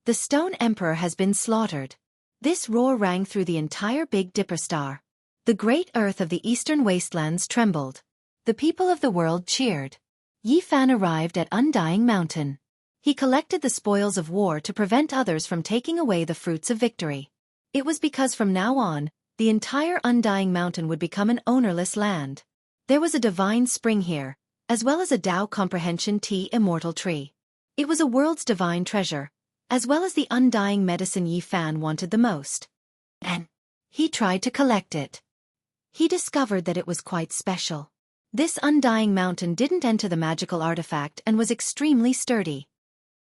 The Stone Emperor has been slaughtered. This roar rang through the entire Big Dipper star. The great earth of the eastern wastelands trembled. The people of the world cheered. Yi Fan arrived at Undying Mountain. He collected the spoils of war to prevent others from taking away the fruits of victory. It was because from now on, the entire Undying Mountain would become an ownerless land. There was a divine spring here, as well as a Tao Comprehension Tea Immortal Tree. It was a world's divine treasure, as well as the undying medicine Yi Fan wanted the most. And he tried to collect it. He discovered that it was quite special. This Undying Mountain didn't enter the magical artifact and was extremely sturdy.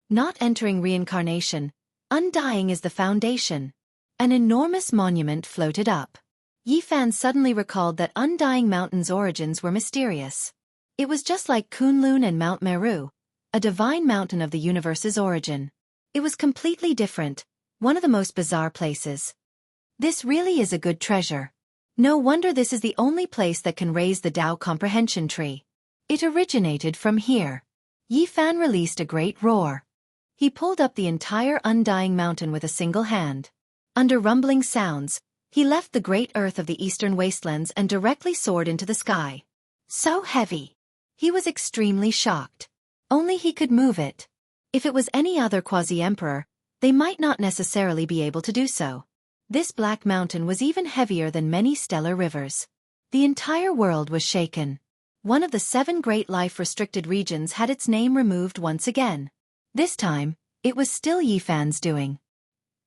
Not entering reincarnation, undying is the foundation. An enormous monument floated up. Yi Fan suddenly recalled that Undying Mountain's origins were mysterious. It was just like Kunlun and Mount Meru, a divine mountain of the universe's origin. It was completely different, one of the most bizarre places. This really is a good treasure. No wonder this is the only place that can raise the Tao Comprehension Tree. It originated from here. Yi Fan released a great roar. He pulled up the entire Undying Mountain with a single hand. Under rumbling sounds, he left the great earth of the eastern wastelands and directly soared into the sky. So heavy. He was extremely shocked. Only he could move it. If it was any other quasi-emperor, they might not necessarily be able to do so. This black mountain was even heavier than many stellar rivers. The entire world was shaken. One of the 7 great life-restricted regions had its name removed once again. This time, it was still Yi Fan's doing.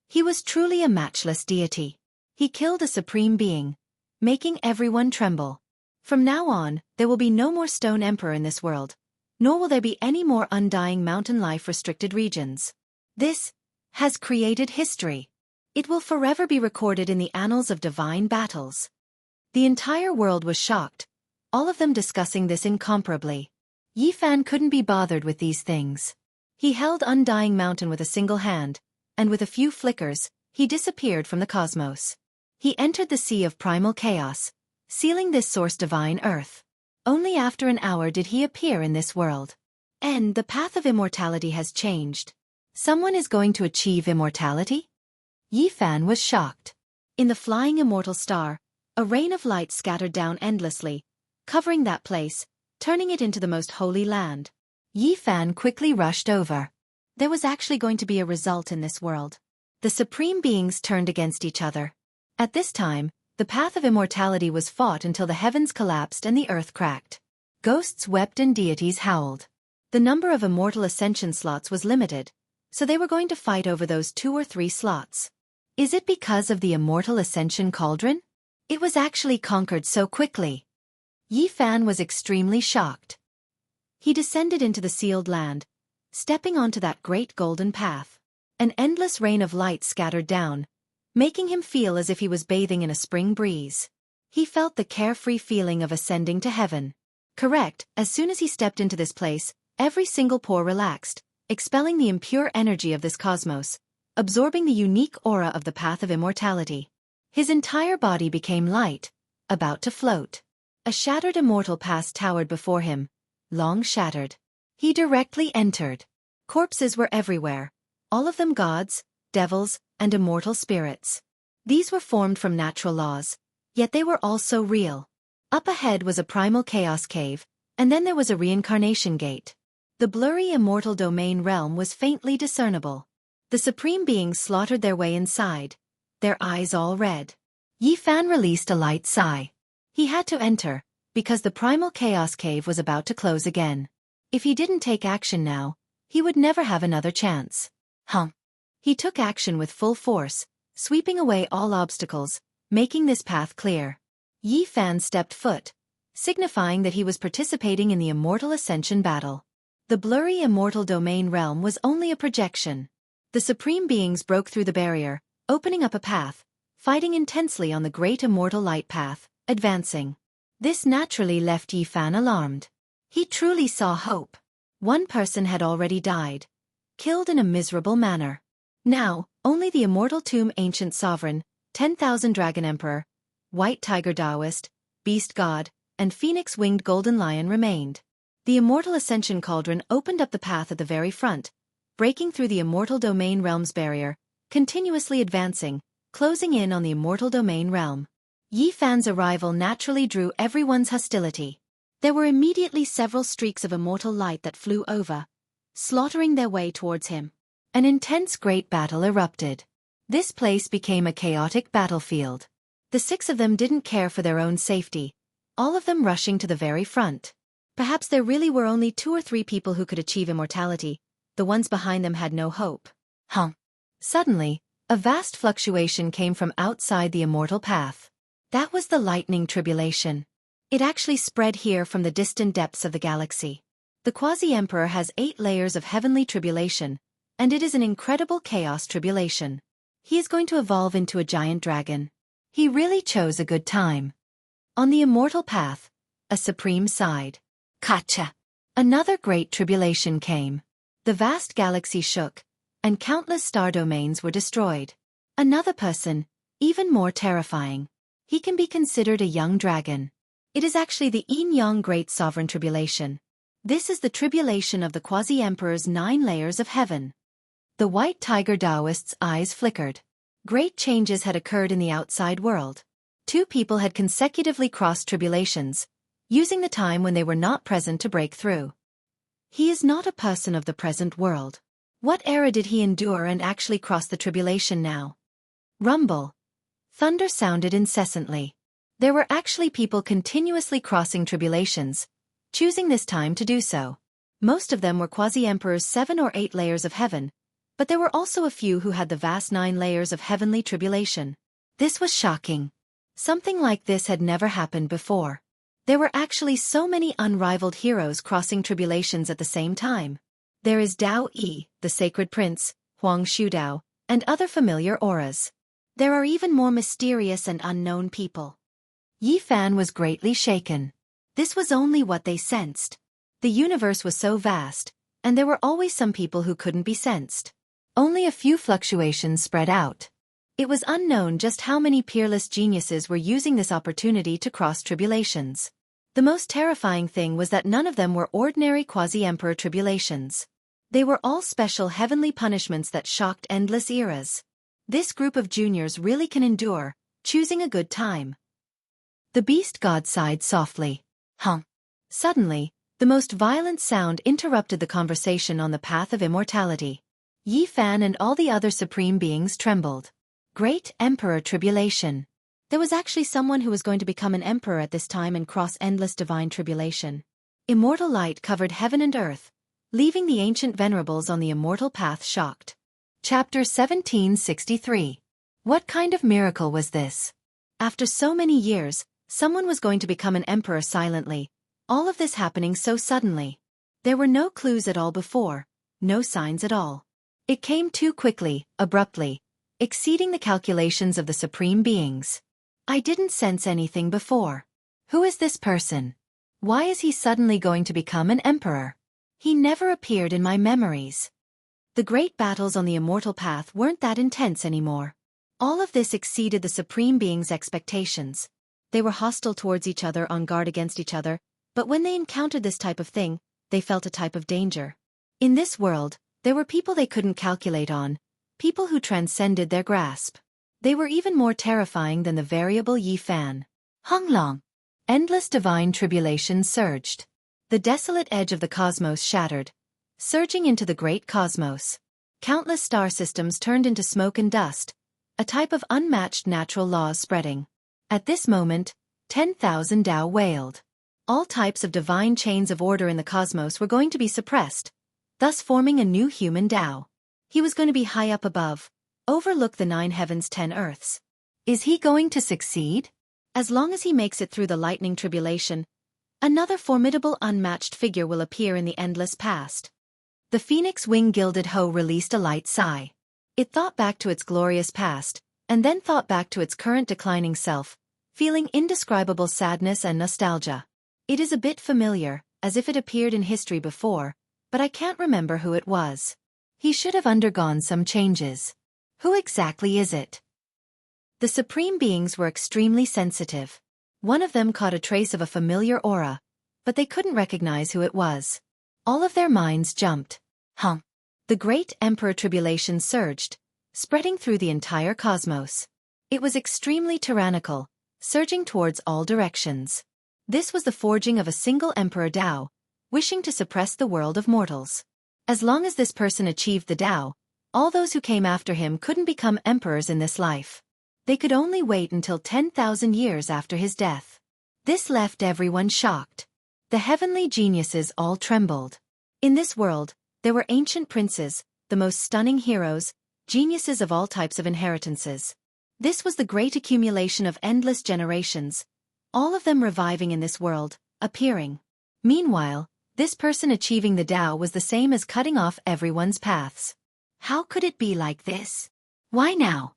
He was truly a matchless deity. He killed a supreme being, making everyone tremble. From now on, there will be no more Stone Emperor in this world, nor will there be any more Undying Mountain life-restricted regions. This has created history. It will forever be recorded in the annals of divine battles. The entire world was shocked, all of them discussing this incomparably. Yi Fan couldn't be bothered with these things. He held Undying Mountain with a single hand, and with a few flickers, he disappeared from the cosmos. He entered the sea of primal chaos, sealing this source divine earth. Only after an hour did he appear in this world. And the path of immortality has changed. Someone is going to achieve immortality? Yi Fan was shocked. In the flying immortal star, a rain of light scattered down endlessly, covering that place, turning it into the most holy land. Yi Fan quickly rushed over. There was actually going to be a result in this world. The supreme beings turned against each other. At this time, the path of immortality was fought until the heavens collapsed and the earth cracked. Ghosts wept and deities howled. The number of immortal ascension slots was limited, so they were going to fight over those 2 or 3 slots. Is it because of the immortal ascension cauldron? It was actually conquered so quickly. Yi Fan was extremely shocked. He descended into the sealed land, stepping onto that great golden path. An endless rain of light scattered down, making him feel as if he was bathing in a spring breeze. He felt the carefree feeling of ascending to heaven. Correct, as soon as he stepped into this place, every single pore relaxed, expelling the impure energy of this cosmos, absorbing the unique aura of the path of immortality. His entire body became light, about to float. A shattered immortal path towered before him, long shattered. He directly entered. Corpses were everywhere, all of them gods, devils, and immortal spirits. These were formed from natural laws, yet they were also real. Up ahead was a primal chaos cave, and then there was a reincarnation gate. The blurry immortal domain realm was faintly discernible. The supreme beings slaughtered their way inside, their eyes all red. Yi Fan released a light sigh. He had to enter, because the primal chaos cave was about to close again. If he didn't take action now, he would never have another chance. He took action with full force, sweeping away all obstacles, making this path clear. Yi Fan stepped foot, signifying that he was participating in the immortal ascension battle. The blurry immortal domain realm was only a projection. The supreme beings broke through the barrier, opening up a path, fighting intensely on the great immortal light path, advancing. This naturally left Yi Fan alarmed. He truly saw hope. One person had already died, killed in a miserable manner. Now, only the immortal tomb ancient sovereign, 10,000 dragon emperor, white tiger Taoist, beast god, and phoenix-winged golden lion remained. The immortal ascension cauldron opened up the path at the very front, breaking through the immortal domain realm's barrier, continuously advancing, closing in on the immortal domain realm. Yi Fan's arrival naturally drew everyone's hostility. There were immediately several streaks of immortal light that flew over, slaughtering their way towards him. An intense great battle erupted. This place became a chaotic battlefield. The 6 of them didn't care for their own safety, all of them rushing to the very front. Perhaps there really were only 2 or 3 people who could achieve immortality, the ones behind them had no hope. Suddenly, a vast fluctuation came from outside the immortal path. That was the lightning tribulation. It actually spread here from the distant depths of the galaxy. The Quasi-Emperor has 8 layers of heavenly tribulation, and it is an incredible chaos tribulation. He is going to evolve into a giant dragon. He really chose a good time. On the immortal path, a supreme sighed. Kacha! Another great tribulation came. The vast galaxy shook, and countless star domains were destroyed. Another person, even more terrifying. He can be considered a young dragon. It is actually the Yin-Yang Great Sovereign Tribulation. This is the tribulation of the Quasi-Emperor's 9 layers of heaven. The white tiger Taoist's eyes flickered. Great changes had occurred in the outside world. 2 people had consecutively crossed tribulations, using the time when they were not present to break through. He is not a person of the present world. What era did he endure and actually cross the tribulation now? Rumble. Thunder sounded incessantly. There were actually people continuously crossing tribulations, choosing this time to do so. Most of them were Quasi-Emperor's 7 or 8 layers of heaven, but there were also a few who had the vast 9 layers of heavenly tribulation. This was shocking. Something like this had never happened before. There were actually so many unrivaled heroes crossing tribulations at the same time. There is Dao Yi, the sacred prince, Huang Shudao, and other familiar auras. There are even more mysterious and unknown people. Yi Fan was greatly shaken. This was only what they sensed. The universe was so vast, and there were always some people who couldn't be sensed. Only a few fluctuations spread out. It was unknown just how many peerless geniuses were using this opportunity to cross tribulations. The most terrifying thing was that none of them were ordinary Quasi-Emperor tribulations. They were all special heavenly punishments that shocked endless eras. This group of juniors really can endure, choosing a good time. The beast god sighed softly. Suddenly, the most violent sound interrupted the conversation on the path of immortality. Yi Fan and all the other supreme beings trembled. Great Emperor Tribulation. There was actually someone who was going to become an emperor at this time and cross endless divine tribulation. Immortal light covered heaven and earth, leaving the ancient venerables on the immortal path shocked. Chapter 1763. What kind of miracle was this? After so many years, someone was going to become an emperor silently, all of this happening so suddenly. There were no clues at all before, no signs at all. It came too quickly, abruptly, exceeding the calculations of the supreme beings. I didn't sense anything before. Who is this person? Why is he suddenly going to become an emperor? He never appeared in my memories. The great battles on the immortal path weren't that intense anymore. All of this exceeded the supreme beings' expectations. They were hostile towards each other, on guard against each other, but when they encountered this type of thing, they felt a type of danger. In this world, there were people they couldn't calculate on, people who transcended their grasp. They were even more terrifying than the variable Yi Fan. Honglong. Endless divine tribulation surged. The desolate edge of the cosmos shattered, surging into the great cosmos. Countless star systems turned into smoke and dust, a type of unmatched natural laws spreading. At this moment, 10,000 Tao wailed. All types of divine chains of order in the cosmos were going to be suppressed, thus forming a new human Tao. He was going to be high up above, overlook the 9 heavens 10 earths. Is he going to succeed? As long as he makes it through the lightning tribulation, another formidable unmatched figure will appear in the endless past. The phoenix wing gilded hoe released a light sigh. It thought back to its glorious past, and then thought back to its current declining self, feeling indescribable sadness and nostalgia. It is a bit familiar, as if it appeared in history before, but I can't remember who it was. He should have undergone some changes. Who exactly is it? The supreme beings were extremely sensitive. One of them caught a trace of a familiar aura, but they couldn't recognize who it was. All of their minds jumped. The great emperor tribulation surged, spreading through the entire cosmos. It was extremely tyrannical, surging towards all directions. This was the forging of a single emperor Tao, wishing to suppress the world of mortals. As long as this person achieved the Tao, all those who came after him couldn't become emperors in this life. They could only wait until 10,000 years after his death. This left everyone shocked. The heavenly geniuses all trembled. In this world, there were ancient princes, the most stunning heroes, geniuses of all types of inheritances. This was the great accumulation of endless generations, all of them reviving in this world, appearing. Meanwhile, this person achieving the Tao was the same as cutting off everyone's paths. How could it be like this? Why now?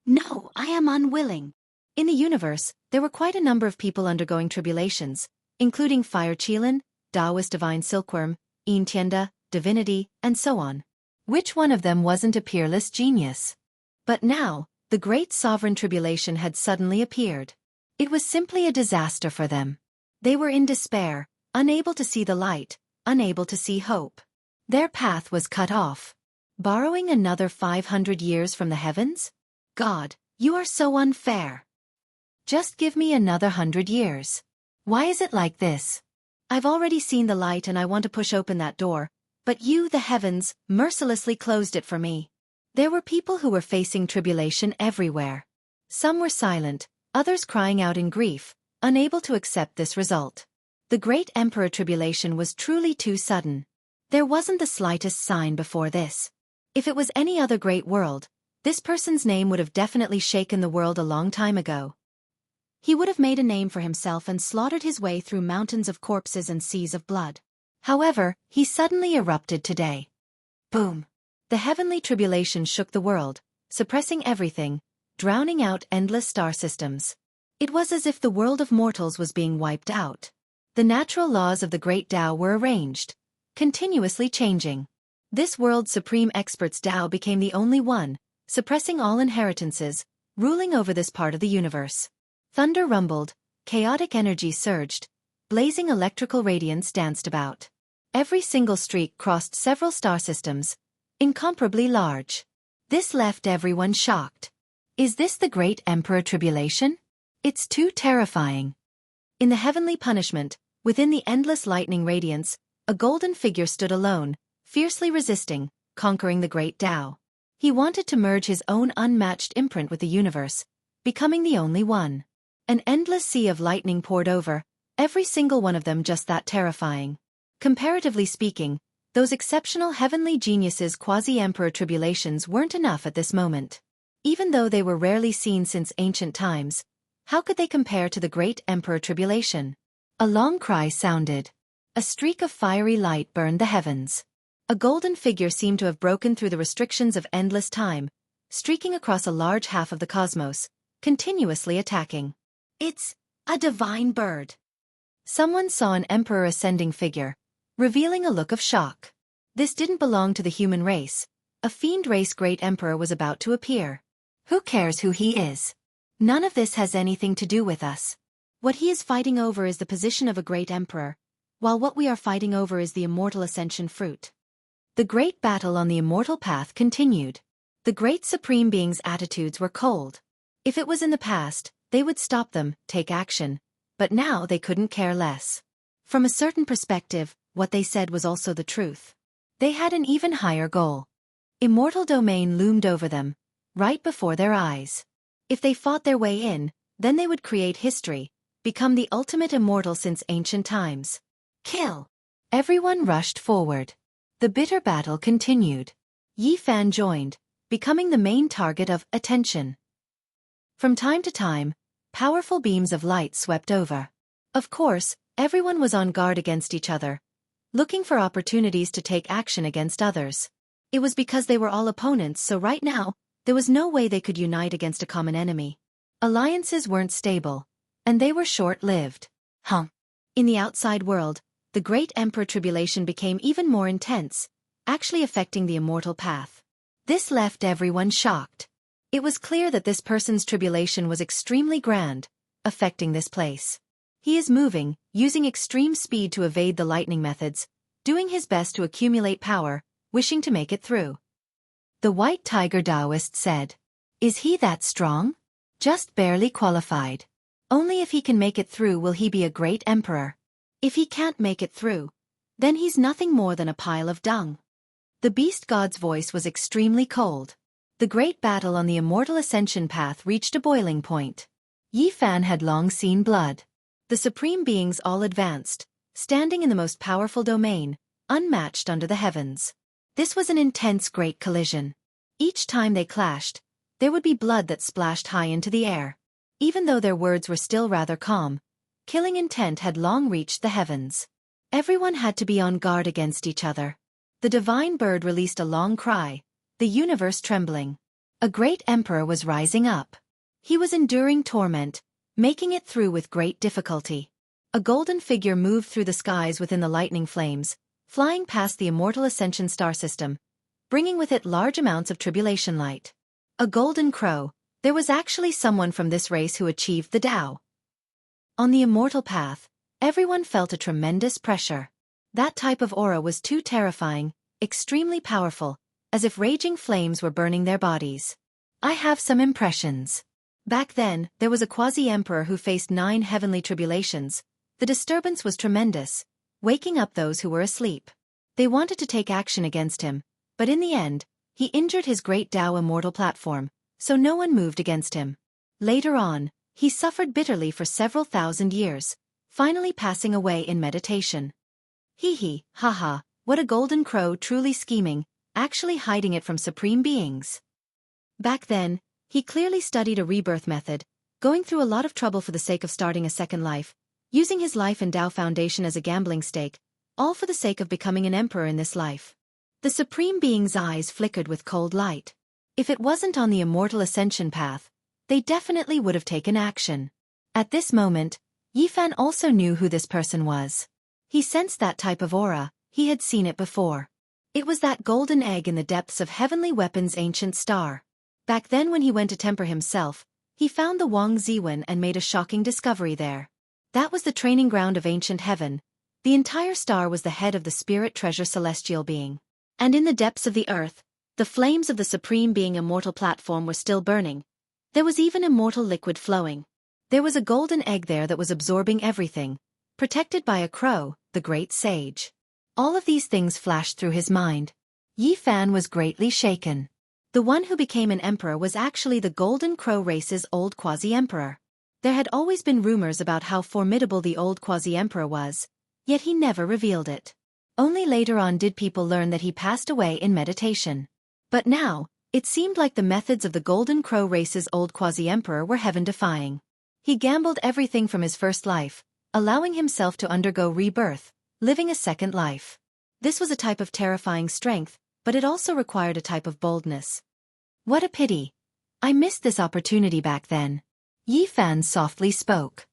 No, I am unwilling. In the universe, there were quite a number of people undergoing tribulations, including Fire Qilin, Taoist Divine Silkworm, Yin Tianda, Divinity, and so on. Which one of them wasn't a peerless genius? But now, the great sovereign tribulation had suddenly appeared. It was simply a disaster for them. They were in despair, unable to see the light, unable to see hope. Their path was cut off. Borrowing another 500 years from the heavens? God, you are so unfair. Just give me another 100 years. Why is it like this? I've already seen the light and I want to push open that door, but you, the heavens, mercilessly closed it for me. There were people who were facing tribulation everywhere. Some were silent, others crying out in grief, unable to accept this result. The great emperor tribulation was truly too sudden. There wasn't the slightest sign before this. If it was any other great world, this person's name would have definitely shaken the world a long time ago. He would have made a name for himself and slaughtered his way through mountains of corpses and seas of blood. However, he suddenly erupted today. Boom! The heavenly tribulation shook the world, suppressing everything, drowning out endless star systems. It was as if the world of mortals was being wiped out. The natural laws of the great Tao were arranged, continuously changing. This world's supreme expert's Tao became the only one, suppressing all inheritances, ruling over this part of the universe. Thunder rumbled, chaotic energy surged, blazing electrical radiance danced about. Every single streak crossed several star systems, incomparably large. This left everyone shocked. Is this the great emperor tribulation? It's too terrifying. In the heavenly punishment, within the endless lightning radiance, a golden figure stood alone, fiercely resisting, conquering the great Tao. He wanted to merge his own unmatched imprint with the universe, becoming the only one. An endless sea of lightning poured over, every single one of them just that terrifying. Comparatively speaking, those exceptional heavenly geniuses' quasi-emperor tribulations weren't enough at this moment. Even though they were rarely seen since ancient times, how could they compare to the great Emperor Tribulation? A long cry sounded. A streak of fiery light burned the heavens. A golden figure seemed to have broken through the restrictions of endless time, streaking across a large half of the cosmos, continuously attacking. It's a divine bird. Someone saw an emperor ascending figure, revealing a look of shock. This didn't belong to the human race. A fiend race great emperor was about to appear. Who cares who he is? None of this has anything to do with us. What he is fighting over is the position of a great emperor, while what we are fighting over is the immortal ascension fruit. The great battle on the immortal path continued. The great supreme being's attitudes were cold. If it was in the past, they would stop them, take action, but now they couldn't care less. From a certain perspective, what they said was also the truth. They had an even higher goal. Immortal domain loomed over them, right before their eyes. If they fought their way in, then they would create history, become the ultimate immortal since ancient times. Kill! Everyone rushed forward. The bitter battle continued. Yi Fan joined, becoming the main target of attention. From time to time, powerful beams of light swept over. Of course, everyone was on guard against each other, looking for opportunities to take action against others. It was because they were all opponents, so right now, there was no way they could unite against a common enemy. Alliances weren't stable, and they were short-lived. In the outside world, the Great Emperor Tribulation became even more intense, actually affecting the immortal path. This left everyone shocked. It was clear that this person's tribulation was extremely grand, affecting this place. He is moving, using extreme speed to evade the lightning methods, doing his best to accumulate power, wishing to make it through. The White Tiger Taoist said, "Is he that strong? Just barely qualified. Only if he can make it through will he be a great emperor. If he can't make it through, then he's nothing more than a pile of dung." The beast god's voice was extremely cold. The great battle on the immortal ascension path reached a boiling point. Yi Fan had long seen blood. The supreme beings all advanced, standing in the most powerful domain, unmatched under the heavens. This was an intense great collision. Each time they clashed, there would be blood that splashed high into the air. Even though their words were still rather calm, killing intent had long reached the heavens. Everyone had to be on guard against each other. The divine bird released a long cry, the universe trembling. A great emperor was rising up. He was enduring torment, making it through with great difficulty. A golden figure moved through the skies within the lightning flames, flying past the immortal ascension star system, bringing with it large amounts of tribulation light. A golden crow. There was actually someone from this race who achieved the Tao. On the immortal path, everyone felt a tremendous pressure. That type of aura was too terrifying, extremely powerful, as if raging flames were burning their bodies. I have some impressions. Back then, there was a quasi-emperor who faced 9 heavenly tribulations. The disturbance was tremendous, waking up those who were asleep. They wanted to take action against him, but in the end, he injured his great Tao immortal platform, so no one moved against him. Later on, he suffered bitterly for several thousand years, finally passing away in meditation. Hee haha, what a golden crow, truly scheming, actually hiding it from supreme beings. Back then, he clearly studied a rebirth method, going through a lot of trouble for the sake of starting a second life, using his life and Tao foundation as a gambling stake, all for the sake of becoming an emperor in this life. The supreme being's eyes flickered with cold light. If it wasn't on the immortal ascension path, they definitely would have taken action. At this moment, Yi Fan also knew who this person was. He sensed that type of aura, he had seen it before. It was that golden egg in the depths of Heavenly Weapon's ancient star. Back then when he went to temper himself, he found the Wang Ziwen and made a shocking discovery there. That was the training ground of ancient heaven. The entire star was the head of the spirit treasure celestial being. And in the depths of the earth, the flames of the supreme being immortal platform were still burning. There was even immortal liquid flowing. There was a golden egg there that was absorbing everything, protected by a crow, the great sage. All of these things flashed through his mind. Yi Fan was greatly shaken. The one who became an emperor was actually the Golden Crow race's old quasi-emperor. There had always been rumors about how formidable the old quasi-emperor was, yet he never revealed it. Only later on did people learn that he passed away in meditation. But now, It seemed like the methods of the Golden Crow race's old quasi-emperor were heaven-defying. He gambled everything from his first life, allowing himself to undergo rebirth, living a second life. This was a type of terrifying strength, but it also required a type of boldness. What a pity. I missed this opportunity back then. Yi Fan softly spoke.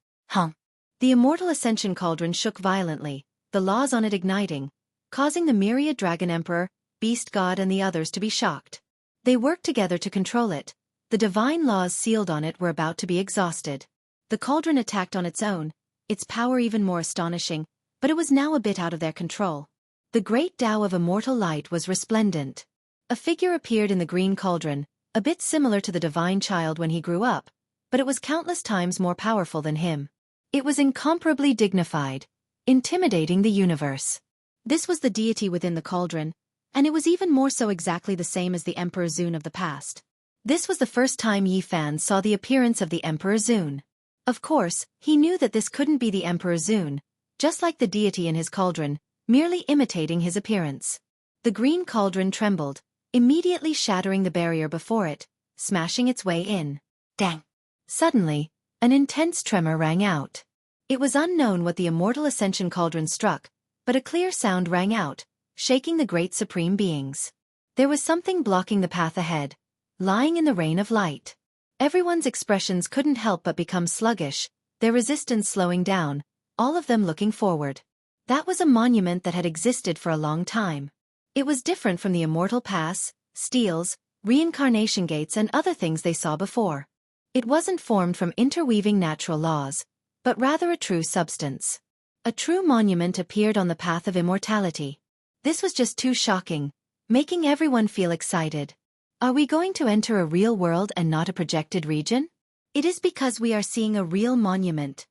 The immortal ascension cauldron shook violently, the laws on it igniting, causing the myriad dragon emperor, beast god and the others to be shocked. They worked together to control it. The divine laws sealed on it were about to be exhausted. The cauldron attacked on its own, its power even more astonishing, but it was now a bit out of their control. The great Tao of immortal light was resplendent. A figure appeared in the green cauldron, a bit similar to the divine child when he grew up, but it was countless times more powerful than him. It was incomparably dignified, intimidating the universe. This was the deity within the cauldron, and it was even more so exactly the same as the Emperor Zun of the past. This was the first time Yi Fan saw the appearance of the Emperor Zun. Of course, he knew that this couldn't be the Emperor Zun, just like the deity in his cauldron, merely imitating his appearance. The green cauldron trembled, immediately shattering the barrier before it, smashing its way in. Dang! Suddenly, an intense tremor rang out. It was unknown what the immortal ascension cauldron struck, but a clear sound rang out, shaking the great supreme beings. There was something blocking the path ahead, lying in the rain of light. Everyone's expressions couldn't help but become sluggish, their resistance slowing down, all of them looking forward. That was a monument that had existed for a long time. It was different from the immortal pass, steels, reincarnation gates and other things they saw before. It wasn't formed from interweaving natural laws, but rather a true substance. A true monument appeared on the path of immortality. This was just too shocking, making everyone feel excited. Are we going to enter a real world and not a projected region? It is because we are seeing a real monument.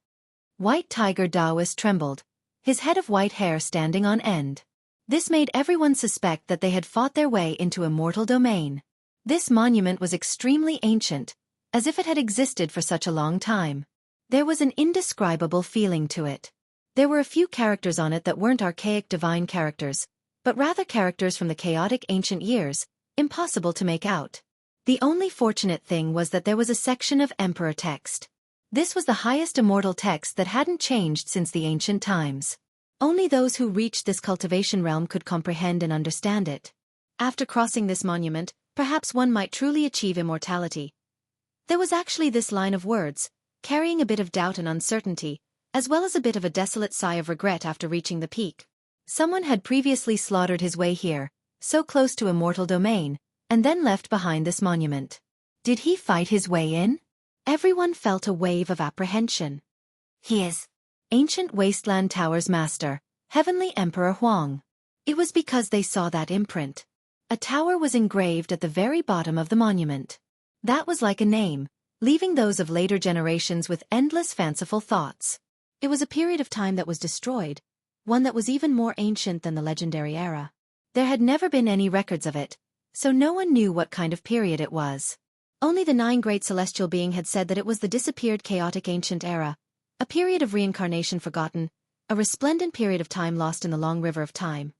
White Tiger Daoist trembled, his head of white hair standing on end. This made everyone suspect that they had fought their way into immortal domain. This monument was extremely ancient, as if it had existed for such a long time. There was an indescribable feeling to it. There were a few characters on it that weren't archaic divine characters, but rather characters from the chaotic ancient years, impossible to make out. The only fortunate thing was that there was a section of emperor text. This was the highest immortal text that hadn't changed since the ancient times. Only those who reached this cultivation realm could comprehend and understand it. After crossing this monument, perhaps one might truly achieve immortality. There was actually this line of words, carrying a bit of doubt and uncertainty, as well as a bit of a desolate sigh of regret after reaching the peak. Someone had previously slaughtered his way here, so close to immortal domain, and then left behind this monument. Did he fight his way in? Everyone felt a wave of apprehension. He is Ancient Wasteland Tower's master, Heavenly Emperor Huang. It was because they saw that imprint. A tower was engraved at the very bottom of the monument. That was like a name, leaving those of later generations with endless fanciful thoughts. It was a period of time that was destroyed, one that was even more ancient than the legendary era. There had never been any records of it, so no one knew what kind of period it was. Only the 9 great celestial beings had said that it was the disappeared chaotic ancient era, a period of reincarnation forgotten, a resplendent period of time lost in the long river of time.